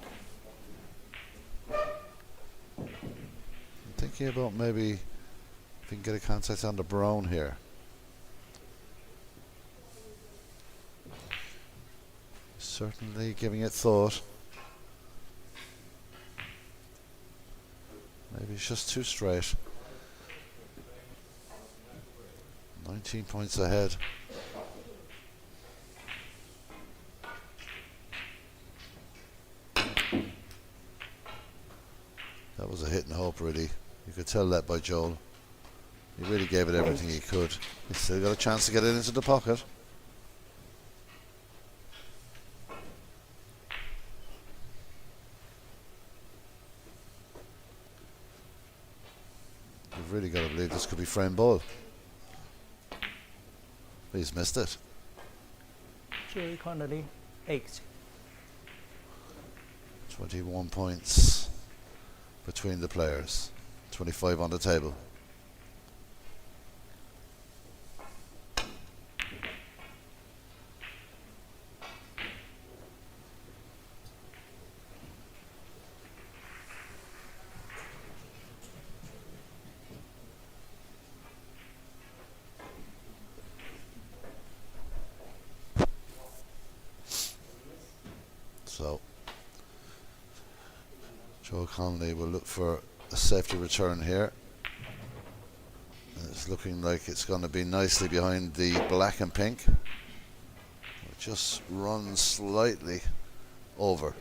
Thinking about maybe if we can get a contact on the brown here. Certainly giving it thought. Maybe it's just too straight. 19 points ahead. That was a hit and hope, really. You could tell that by Joel. He really gave it everything he could. He's still got a chance to get it into the pocket. You've really got to believe this could be frame ball. But he's missed it.
Joel Connolly, 8.
21 points between the players. 25 on the table. So Joe Connolly will look for a safety return here. And it's looking like it's going to be nicely behind the black and pink. It just runs slightly over.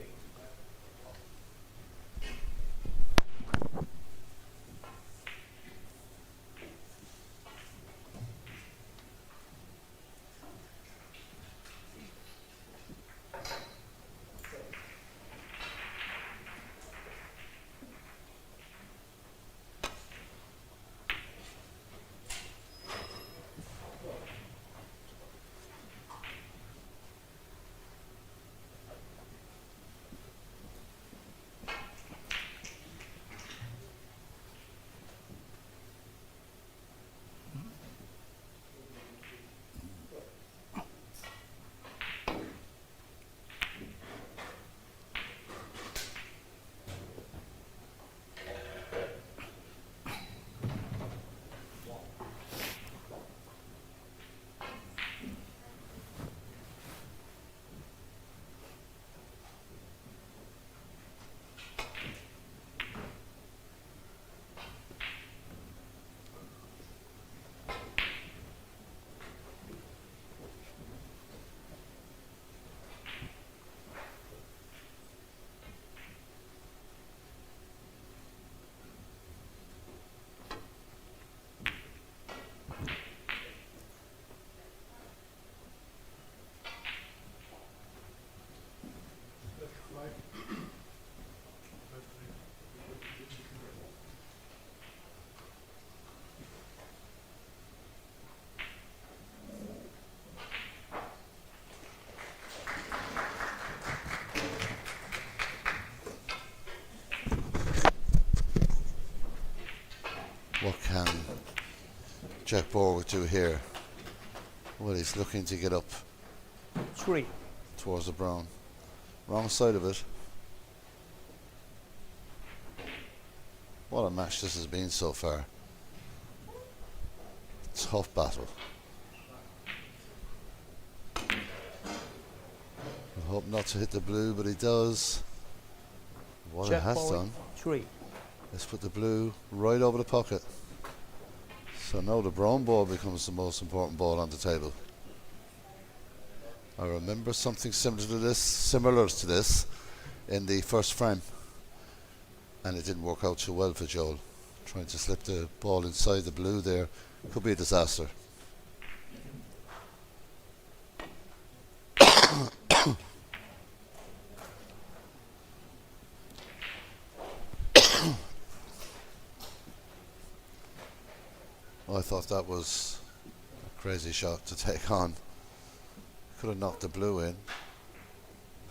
What can Jack Borwick do here? Well, he's looking to get up
3.
towards the brown. Wrong side of it. What a match this has been so far. Tough battle. I hope not to hit the blue, but he does. What it has done.
3.
Let's put the blue right over the pocket. So now the brown ball becomes the most important ball on the table. I remember something similar to this in the first frame, and it didn't work out too well for Joel. Trying to slip the ball inside the blue there could be a disaster. I thought that was a crazy shot to take on. Could have knocked the blue in,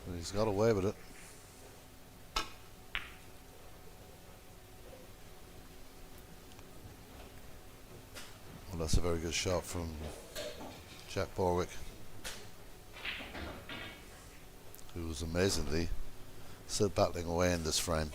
but he's got away with it. Well, that's a very good shot from Jack Borwick, who was amazingly still battling away in this frame.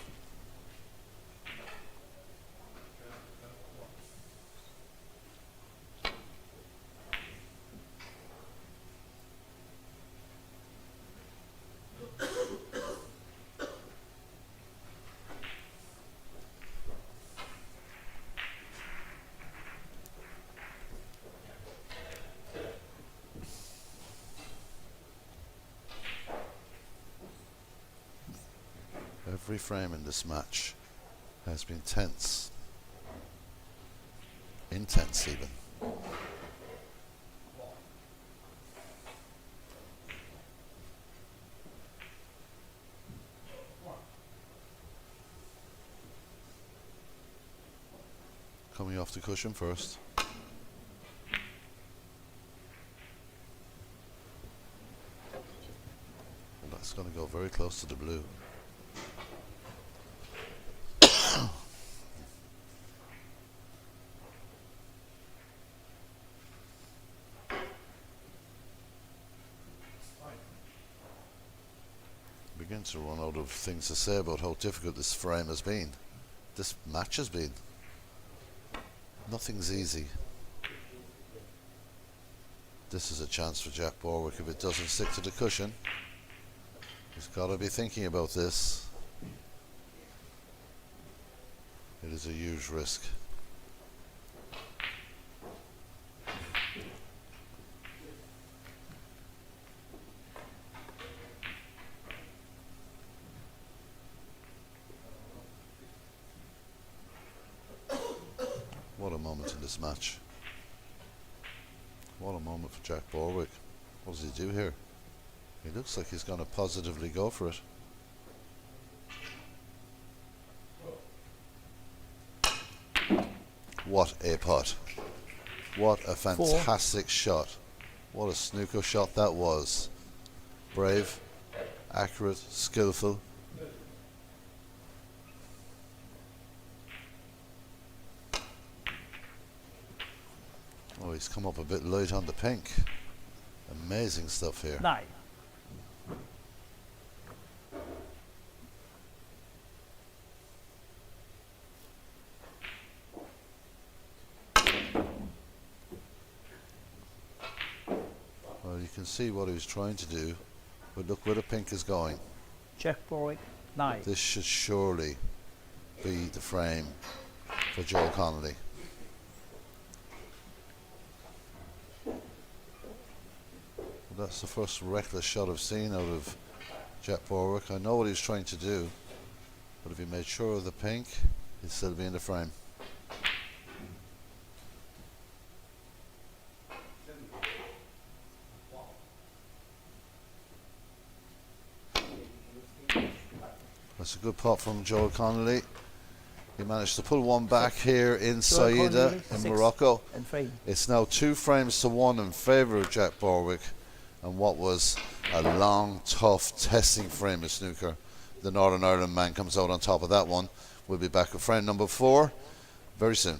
Every frame in this match has been tense, intense even. Coming off the cushion first. And that's going to go very close to the blue. Begin to run out of things to say about how difficult this frame has been. This match has been. Nothing's easy. This is a chance for Jack Borwick. If it doesn't stick to the cushion, he's got to be thinking about this. It is a huge risk. What a moment in this match. What a moment for Jack Borwick. What does he do here? He looks like he's going to positively go for it. What a putt. What a fantastic shot. What a snooker shot that was. Brave, accurate, skillful. Oh, he's come up a bit light on the pink. Amazing stuff here.
9.
Well, you can see what he was trying to do, but look where the pink is going.
Jack Borwick, 9.
This should surely be the frame for Joe Connolly. Well, that's the first reckless shot I've seen out of Jack Borwick. I know what he's trying to do, but if he made sure of the pink, he'd still be in the frame. That's a good pot from Joe Connolly. He managed to pull one back here in Saida in Morocco.
And frame.
It's now 2 frames to 1 in favour of Jack Borwick, and what was a long, tough, testing frame of snooker. The Northern Ireland man comes out on top of that one. We'll be back with frame number 4 very soon.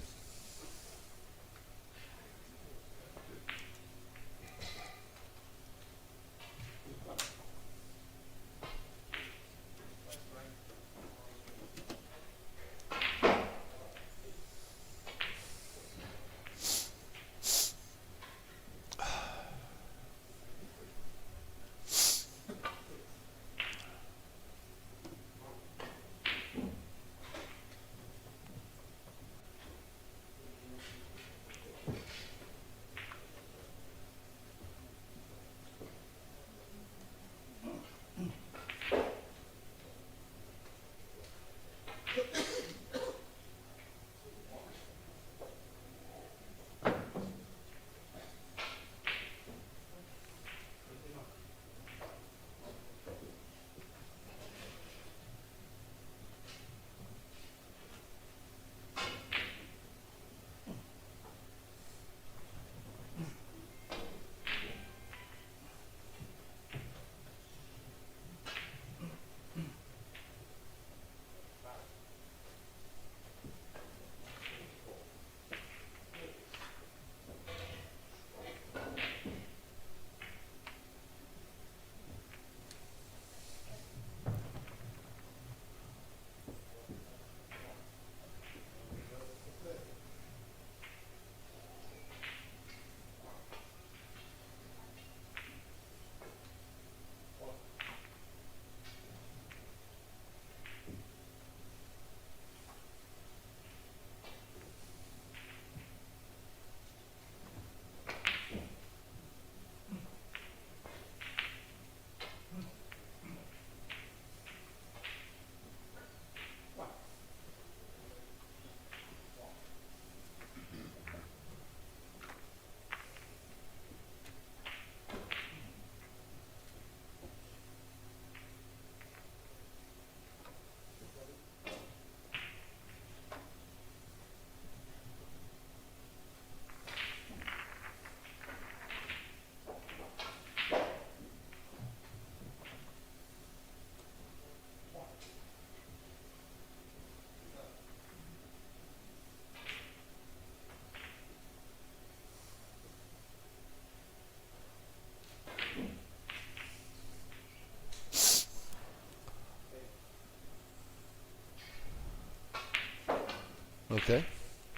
Okay,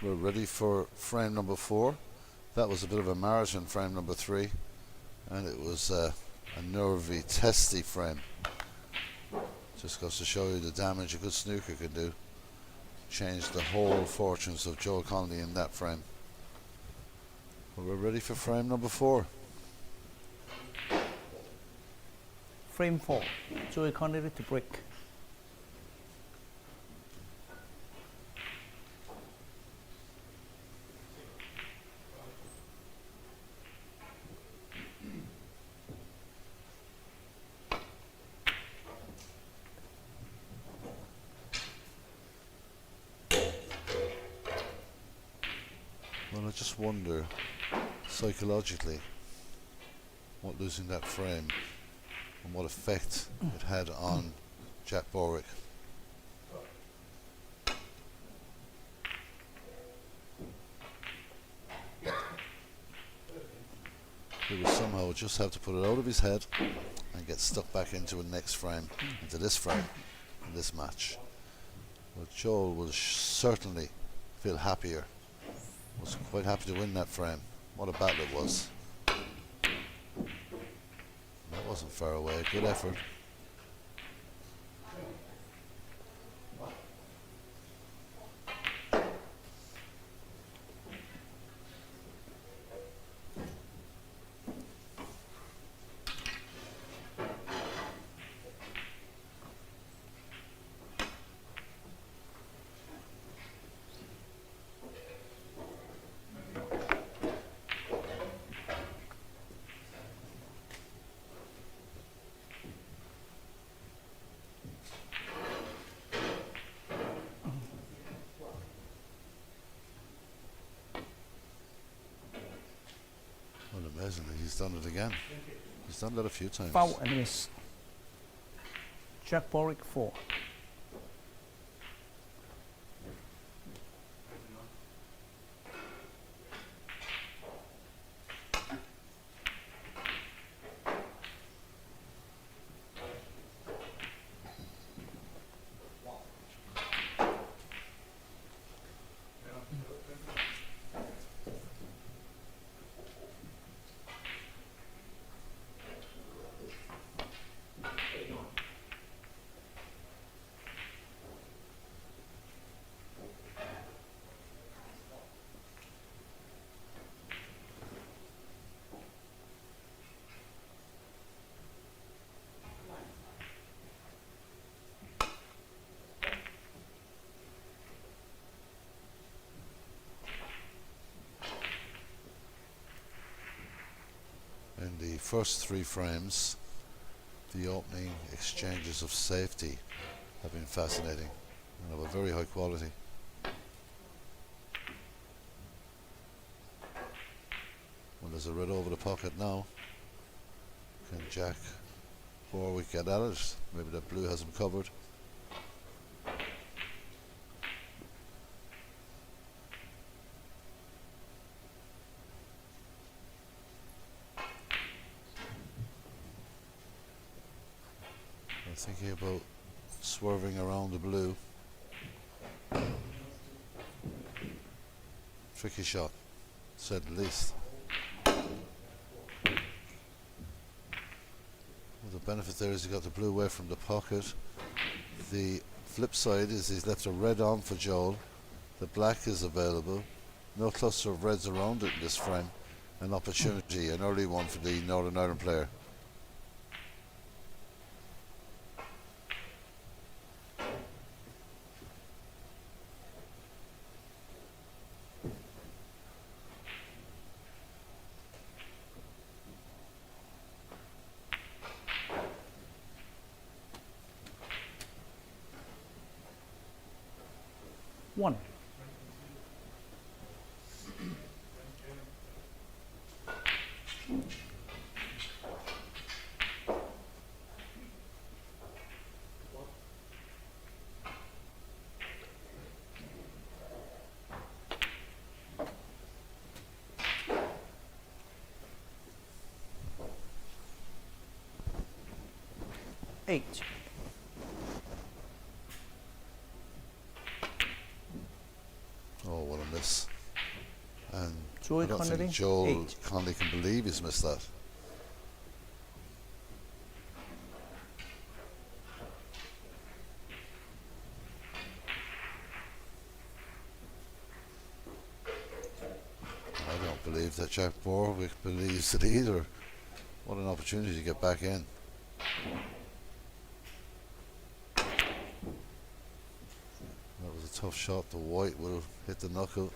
we're ready for frame number 4. That was a bit of a marathon, frame number 3, and it was a nervy, testy frame. Just goes to show you the damage a good snooker can do. Changed the whole fortunes of Joel Connolly in that frame. But we're ready for frame number 4.
Frame 4. Joey Connolly to break.
Well, I just wonder, psychologically, what losing that frame and what effect it had on Jack Borwick. He would somehow just have to put it out of his head and get stuck back into a next frame, into this frame, in this match. But Joel will certainly feel happier. Was quite happy to win that frame. What a battle it was. That wasn't far away. Good effort. Well, amazingly, he's done it again. He's done that a few times.
Foul and miss. Jack Borwick 4.
In the first 3 frames, the opening exchanges of safety have been fascinating and of a very high quality. Well, there's a red over the pocket now. Can Jack Borwick get at it? Maybe that blue has him covered. Thinking about swerving around the blue. Tricky shot, said the least. Well, the benefit there is he got the blue away from the pocket. The flip side is he's left a red on for Joel. The black is available. No cluster of reds around it in this frame. An opportunity, an early one for the Northern Ireland player.
One. Eight.
miss. And
Joey
I don't
Connolly,
think Joel
8.
Connolly can believe he's missed that. I don't believe that Jack Borwick believes it either. What an opportunity to get back in. That was a tough shot. The white would have hit the knuckle.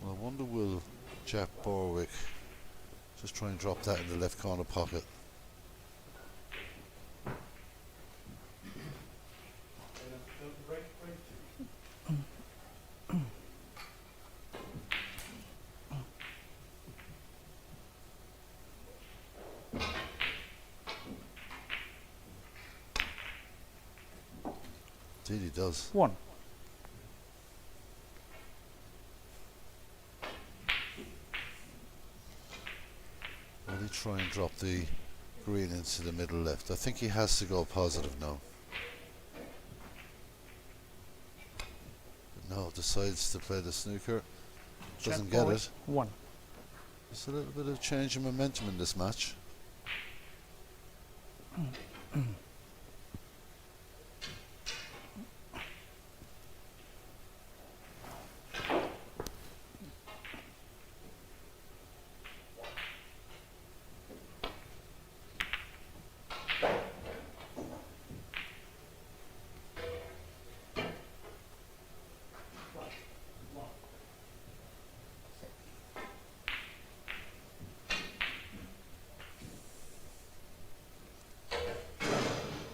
Well, I wonder will Jack Borwick just try and drop that in the left corner pocket. Indeed he does.
1.
Will he try and drop the green into the middle left? I think he has to go positive now. But no, decides to play the snooker. Doesn't
Jack
get
Borwick,
it.
1.
There's a little bit of change in momentum in this match.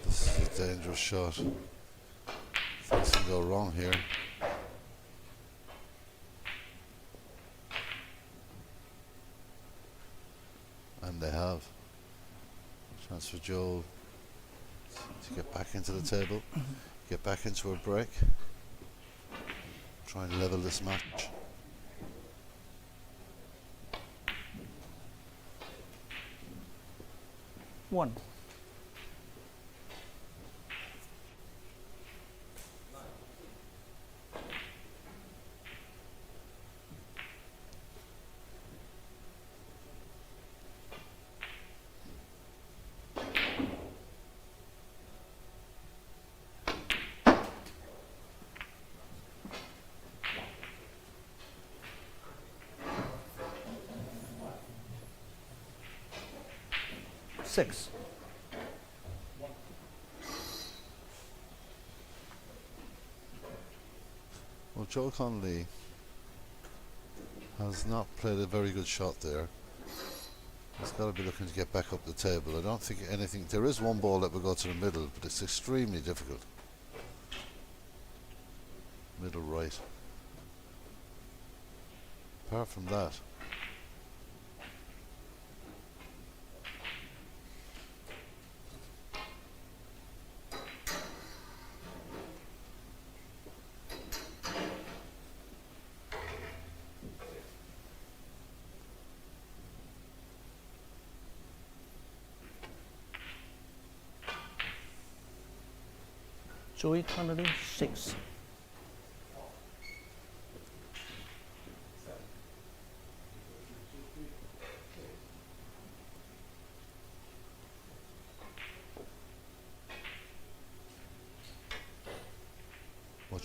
This is a dangerous shot. Things can go wrong here. And they have. Chance for Joel to get back into the table, get back into a break, try and level this match.
One. Six.
Well, Joe Connolly has not played a very good shot there. He's got to be looking to get back up the table. I don't think anything. There is one ball that will go to the middle, but it's extremely difficult. Middle right. Apart from that,
Joey Connolly, 6.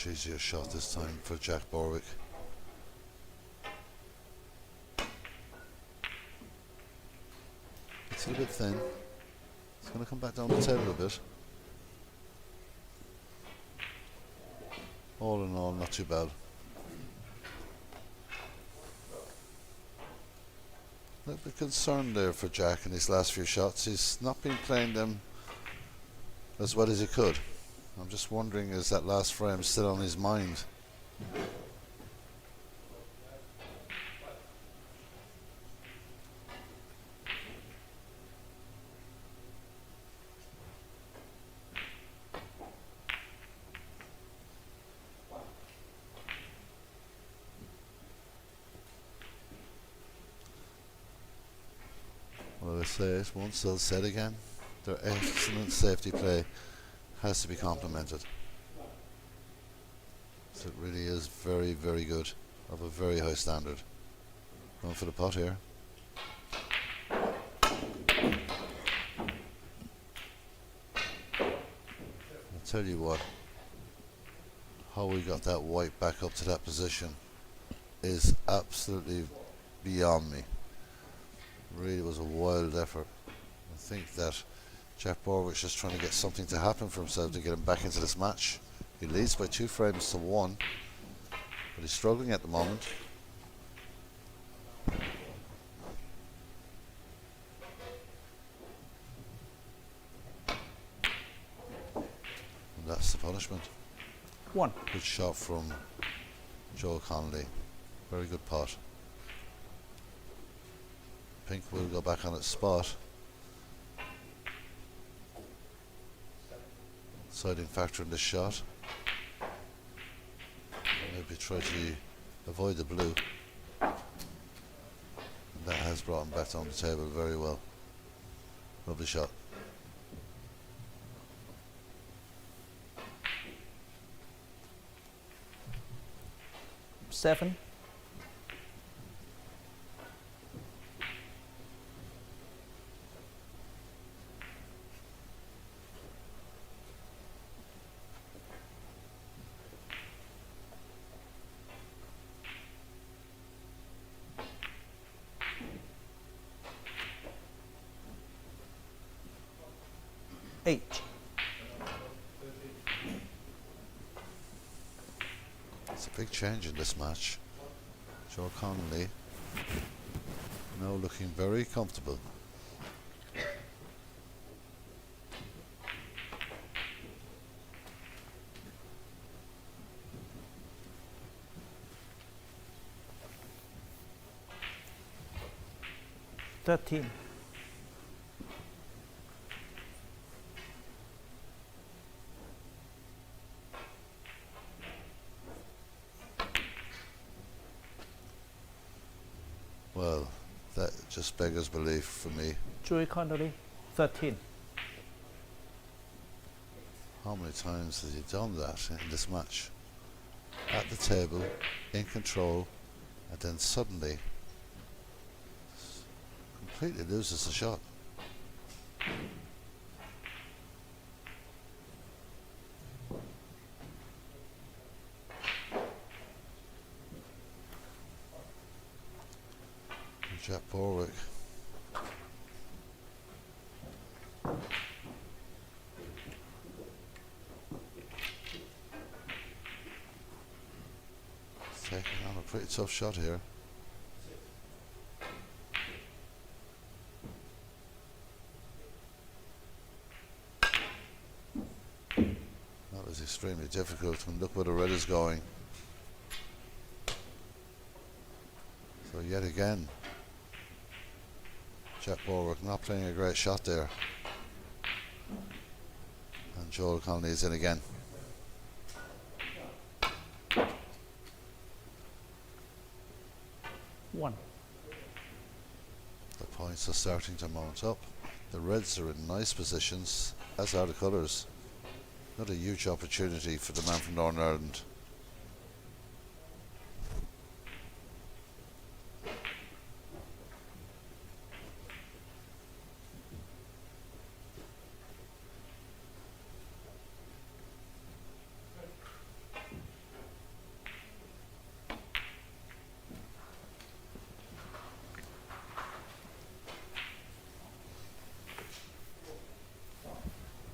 much easier shot this time for Jack Borwick. It's a bit thin. It's going to come back down the table a bit. All in all, not too bad. A little bit concerned there for Jack in his last few shots. He's not been playing them as well as he could. I'm just wondering, is that last frame still on his mind? Well, I say it once, I'll say it again. Their excellent safety play has to be complimented. So it really is very, very good, of a very high standard. Going for the pot here. I'll tell you what, how we got that white back up to that position is absolutely beyond me. Really was a wild effort. I think that Jack Borwick's just trying to get something to happen for himself to get him back into this match. He leads by 2 frames to 1, but he's struggling at the moment. And that's the punishment.
1.
Good shot from Joe Connolly. Very good pot. Pink will go back on its spot. Deciding factor in this shot. Maybe try to avoid the blue. And that has brought him back on the table very well. Lovely shot.
Seven. Eight.
It's a big change in this match. Joe Connolly now looking very comfortable.
Thirteen.
Well, that just beggars belief for me.
Joey Connolly. 13.
How many times has he done that in this match? At the table, in control, and then suddenly completely loses the shot. Jack Borwick. Taking on a pretty tough shot here. That was extremely difficult, and look where the red is going. So yet again, Jack Borwick not playing a great shot there. And Joel Connolly is in again.
One.
The points are starting to mount up. The reds are in nice positions, as are the colours. Not a huge opportunity for the man from Northern Ireland.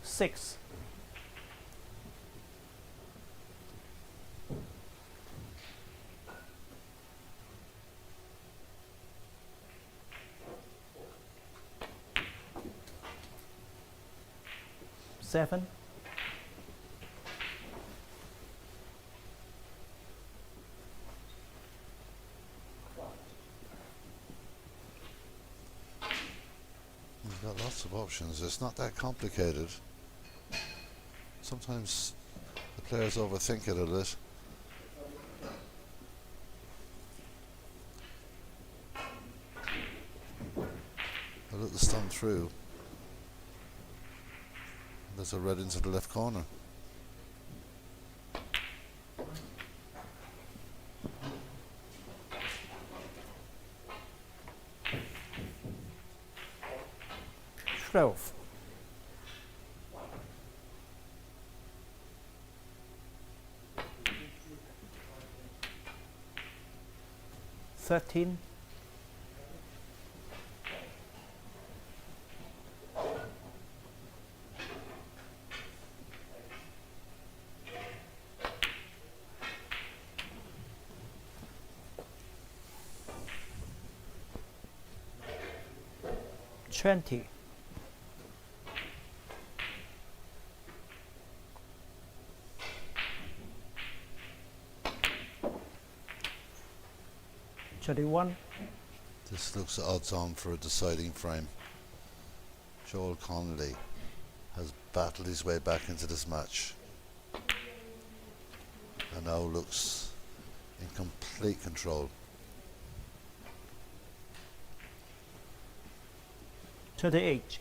Six. Seven.
options. It's not that complicated. Sometimes the players overthink it a bit. A little stun through. There's a red into the left corner.
Twelve. 13. 20. 31.
This looks odds on for a deciding frame. Joel Connolly has battled his way back into this match and now looks in complete control.
38.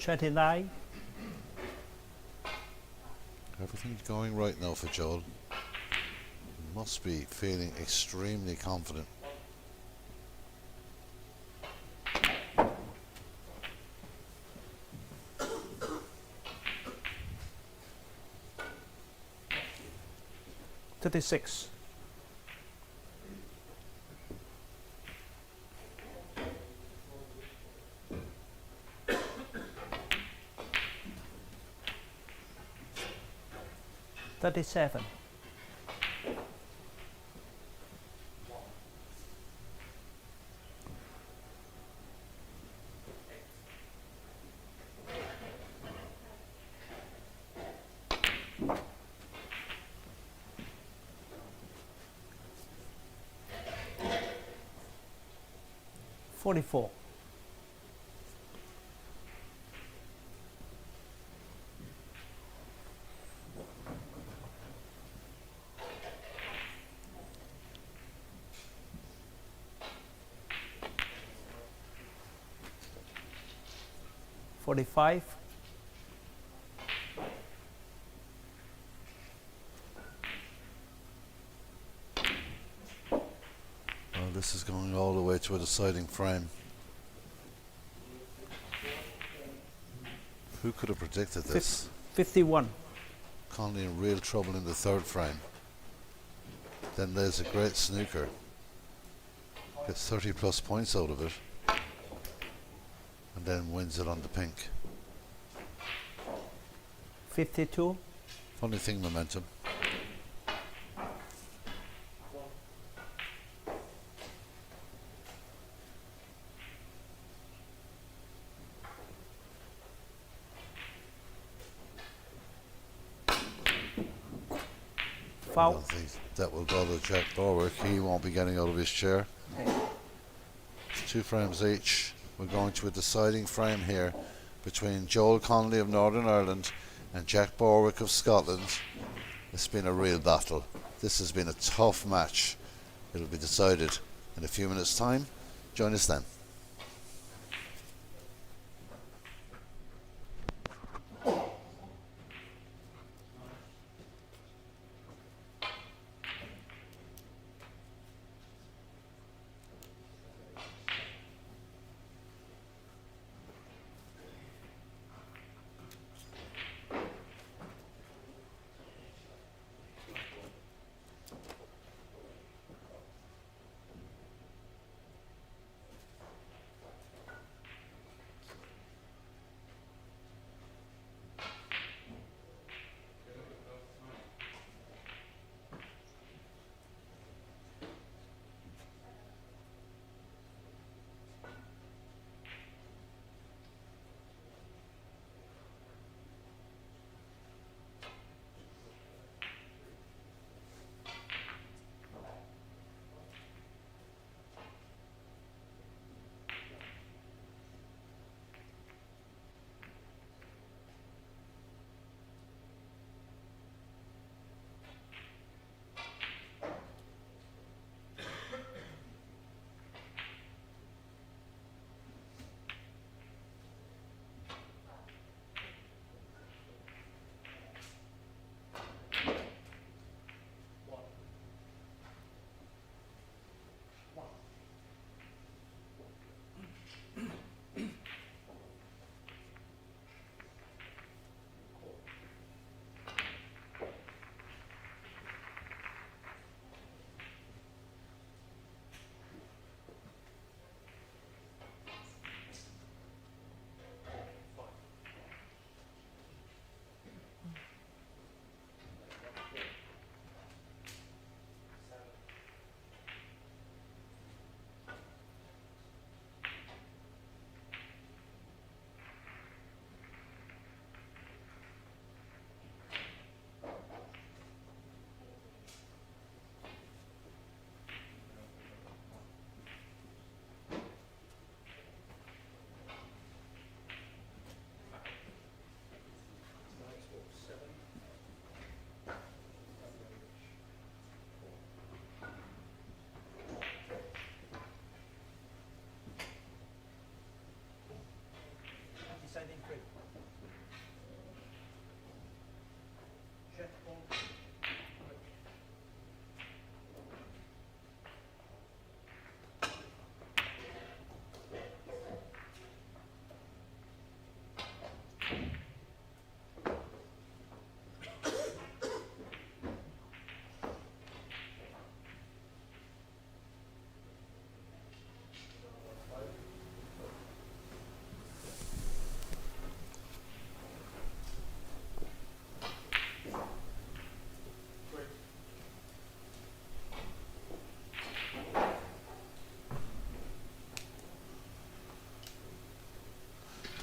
29.
Everything's going right now for Joel. He must be feeling extremely confident.
Thirty-six. 37. 44. 45.
Well, this is going all the way to a deciding frame. Who could have predicted this?
51.
Connolly in real trouble in the third frame. Then there's a great snooker. Gets 30 plus points out of it. And then wins it on the pink.
52.
Funny thing, momentum. I
Foul.
don't think that will bother Jack Borwick. He won't be getting out of his chair. It's 2 frames each. We're going to a deciding frame here between Joel Connolly of Northern Ireland and Jack Borwick of Scotland. It's been a real battle. This has been a tough match. It'll be decided in a few minutes' time. Join us then.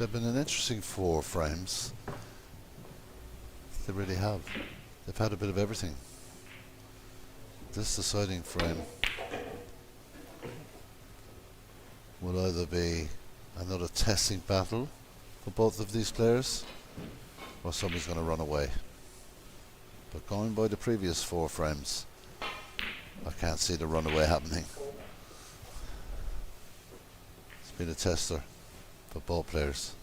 They've been an interesting 4 frames. They really have. They've had a bit of everything. This deciding frame will either be another testing battle for both of these players, or somebody's going to run away. But going by the previous 4 frames, I can't see the runaway happening. It's been a tester for both players.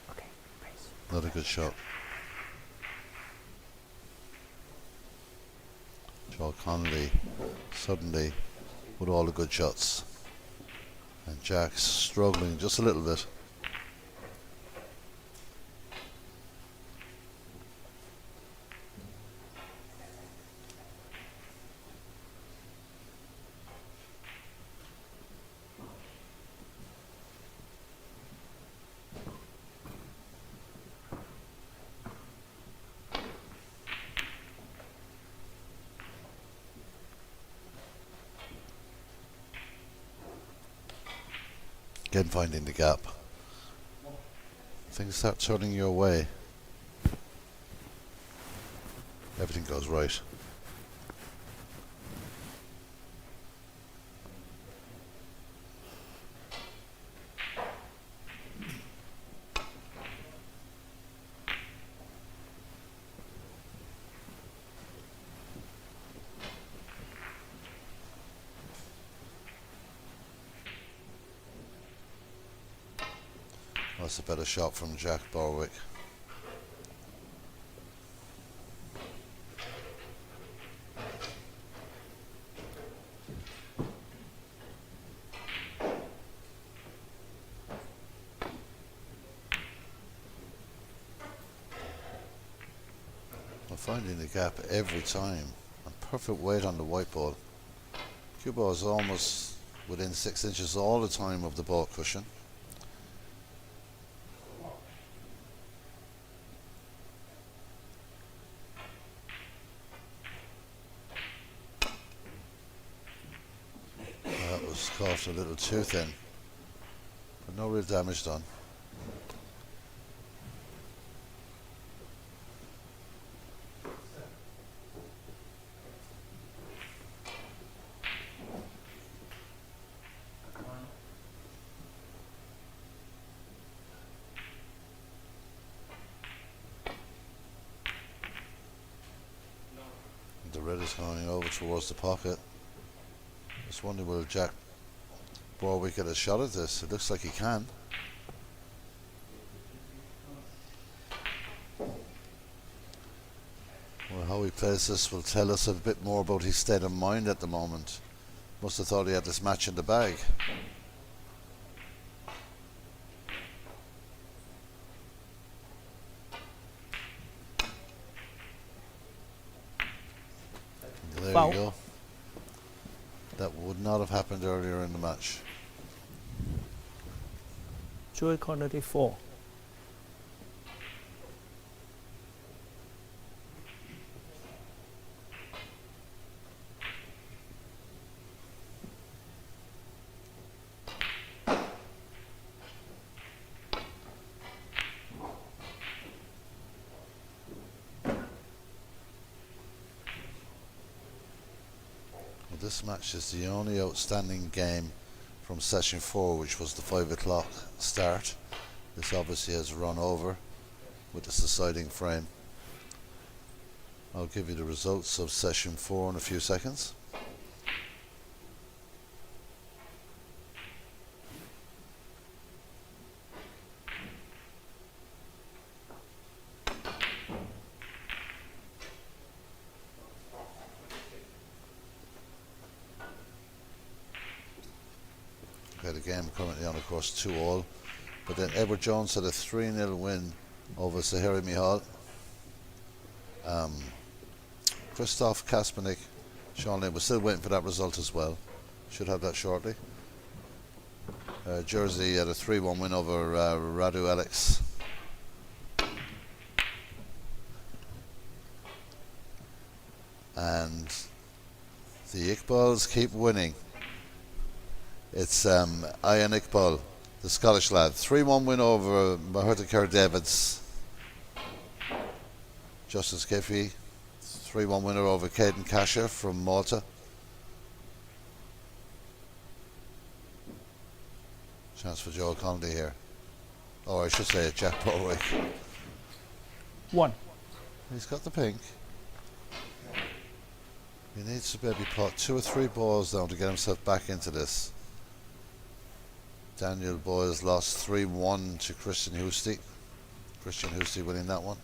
Okay, nice.
Not a good shot. Joel Connolly suddenly with all the good shots. And Jack's struggling just a little bit. Again finding the gap. Things start turning your way. Everything goes right. That's a better shot from Jack Borwick. We're finding the gap every time. And perfect weight on the white ball. Cue ball is almost within 6 inches all the time of the ball cushion. That was caught a little too thin, but no real damage done. The red is going over towards the pocket. Just wondering, will Jack Borwick get a shot at this? It looks like he can. Well, how he plays this will tell us a bit more about his state of mind at the moment. Must have thought he had this match in the bag. And there
Foul.
you go. That would not have happened earlier in the match.
Joel Connolly 4.
Well, this match is the only outstanding game from session 4, which was the 5 o'clock start. This obviously has run over with this deciding frame. I'll give you the results of session 4 in a few seconds. Okay, the game currently on, of course, 2-all. But then Edward Jones had a 3-0 win over Sahiri Mihal. Christoph Kaspanik, Sean Lane, we're still waiting for that result as well. Should have that shortly. Jersey had a 3-1 win over Radu Alex. And the Iqbals keep winning. It's Ian Iqbal, the Scottish lad. 3-1 win over Maherta Kerr Davids. Justice Kiffey, 3-1 winner over Caden Kasher from Malta. Chance for Joel Conley here. Or I should say Jack Borwick.
1.
He's got the pink. He needs to maybe pot 2 or 3 balls down to get himself back into this. Daniel Boyles lost 3-1 to Christian Husty. Christian Husty winning that one.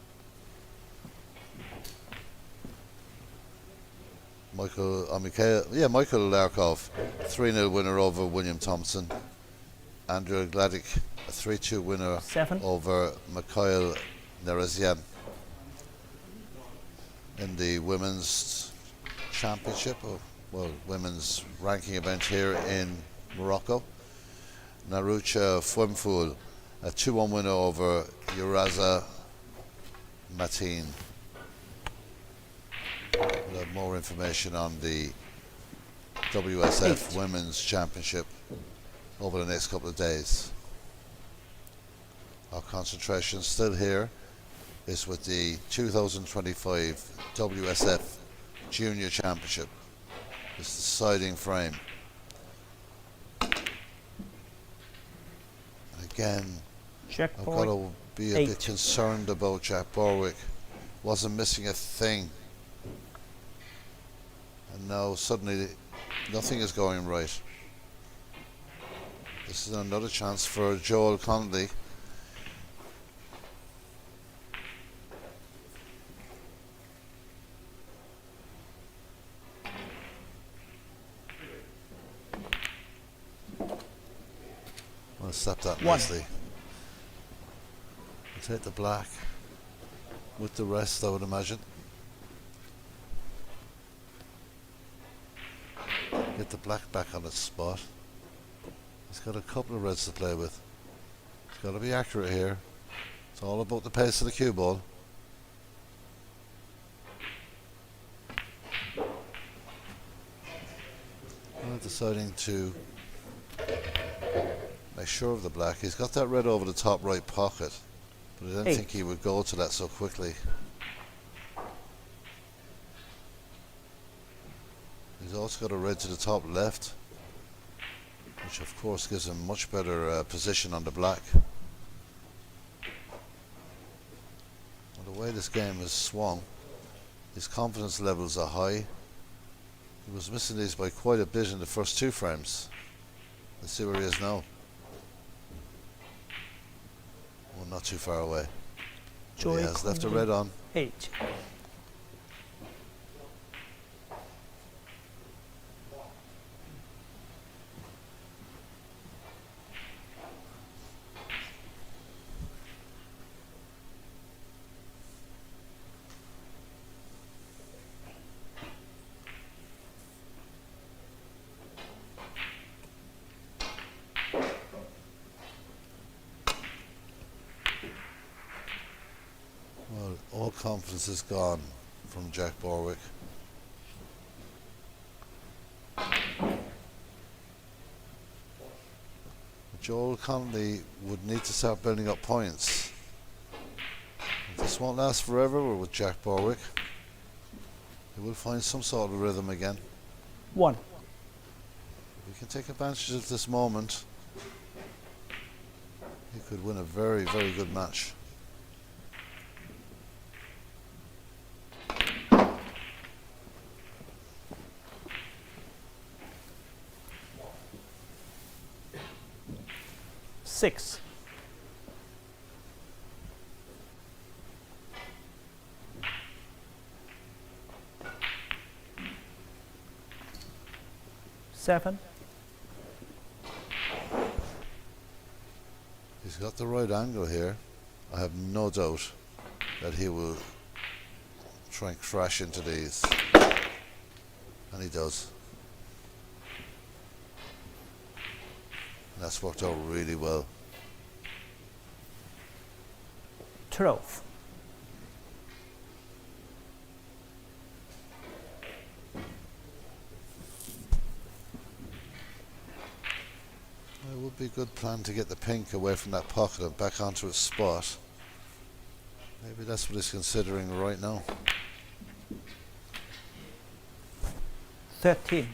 Michael Larkov, 3-0 winner over William Thompson. Andrew Gladick, a 3-2 winner
7.
over Mikhail Nerezian. In the women's championship, women's ranking event here in Morocco, Narucha Fwemful, a 2-1 winner over Uraza Mateen. We'll have more information on the WSF Women's Championship over the next couple of days. Our concentration still here is with the 2025 WSF Junior Championship. It's the deciding frame. Again,
Jack
I've got
Borwick.
to be a bit concerned about Jack Borwick. Wasn't missing a thing. And now suddenly nothing is going right. This is another chance for Joel Connolly. I'll step that
1.
nicely. I'll take the black with the rest, I would imagine. Get the black back on its spot. He's got a couple of reds to play with. He's got to be accurate here. It's all about the pace of the cue ball. Deciding to make sure of the black. He's got that red over the top right pocket, but I didn't think he would go to that so quickly. He's also got a red to the top left, which of course gives him much better position on the black. Well, the way this game has swung, his confidence levels are high. He was missing these by quite a bit in the first 2 frames. Let's see where he is now. Well, not too far away. He has left a red on.
8.
Well, all confidence is gone from Jack Borwick. Joel Connolly would need to start building up points. This won't last forever with Jack Borwick. He will find some sort of rhythm again.
1.
We can take advantage of this moment. He could win a very, very good match.
Six. Seven.
got the right angle here. I have no doubt that he will try and crash into these. And he does. And that's worked out really well.
12.
It would be a good plan to get the pink away from that pocket and back onto its spot. Maybe that's what he's considering right now.
13.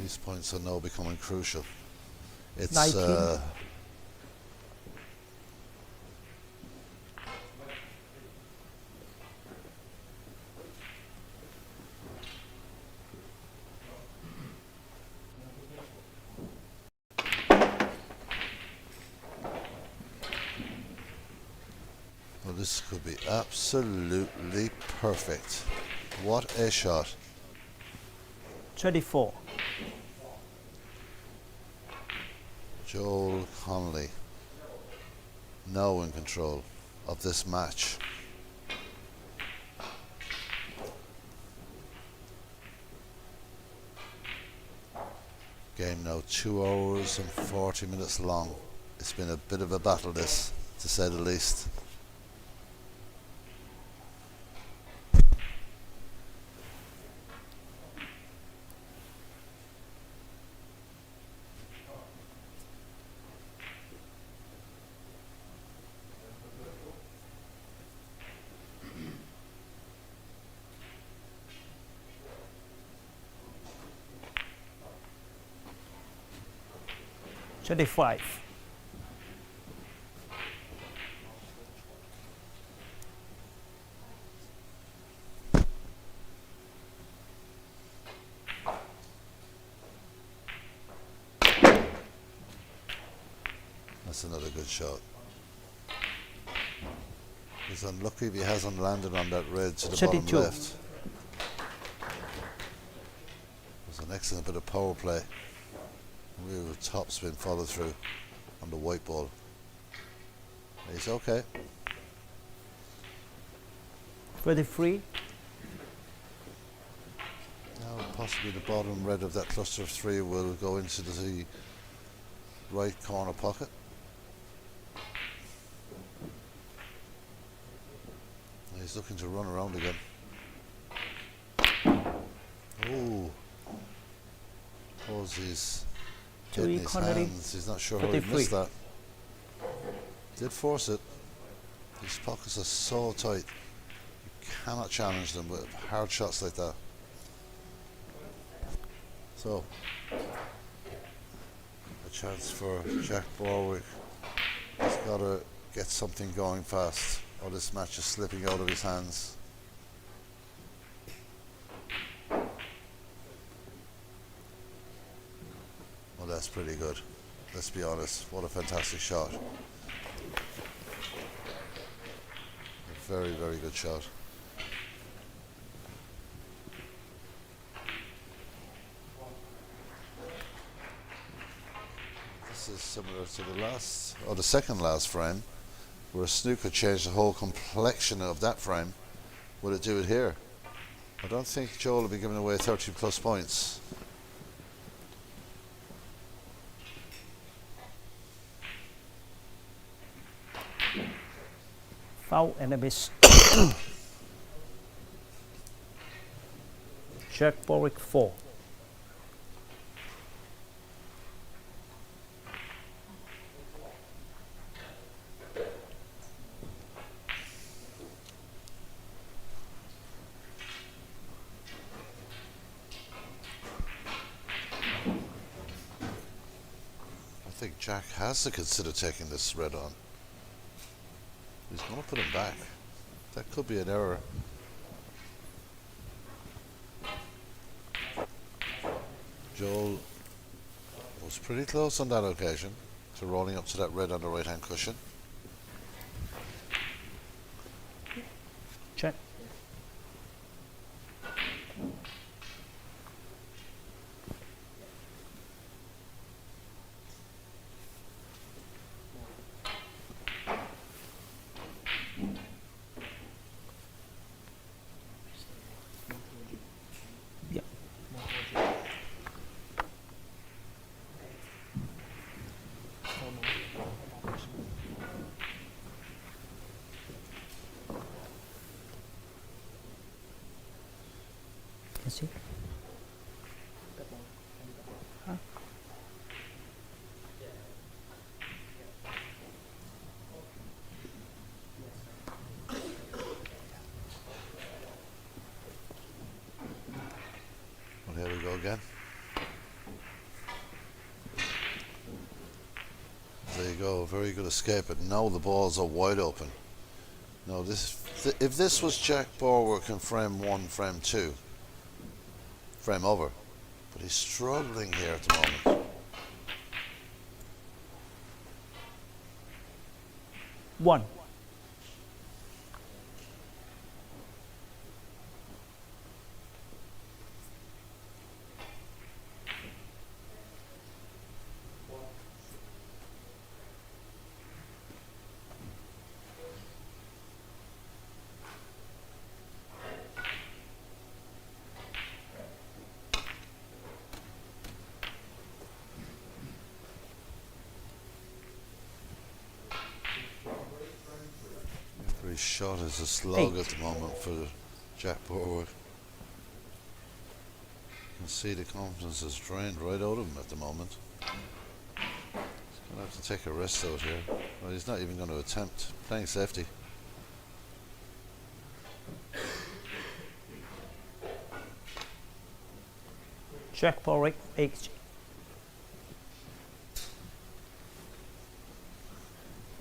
These points are now becoming crucial. It's
19.
Well, this could be absolutely perfect. What a shot.
24.
Joel Connolly now in control of this match. Game now 2 hours and 40 minutes long. It's been a bit of a battle, this, to say the least.
Twenty-five.
That's another good shot. He's unlucky if he hasn't landed on that red to the
32.
bottom left. It was an excellent bit of power play. Real topspin follow through on the white ball. He's okay.
33.
Now possibly the bottom red of that cluster of three will go into the right corner pocket. He's looking to run around again. Oh, pause his head in his
Connery,
hands. He's not sure how he
33.
missed that. Did force it. His pockets are so tight. You cannot challenge them with hard shots like that. So, a chance for Jack Borwick. He's got to get something going fast, or this match is slipping out of his hands. Well, that's pretty good. Let's be honest. What a fantastic shot. A very, very good shot. This is similar to the last, or the second last frame, where snooker changed the whole complexion of that frame. Will it do it here? I don't think Joel will be giving away 30 plus points.
Foul and a miss. Jack Borwick 4.
I think Jack has to consider taking this red on. He's going to put him back. That could be an error. Joel was pretty close on that occasion to rolling up to that red on the right hand cushion.
Check. Yeah. Can see? Huh?
Well, here we go again. There you go, very good escape, but now the balls are wide open. Now if this was Jack Borwick in frame 1, frame 2, frame over, but he's struggling here at the moment.
1.
Every shot is a slug
8.
at the moment for Jack Borwick. You can see the confidence is drained right out of him at the moment. He's going to have to take a rest out here. Well, he's not even going to attempt playing safety.
Jack Borwick, 8.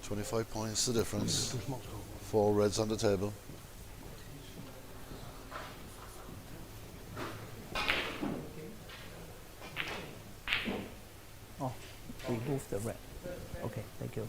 25 points the difference. 4 reds on the table.
Oh, remove the red. Okay, thank you.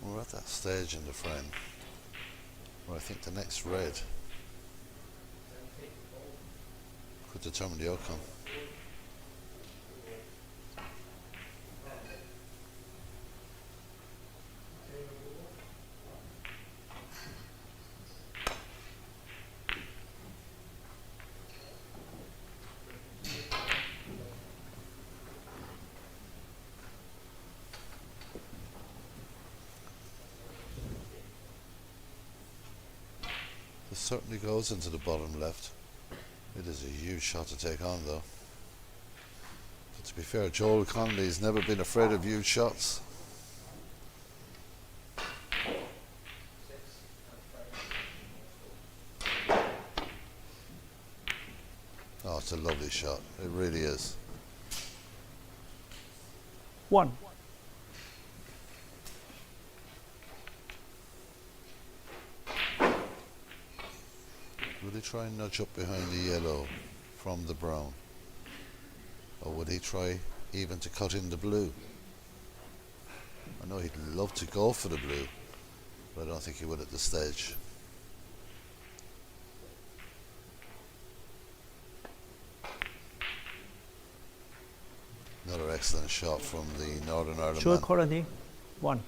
We're at that stage in the frame where I think the next red could determine the outcome. This certainly goes into the bottom left. It is a huge shot to take on though. But to be fair, Joel Connolly's never been afraid of huge shots. Oh, it's a lovely shot. It really is.
1.
Would he try and nudge up behind the yellow from the brown? Or would he try even to cut in the blue? I know he'd love to go for the blue, but I don't think he would at this stage. Another excellent shot from the Northern Ireland
Joel
man.
Colony, 1.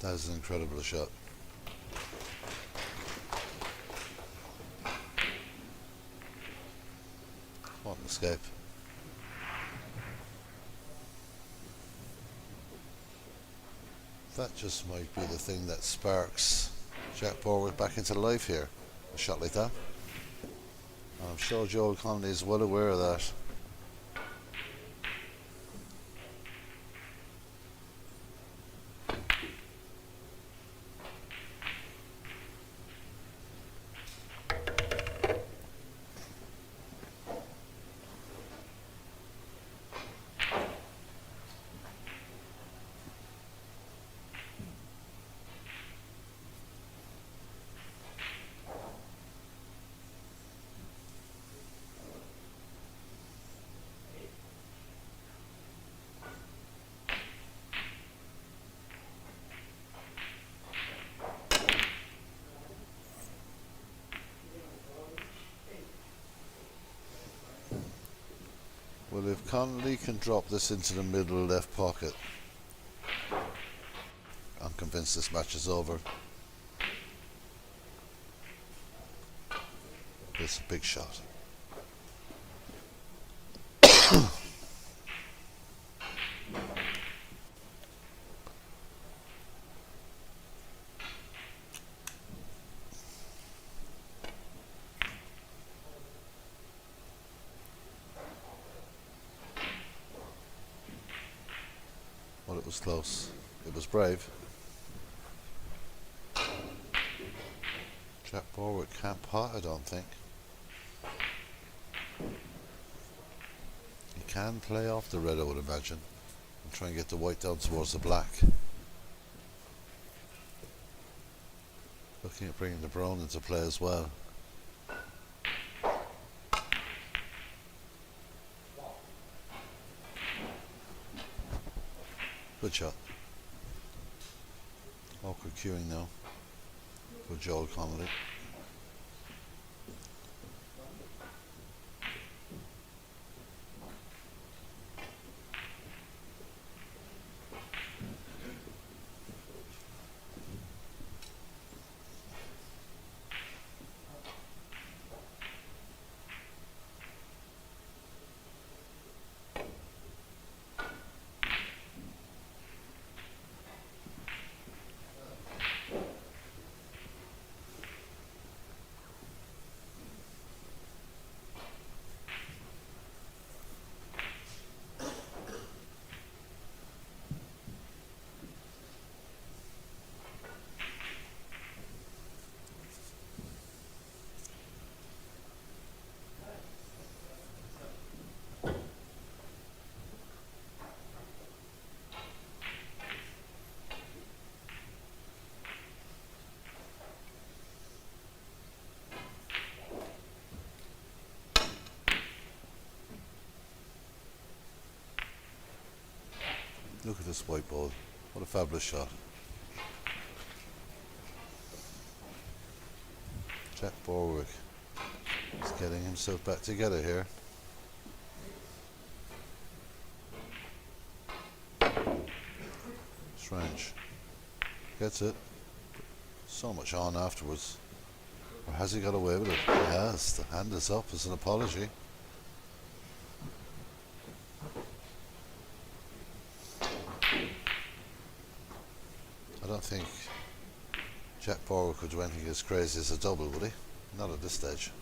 That is an incredible shot. What an escape. That just might be the thing that sparks Jack Borwick back into life here. A shot like that. And I'm sure Joel Connolly is well aware of that. Well, if Connolly can drop this into the middle left pocket, I'm convinced this match is over. It's a big shot. Well, it was close. It was brave. Jack Borwick can't pot, I don't think. He can play off the red, I would imagine, and try and get the white down towards the black. Looking at bringing the brown into play as well. Good shot. Awkward queuing now for Joel Connolly. Look at this white ball. What a fabulous shot. Jack Borwick is getting himself back together here. Strange. Gets it. So much on afterwards. Or has he got away with it? He has. The hand is up as an apology. I don't think Jack Borwick would do anything as crazy as a double, would he? Not at this stage.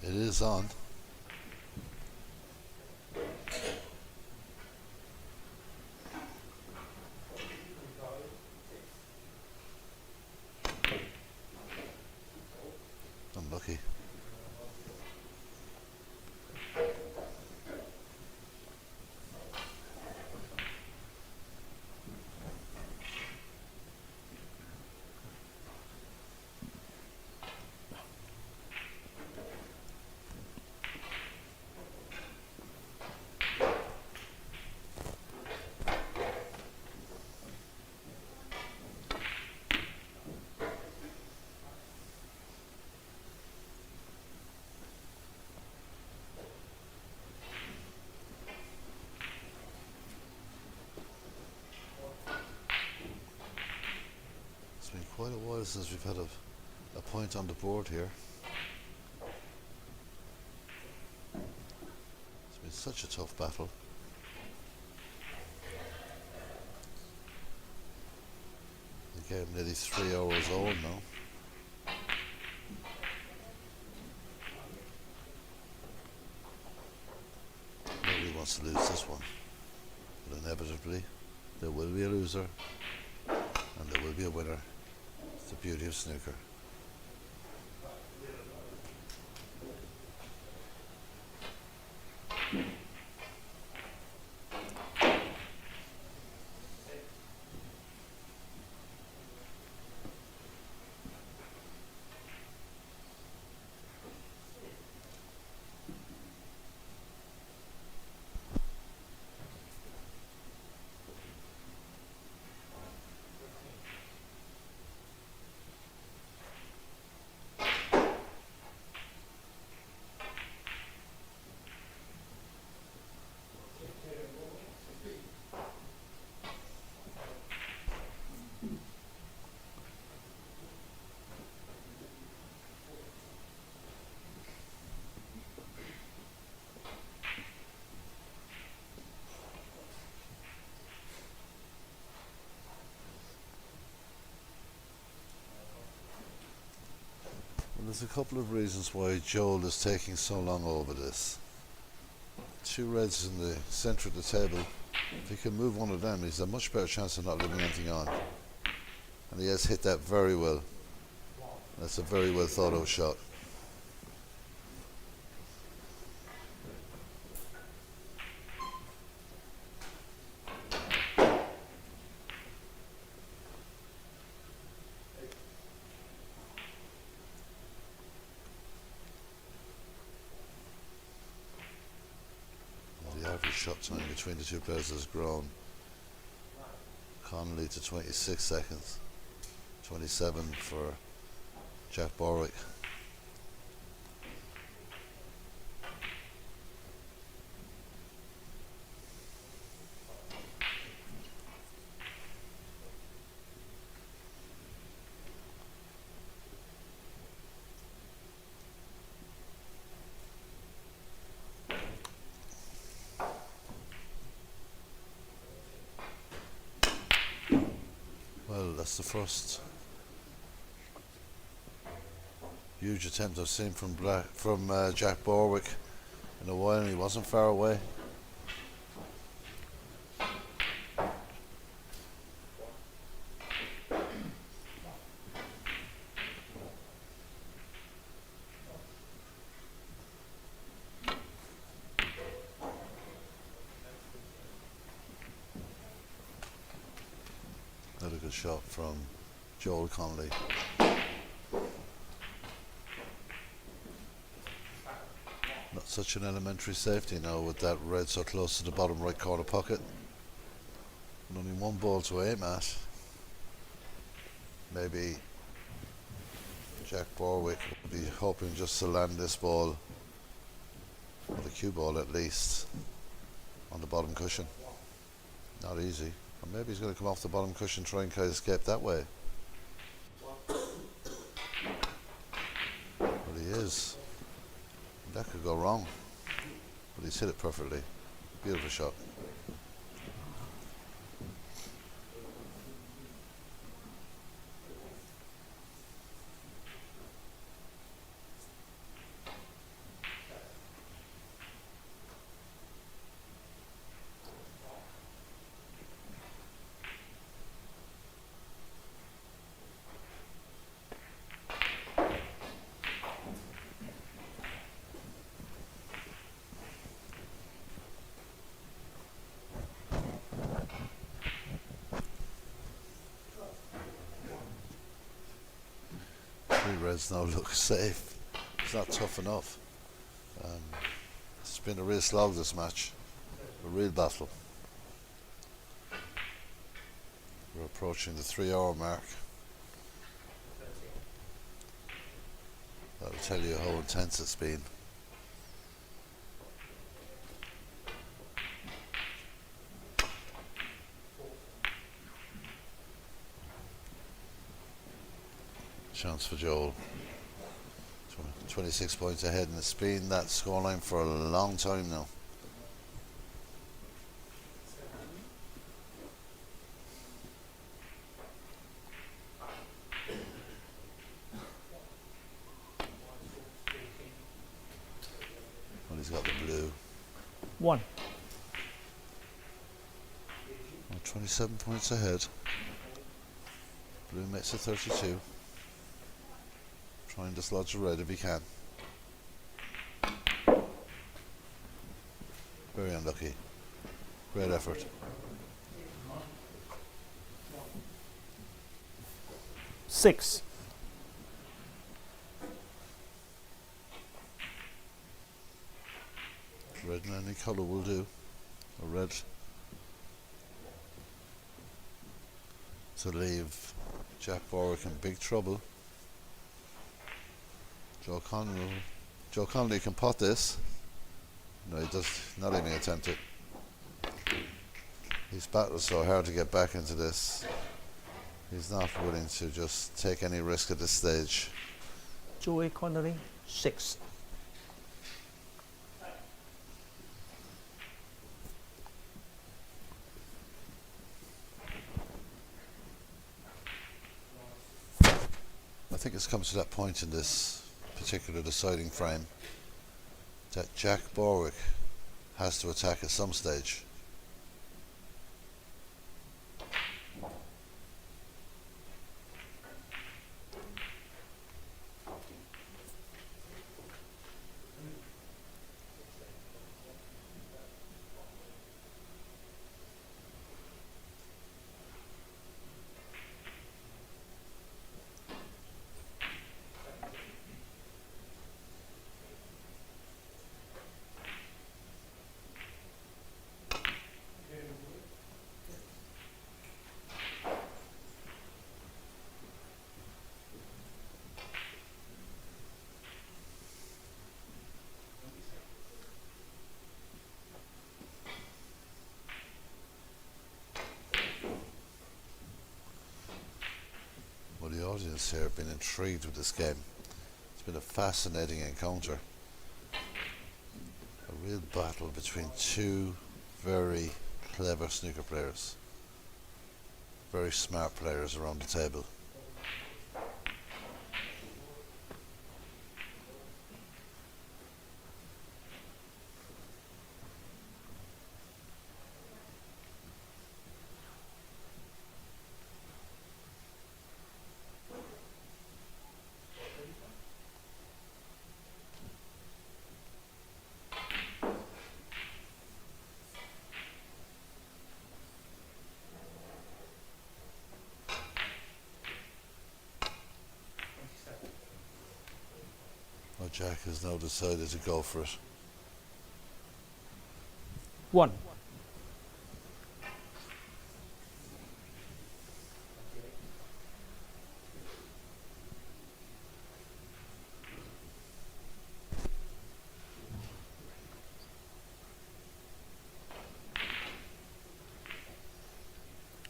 It is on. Unlucky. quite a while since we've had a point on the board here. It's been such a tough battle. The game nearly 3 hours old now. Nobody wants to lose this one, but inevitably there will be a loser and there will be a winner. It's the beauty of snooker. There's a couple of reasons why Joel is taking so long over this. 2 reds in the centre of the table. If he can move one of them, he's a much better chance of not leaving anything on. And he has hit that very well. That's a very well thought out shot. The average shot time between the two players has grown. Connolly to 26 seconds, 27 for Jack Borwick. Well, that's the first huge attempt I've seen from Jack Borwick in a while, and he wasn't far away. Another good shot from Joel Connolly. Not such an elementary safety now with that red so close to the bottom right corner pocket. And only one ball to aim at. Maybe Jack Borwick will be hoping just to land this ball, or the cue ball at least, on the bottom cushion. Not easy. Or maybe he's going to come off the bottom cushion, try and kind of escape that way. But he is. That could go wrong. But he's hit it perfectly. Beautiful shot. Reds now look safe. It's not tough enough. It's been a real slog, this match, a real battle. We're approaching the 3-hour mark. That'll tell you how intense it's been. Chance for Joel. 26 points ahead, and it's been that scoreline for a long time now. Well, he's got the blue.
1.
Well, 27 points ahead. Blue makes it 32. Try and dislodge the red if he can. Very unlucky. Great effort.
Six.
Red in any colour will do. A red to leave Jack Borwick in big trouble. Joe Connolly can pot this. No, he does not even attempt it. He's battled so hard to get back into this. He's not willing to just take any risk at this stage.
Joey Connolly, 6.
I think it's come to that point in this particular deciding frame that Jack Borwick has to attack at some stage. Well, the audience here have been intrigued with this game. It's been a fascinating encounter. A real battle between two very clever snooker players. Very smart players around the table. Well, Jack has now decided to go for it.
1.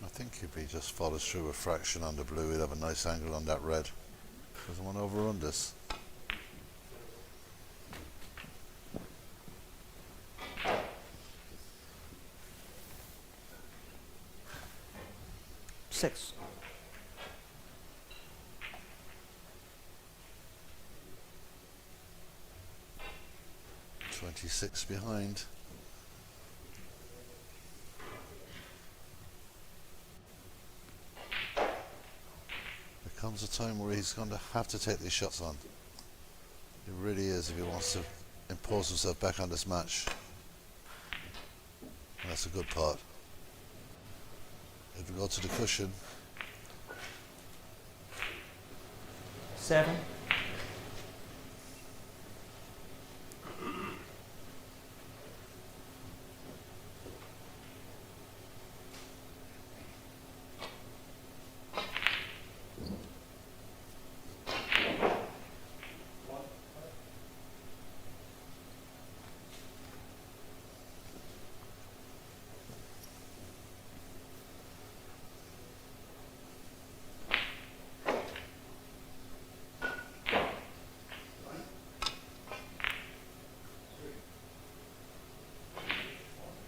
I think if he just follows through a fraction on the blue, he'll have a nice angle on that red. Doesn't want to overrun this.
Six.
26 behind. There comes a time where he's going to have to take these shots on. It really is, if he wants to impose himself back on this match. And that's a good pot. If we go to the cushion,
7.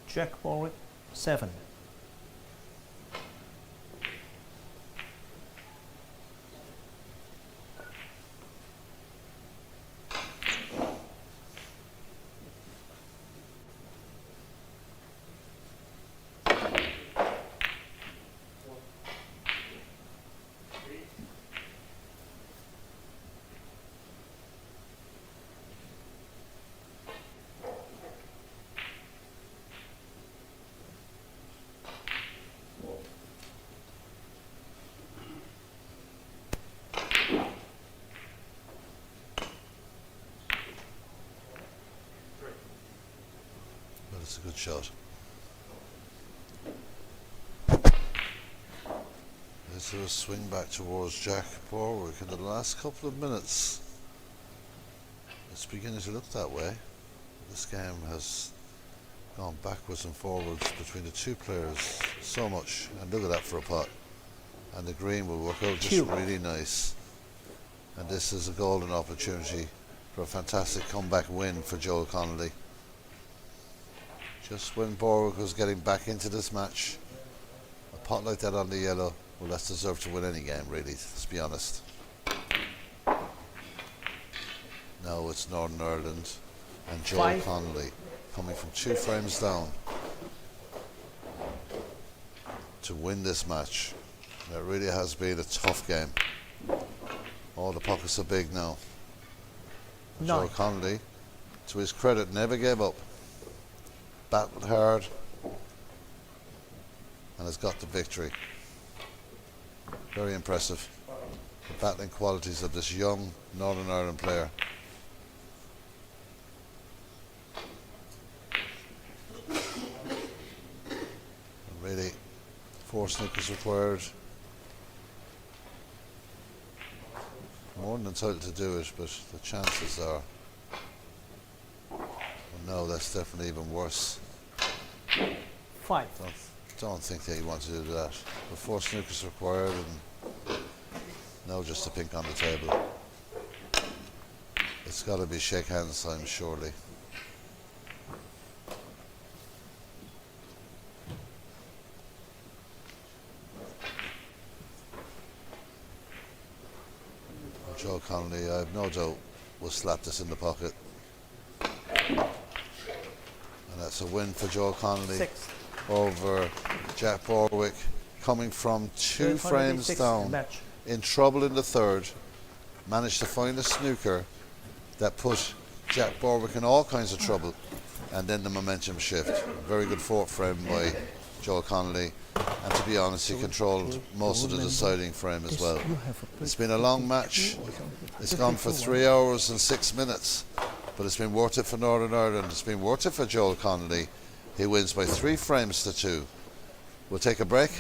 Jack Warwick, 7.
But it's a good shot. This is a swing back towards Jack Borwick in the last couple of minutes. It's beginning to look that way. This game has gone backwards and forwards between the two players so much. And look at that for a pot. And the green will work out just really nice. And this is a golden opportunity for a fantastic comeback win for Joe Connolly. Just when Borwick was getting back into this match, a pot like that on the yellow, well, that's deserved to win any game, really, let's be honest. Now it's Northern Ireland and Joe Connolly coming from 2 frames down to win this match. It really has been a tough game. All the pockets are big now. Joe Connolly, to his credit, never gave up. Battled hard and has got the victory. Very impressive. The battling qualities of this young Northern Ireland player. And really, 4 snookers required. More than entitled to do it, but the chances are, well, no, that's definitely even worse.
5.
Don't think that you want to do that. But 4 snookers required, and no, just a pink on the table. It's got to be shake hands time, surely. Joe Connolly, I have no doubt, will slap this in the pocket. And that's a win for Joe Connolly
6.
over Jack Borwick, coming from 2 frames down,
match.
in trouble in the third, managed to find a snooker that put Jack Borwick in all kinds of trouble, and then the momentum shift. Very good 4th frame by Joe Connolly, and to be honest, he controlled most of the deciding frame as well. It's been a long match. It's gone for 3 hours and 6 minutes, but it's been worth it for Northern Ireland. It's been worth it for Joe Connolly. He wins by 3 frames to 2. We'll take a break.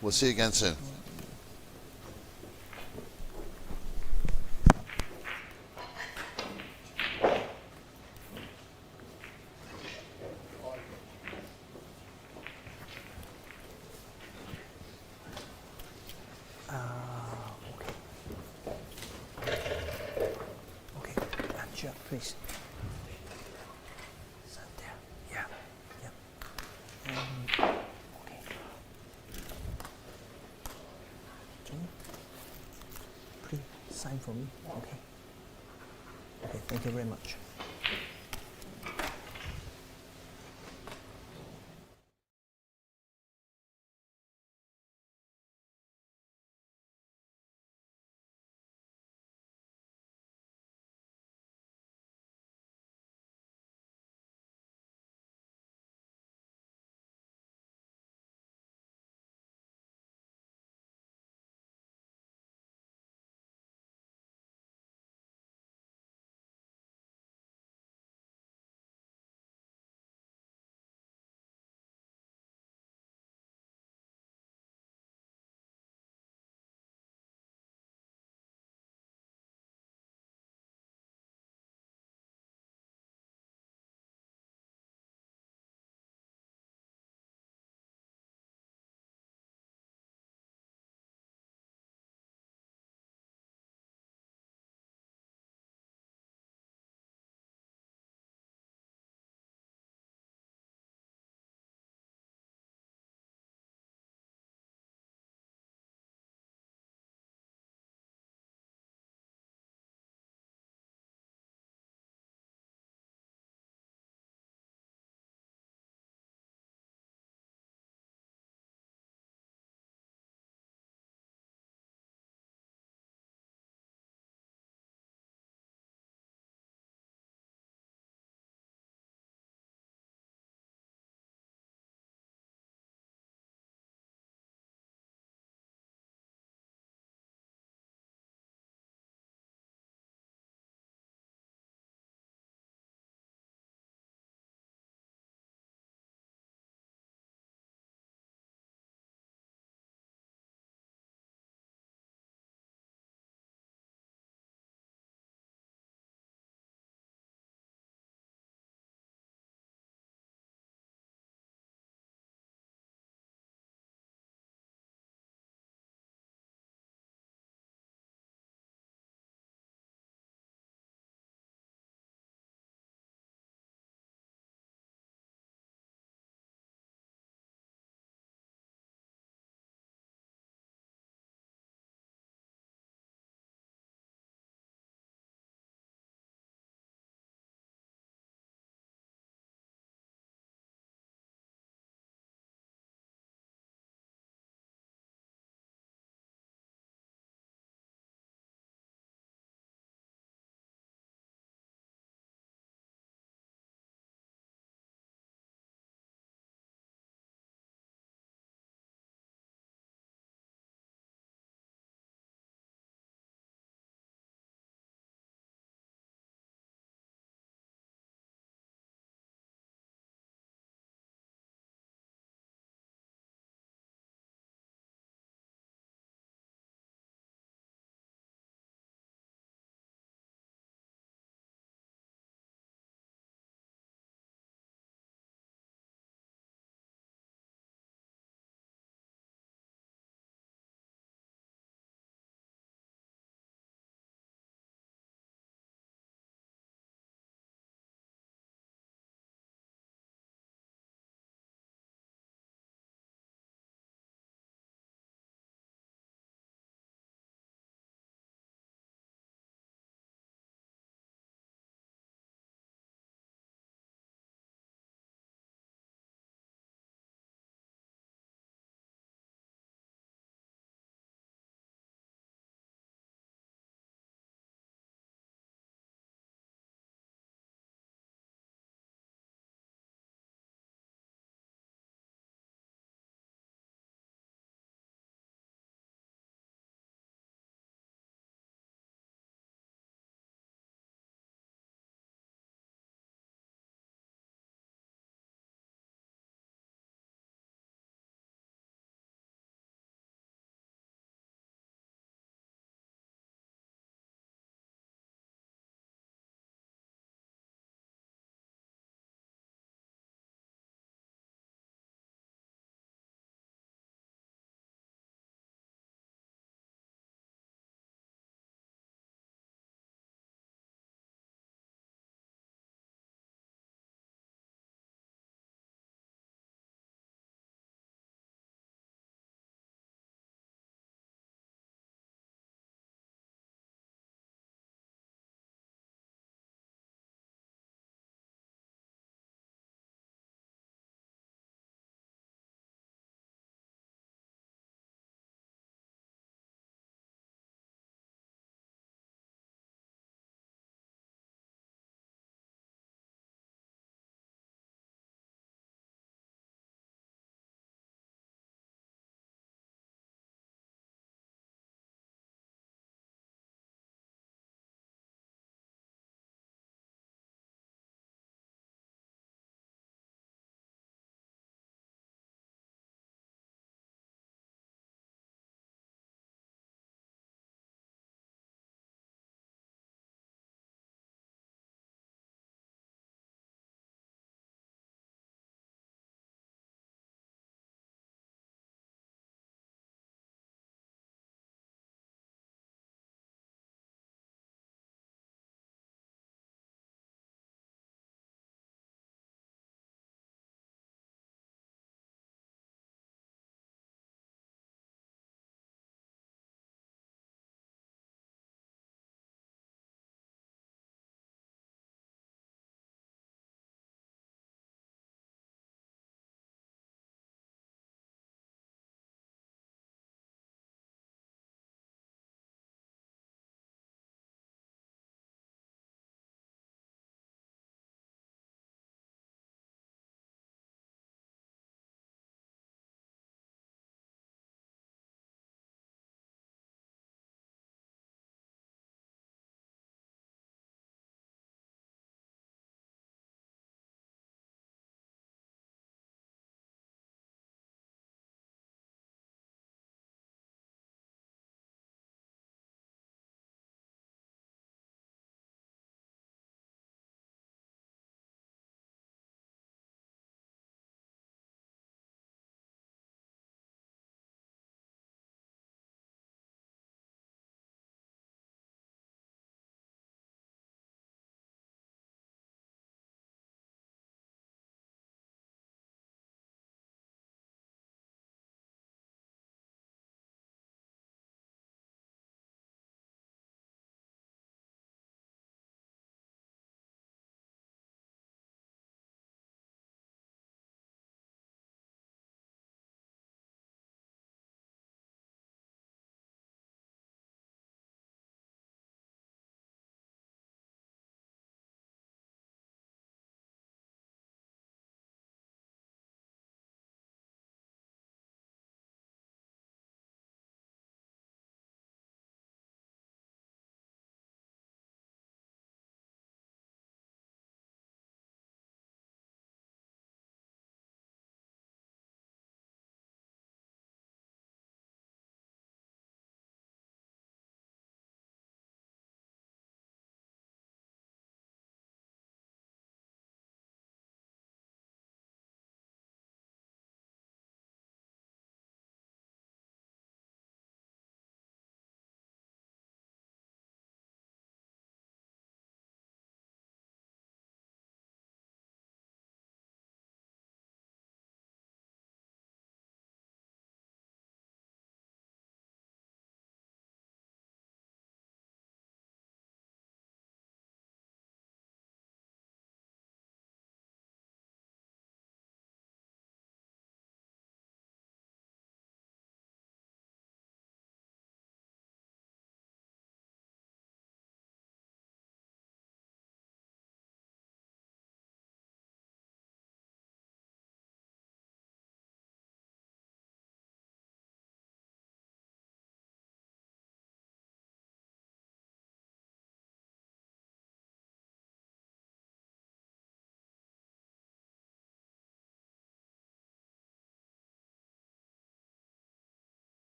We'll see you again soon.
Okay, and Jack, please. Stand there. Yeah, yeah. Okay. Jimmy, please sign for me. Okay. Okay, thank you very much.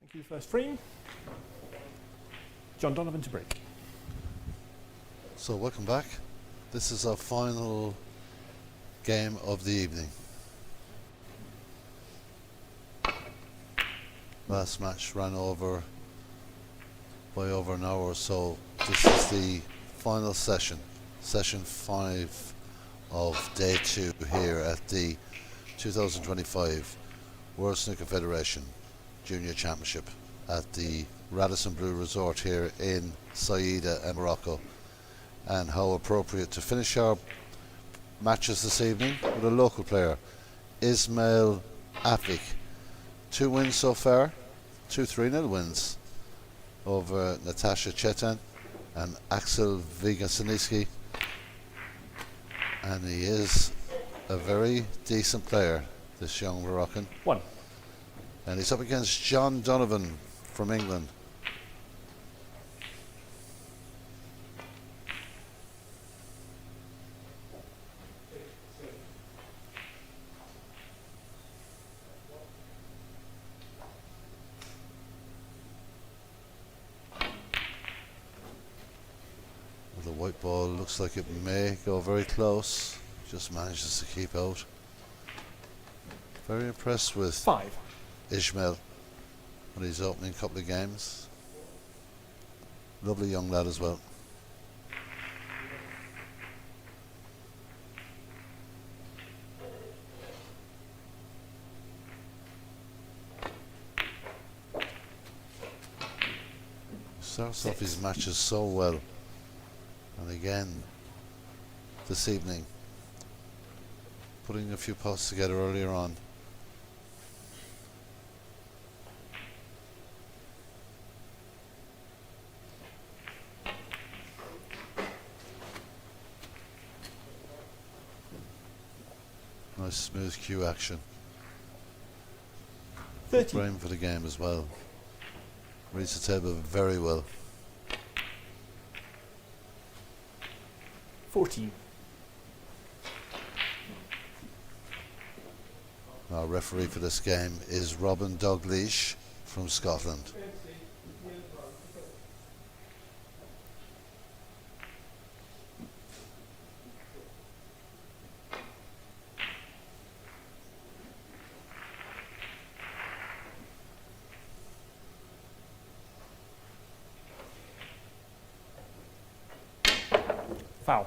Thank you. First frame. John Donovan to break.
So welcome back. This is our final game of the evening. Last match ran over by over an hour or so. This is the final session, session 5 of day 2 here at the 2025 World Snooker Federation Junior Championship at the Radisson Blu Resort here in Saida, Morocco. And how appropriate to finish our matches this evening with a local player, Ismail Afik. 2 wins so far, 2 3-0 wins over Natasha Chetan and Axel Vigasiniski. And he is a very decent player, this young Moroccan.
1.
And he's up against John Donovan from England. The white ball looks like it may go very close. Just manages to keep out. Very impressed with
5.
Ismail when he's opening couple of games. Lovely young lad as well. Starts off his matches so well. And again, this evening, putting a few pots together earlier on. Nice smooth cue action.
30.
Brain for the game as well. Reads the table very well.
14.
Our referee for this game is Robin Dalgleish from Scotland.
Foul.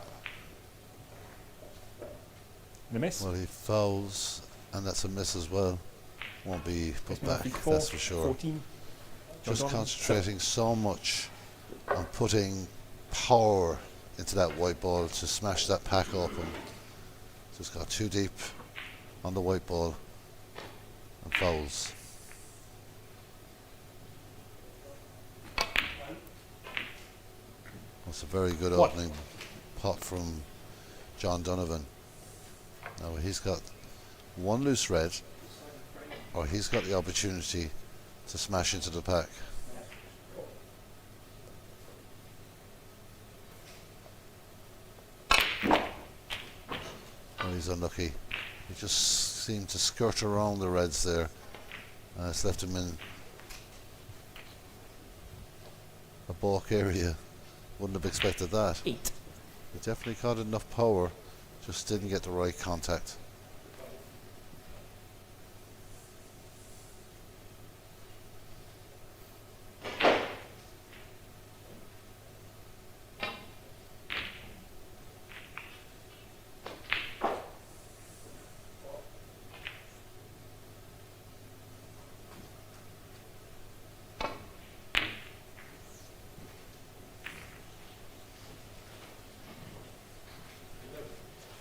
The miss.
Well, he fouls, and that's a miss as well. Won't be put
Ismail
back,
Afik 4,
that's for sure.
14. John
Just
Donovan,
concentrating so much on putting power into that white ball to smash that pack open. Just got too deep on the white ball and fouls. That's a very good
What?
opening pot from John Donovan. Now he's got one loose red, or he's got the opportunity to smash into the pack. Oh, he's unlucky. He just seemed to skirt around the reds there. It's left him in a balk area. Wouldn't have expected that.
8.
He definitely caught enough power, just didn't get the right contact.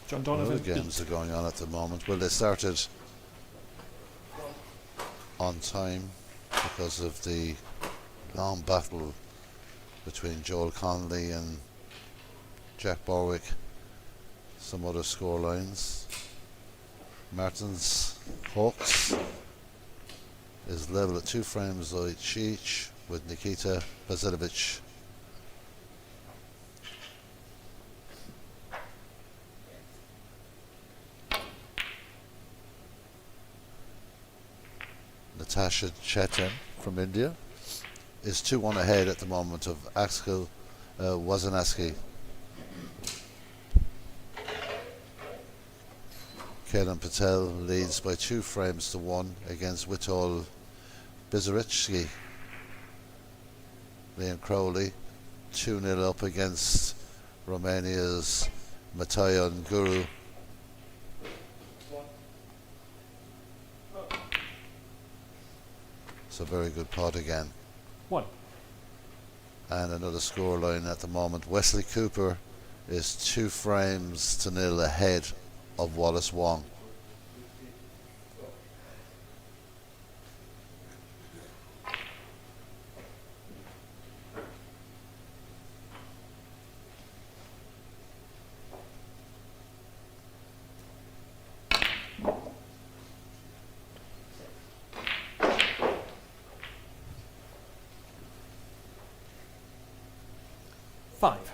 John
Other
Donovan.
games are going on at the moment. Well, they started on time because of the long battle between Joel Connolly and Jack Borwick. Some other score lines. Martin's Hawks is level at 2 frames each with Nikita Vasiljevic. Natasha Chetan from India, is 2-1 ahead at the moment of Axel Wazanaski. Kenan Patel leads by 2 frames to 1 against Witol Bizaritsky. Liam Crowley 2-0 up against Romania's Matayan Guru. It's a very good pot again.
1.
And another scoreline at the moment. Wesley Cooper is 2 frames to 0 ahead of Wallace Wong.
Five.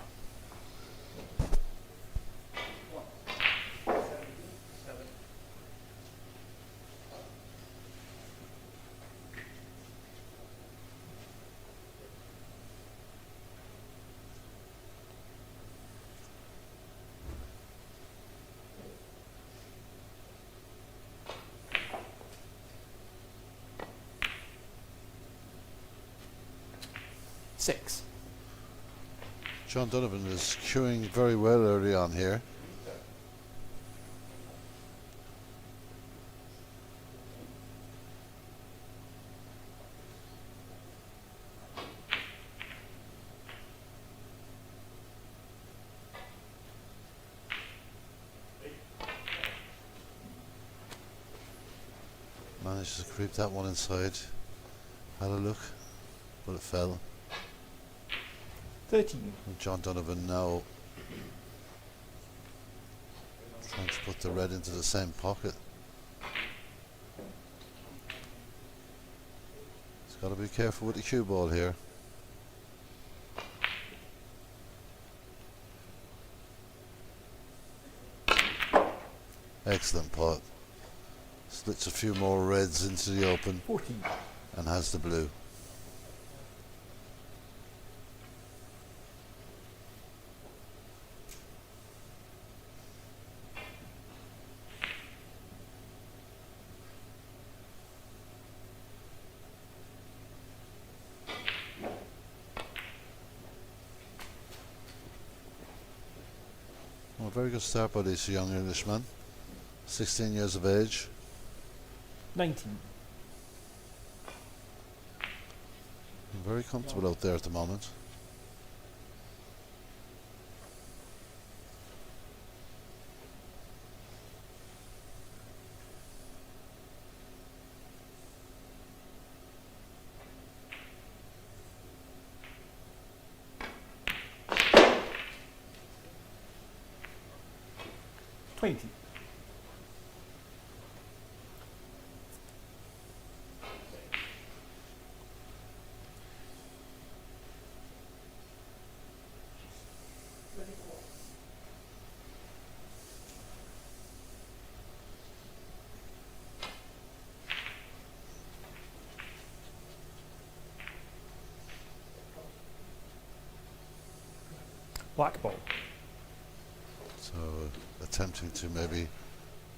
Six.
John Donovan is queuing very well early on here. Managed to creep that one inside. Had a look, but it fell.
13.
And John Donovan now trying to put the red into the same pocket. He's got to be careful with the cue ball here. Excellent pot. Splits a few more reds into the open
14.
and has the blue. Well, a very good start by this young Englishman. 16 years of age.
19.
Very comfortable out there at the moment.
$20. Black ball.
So attempting to maybe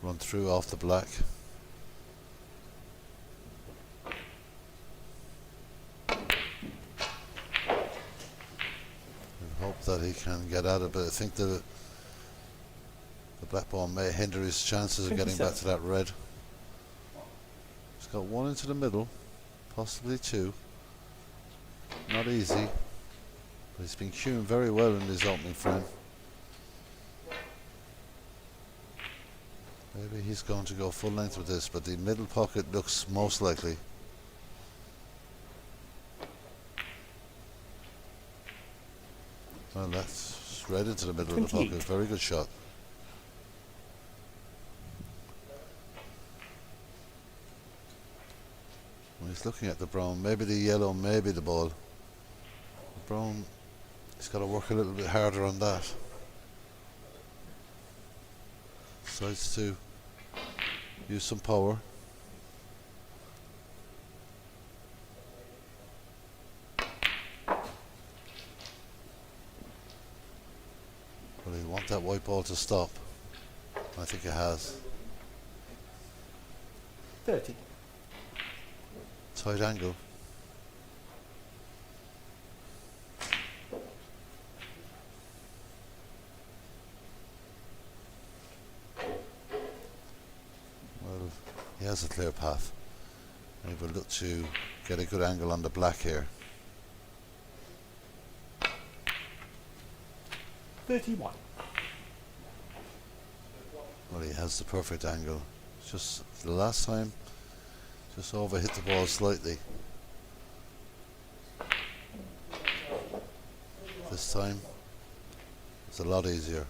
run through off the black. And hope that he can get at it, but I think the black ball may hinder his chances of getting back to that red. He's got one into the middle, possibly two. Not easy, but he's been queuing very well in his opening frame. Maybe he's going to go full length with this, but the middle pocket looks most likely. Well, that's right into the middle of the
28.
pocket. Very good shot. Well, he's looking at the brown. Maybe the yellow, maybe the ball. The brown, he's got to work a little bit harder on that. Decides to use some power. want that white ball to stop. I think it has.
30.
Tight angle. Well, he has a clear path. And he will look to get a good angle on the black here.
31.
Well, he has the perfect angle. Just the last time, just overhit the ball slightly. This time, it's a lot easier.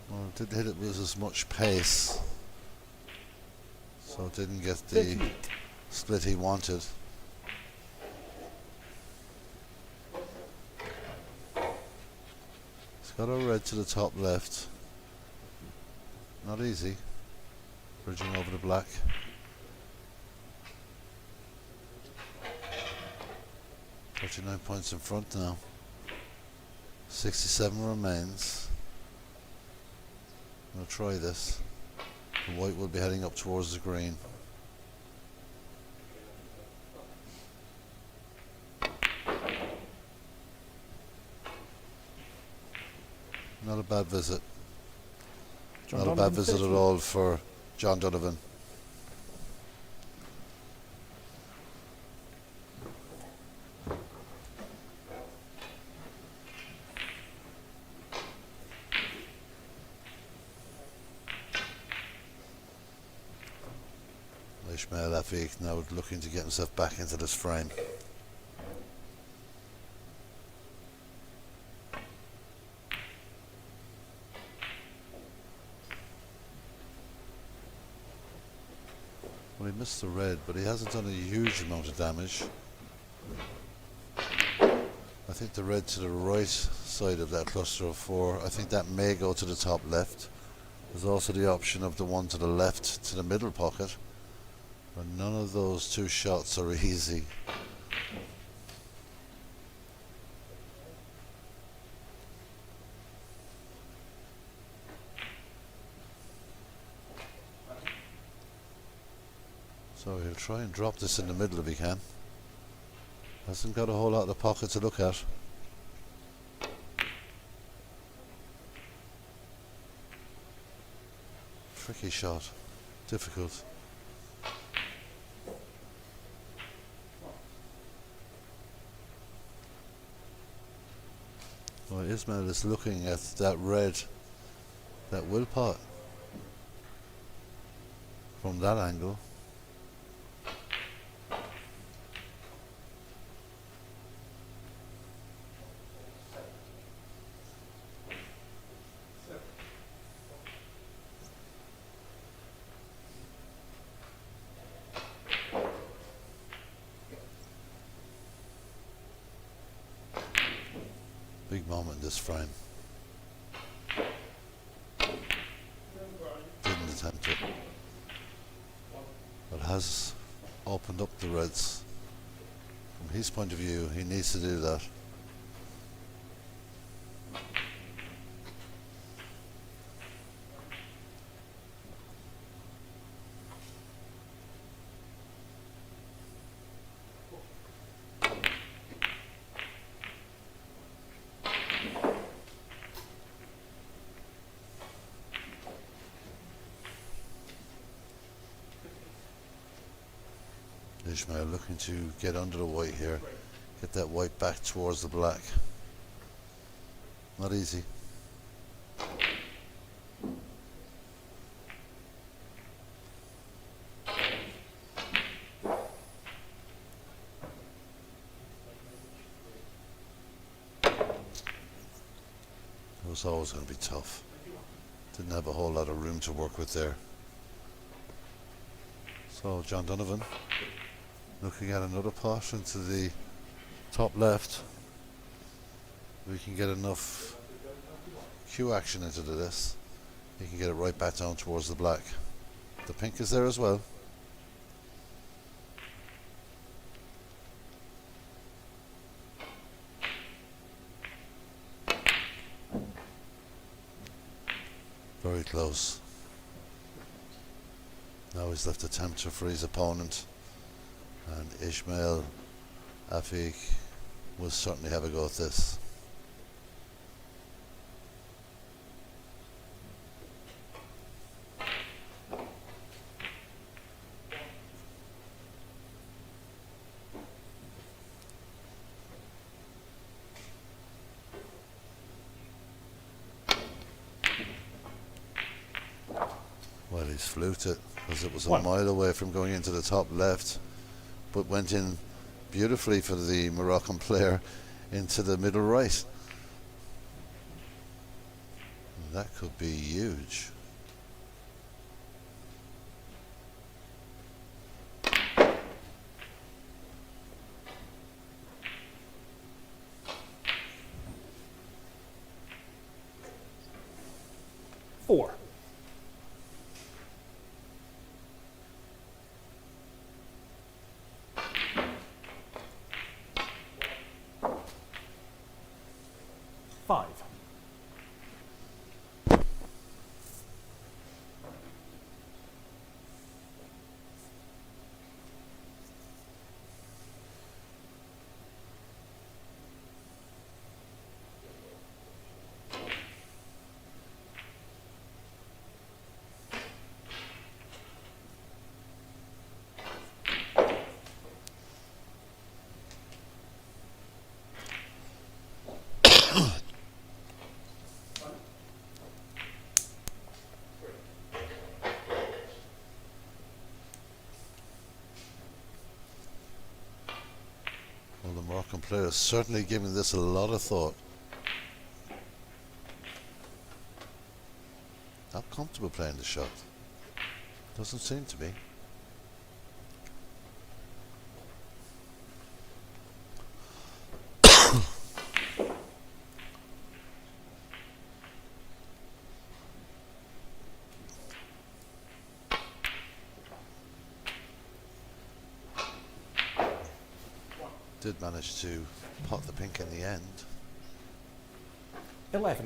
Well, it didn't hit it with as much pace, so it didn't get the
38.
split he wanted. Got a red to the top left. Not easy. Bridging over the black. .39 points in front now. 67 remains. I'm going to try this. The white will be heading up towards the green. Not a bad visit.
John
Not a bad
Donovan,
visit at
30.
all for John Donovan. Ishmael Afik now looking to get himself back into this frame. Well, he missed the red, but he hasn't done a huge amount of damage. I think the red to the right side of that cluster of 4, I think that may go to the top left. There's also the option of the one to the left to the middle pocket, but none of those two shots are easy. So he'll try and drop this in the middle if he can. Hasn't got a whole lot of the pocket to look at. Tricky shot. Difficult. Well, Ismail is looking at that red, that will pot from that angle. Big moment in this frame. Didn't attempt it, but has opened up the reds. From his point of view, he needs to do that. Ishmael looking to get under the white here, get that white back towards the black. Not easy. It was always going to be tough. Didn't have a whole lot of room to work with there. So John Donovan looking at another pot into the top left. We can get enough cue action into this. He can get it right back down towards the black. The pink is there as well. Very close. Now he's left a temperature for his opponent, and Ismail Afik will certainly have a go at this. Well, he's fluted because it was a
One.
mile away from going into the top left, but went in beautifully for the Moroccan player into the middle right. And that could be huge.
Four. Five.
Well, the Moroccan player is certainly giving this a lot of thought. Not comfortable playing the shot. Doesn't seem to be. Did manage to pot the pink in the end.
11.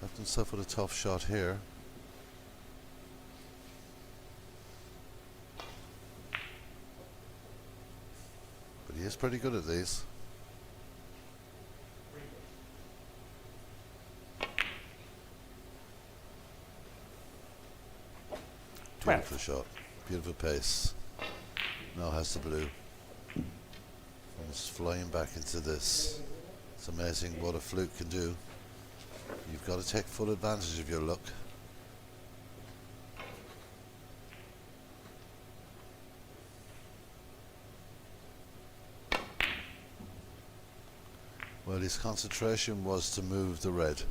Left himself with a tough shot here. But he is pretty good at these. Beautiful shot. Beautiful pace. Now has the blue. And it's flying back into this. It's amazing what a fluke can do. You've got to take full advantage of your luck. Well, his concentration was to move the red,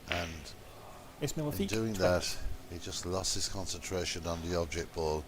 and
Ismail
in
Afik.
doing
12.
that, he just lost his concentration on the object ball.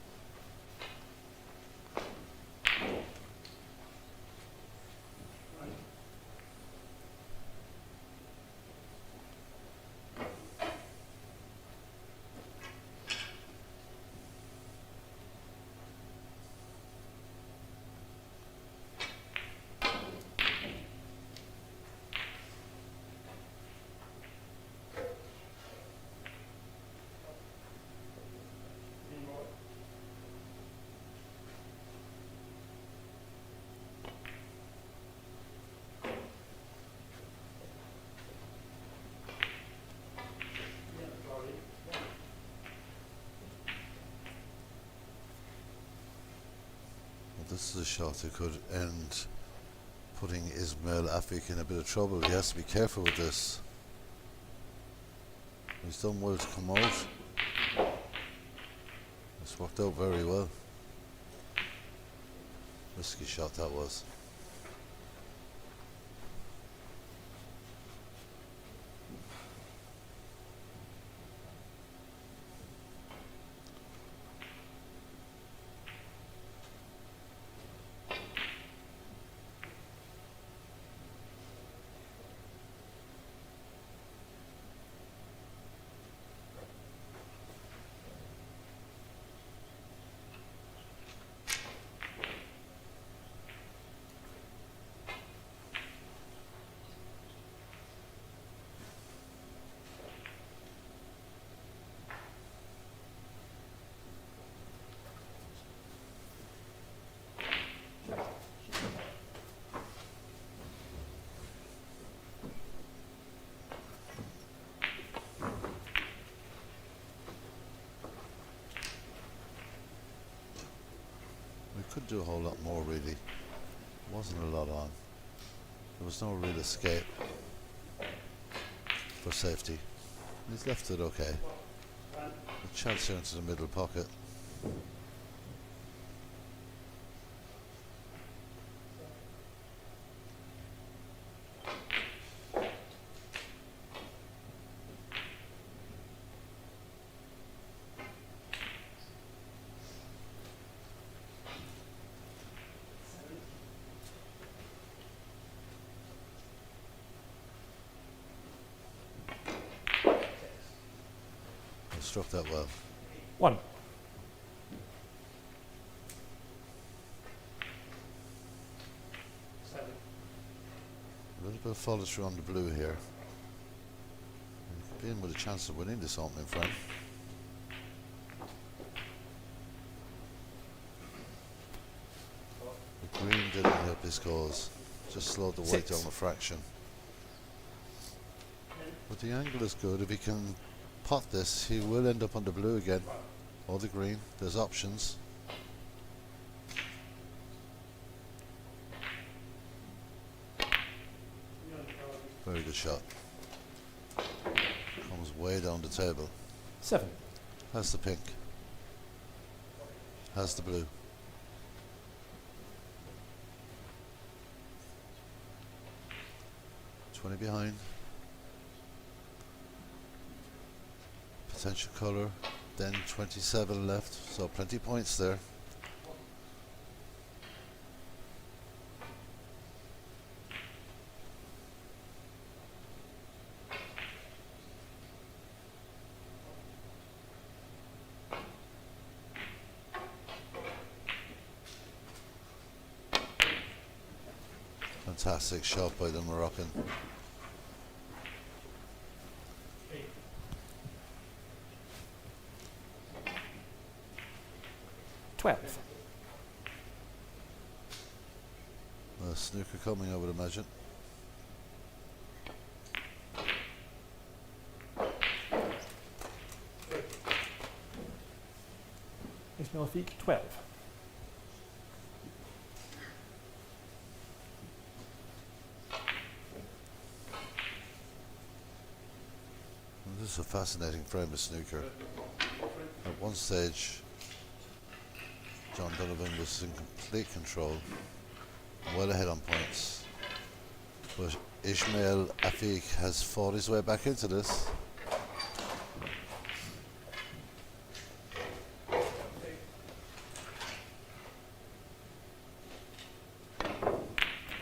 This is a shot that could end putting Ismail Afik in a bit of trouble. He has to be careful with this. He's done well to come out. It's worked out very well. Risky shot that was. couldn't do a whole lot more really. Wasn't a lot on. There was no real escape for safety. He's left it okay. A chance here into the middle pocket. He struck that well.
1.
A little bit of follow through on the blue here. Being with a chance of winning this opening frame. The green didn't help his cause. Just slowed the weight
6.
down a fraction. But the angle is good. If he can pot this, he will end up on the blue again. Or the green. There's options. Very good shot. Comes way down the table.
7.
Has the pink. Has the blue. $20 behind. Potential colour. Then 27 left. So plenty points there. Fantastic shot by the Moroccan.
12.
Snooker coming, I would imagine.
Ismail Afiq, 12.
This is a fascinating frame of snooker. At one stage, John Donovan was in complete control, well ahead on points. But Ismail Afiq has fought his way back into this.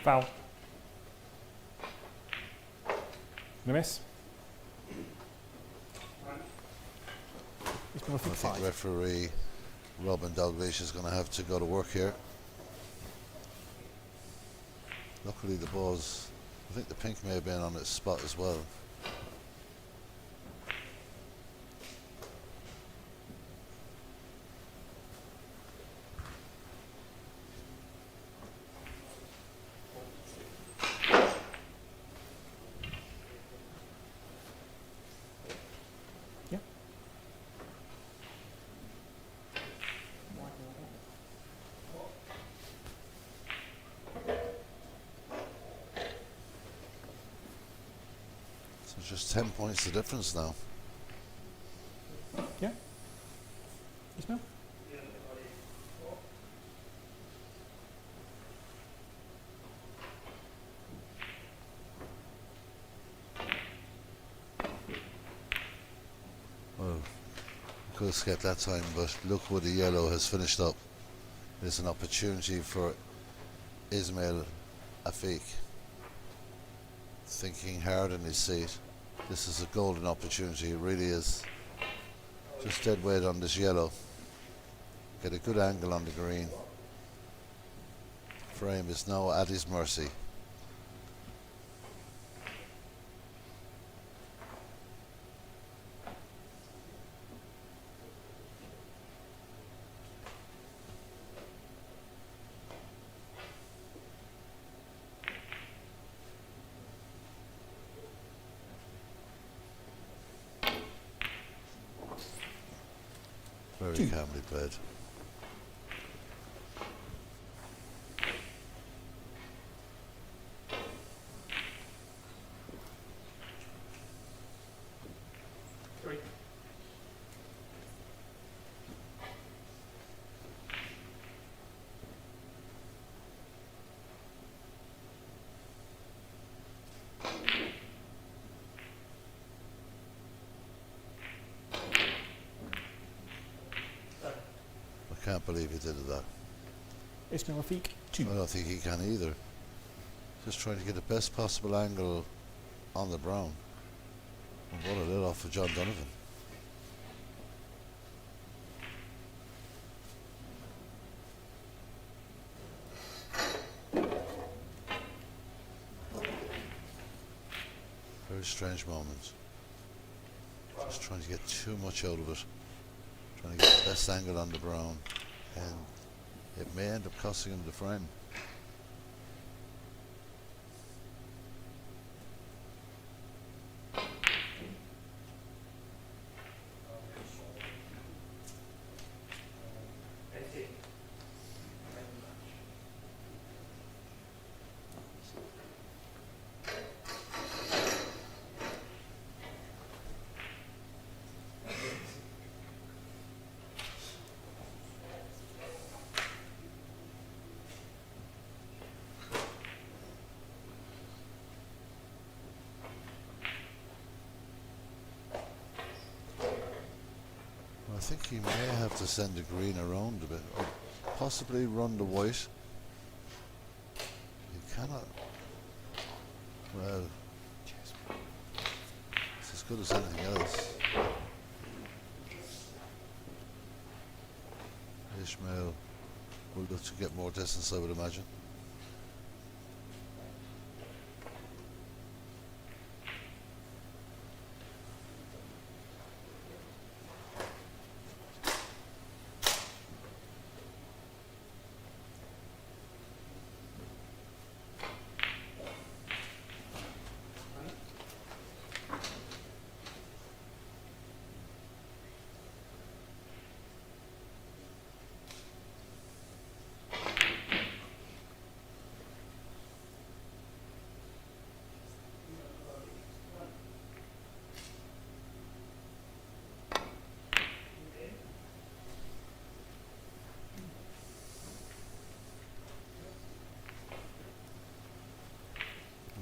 Foul. No miss. Ismail
I
Afiq,
think
5.
referee Robin Dalglish is going to have to go to work here. Luckily the ball's, I think the pink may have been on its spot as well.
Yeah.
So just 10 points the difference now.
Yeah. Ismail?
Well, could escape that time, but look what the yellow has finished up. There's an opportunity for Ismail Afiq. Thinking hard in his seat. This is a golden opportunity, it really is. Just dead weight on this yellow. Get a good angle on the green. Frame is now at his mercy. Very calmly played.
3.
I can't believe he did that.
Ismail Afiq, 2.
I don't think he can either. Just trying to get the best possible angle on the brown. And what a let off for John Donovan. Very strange moment. Just trying to get too much out of it. Trying to get the best angle on the brown. And it may end up costing him the frame. I think he may have to send the green around a bit, or possibly run the white. He cannot. Well, it's as good as anything else. Ishmael will look to get more distance, I would imagine.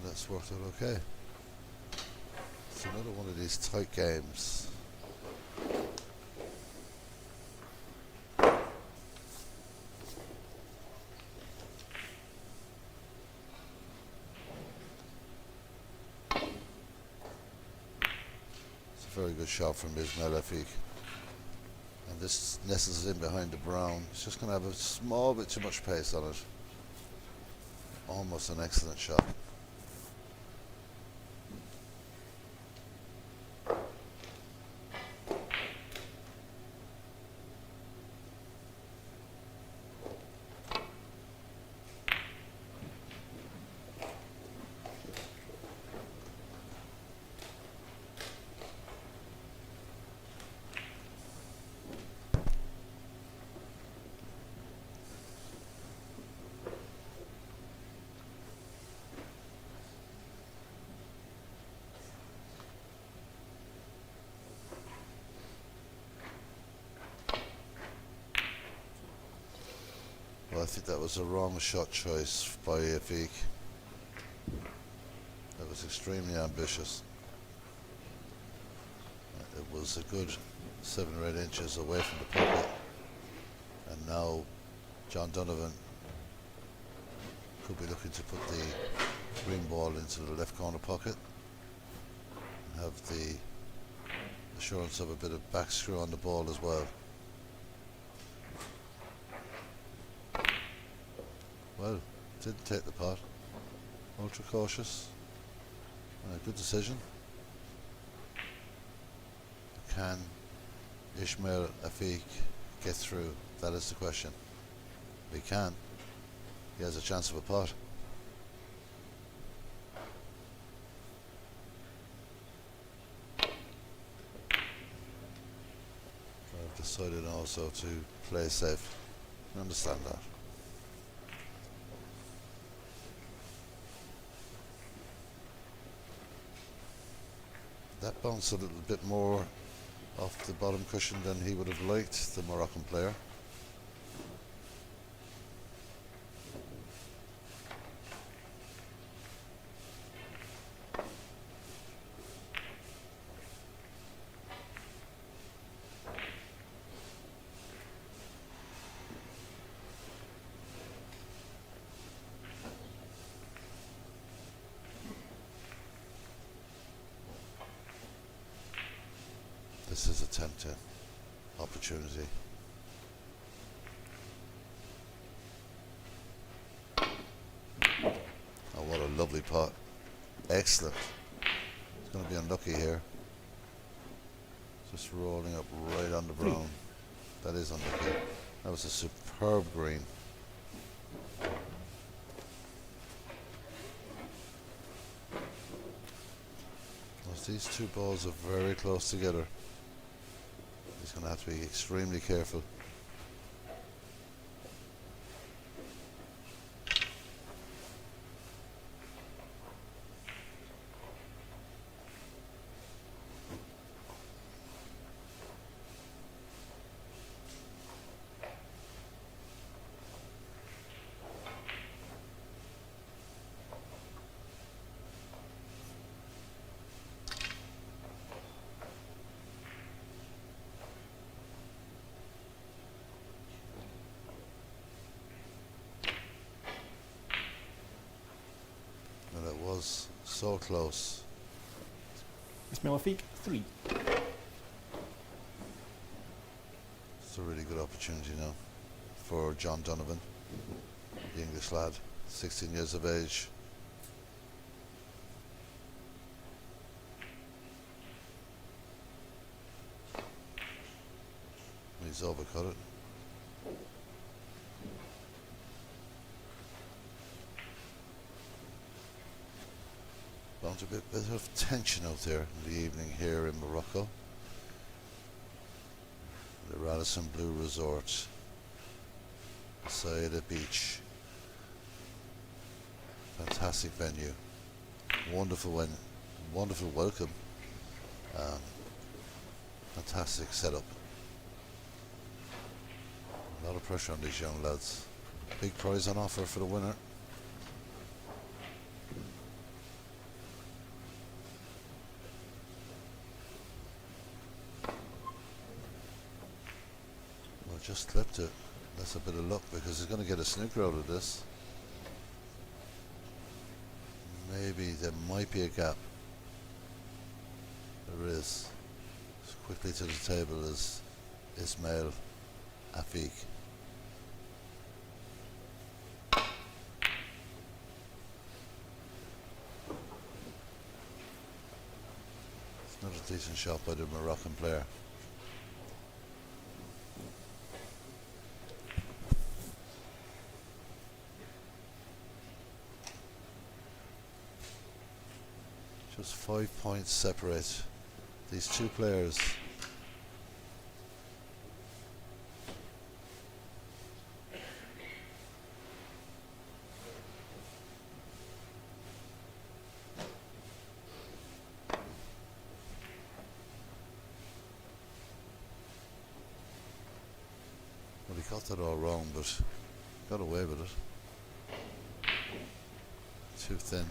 That's worked out okay. It's another one of these tight games. It's a very good shot from Ismail Afiq. And this nestles in behind the brown. It's just going to have a small bit too much pace on it. Almost an excellent shot. Well, I think that was a wrong shot choice by Afiq. That was extremely ambitious. It was a good 7 or 8 inches away from the pocket. And now John Donovan could be looking to put the green ball into the left corner pocket and have the assurance of a bit of back screw on the ball as well. Well, didn't take the pot. Ultra cautious. Good decision. Can Ismail Afiq get through? That is the question. If he can, he has a chance of a pot. I've decided also to play safe. I understand that. That bounced a little bit more off the bottom cushion than he would have liked, the Moroccan player. This is a tempting opportunity. Oh, what a lovely pot. Excellent. It's going to be unlucky here. Just rolling up right on the brown. That is unlucky. That was a superb green. As these two balls are very close together, he's going to have to be extremely careful. And it was so close.
Ismail Afiq, 3.
It's a really good opportunity now for John Donovan, the English lad, 16 years of age. He's overcut it. Found a bit of tension out there in the evening here in Morocco. The Radisson Blue Resort, Saïda Beach. Fantastic venue. Wonderful welcome. Fantastic setup. A lot of pressure on these young lads. Big prize on offer for the winner. Well, just clipped it. That's a bit of luck because he's going to get a snooker out of this. Maybe there might be a gap. There is. As quickly to the table as Ismail Afiq. It's not a decent shot by the Moroccan player. Just 5 points separate these two players. Well, he got that all wrong, but got away with it. Too thin.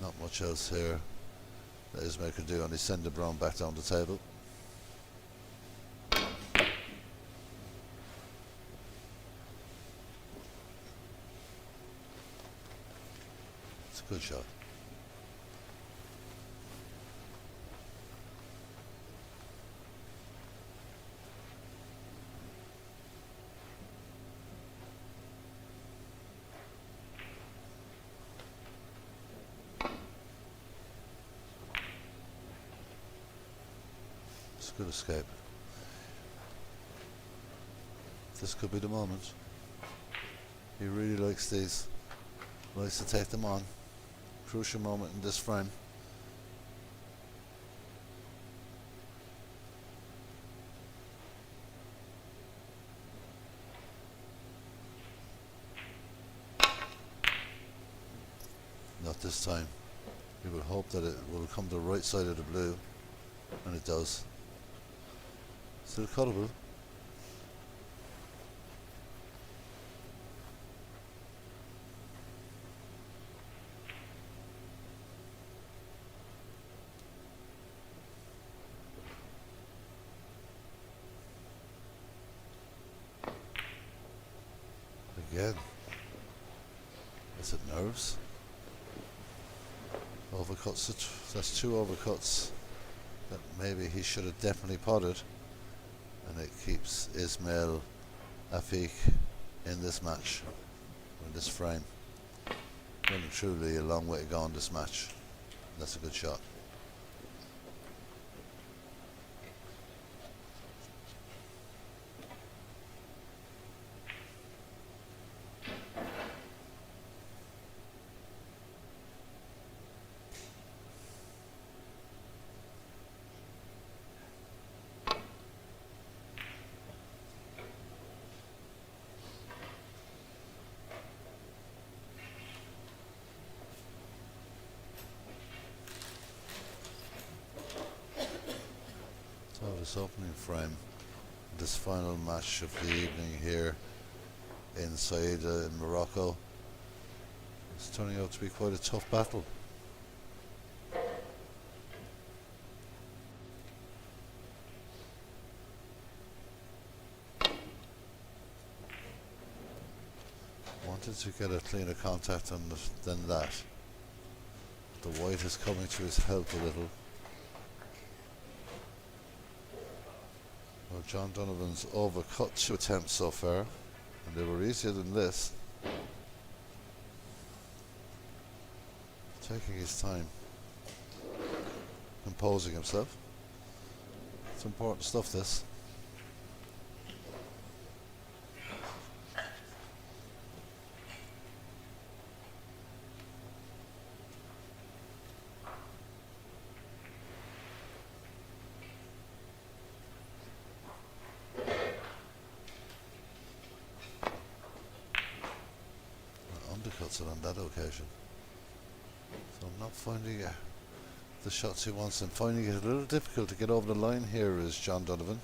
Not much else here that Ismail can do, only send the brown back down the table. It's a good shot. Good escape. This could be the moment. He really likes these. Likes to take them on. Crucial moment in this frame. Not this time. He will hope that it will come to the right side of the blue, and it does. Still cuttable. Again. Is it nerves? Overcuts it. That's two overcuts that maybe he should have definitely potted, and it keeps Ismail Afik in this match, in this frame. Really and truly a long way to go in this match. That's a good shot. So this opening frame, this final match of the evening here in Saida in Morocco, is turning out to be quite a tough battle. Wanted to get a cleaner contact on than that. The white is coming to his help a little. Well, John Donovan's overcut 2 attempts so far, and they were easier than this. Taking his time, composing himself. It's important stuff, this. Undercuts it on that occasion. So I'm not finding the shots he wants, and finding it a little difficult to get over the line here is John Donovan.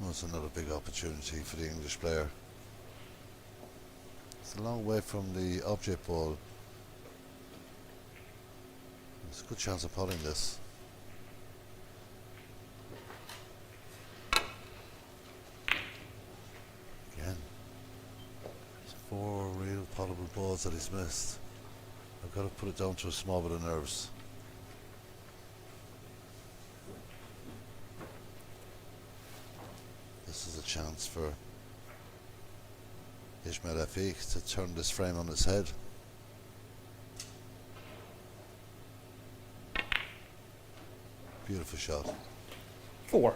Well, it's another big opportunity for the English player. It's a long way from the object ball. There's a good chance of potting this. Again. There's 4 real pottable balls that he's missed. I've got to put it down to a small bit of nerves. This is a chance for Ismail Afik to turn this frame on its head. Beautiful shot.
4.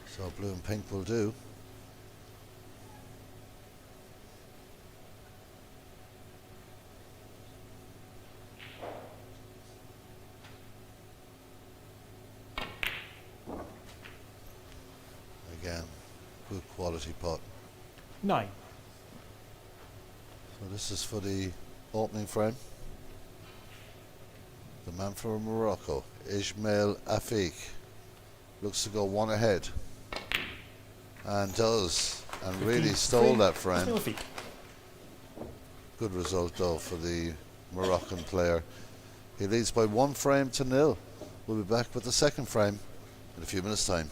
So blue and pink will do. Again, good quality pot.
9.
So this is for the opening frame. The man from Morocco, Ismail Afik, looks to go 1 ahead. And does. And really stole that frame.
Ismail Afik.
Good result though for the Moroccan player. He leads by 1 frame to 0. We'll be back with the second frame in a few minutes' time.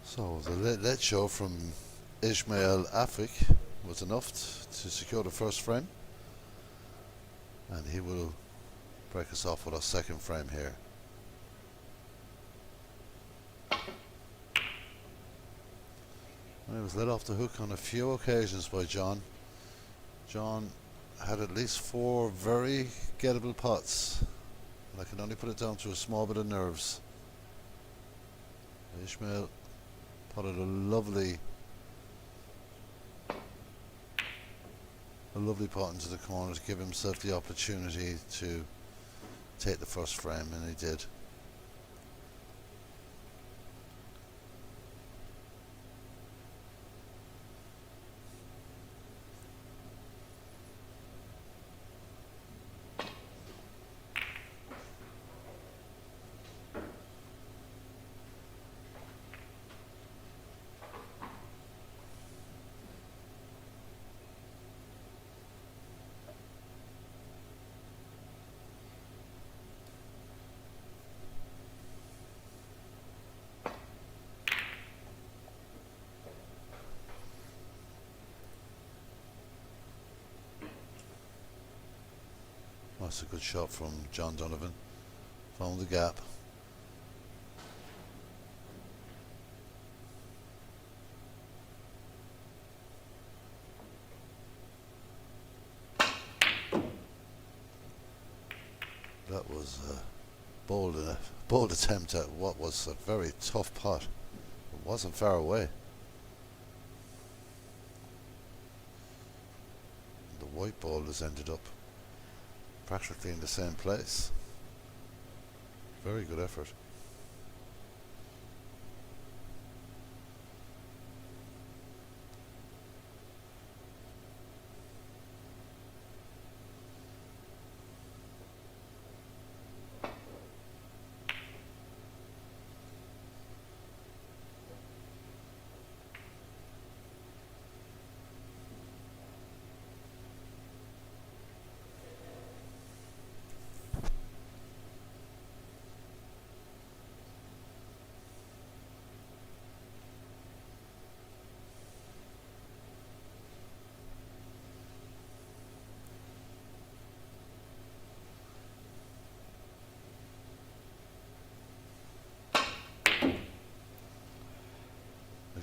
So the late show from Ismail Afik was enough to secure the first frame, and he will break us off with our second frame here. And he was let off the hook on a few occasions by John. John had at least 4 very gettable pots, and I can only put it down to a small bit of nerves. Ishmael potted a lovely pot into the corner to give himself the opportunity to take the first frame, and he did. That's a good shot from John Donovan. Found the gap. That was a bold attempt at what was a very tough pot. It wasn't far away. The white ball has ended up practically in the same place. Very good effort.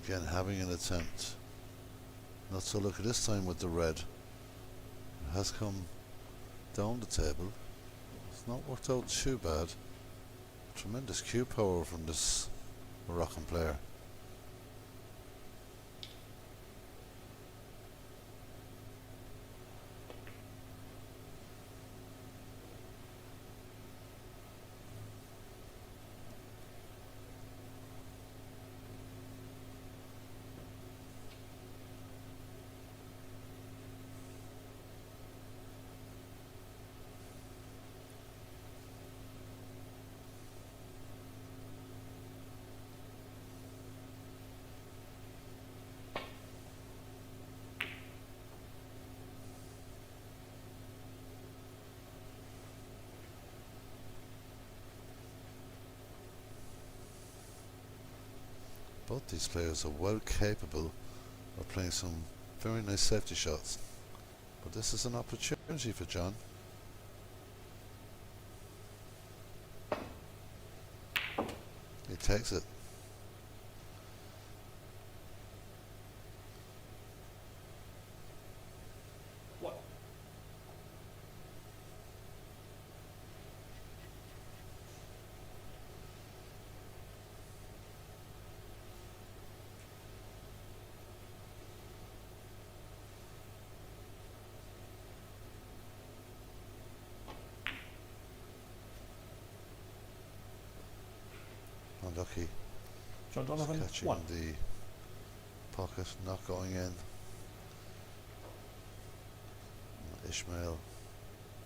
Again, having an attempt. Not so lucky this time with the red. It has come down the table. It's not worked out too bad. Tremendous cue power from this Moroccan player. Both these players are well capable of playing some very nice safety shots, but this is an opportunity for John. He takes it.
What?
Unlucky.
John Donovan,
Catching
1.
the pocket, not going in. Ishmael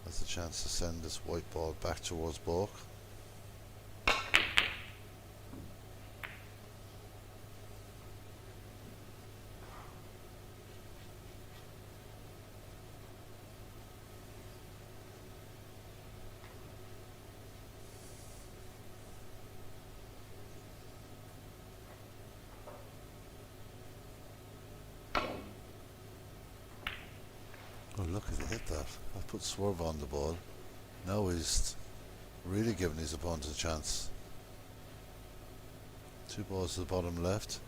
has the chance to send this white ball back towards Bork. lucky to hit that. I put swerve on the ball. Now he's really giving his opponent a chance. 2 balls to the bottom left.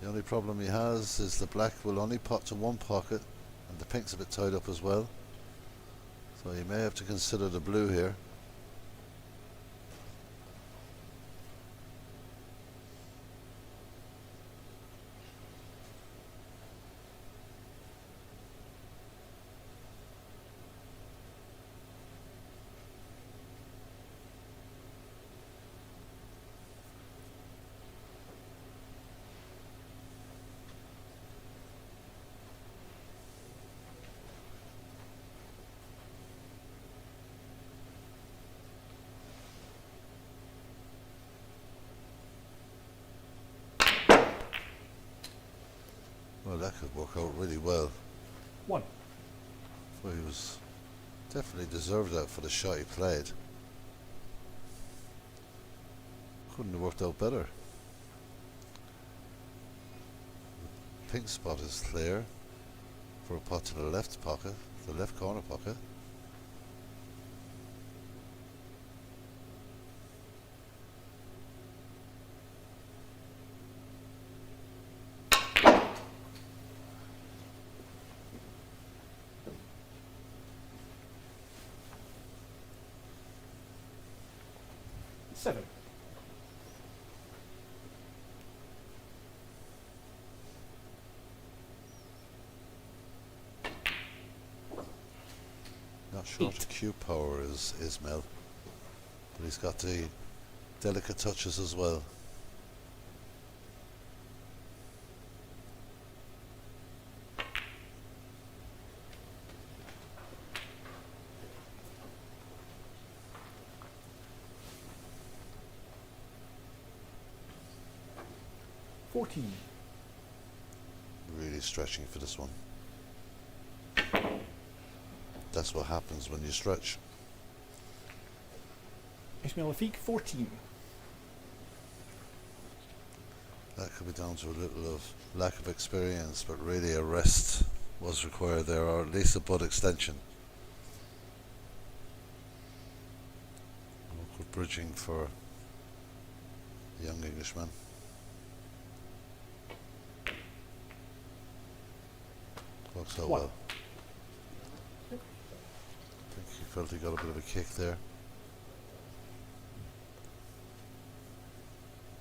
The only problem he has is the black will only pot to one pocket, and the pink's a bit tied up as well. So he may have to consider the blue here. Well, that could work out really well.
1.
Well, he was definitely deserved that for the shot he played. Couldn't have worked out better. The pink spot is clear for a pot to the left pocket, the left corner pocket.
Seven.
Not short
8.
of cue power is Ismail, but he's got the delicate touches as well. Really stretching for this one. That's what happens when you stretch.
Ismail Afiq, 14.
That could be down to a little of lack of experience, but really a rest was required there, or at least a butt extension. Awkward bridging for the young Englishman. Works out
1.
well. I think he felt he got a bit of a kick there.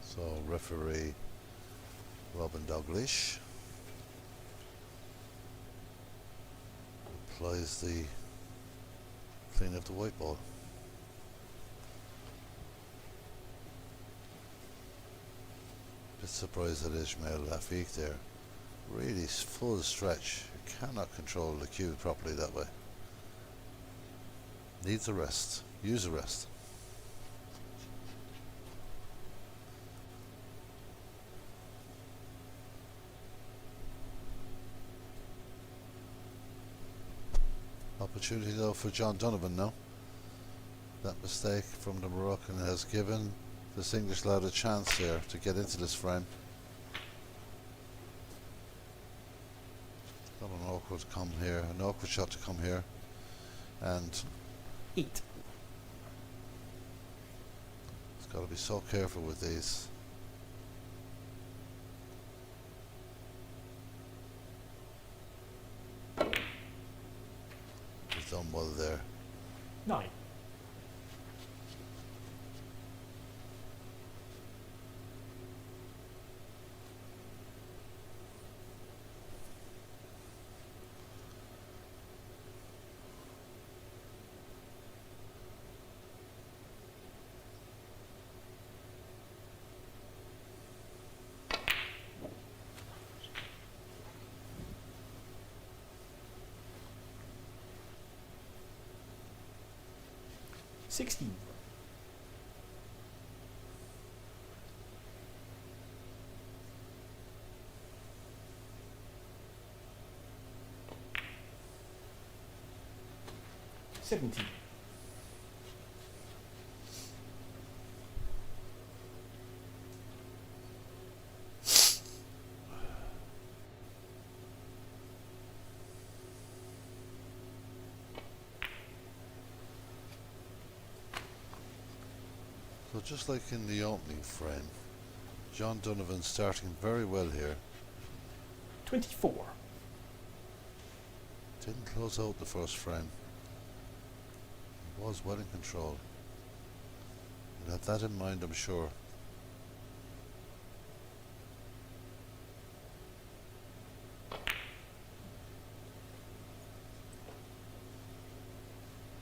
So referee Robin Dalglish applies the clean of the white ball. Bit surprised at Ismail Afiq there. Really full stretch. You cannot control the cue properly that way. Needs a rest. Use a rest. Opportunity though for John Donovan now. That mistake from the Moroccan has given this English lad a chance here to get into this frame. Got an awkward come here, an awkward shot to come here, and
8.
he's got to be so careful with these. He's done well there.
9. $16. $17.
So just like in the opening frame, John Donovan starting very well here.
24.
Didn't close out the first frame. He was well in control. He'll have that in mind, I'm sure.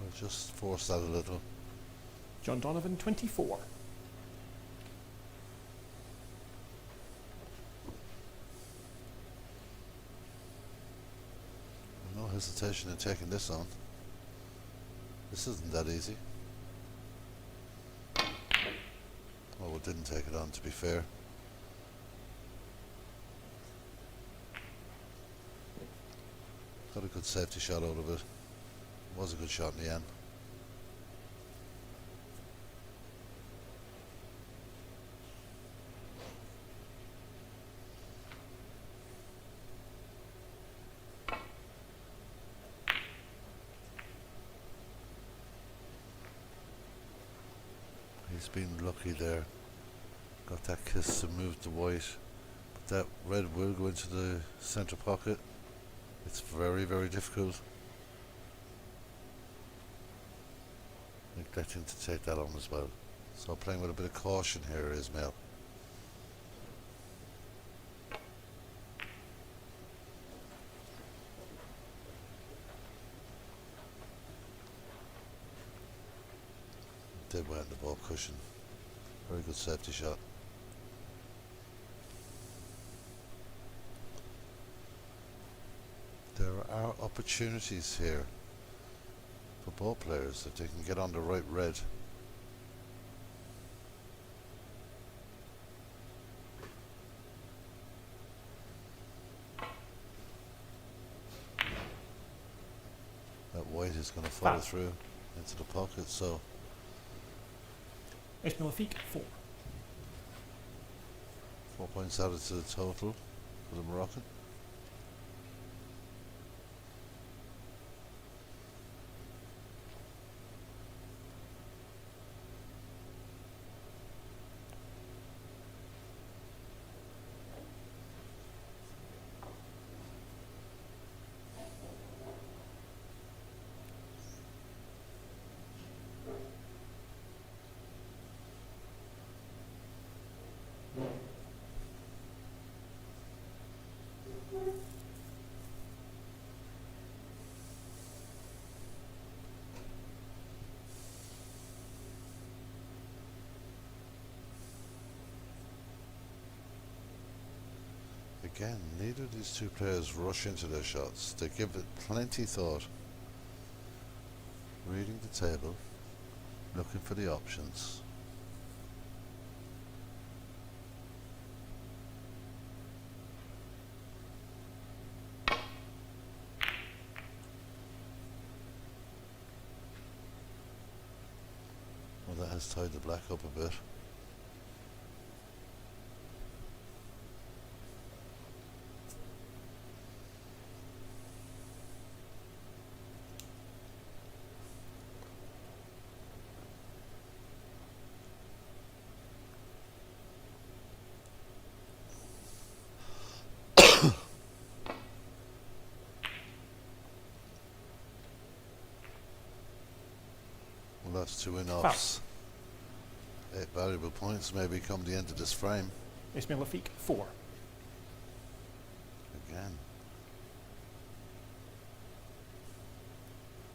We'll just force that a little.
John Donovan, 24.
No hesitation in taking this on. This isn't that easy. Oh, we didn't take it on, to be fair. Got a good safety shot out of it. Was a good shot in the end. He's been lucky there. Got that kiss to move the white. But that red will go into the centre pocket. It's very, very difficult. Neglecting to take that on as well. So playing with a bit of caution here, Ismail. Did well in the ball cushion. Very good safety shot. There are opportunities here for ball players if they can get on the right red. That white is going to follow
Foul.
through into the pocket, so
Ismail Afiq, 4.
4 points added to the total for the Moroccan. Again, neither of these two players rush into their shots. They give it plenty thought. Reading the table, looking for the options. Well, that has tied the black up a bit. Well, that's 2 in-offs. 8 valuable points maybe come the end of this frame.
Ismail Afiq, 4.
Again.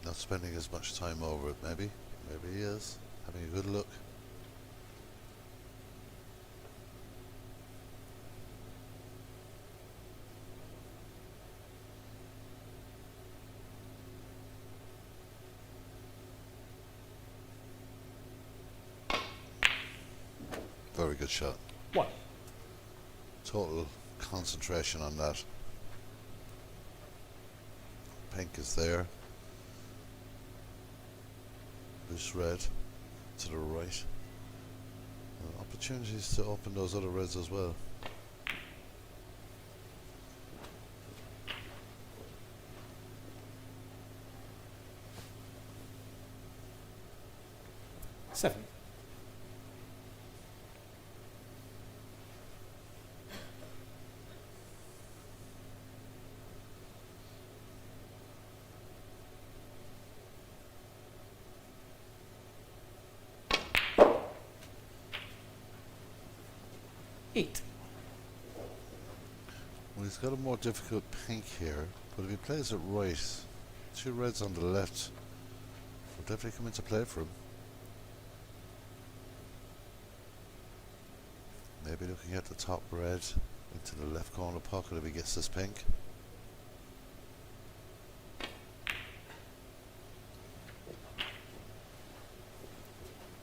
Not spending as much time over it, maybe. Maybe he is. Having a good look. Very good shot.
1.
Total concentration on that. Pink is there. Loose red to the right. And opportunities to open those other reds as well.
8.
Well, he's got a more difficult pink here, but if he plays it right, 2 reds on the left will definitely come into play for him. Maybe looking at the top red into the left corner pocket if he gets this pink.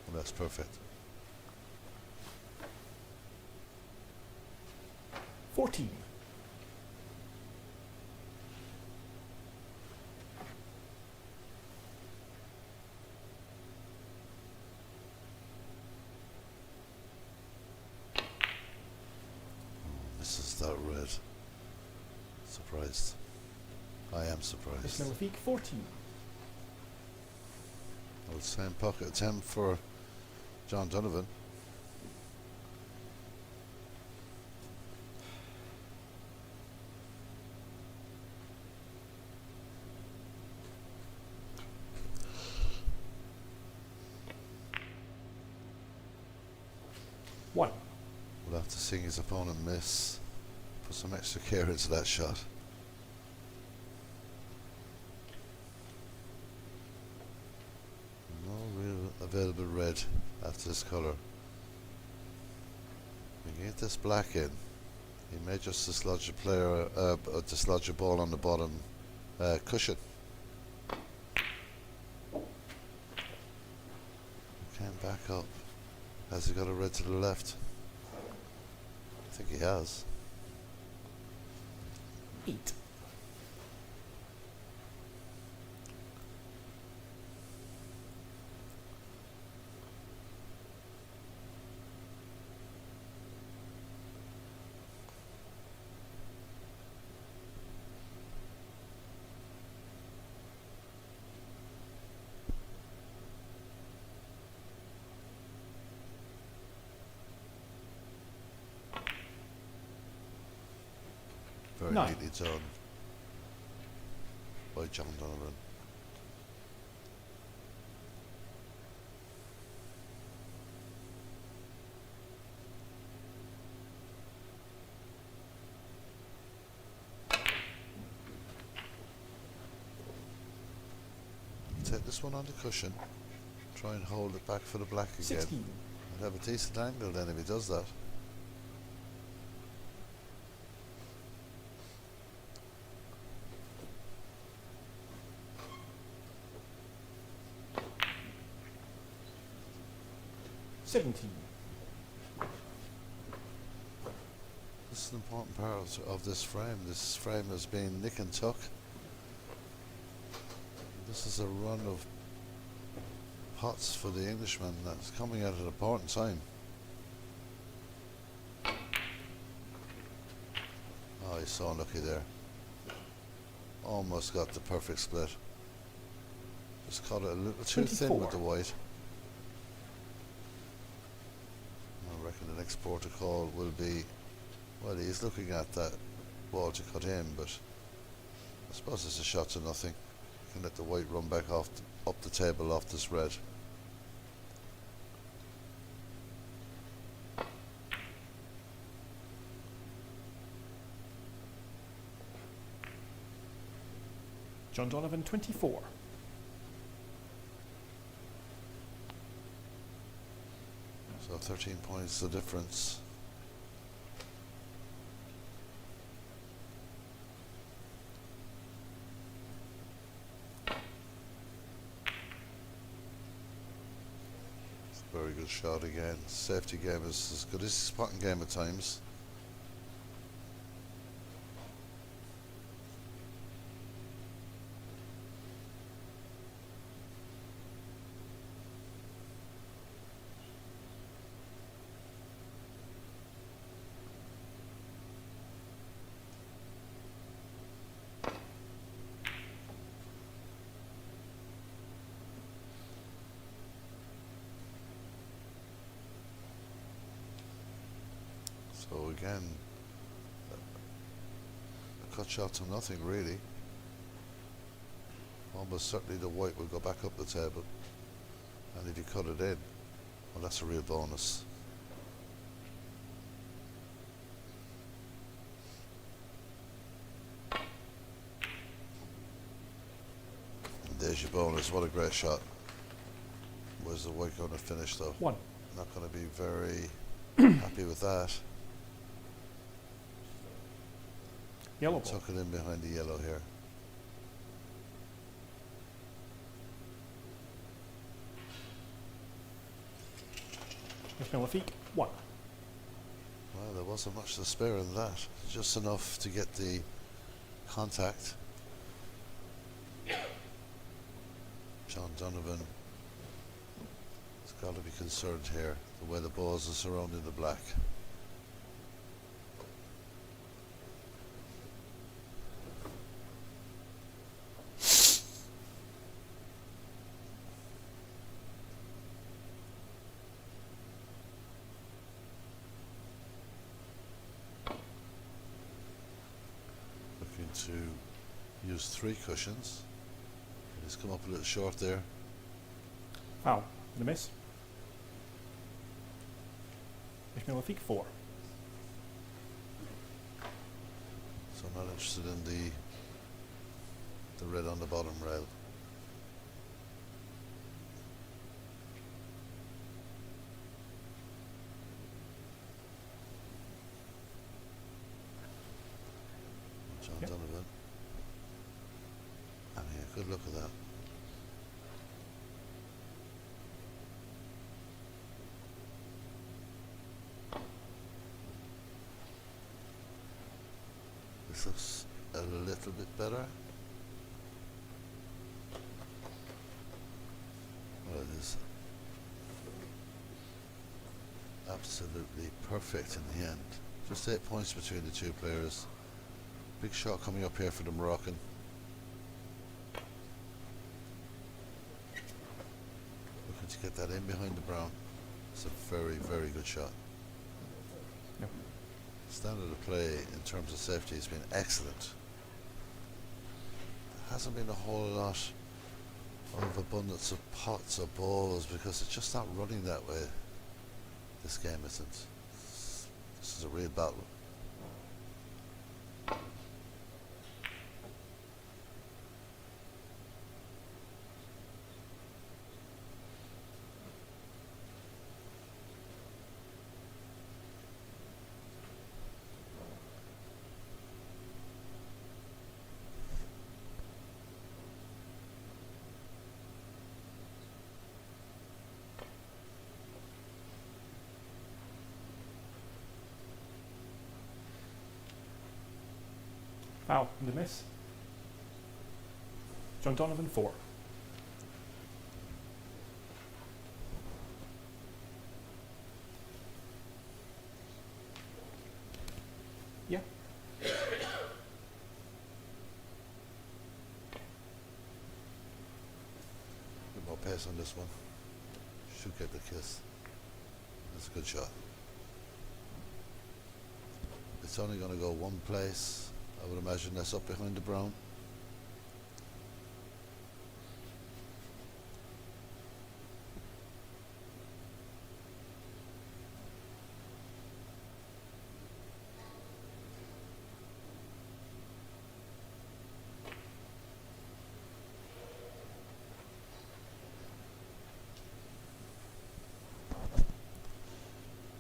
Well, that's perfect.
14.
Misses that red. Surprised. I am
Miss
surprised.
Malefique 14.
Well, same pocket attempt for John Donovan.
One.
Will have to see his opponent miss. Put some extra care into that shot. No real available red after this colour. We can get this black in. He may just dislodge a player, dislodge a ball on the bottom cushion. Can't back up. Has he got a red to the left? I think he has.
8.
Very
9.
neatly done by John Donovan. Take this one on the cushion. Try and hold it back for the black again.
16.
I'd have a decent angle then if he does that.
Seventeen.
This is an important part of this frame. This frame has been nick and tuck. This is a run of pots for the Englishman that's coming at an important time. Oh, he's so unlucky there. Almost got the perfect split. Just caught it a little too thin with the
24.
white. I reckon the next protocol will be, well, he's looking at that ball to cut in, but I suppose it's a shot to nothing. Can let the white run back off up the table off this red.
John Donovan 24.
So 13 points the difference. It's a very good shot again. Safety game is as good as his spotting game at times. So again, a cut shot to nothing really. Almost certainly the white will go back up the table, and if you cut it in, well, that's a real bonus. Deja bonus, what a great shot. Where's the white going to finish though?
1.
Not going to be very happy with that.
Yellow ball.
Tuck it in behind the yellow here.
Ishmael Lafiq, 1.
Well, there wasn't much to spare in that. Just enough to get the contact. John Donovan has got to be concerned here, the way the balls are surrounding the black. Looking to use 3 cushions. He's come up a little short there.
Foul. The miss. Ishmael Lafiq, 4.
So I'm not interested in the red on the bottom rail. John
Yep.
Donovan. I mean, a good look at that. This looks a little bit better. Well, it is absolutely perfect in the end. Just 8 points between the two players. Big shot coming up here for the Moroccan. Looking to get that in behind the brown. It's a very, very good shot.
Yep.
Standard of play in terms of safety has been excellent. There hasn't been a whole lot of abundance of pots or balls because it's just not running that way. This game isn't. This is a real battle.
Foul. The miss. John Donovan, 4. Yeah.
Bit more pace on this one. Should get the kiss. That's a good shot. It's only going to go one place. I would imagine that's up behind the brown.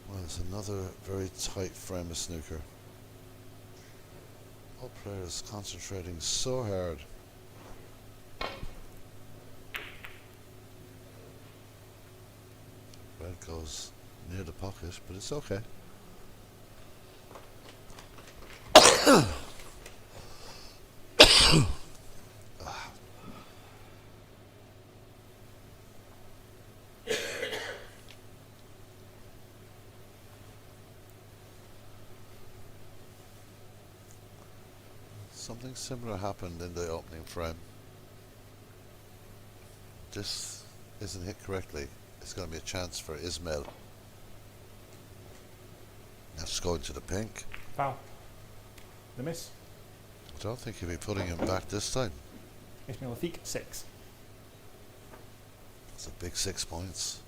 Well, it's another very tight frame of snooker. All players concentrating so hard. Red goes near the pocket, but it's okay. Something similar happened in the opening frame. This isn't hit correctly. It's going to be a chance for Ismail. That's going to the pink.
Foul. The miss.
I don't think he'll be putting him back this time.
Ishmael Lafiq, 6.
It's a big 6 points.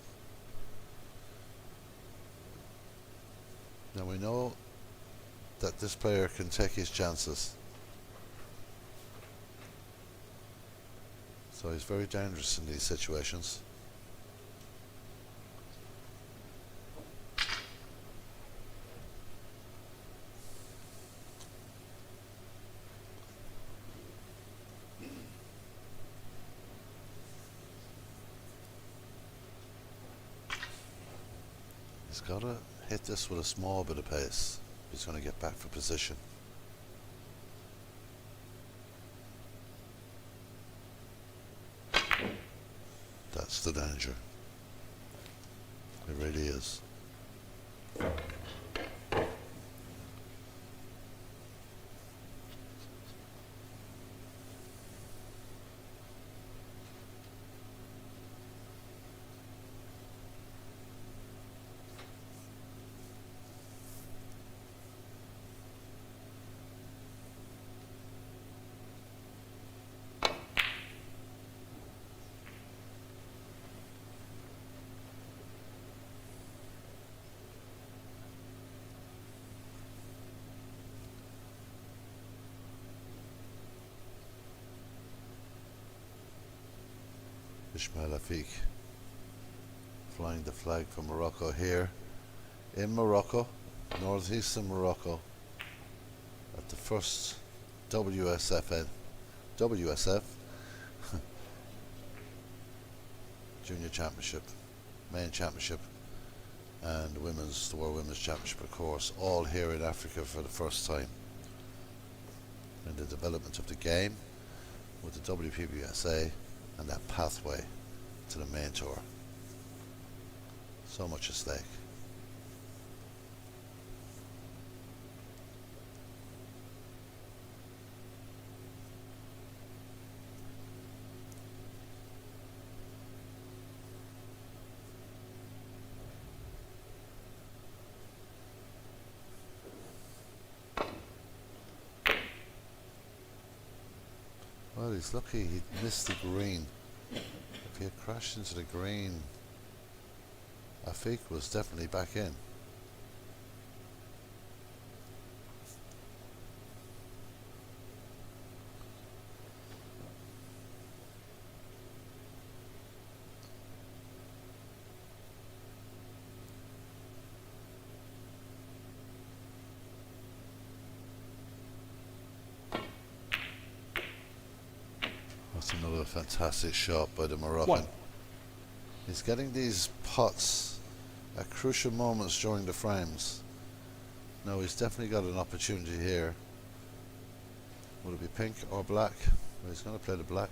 Now we know that this player can take his chances. So he's very dangerous in these situations. He's got to hit this with a small bit of pace. He's going to get back for position. That's the danger. It really is. Ismail Afik flying the flag for Morocco here in Morocco, northeastern Morocco, at the first WSF Junior Championship, main championship, and the World Women's Championship, of course, all here in Africa for the first time. In the development of the game with the WPBSA and that pathway to the main tour. So much at stake. Well, he's lucky he missed the green. If he had crashed into the green, Afik was definitely back in. That's another fantastic shot by the Moroccan.
One.
He's getting these pots at crucial moments during the frames. No, he's definitely got an opportunity here. Will it be pink or black? Well, he's going to play the black.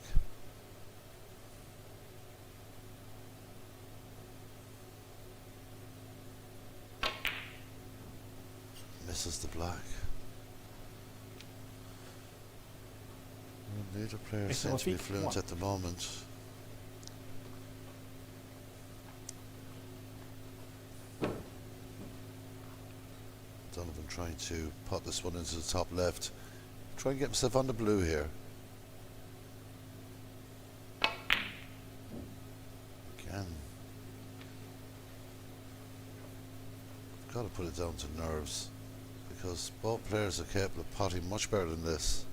Misses the black. Well, neither player
Mr.
seems to be
Lafitte,
fluent
one.
at the moment. Donovan trying to pot this one into the top left. Try and get himself on the blue here. Again. Got to put it down to nerves, because both players are capable of potting much better than this.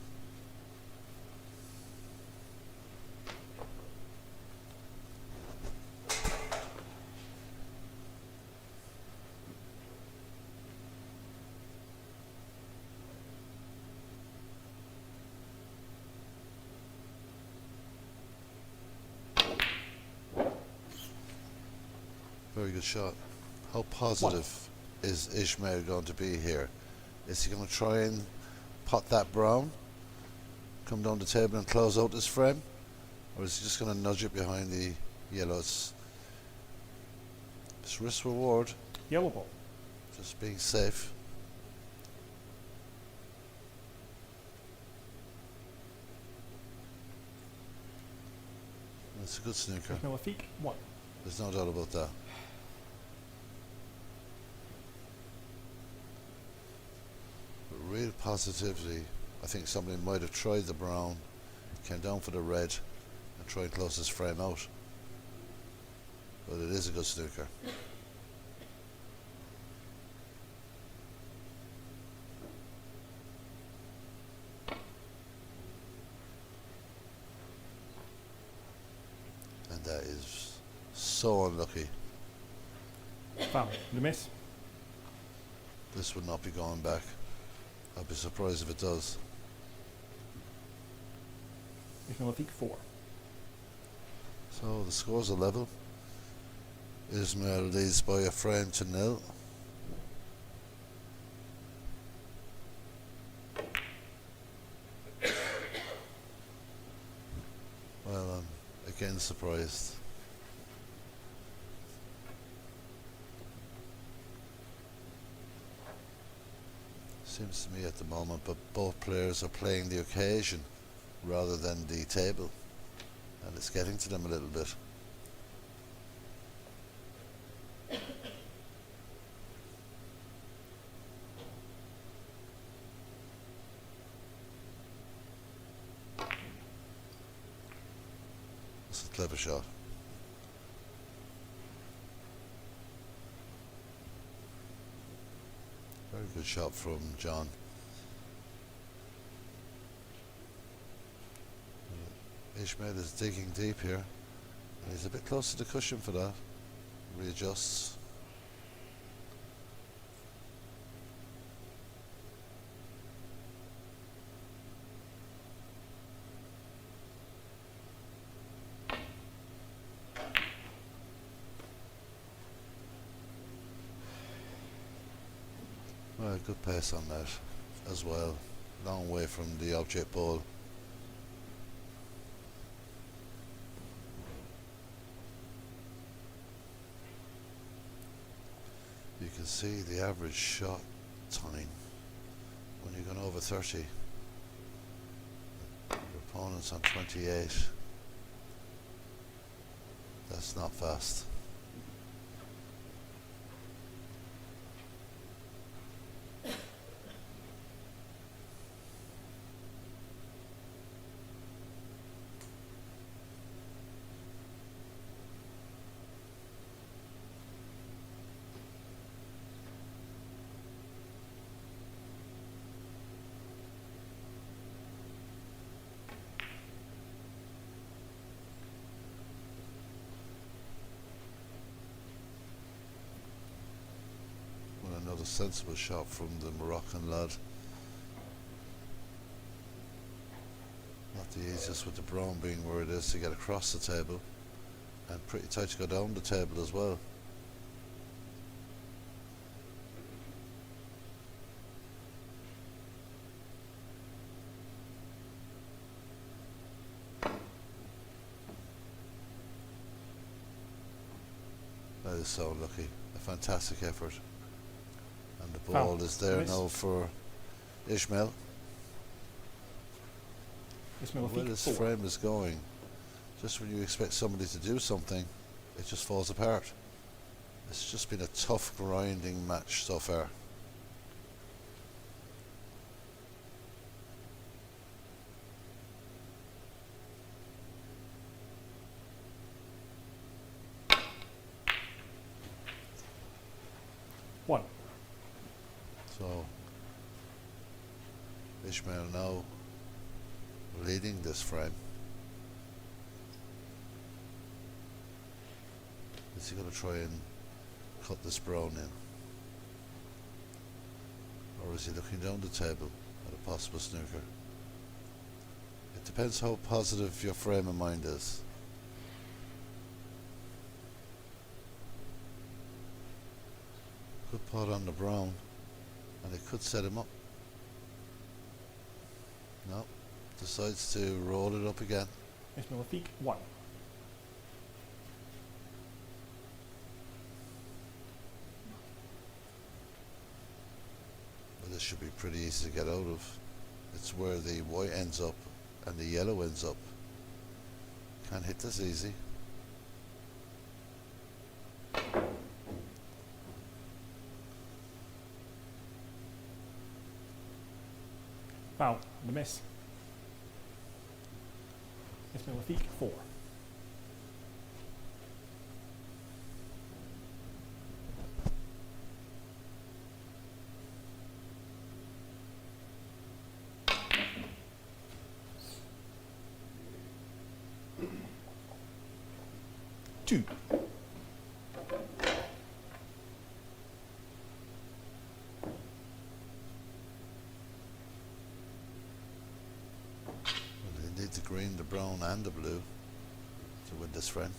Very good shot. How positive is Ishmael going to be here? Is he going to try and pot that brown, come down the table and close out this frame? Or is he just going to nudge it behind the yellows? It's risk reward,
Yellow ball.
just being safe. It's a good snooker.
Ismail Lafitte, 1.
There's no doubt about that. But real positivity. I think somebody might have tried the brown, came down for the red, and tried to close his frame out. But it is a good snooker. That is so unlucky.
Foul. The miss.
This would not be going back. I'd be surprised if it does.
Ismail Lafiq 4.
So the scores are level. Ismail leads by a frame to 0. Well, I'm again surprised. Seems to me at the moment, but both players are playing the occasion rather than the table, and it's getting to them a little bit. It's a clever shot. Very good shot from John. Ishmael is digging deep here, and he's a bit close to the cushion for that. Readjusts. Well, good pace on that as well. Long way from the object ball. You can see the average shot time when you're going over 30. Your opponent's on 28. That's not fast. Another sensible shot from the Moroccan lad. Not the easiest with the brown being where it is to get across the table, and pretty tight to go down the table as well. That is so lucky. A fantastic effort. And the ball is there
Nice.
now for Ishmael.
Ismail
Where
Lafiq
this
4.
frame is going, just when you expect somebody to do something, it just falls apart. It's just been a tough, grinding match so far.
One.
So Ishmael now leading this frame. Is he going to try and cut this brown in? Or is he looking down the table at a possible snooker? It depends how positive your frame of mind is. Good pot on the brown, and it could set him up. No, decides to roll it up again.
Ismail Lafiq 1.
Well, this should be pretty easy to get out of. It's where the white ends up and the yellow ends up. Can't hit this easy.
Foul. The miss. Ismail Lafiq 4. 2.
Well, they need the green, the brown and the blue to win this frame.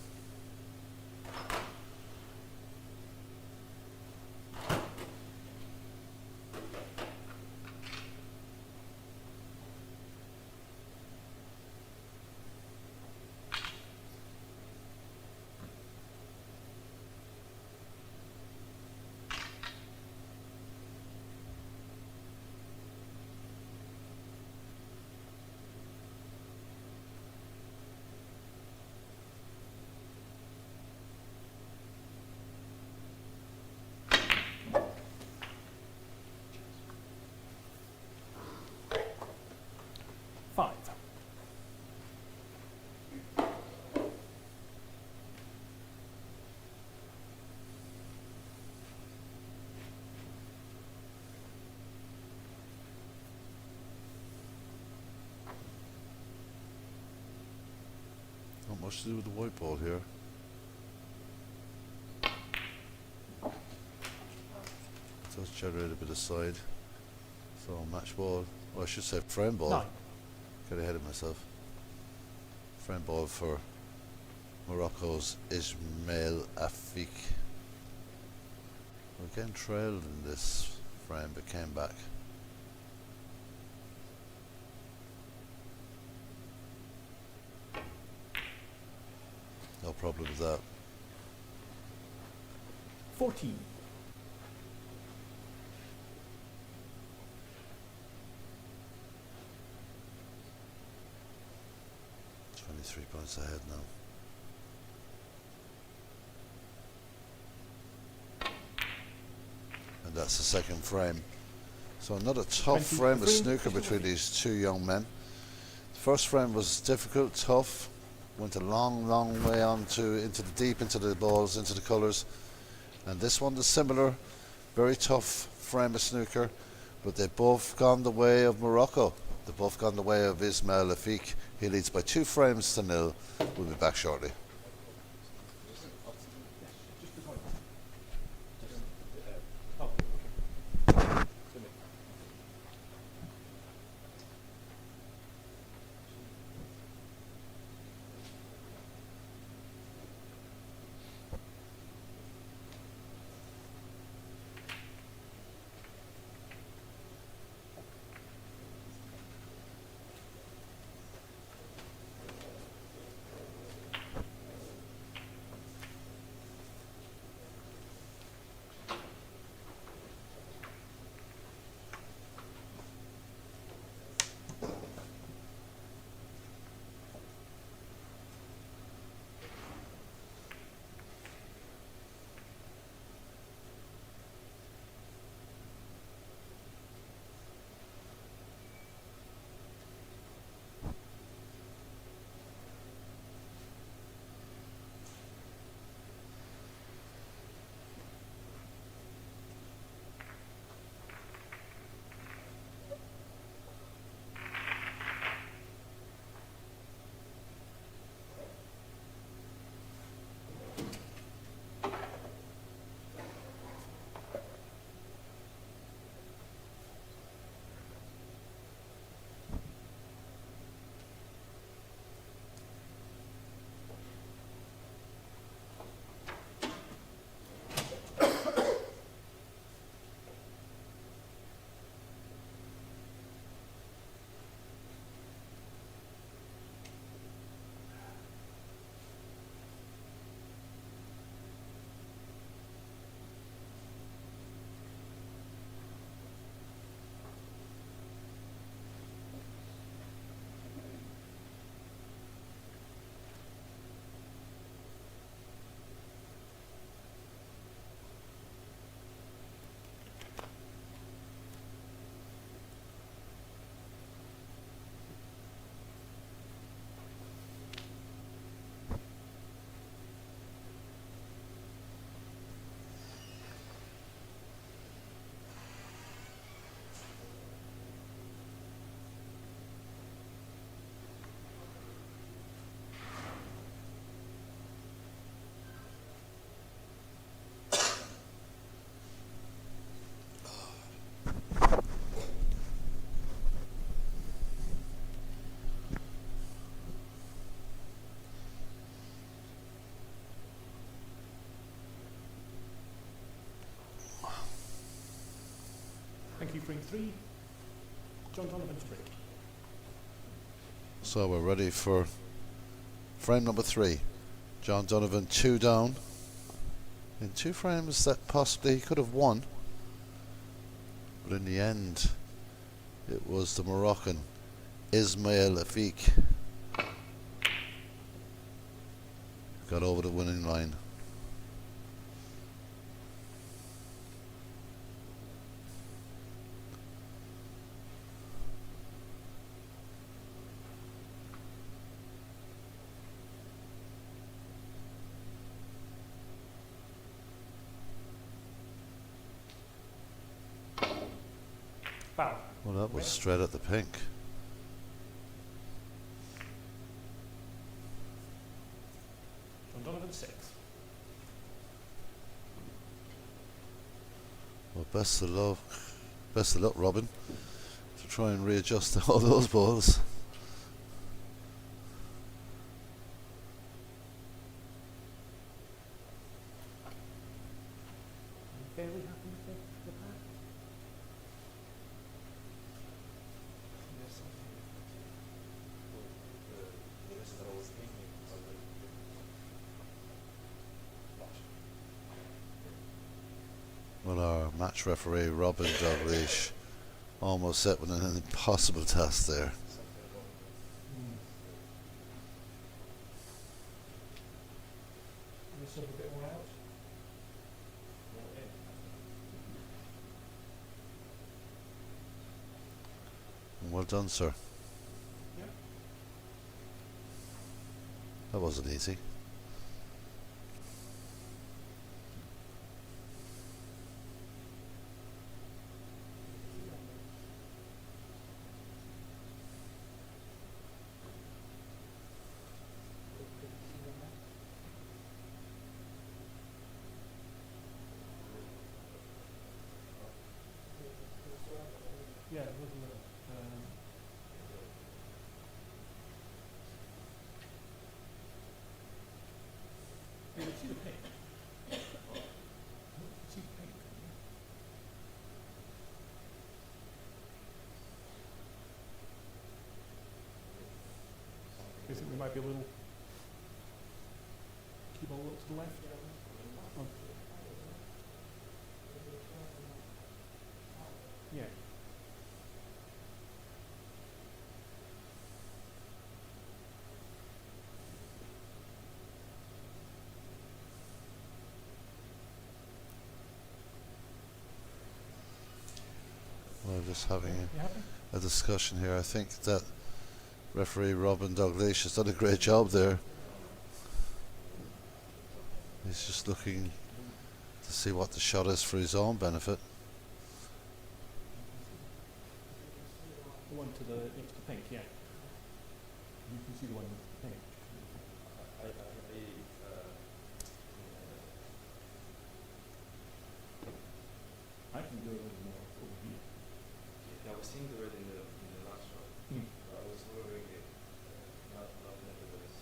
Five.
Not much to do with the white ball here. It does generate a bit of side. So match ball, well, I should say frame ball.
9.
Got ahead of myself. Frame ball for Morocco's Ismail Afik. We're again trailed in this frame but came back. No problem with that.
14.
23 points ahead now. And that's the second frame. So another tough frame of
23.
snooker between these two young men. The first frame was difficult, tough, went a long way on into the deep, into the balls, into the colours. And this one is similar, very tough frame of snooker, but they've both gone the way of Morocco. They've both gone the way of Ismail Afik. He leads by 2 frames to 0. We'll be back shortly.
Thank you, frame 3. John Donovan 3.
So we're ready for frame number 3. John Donovan 2 down. In 2 frames that possibly he could have won. But in the end, it was the Moroccan Ismail Afik got over the winning line.
Foul.
Well, that was straight at the pink.
John Donovan 6.
Well, best of luck, Robin, to try and readjust all those balls.
Fairly happy with the pad?
Well, our match referee, Robin Dalglish, almost set with an impossible task there.
A bit more out.
Well done, sir.
Yeah.
That wasn't easy.
Yeah, a little. You can see the pink. See the pink. Do you think we might be a little keep all up to the left? Oh. Yeah.
We're just having
You happy?
a discussion here. I think that referee Robin Dalglish has done a great job there. He's just looking to see what the shot is for his own benefit.
The one to the next to pink, yeah. You can see the one with the pink. I can do a little more over here.
I was seeing the red in the last shot. I was wondering if not nevertheless.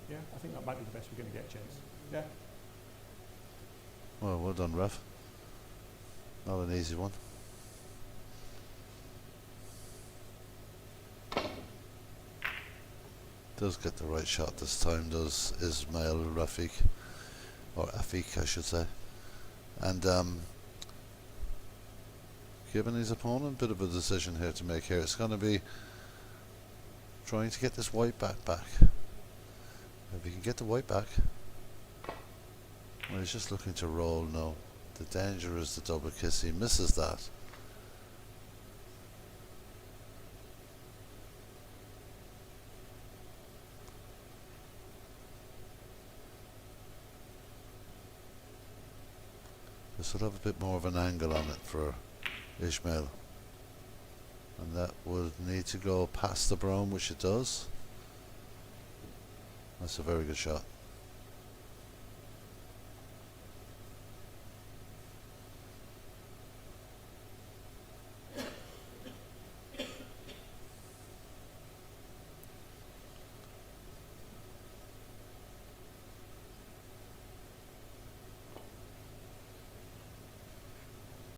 Yeah, I think that might be the best we're going to get, James. Yeah.
Well done, ref. Not an easy one. Does get the right shot this time, does Ismail Rafik, or Afik I should say, and giving his opponent a bit of a decision here to make here. It's going to be trying to get this white back. If he can get the white back, well, he's just looking to roll now. The danger is the double kiss. He misses that. This will have a bit more of an angle on it for Ismail, and that would need to go past the brown, which it does. That's a very good shot.